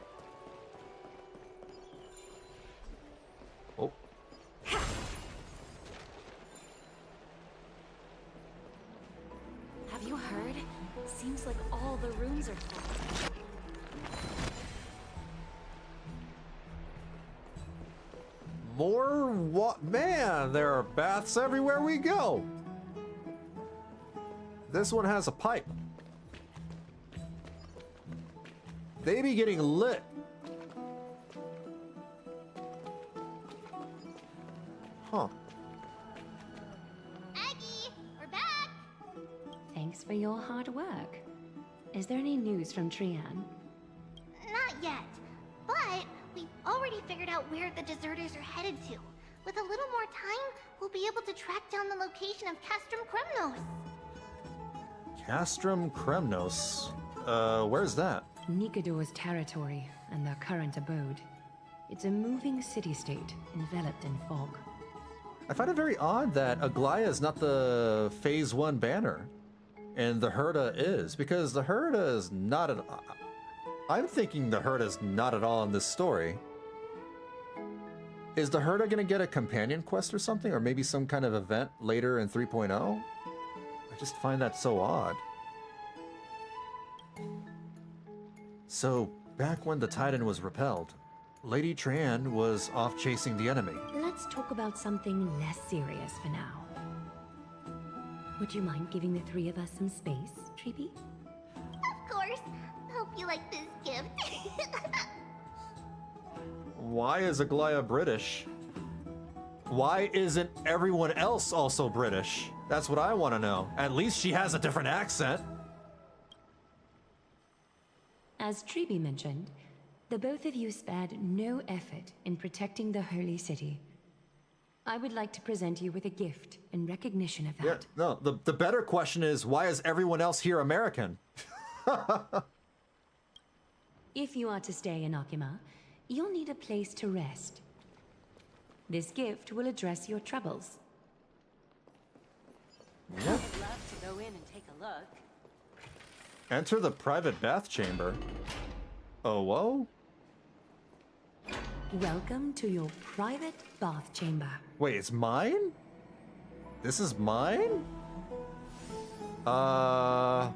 Oh. Have you heard? Seems like all the rooms are full. More what? Man, there are baths everywhere we go. This one has a pipe. They be getting lit. Huh. Aggie, we're back! Thanks for your hard work. Is there any news from Trian? Not yet, but we've already figured out where the deserters are headed to. With a little more time, we'll be able to track down the location of Castrum Kremnos. Castrum Kremnos. Where's that? Nikador's territory and their current abode. It's a moving city-state enveloped in fog. I find it very odd that Aglaea is not the Phase 1 banner, and the Herta is, because the Herta is not at... I'm thinking the Herta is not at all in this story. Is the Herta gonna get a companion quest or something, or maybe some kind of event later in 3.0? I just find that so odd. So, back when the Titan was repelled, Lady Trian was off chasing the enemy. Let's talk about something less serious for now. Would you mind giving the three of us some space, Treeby? Of course. Hope you like this gift. Why is Aglaea British? Why isn't everyone else also British? That's what I want to know. At least she has a different accent. As Treeby mentioned, the both of you spared no effort in protecting the Holy City. I would like to present you with a gift in recognition of that. Yeah, no, the better question is, why is everyone else here American? If you are to stay in Akima, you'll need a place to rest. This gift will address your troubles. I'd love to go in and take a look. Enter the private bath chamber. Oh, whoa? Welcome to your private bath chamber. Wait, it's mine? This is mine? I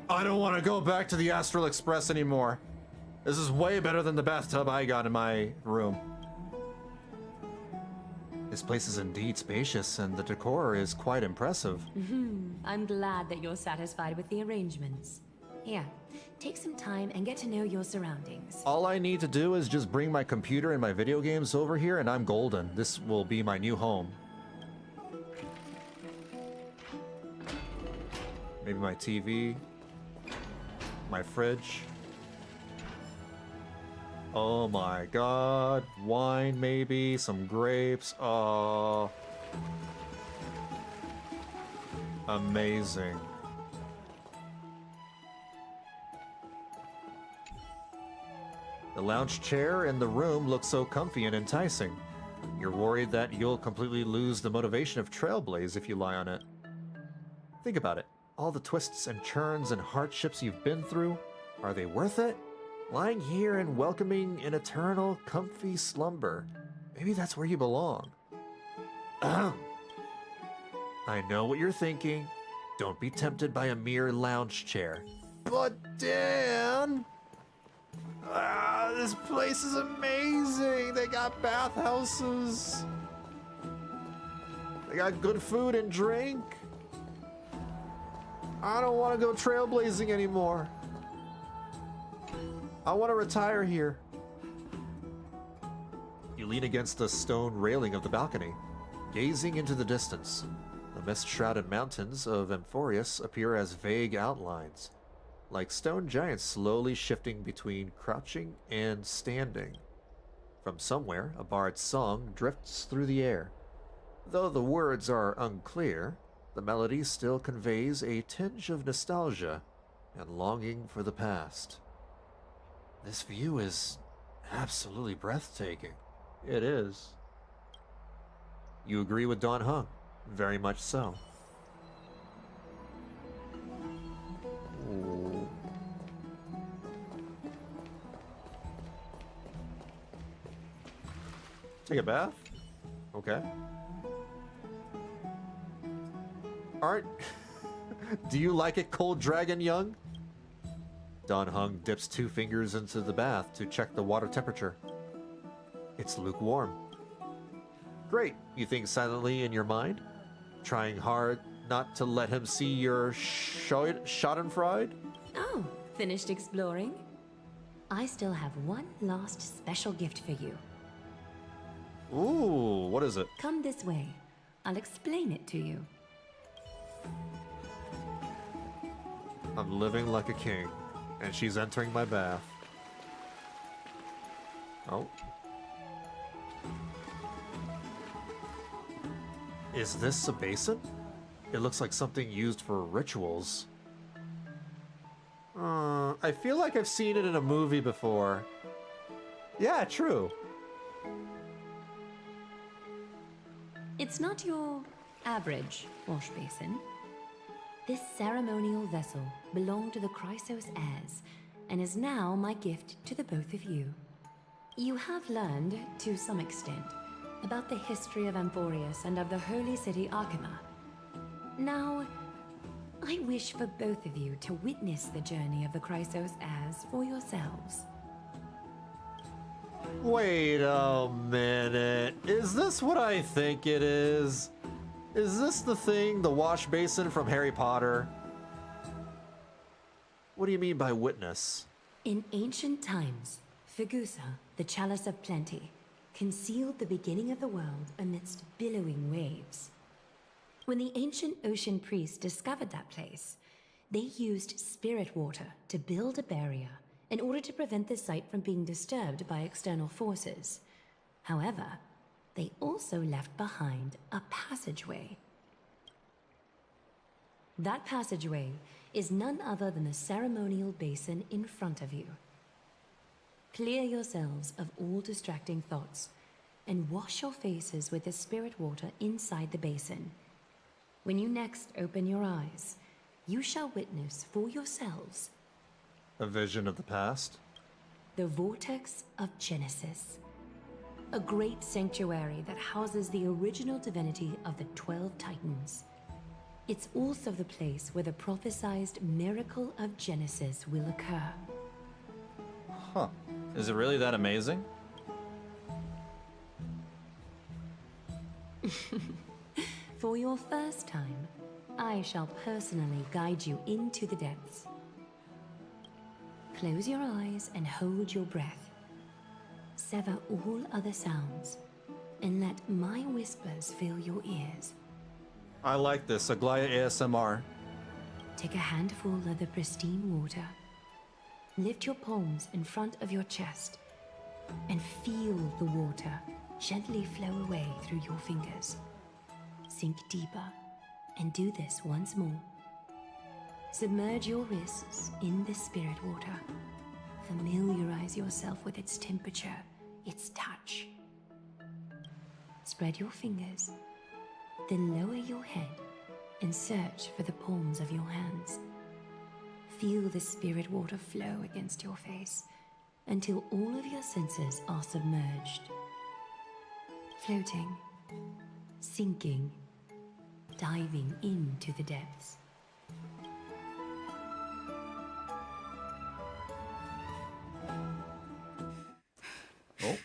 don't want to go back to the Astral Express anymore. This is way better than the bathtub I got in my room. This place is indeed spacious, and the decor is quite impressive. I'm glad that you're satisfied with the arrangements. Here, take some time and get to know your surroundings. All I need to do is just bring my computer and my video games over here, and I'm golden. This will be my new home. Maybe my TV, my fridge. Oh my god, wine maybe, some grapes, oh. Amazing. The lounge chair in the room looks so comfy and enticing. You're worried that you'll completely lose the motivation of Trailblaze if you lie on it. Think about it. All the twists and turns and hardships you've been through, are they worth it? Lying here and welcoming an eternal, comfy slumber. Maybe that's where you belong. I know what you're thinking. Don't be tempted by a mere lounge chair. But Dan! This place is amazing! They got bathhouses. They got good food and drink. I don't want to go trailblazing anymore. I want to retire here. You lean against the stone railing of the balcony, gazing into the distance. The mist-shrouded mountains of Amphoreus appear as vague outlines, like stone giants slowly shifting between crouching and standing. From somewhere, a bard's song drifts through the air. Though the words are unclear, the melody still conveys a tinge of nostalgia and longing for the past. This view is absolutely breathtaking. It is. You agree with Don Hung? Very much so. Ooh. Take a bath? Okay. Aren't... Do you like it cold, Dragon Young? Don Hung dips 2 fingers into the bath to check the water temperature. It's lukewarm. Great. You think silently in your mind? Trying hard not to let him see your schadenfreude? Oh, finished exploring? I still have one last special gift for you. Ooh, what is it? Come this way. I'll explain it to you. I'm living like a king, and she's entering my bath. Oh. Is this a basin? It looks like something used for rituals. I feel like I've seen it in a movie before. Yeah, true. It's not your average wash basin. This ceremonial vessel belonged to the Chrysos heirs and is now my gift to the both of you. You have learned, to some extent, about the history of Amphoreus and of the holy city Arkema. Now, I wish for both of you to witness the journey of the Chrysos heirs for yourselves. Wait a minute. Is this what I think it is? Is this the thing, the wash basin from Harry Potter? What do you mean by witness? In ancient times, Fegusa, the chalice of plenty, concealed the beginning of the world amidst billowing waves. When the ancient ocean priests discovered that place, they used spirit water to build a barrier in order to prevent the site from being disturbed by external forces. However, they also left behind a passageway. That passageway is none other than the ceremonial basin in front of you. Clear yourselves of all distracting thoughts and wash your faces with the spirit water inside the basin. When you next open your eyes, you shall witness for yourselves A vision of the past? the Vortex of Genesis, a great sanctuary that houses the original divinity of the 12 Titans. It's also the place where the prophesized miracle of Genesis will occur. Huh. Is it really that amazing? For your first time, I shall personally guide you into the depths. Close your eyes and hold your breath. Sever all other sounds, and let my whispers fill your ears. I like this. Aglaea ASMR. Take a handful of the pristine water. Lift your palms in front of your chest, and feel the water gently flow away through your fingers. Sink deeper, and do this once more. Submerge your wrists in the spirit water. Familiarize yourself with its temperature, its touch. Spread your fingers, then lower your head and search for the palms of your hands. Feel the spirit water flow against your face until all of your senses are submerged. Floating, sinking, diving into the depths. Oh.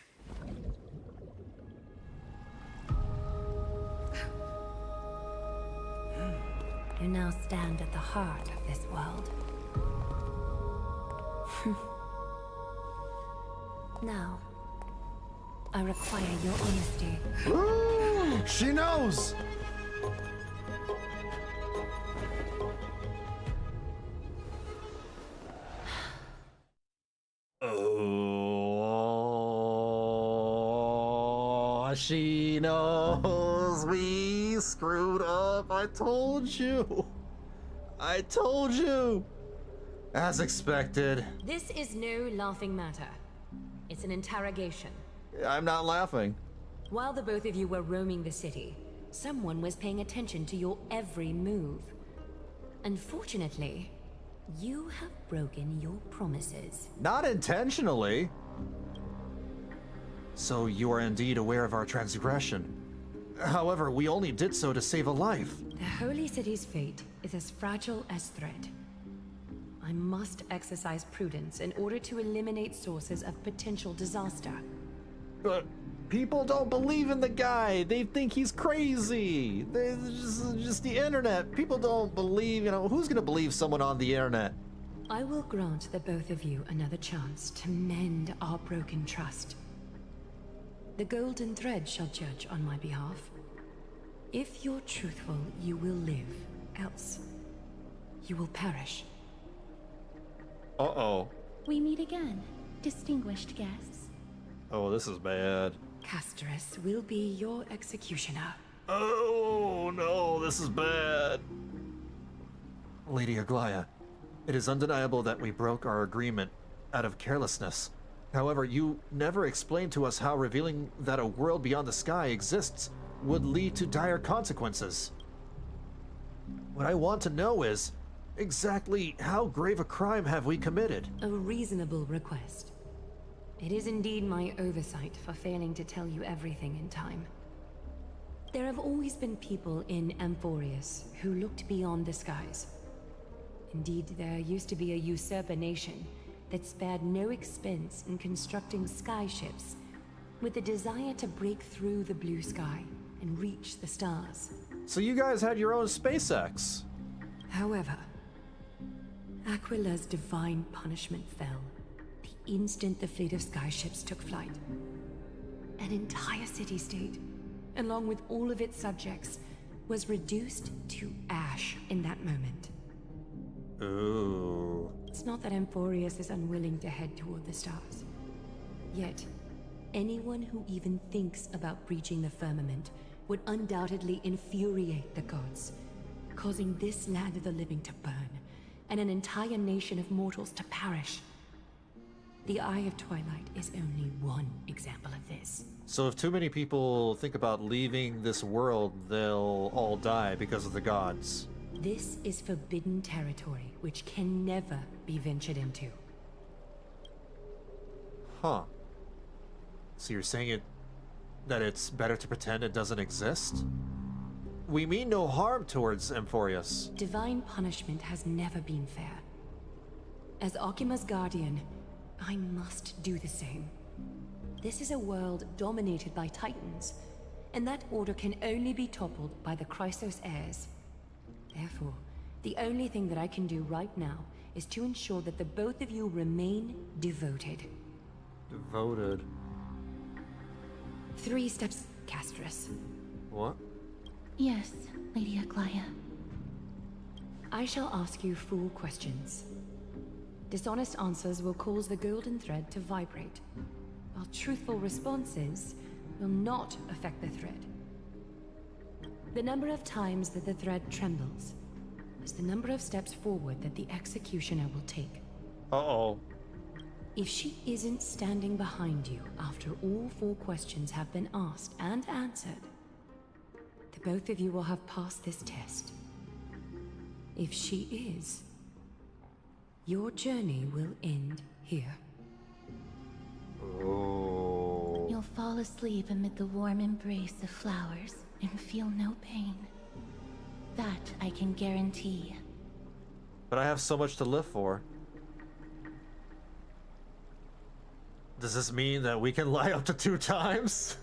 You now stand at the heart of this world. Now, I require your honesty. She knows! Oh, she knows we screwed up. I told you. I told you. As expected. This is no laughing matter. It's an interrogation. I'm not laughing. While the both of you were roaming the city, someone was paying attention to your every move. Unfortunately, you have broken your promises. Not intentionally. So you are indeed aware of our transgression. However, we only did so to save a life. The Holy City's fate is as fragile as thread. I must exercise prudence in order to eliminate sources of potential disaster. but people don't believe in the guy. They think he's crazy. Just the internet. People don't believe, who's gonna believe someone on the internet? I will grant the both of you another chance to mend our broken trust. The golden thread shall judge on my behalf. If you're truthful, you will live. Else, you will perish. Uh-oh. We meet again, distinguished guests. Oh, this is bad. Castress will be your executioner. Oh, no, this is bad. Lady Aglaea, it is undeniable that we broke our agreement out of carelessness. However, you never explained to us how revealing that a world beyond the sky exists would lead to dire consequences. What I want to know is, exactly how grave a crime have we committed? A reasonable request. It is indeed my oversight for failing to tell you everything in time. There have always been people in Amphoreus who looked beyond the skies. Indeed, there used to be a usurper nation that spared no expense in constructing sky ships with the desire to break through the blue sky and reach the stars. So you guys had your own SpaceX. However, Aquila's divine punishment fell the instant the fleet of skyships took flight. An entire city-state, along with all of its subjects, was reduced to ash in that moment. Ooh. It's not that Amphoreus is unwilling to head toward the stars. Yet, anyone who even thinks about breaching the firmament would undoubtedly infuriate the gods, causing this land of the living to burn, and an entire nation of mortals to perish. The Eye of Twilight is only one example of this. So if too many people think about leaving this world, they'll all die because of the gods. This is forbidden territory, which can never be ventured into. Huh. So you're saying that it's better to pretend it doesn't exist? We mean no harm towards Amphoreus. Divine punishment has never been fair. As Akima's guardian, I must do the same. This is a world dominated by Titans, and that order can only be toppled by the Chrysos heirs. Therefore, the only thing that I can do right now is to ensure that the both of you remain devoted. Devoted? 3 steps, Castress. What? Yes, Lady Aglaea. I shall ask you 4 questions. Dishonest answers will cause the golden thread to vibrate, while truthful responses will not affect the thread. The number of times that the thread trembles is the number of steps forward that the executioner will take. Uh-oh. If she isn't standing behind you after all 4 questions have been asked and answered, the both of you will have passed this test. If she is, your journey will end here. Oh. You'll fall asleep amid the warm embrace of flowers and feel no pain. That I can guarantee. But I have so much to live for. Does this mean that we can lie up to 2 times?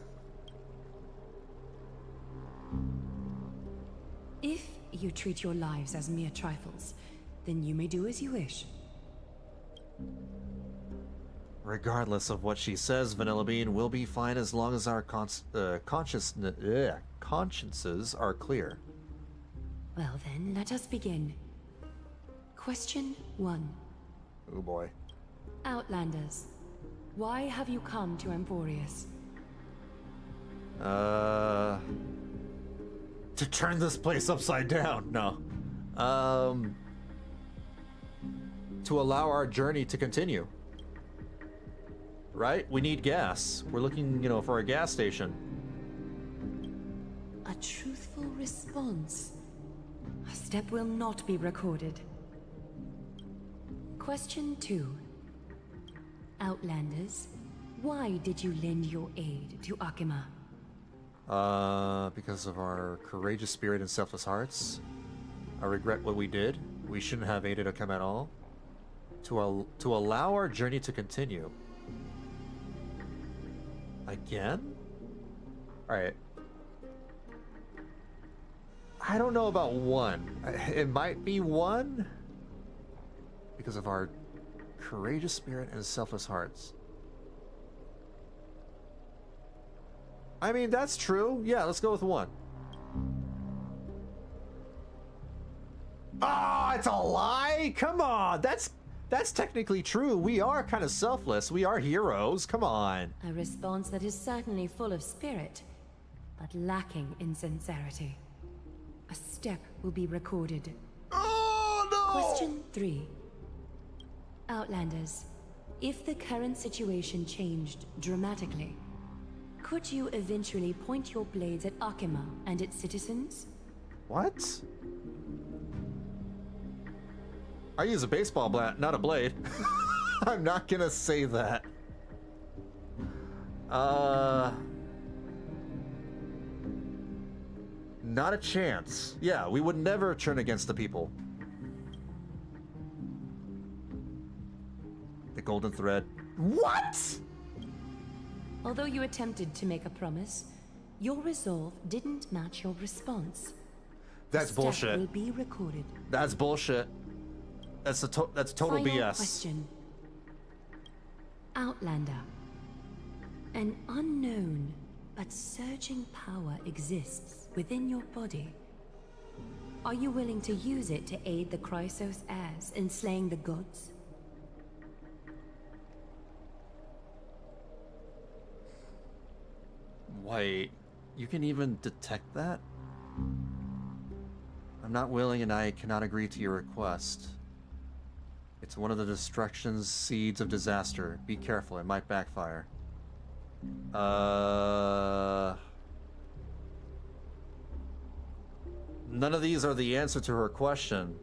If you treat your lives as mere trifles, then you may do as you wish. Regardless of what she says, Vanillabean will be fine as long as our consciences are clear. Well then, let us begin. Question 1. Oh boy. Outlanders, why have you come to Amphoreus? To turn this place upside down. No. To allow our journey to continue. Right? We need gas. We're looking, for a gas station. A truthful response. A step will not be recorded. Question 2. Outlanders, why did you lend your aid to Akima? Because of our courageous spirit and selfless hearts. I regret what we did. We shouldn't have aided Akima at all. To allow our journey to continue. Again? Alright. I don't know about 1. It might be 1 because of our courageous spirit and selfless hearts. I mean, that's true. Yeah, let's go with 1. Oh, it's a lie? Come on. That's technically true. We are kind of selfless. We are heroes. Come on. A response that is certainly full of spirit, but lacking in sincerity. A step will be recorded. Oh, no! Question 3. Outlanders, if the current situation changed dramatically, could you eventually point your blades at Akima and its citizens? What? I use a baseball bat, not a blade. I'm not gonna say that. Not a chance. Yeah, we would never turn against the people. The golden thread. What? Although you attempted to make a promise, your resolve didn't match your response. That's The step bullshit. will be recorded. That's bullshit. That's total Final BS. question. Outlander. An unknown but surging power exists within your body. Are you willing to use it to aid the Chrysos heirs in slaying the gods? Wait, you can even detect that? I'm not willing and I cannot agree to your request. It's one of the destruction's seeds of disaster. Be careful, it might backfire. None of these are the answer to her question.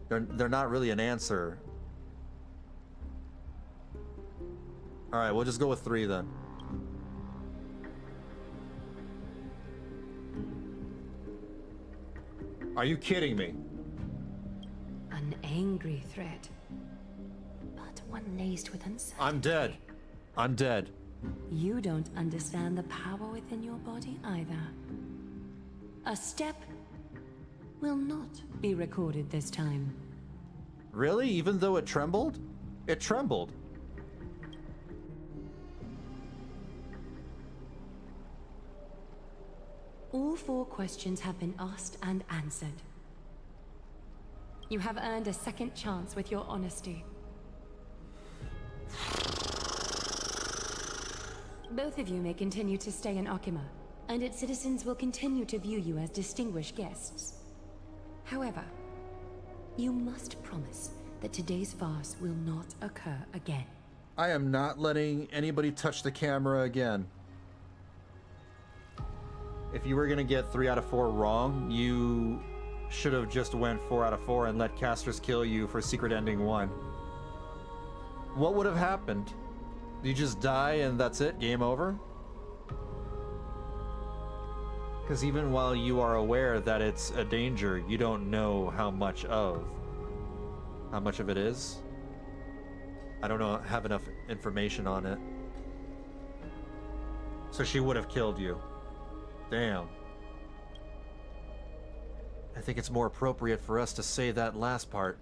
They're not really an answer. Alright, we'll just go with 3 then. Are you kidding me? An angry threat, but one laced with uncertainty. I'm dead. I'm dead. You don't understand the power within your body either. A step will not be recorded this time. Really? Even though it trembled? It trembled. All 4 questions have been asked and answered. You have earned a second chance with your honesty. Both of you may continue to stay in Akima, and its citizens will continue to view you as distinguished guests. However, you must promise that today's farce will not occur again. I am not letting anybody touch the camera again. If you were gonna get 3 out of 4 wrong, you should have just went 4 out of 4 and let casters kill you for secret ending 1. What would have happened? You just die and that's it? Game over? Because even while you are aware that it's a danger, you don't know how much of it is. I don't have enough information on it. So she would have killed you. Damn. I think it's more appropriate for us to say that last part.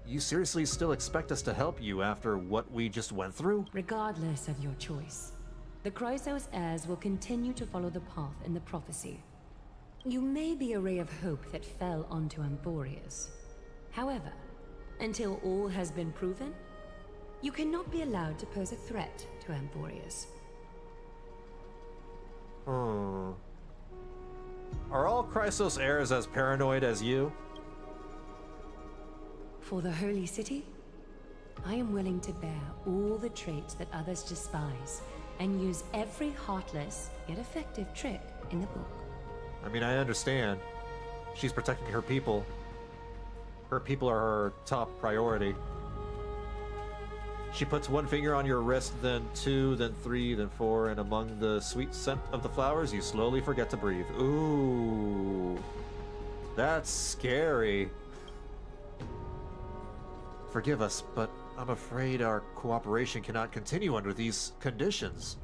You seriously still expect us to help you after what we just went through? Regardless of your choice, the Chrysos heirs will continue to follow the path in the prophecy. You may be a ray of hope that fell onto Amphoreus. However, until all has been proven, you cannot be allowed to pose a threat to Amphoreus. Are all Chrysos heirs as paranoid as you? For the Holy City, I am willing to bear all the traits that others despise and use every heartless yet effective trick in the book. I mean, I understand. She's protecting her people. Her people are her top priority. She puts 1 finger on your wrist, then 2, then 3, then 4, and among the sweet scent of the flowers, you slowly forget to breathe. Ooh. That's scary. Forgive us, but I'm afraid our cooperation cannot continue under these conditions.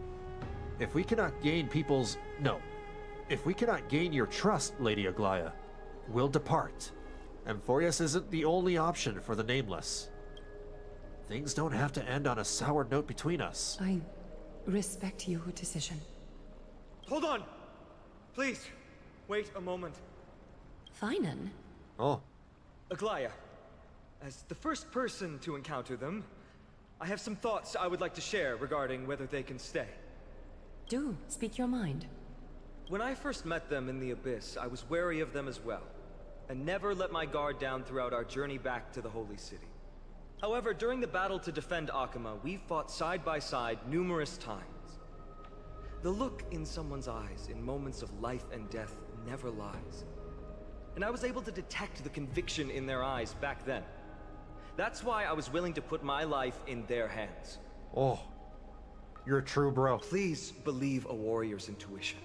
If we cannot gain people's... No. If we cannot gain your trust, Lady Aglaea, we'll depart. Amphoreus isn't the only option for the Nameless. Things don't have to end on a sour note between us. I respect your decision. Hold on! Please, wait a moment. Finan? Oh. Aglaea, as the first person to encounter them, I have some thoughts I would like to share regarding whether they can stay. Do, speak your mind. When I first met them in the Abyss, I was wary of them as well, and never let my guard down throughout our journey back to the Holy City. However, during the battle to defend Akama, we fought side by side numerous times. The look in someone's eyes in moments of life and death never lies. And I was able to detect the conviction in their eyes back then. That's why I was willing to put my life in their hands. Oh, you're a true bro. Please believe a warrior's intuition.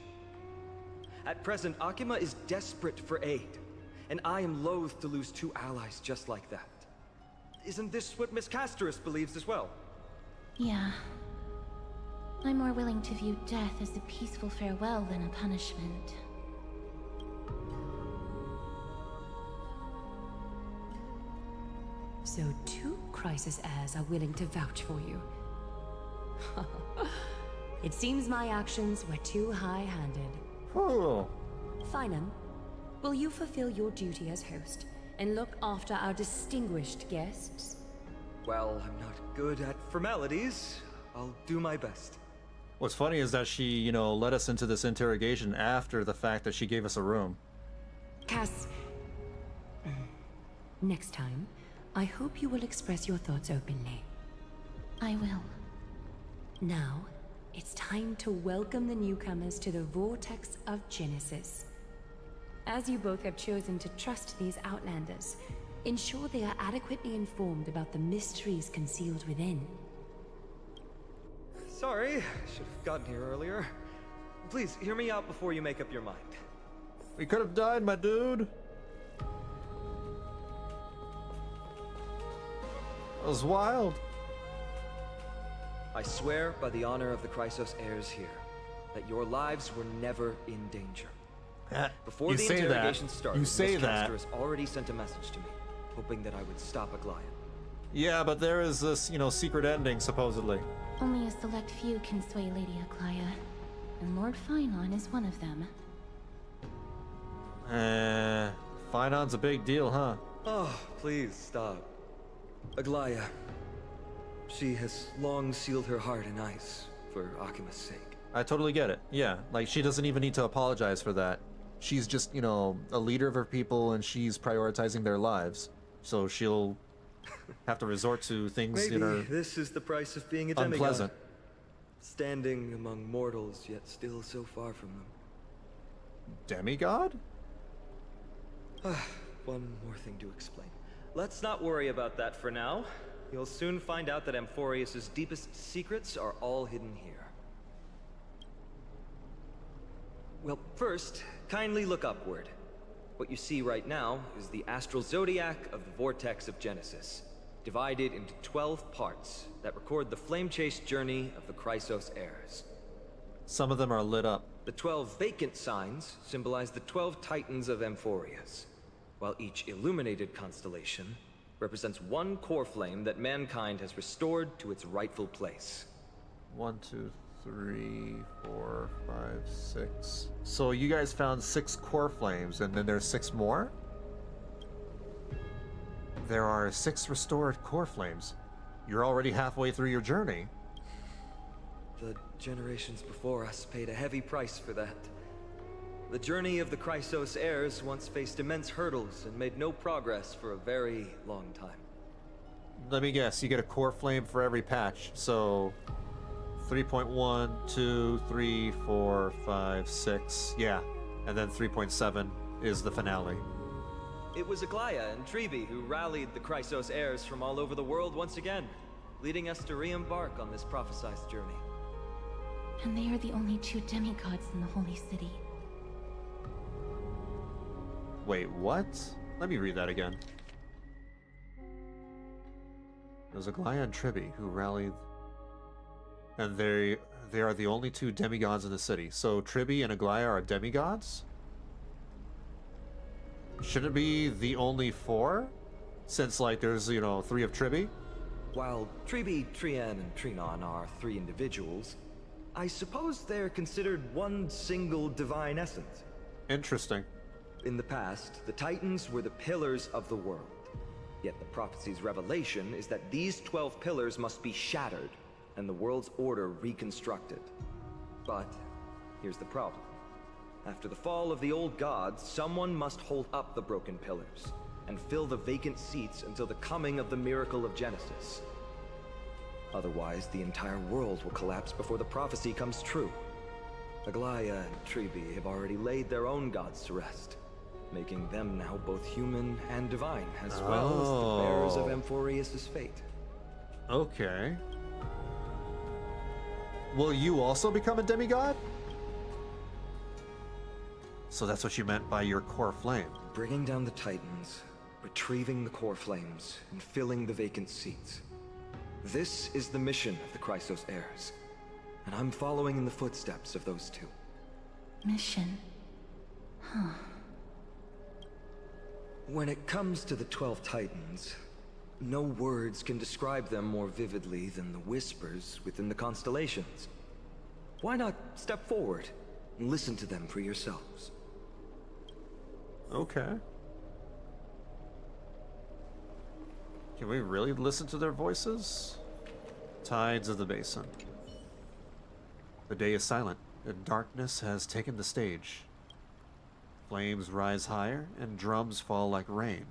At present, Akama is desperate for aid, and I am loath to lose two allies just like that. Isn't this what Miss Castorus believes as well? Yeah. I'm more willing to view death as a peaceful farewell than a punishment. So 2 Crisis heirs are willing to vouch for you. It seems my actions were too high-handed. Oh. Finan, will you fulfill your duty as host and look after our distinguished guests? Well, I'm not good at formalities. I'll do my best. What's funny is that she, you know, led us into this interrogation after the fact that she gave us a room. Cass... Next time, I hope you will express your thoughts openly. I will. Now, it's time to welcome the newcomers to the Vortex of Genesis. As you both have chosen to trust these Outlanders, ensure they are adequately informed about the mysteries concealed within. Sorry, should have gotten here earlier. Please, hear me out before you make up your mind. We could have died, my dude. That was wild. I swear by the honor of the Chrysos heirs here, that your lives were never in danger. Before the interrogation started, Miss Castorus already sent a message to me, hoping that I would stop Aglaea. Yeah, but there is this, you know, secret ending, supposedly. Only a select few can sway Lady Aglaea, and Lord Finon is one of them. Finon's a big deal, huh? Oh, please stop. Aglaea. She has long sealed her heart in ice for Akima's sake. I totally get it. Yeah, like she doesn't even need to apologize for that. She's just, you know, a leader of her people and she's prioritizing their lives. So she'll have to resort to things Maybe that are this is the price of being a demigod. unpleasant. Standing among mortals, yet still so far from them. Demigod? One more thing to explain. Let's not worry about that for now. You'll soon find out that Amphoreus' deepest secrets are all hidden here. Well, first, kindly look upward. What you see right now is the astral zodiac of the Vortex of Genesis, divided into 12 parts that record the flame-chased journey of the Chrysos heirs. Some of them are lit up. The 12 vacant signs symbolize the 12 titans of Amphoreus, while each illuminated constellation represents one core flame that mankind has restored to its rightful place. 1, 2, 3, 4, 5, 6. So you guys found 6 core flames, and then there's 6 more? There are 6 restored core flames. You're already halfway through your journey. The generations before us paid a heavy price for that. The journey of the Chrysos heirs once faced immense hurdles and made no progress for a very long time. Let me guess, you get a core flame for every patch, so 3.1, 2, 3, 4, 5, 6, yeah, and then 3.7 is the finale. It was Aglaea and Trebi who rallied the Chrysos heirs from all over the world once again, leading us to re-embark on this prophesized journey. And they are the only 2 demigods in the Holy City. Wait, what? Let me read that again. It was Aglaea and Trebi who rallied, and They are the only 2 demigods in the city. So Tribby and Aglaea are demigods? Should it be the only 4? Since, like, there's, you know, 3 of Tribby? While Tribby, Trian, and Trinon are 3 individuals, I suppose they're considered one single divine essence. Interesting. In the past, the Titans were the pillars of the world. Yet the prophecy's revelation is that these 12 pillars must be shattered, and the world's order reconstructed. But here's the problem. After the fall of the old gods, someone must hold up the broken pillars, and fill the vacant seats until the coming of the miracle of Genesis. Otherwise, the entire world will collapse before the prophecy comes true. Aglaea and Tribby have already laid their own gods to rest, making them now both human and divine, as well as the bearers of Amphoreus' fate. Okay. Will you also become a demigod? So that's what you meant by your core flame. Bringing down the Titans, retrieving the core flames, and filling the vacant seats. This is the mission of the Chrysos heirs, and I'm following in the footsteps of those 2. Mission. Huh. When it comes to the 12 Titans, no words can describe them more vividly than the whispers within the constellations. Why not step forward and listen to them for yourselves? Okay. Can we really listen to their voices? Tides of the basin. The day is silent, and darkness has taken the stage. Flames rise higher, and drums fall like rain.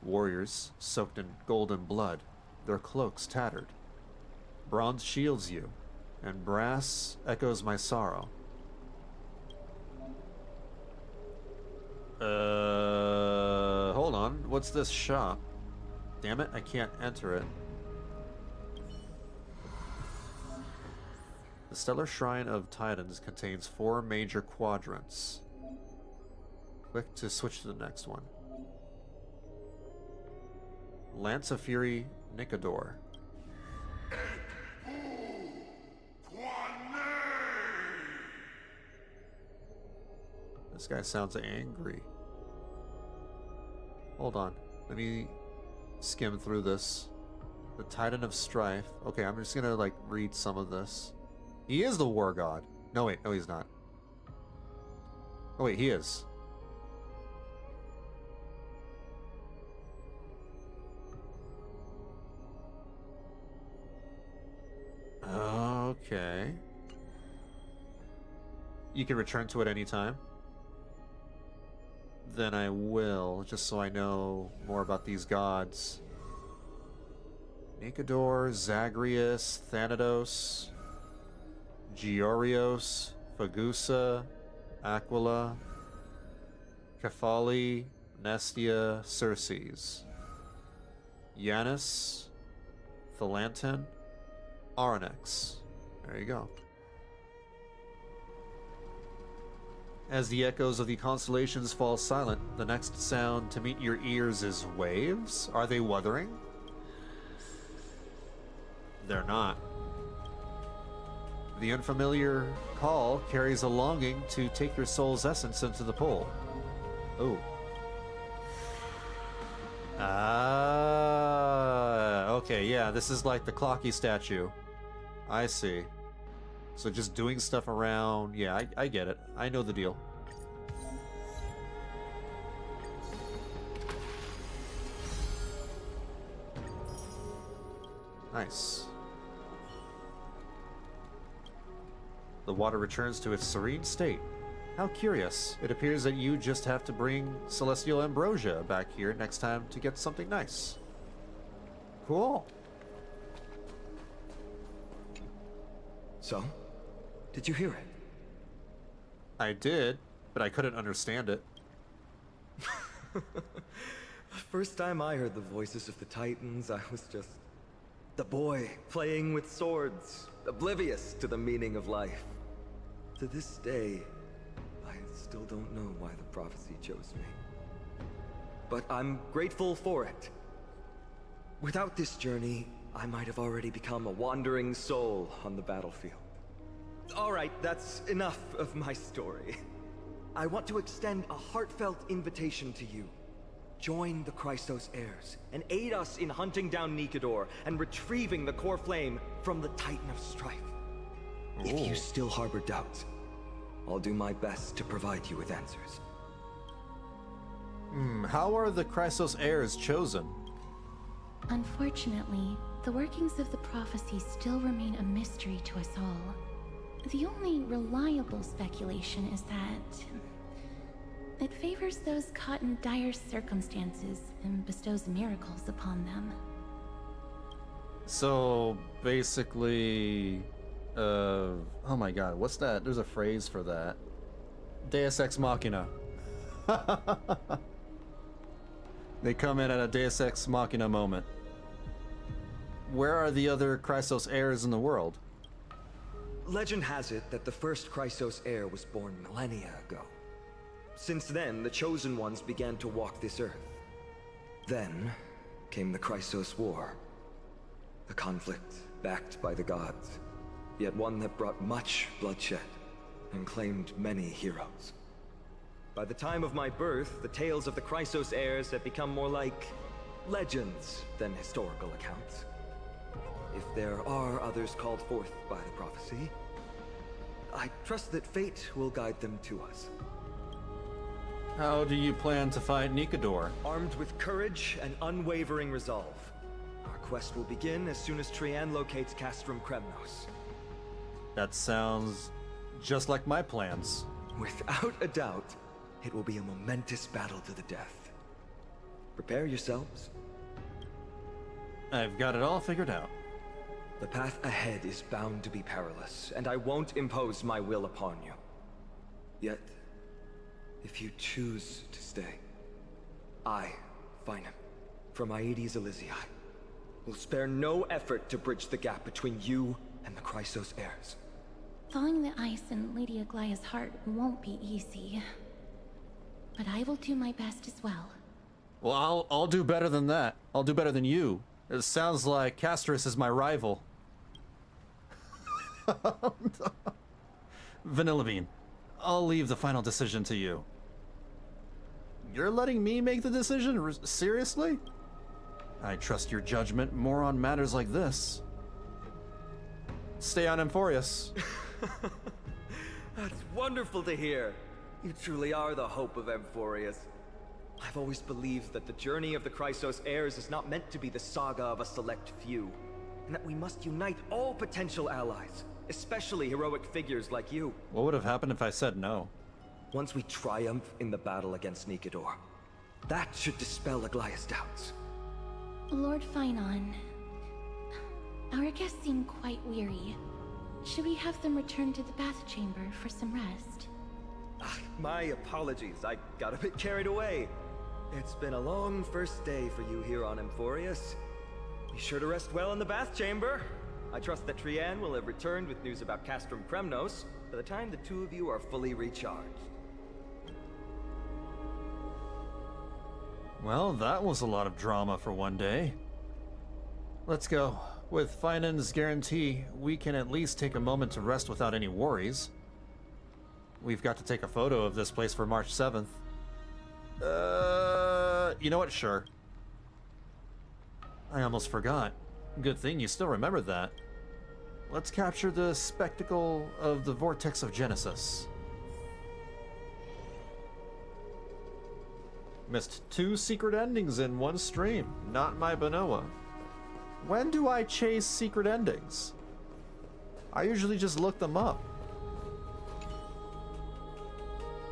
Warriors, soaked in golden blood, their cloaks tattered. Bronze shields you, and brass echoes my sorrow. Hold on. What's this shop? Damn it, I can't enter it. The Stellar Shrine of Titans contains 4 major quadrants. Click to switch to the next one. Lance of Fury, Nicodor. This guy sounds angry. Hold on. Let me skim through this. The Titan of Strife. Okay, I'm just gonna, like, read some of this. He is the war god. No, wait. No, he's not. Oh, wait. He is. Okay. You can return to it any time. Then I will, just so I know more about these gods. Nicodor, Zagreus, Thanatos, Georios, Fagusa, Aquila, Kephali, Nestia, Circes, Yanis, Thalantin, Arnex. There you go. As the echoes of the constellations fall silent, the next sound to meet your ears is waves? Are they wuthering? They're not. The unfamiliar call carries a longing to take your soul's essence into the pool. Oh. Ah, okay, yeah, this is like the Clocky statue. I see. So just doing stuff around, yeah, I get it. I know the deal. Nice. The water returns to its serene state. How curious. It appears that you just have to bring Celestial Ambrosia back here next time to get something nice. Cool. So? Did you hear it? I did, but I couldn't understand it. First time I heard the voices of the Titans, I was just the boy playing with swords, oblivious to the meaning of life. To this day, I still don't know why the prophecy chose me. But I'm grateful for it. Without this journey, I might have already become a wandering soul on the battlefield. All right, that's enough of my story. I want to extend a heartfelt invitation to you. Join the Chrysos heirs and aid us in hunting down Nikador and retrieving the core flame from the Titan of Strife. If you still harbor doubts, I'll do my best to provide you with answers. How are the Chrysos heirs chosen? Unfortunately, the workings of the prophecy still remain a mystery to us all. The only reliable speculation is that it favors those caught in dire circumstances and bestows miracles upon them. So basically, oh my god, what's that? There's a phrase for that. Deus Ex Machina. They come in at a Deus Ex Machina moment. Where are the other Chrysos heirs in the world? Legend has it that the first Chrysos heir was born millennia ago. Since then, the Chosen Ones began to walk this earth. Then came the Chrysos War. A conflict backed by the gods, yet one that brought much bloodshed and claimed many heroes. By the time of my birth, the tales of the Chrysos heirs had become more like legends than historical accounts. If there are others called forth by the prophecy, I trust that fate will guide them to us. How do you plan to fight Nikador? Armed with courage and unwavering resolve. Our quest will begin as soon as Trian locates Castrum Kremnos. That sounds just like my plans. Without a doubt, it will be a momentous battle to the death. Prepare yourselves. I've got it all figured out. The path ahead is bound to be perilous, and I won't impose my will upon you. Yet, if you choose to stay, I, Finam, from Aedes Elysiae, will spare no effort to bridge the gap between you and the Chrysos heirs. Thawing the ice in Lady Aglaea's heart won't be easy. But I will do my best as well. Well, I'll do better than that. I'll do better than you. It sounds like Castris is my rival. Vanillabean, I'll leave the final decision to you. You're letting me make the decision? Seriously? I trust your judgment more on matters like this. Stay on Amphoreus. That's wonderful to hear. You truly are the hope of Amphoreus. I've always believed that the journey of the Chrysos heirs is not meant to be the saga of a select few, and that we must unite all potential allies, especially heroic figures like you. What would have happened if I said no? Once we triumph in the battle against Nikador, that should dispel Aglaea's doubts. Lord Finon, our guests seem quite weary. Should we have them return to the bath chamber for some rest? My apologies, I got a bit carried away. It's been a long first day for you here on Amphoreus. Be sure to rest well in the bath chamber. I trust that Trian will have returned with news about Castrum Kremnos by the time the two of you are fully recharged. Well, that was a lot of drama for one day. Let's go. With Finan's guarantee, we can at least take a moment to rest without any worries. We've got to take a photo of this place for March 7th. You know what? Sure. I almost forgot. Good thing you still remembered that. Let's capture the spectacle of the Vortex of Genesis. Missed 2 secret endings in one stream. Not my Bonoa. When do I chase secret endings? I usually just look them up.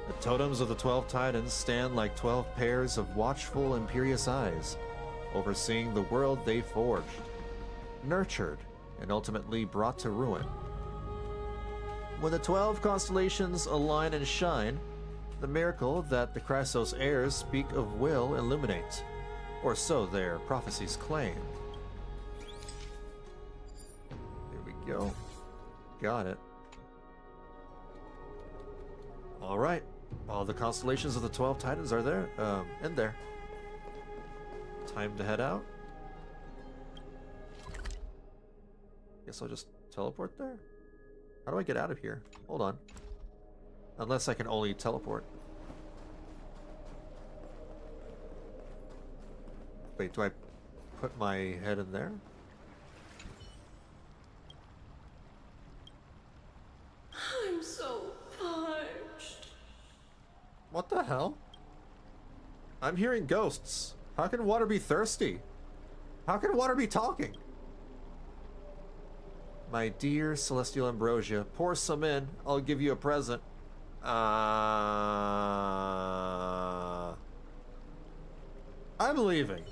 The totems of the 12 Titans stand like 12 pairs of watchful, imperious eyes, overseeing the world they forged, nurtured, and ultimately brought to ruin. When the 12 constellations align and shine, the miracle that the Chrysos heirs speak of will illuminate, or so their prophecies claim. Here we go. Got it. All right. All the constellations of the 12 Titans are there, in there. Time to head out. Guess I'll just teleport there. How do I get out of here? Hold on. Unless I can only teleport. Wait, do I put my head in there? I'm so parched. What the hell? I'm hearing ghosts. How can water be thirsty? How can water be talking? My dear Celestial Ambrosia, pour some in. I'll give you a present. I'm leaving.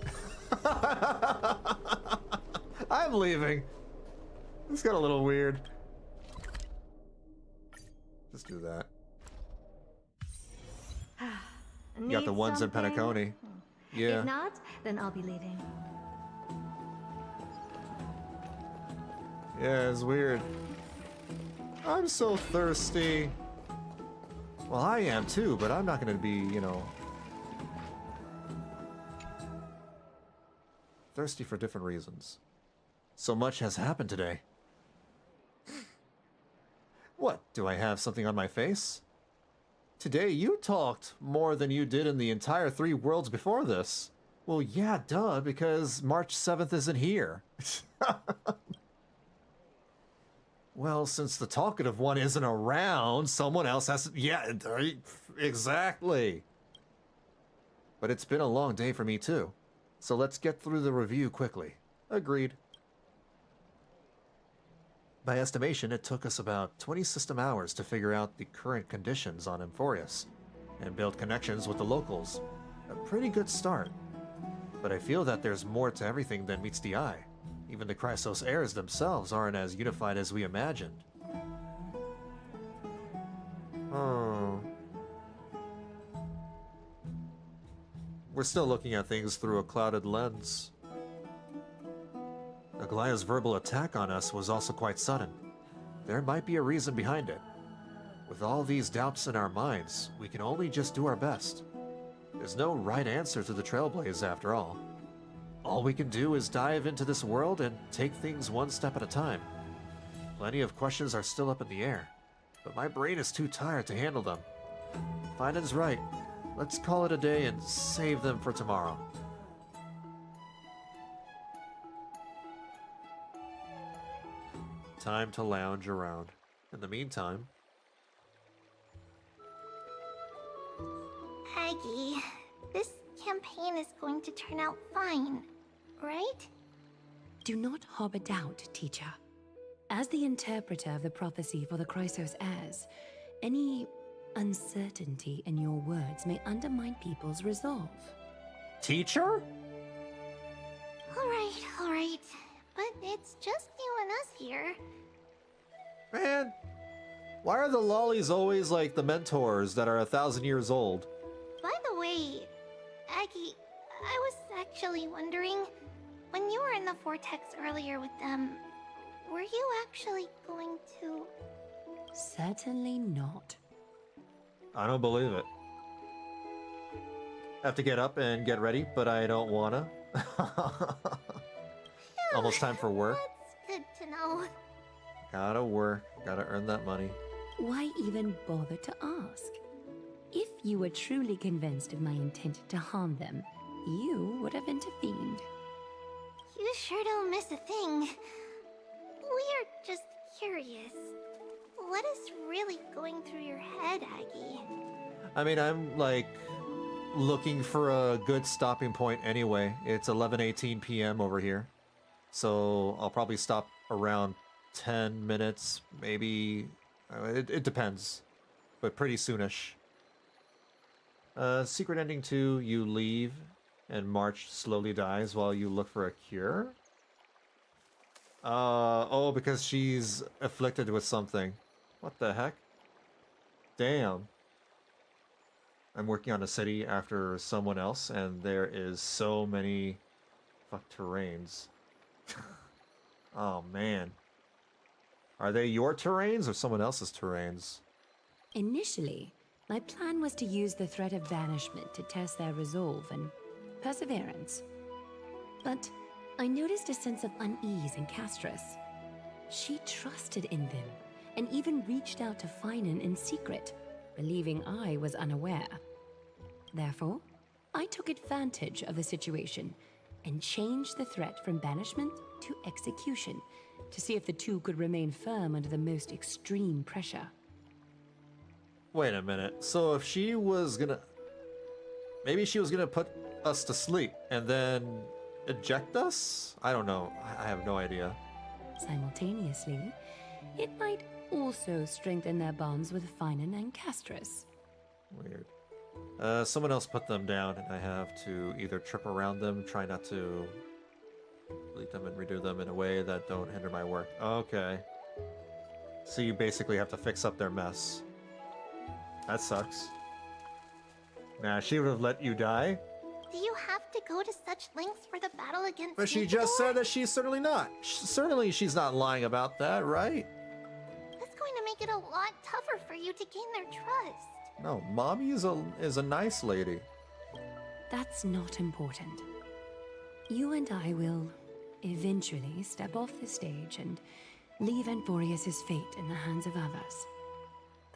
I'm leaving. This got a little weird. Just do that. You got the ones in Penacony. Yeah. If not, then I'll be leaving. Yeah, it's weird. I'm so thirsty. Well, I am too, but I'm not gonna be, you know, thirsty for different reasons. So much has happened today. What, do I have something on my face? Today you talked more than you did in the entire 3 worlds before this. Well, yeah, duh, because March 7th isn't here. Well, since the talkative one isn't around, someone else has to... Yeah, exactly. But it's been a long day for me too. So let's get through the review quickly. Agreed. By estimation, it took us about 20 system hours to figure out the current conditions on Amphoreus and build connections with the locals. A pretty good start. But I feel that there's more to everything than meets the eye. Even the Chrysos heirs themselves aren't as unified as we imagined. Oh. We're still looking at things through a clouded lens. Aglaea's verbal attack on us was also quite sudden. There might be a reason behind it. With all these doubts in our minds, we can only just do our best. There's no right answer to the Trailblazer after all. All we can do is dive into this world and take things one step at a time. Plenty of questions are still up in the air, but my brain is too tired to handle them. Finan's right. Let's call it a day and save them for tomorrow. Time to lounge around. In the meantime... Aggie, this campaign is going to turn out fine, right? Do not harbor doubt, teacher. As the interpreter of the prophecy for the Chrysos heirs, any uncertainty in your words may undermine people's resolve. Teacher? All right. But it's just you and us here. Man, why are the lollies always like the mentors that are 1,000 years old? By the way, Aggie, I was actually wondering, when you were in the vortex earlier with them, were you actually going to... Certainly not. I don't believe it. Have to get up and get ready, but I don't wanna. Almost time for work. That's good to know. Gotta work, gotta earn that money. Why even bother to ask? If you were truly convinced of my intent to harm them, you would have intervened. You sure don't miss a thing. We're just curious. What is really going through your head, Aggie? I mean, I'm like looking for a good stopping point anyway. It's 11:18 p.m. over here. So I'll probably stop around 10 minutes, maybe. It depends, but pretty soonish. Secret ending 2, you leave and March slowly dies while you look for a cure? Oh, because she's afflicted with something. What the heck? Damn. I'm working on a city after someone else, and there is so many terrains. Oh, man. Are they your terrains or someone else's terrains? Initially, my plan was to use the threat of banishment to test their resolve and perseverance. But I noticed a sense of unease in Castris. She trusted in them, and even reached out to Finan in secret, believing I was unaware. Therefore, I took advantage of the situation and changed the threat from banishment to execution to see if the two could remain firm under the most extreme pressure. Wait a minute. So if she was gonna... Maybe she was gonna put us to sleep and then eject us? I don't know. I have no idea. Simultaneously, it might also strengthen their bonds with Finan and Castris. Weird. Someone else put them down, and I have to either trip around them, try not to delete them and redo them in a way that don't hinder my work. Okay. So you basically have to fix up their mess. That sucks. Nah, she would have let you die. Do you have to go to such lengths for the battle against But she Nicanor? just said that she's certainly not. Certainly she's not lying about that, right? That's going to make it a lot tougher for you to gain their trust. No, Mommy is a nice lady. That's not important. You and I will eventually step off the stage and leave Amphoreus' fate in the hands of others.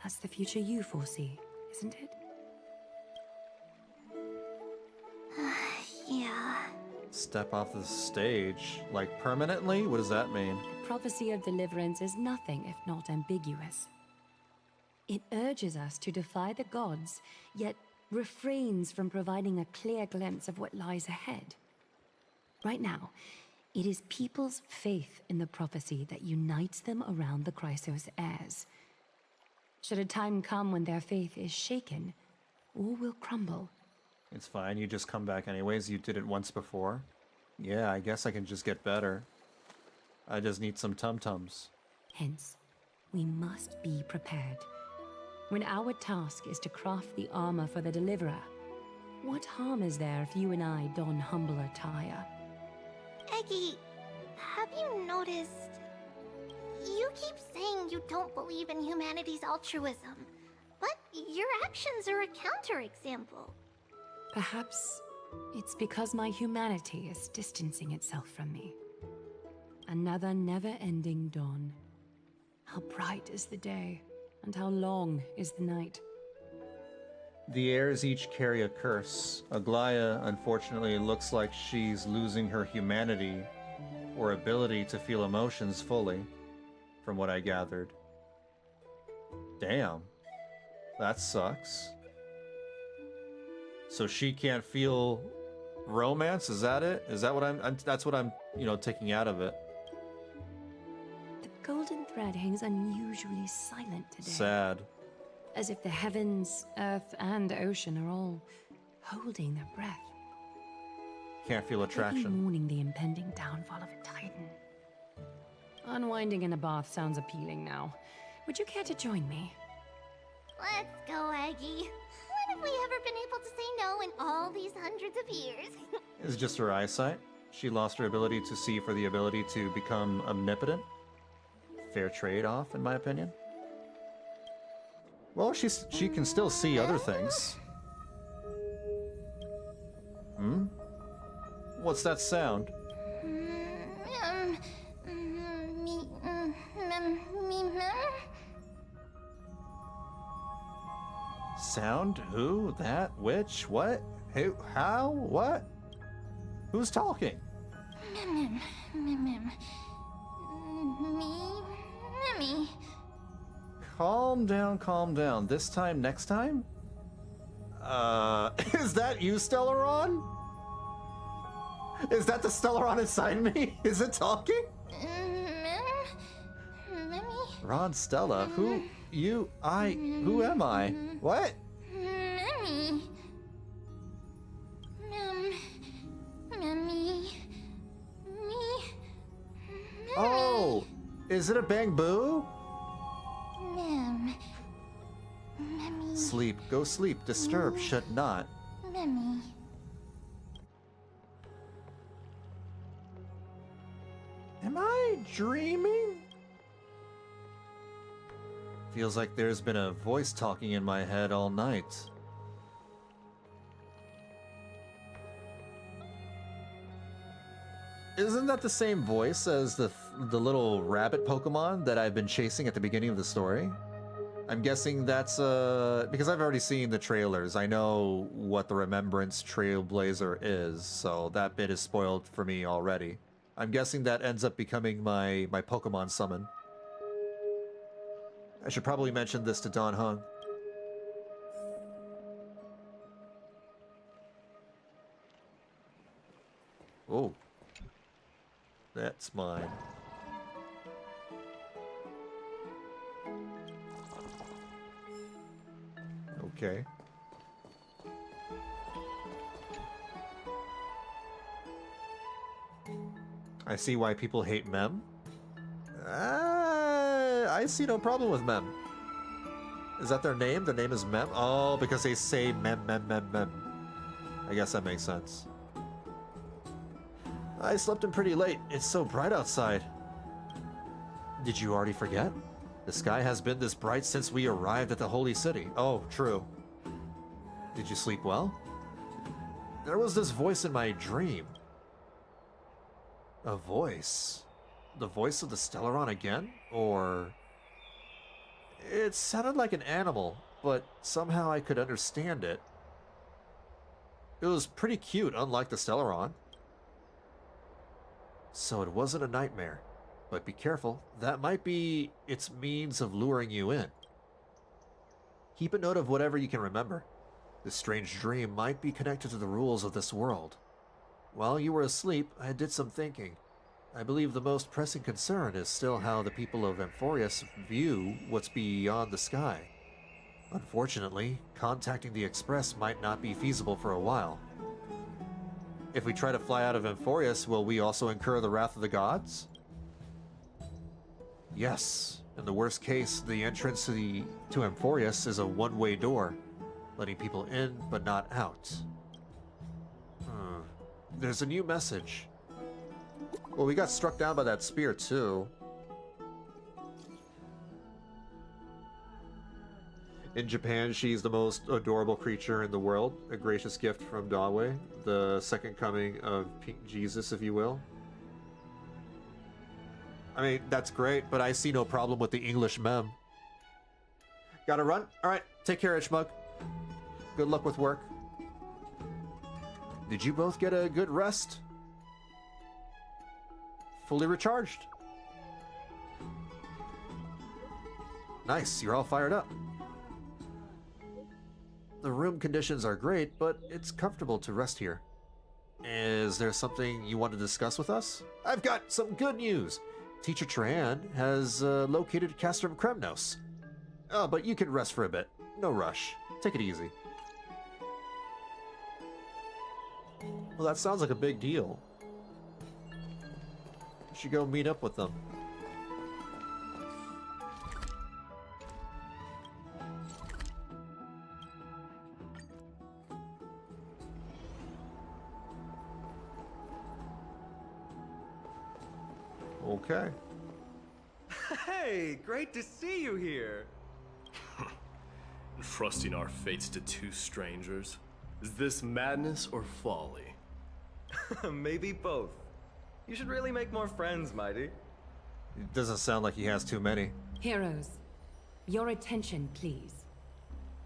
That's the future you foresee, isn't it? Yeah. Step off the stage? Like permanently? What does that mean? The prophecy of deliverance is nothing if not ambiguous. It urges us to defy the gods, yet refrains from providing a clear glimpse of what lies ahead. Right now, it is people's faith in the prophecy that unites them around the Chrysos heirs. Should a time come when their faith is shaken, all will crumble. It's fine, you just come back anyways. You did it once before. Yeah, I guess I can just get better. I just need some tum-tums. Hence, we must be prepared. When our task is to craft the armor for the Deliverer, what harm is there if you and I don humble attire? Eggie, have you noticed? You keep saying you don't believe in humanity's altruism, but your actions are a counterexample. Perhaps it's because my humanity is distancing itself from me. Another never-ending dawn. How bright is the day, and how long is the night? The heirs each carry a curse. Aglaea, unfortunately, looks like she's losing her humanity or ability to feel emotions fully, from what I gathered. Damn. That sucks. So she can't feel romance? Is that it? Is that what that's what I'm, taking out of it. The golden thread hangs unusually silent today. Sad. As if the heavens, earth, and ocean are all holding their breath. Can't feel Maybe attraction. mourning the impending downfall of a titan. Unwinding in a bath sounds appealing now. Would you care to join me? Let's go, Aggie. When have we ever been able to say no in all these hundreds of years? It's just her eyesight. She lost her ability to see for the ability to become omnipotent. Fair trade-off, in my opinion. Well, she can still see other things. Hmm? What's that sound? Sound? Who? That? Which? What? Who? How? What? Who's talking? Me. Calm down, calm down. This time, next time? Is that you, Stellaron? Is that the Stellaron inside me? Is it talking? Ron, Stella, who? You, I, who am I? What? Memmy. Memmy. Me. Oh, is it a Bang Boo? Mem. Memmy. Sleep, go sleep. Disturb, should not. Memmy. Am I dreaming? Feels like there's been a voice talking in my head all night. Isn't that the same voice as the little rabbit Pokemon that I've been chasing at the beginning of the story? I'm guessing that's because I've already seen the trailers. I know what the Remembrance Trailblazer is, so that bit is spoiled for me already. I'm guessing that ends up becoming my Pokemon summon. I should probably mention this to Don Hung. Oh. That's mine. Okay. I see why people hate Mem. I see no problem with Mem. Is that their name? Their name is Mem? Oh, because they say Mem, Mem, Mem, Mem. I guess that makes sense. I slept in pretty late. It's so bright outside. Did you already forget? The sky has been this bright since we arrived at the Holy City. Oh, true. Did you sleep well? There was this voice in my dream. A voice? The voice of the Stellaron again? Or... It sounded like an animal, but somehow I could understand it. It was pretty cute, unlike the Stellaron. So it wasn't a nightmare. But be careful, that might be its means of luring you in. Keep a note of whatever you can remember. This strange dream might be connected to the rules of this world. While you were asleep, I did some thinking. I believe the most pressing concern is still how the people of Amphoreus view what's beyond the sky. Unfortunately, contacting the Express might not be feasible for a while. If we try to fly out of Amphoreus, will we also incur the wrath of the gods? Yes. In the worst case, the entrance to Amphoreus is a one-way door, letting people in but not out. There's a new message. Well, we got struck down by that spear too. In Japan, she's the most adorable creature in the world, a gracious gift from Dawei, the second coming of Pink Jesus, if you will. I mean, that's great, but I see no problem with the English mem. Gotta run? Alright, take care, Itchmug. Good luck with work. Did you both get a good rest? Fully recharged. Nice, you're all fired up. The room conditions are great, but it's comfortable to rest here. Is there something you want to discuss with us? I've got some good news. Teacher Trahan has located Castrum Kremnos. Oh, but you can rest for a bit. No rush. Take it easy. Well, that sounds like a big deal. You should go meet up with them. Okay. Hey, great to see you here. Entrusting our fates to two strangers? Is this madness or folly? Maybe both. You should really make more friends, Mighty. It doesn't sound like he has too many. Heroes, your attention, please.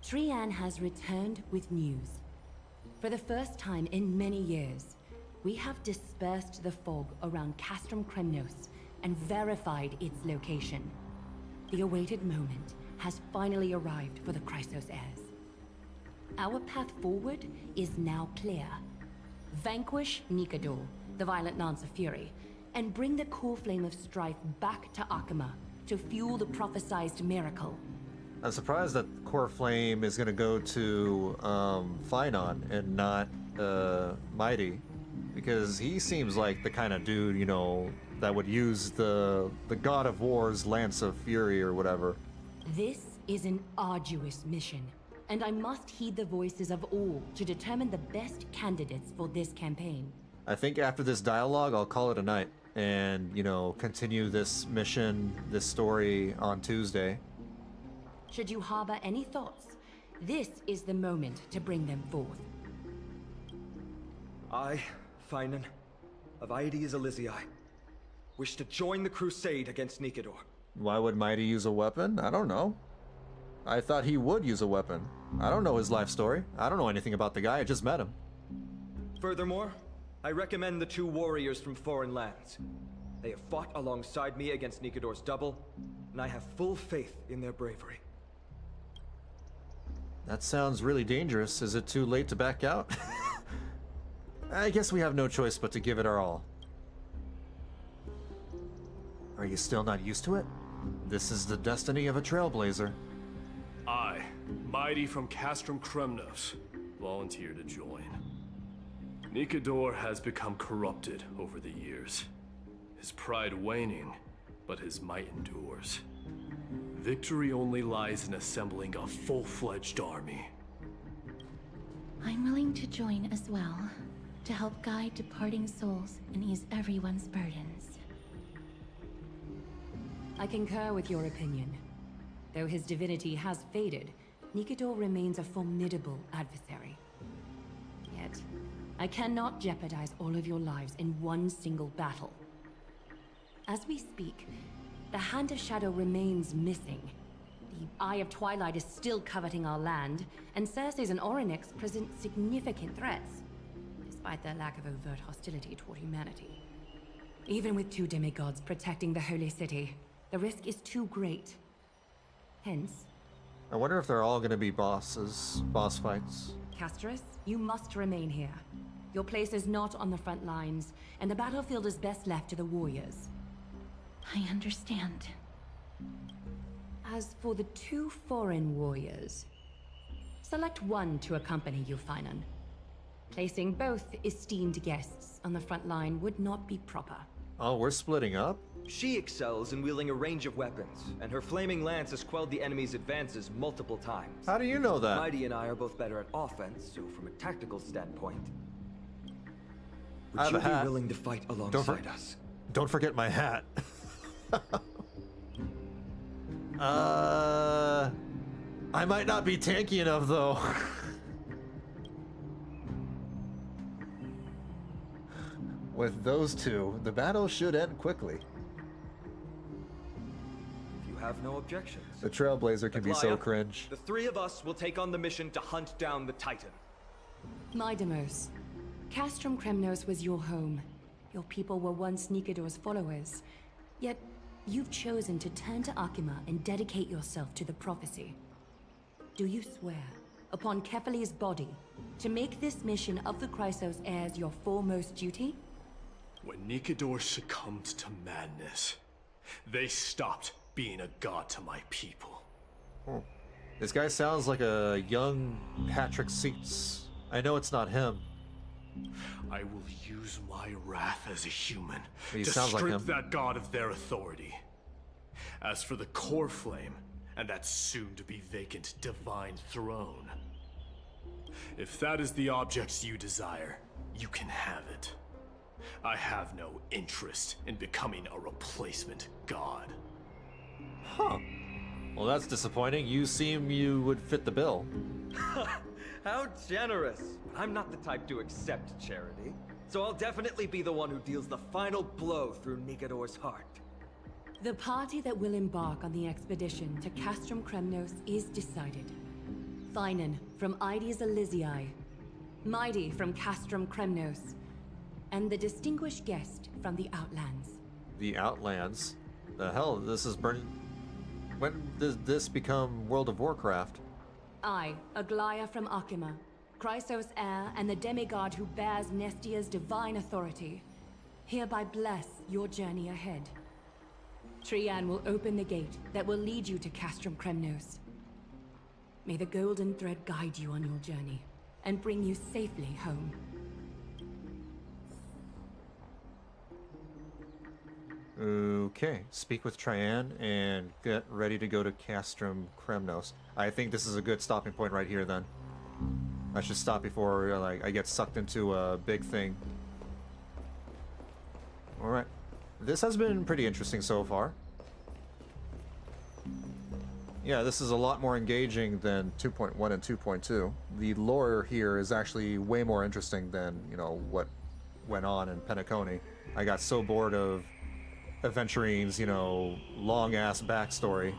Trailblazer has returned with news. For the first time in many years, we have dispersed the fog around Castrum Kremnos and verified its location. The awaited moment has finally arrived for the Chrysos heirs. Our path forward is now clear. Vanquish Nikador, the Violent Lance of Fury, and bring the core flame of strife back to Akama to fuel the prophesized miracle. I'm surprised that Core Flame is going to go to Finon and not Mighty, because he seems like the kind of dude, you know, that would use the God of War's Lance of Fury or whatever. This is an arduous mission, and I must heed the voices of all to determine the best candidates for this campaign. I think after this dialogue, I'll call it a night and, you know, continue this mission, this story on Tuesday. Should you harbor any thoughts, this is the moment to bring them forth. I, Finan, of Aedes Elysiae, wish to join the crusade against Nikador. Why would Mighty use a weapon? I don't know. I thought he would use a weapon. I don't know his life story. I don't know anything about the guy. I just met him. Furthermore, I recommend the 2 warriors from foreign lands. They have fought alongside me against Nikador's double, and I have full faith in their bravery. That sounds really dangerous. Is it too late to back out? I guess we have no choice but to give it our all. Are you still not used to it? This is the destiny of a Trailblazer. I, Mighty from Castrum Kremnos, volunteer to join. Nikador has become corrupted over the years. His pride waning, but his might endures. Victory only lies in assembling a full-fledged army. I'm willing to join as well, to help guide departing souls and ease everyone's burdens. I concur with your opinion. Though his divinity has faded, Nikador remains a formidable adversary. Yet, I cannot jeopardize all of your lives in one single battle. As we speak, the Hand of Shadow remains missing. The Eye of Twilight is still coveting our land, and Circes and Orynyx present significant threats, despite their lack of overt hostility toward humanity. Even with 2 demigods protecting the Holy City, the risk is too great. Hence, I wonder if they're all going to be boss fights. Castris, you must remain here. Your place is not on the front lines, and the battlefield is best left to the warriors. I understand. As for the 2 foreign warriors, select one to accompany you, Finan. Placing both esteemed guests on the front line would not be proper. Oh, we're splitting up? She excels in wielding a range of weapons, and her flaming lance has quelled the enemy's advances multiple times. How do you know that? Mighty and I are both better at offense, so from a tactical standpoint, would you be willing to fight alongside us? Don't forget my hat. I might not be tanky enough though. With those 2, the battle should end quickly. If you have no objections. The Trailblazer can be so Aglaea, cringe. The 3 of us will take on the mission to hunt down the Titan. Mydemos, Castrum Kremnos was your home. Your people were once Nikador's followers. Yet, you've chosen to turn to Akima and dedicate yourself to the prophecy. Do you swear, upon Kefali's body, to make this mission of the Chrysos heirs your foremost duty? When Nikador succumbed to madness, they stopped being a god to my people. This guy sounds like a young Patrick Seats. I know it's not him. I will use my wrath as a human He to sounds like strip him. that god of their authority. As for the core flame, and that soon-to-be vacant divine throne, if that is the object you desire, you can have it. I have no interest in becoming a replacement god. Huh. Well, that's disappointing. You would fit the bill. How generous! I'm not the type to accept charity, so I'll definitely be the one who deals the final blow through Nikador's heart. The party that will embark on the expedition to Castrum Kremnos is decided. Finan from Aedes Elysiae, Mighty from Castrum Kremnos, and the distinguished guest from the Outlands. The Outlands? The hell, this is burning. When did this become World of Warcraft? I, Aglaea from Akima, Chrysos heir and the demigod who bears Nestia's divine authority, hereby bless your journey ahead. Trian will open the gate that will lead you to Castrum Kremnos. May the golden thread guide you on your journey and bring you safely home. Okay, speak with Trian and get ready to go to Castrum Kremnos. I think this is a good stopping point right here then. I should stop before I get sucked into a big thing. Alright. This has been pretty interesting so far. Yeah, this is a lot more engaging than 2.1 and 2.2. The lore here is actually way more interesting than, you know, what went on in Penacony. I got so bored of Adventurine's, you know, long-ass backstory.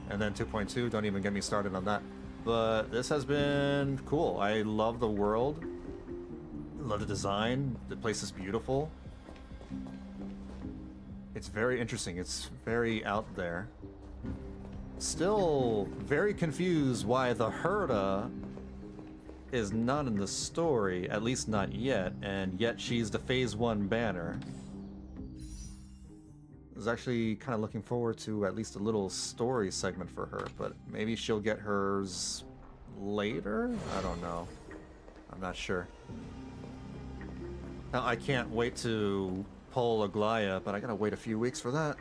And then 2.2, don't even get me started on that. But this has been cool. I love the world. Love the design. The place is beautiful. It's very interesting. It's very out there. Still very confused why the Herta is not in the story, at least not yet, and yet she's the Phase 1 banner. I was actually kind of looking forward to at least a little story segment for her, but maybe she'll get hers later? I don't know. I'm not sure. Now, I can't wait to pull Aglaea, but I gotta wait a few weeks for that.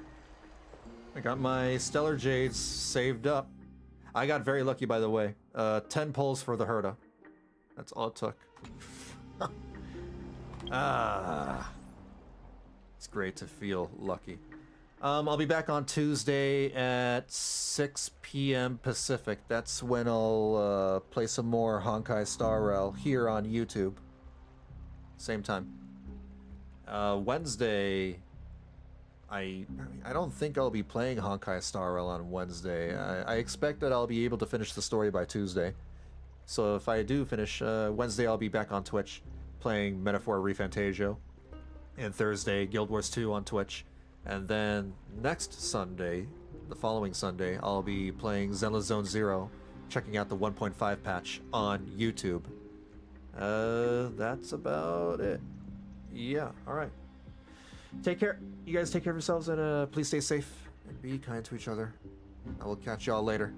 I got my Stellar Jades saved up. I got very lucky, by the way. 10 pulls for the Herta. That's all it took. It's great to feel lucky. I'll be back on Tuesday at 6 p.m. Pacific. That's when I'll play some more Honkai Star Rail here on YouTube. Same time. Wednesday, I don't think I'll be playing Honkai Star Rail on Wednesday. I expect that I'll be able to finish the story by Tuesday. So if I do finish, Wednesday I'll be back on Twitch playing Metaphor Refantasio. And Thursday, Guild Wars 2 on Twitch. And then next Sunday, the following Sunday, I'll be playing Zenless Zone Zero, checking out the 1.5 patch on YouTube. That's about it. Yeah, alright. Take care. You guys take care of yourselves, and please stay safe and be kind to each other. I will catch y'all later.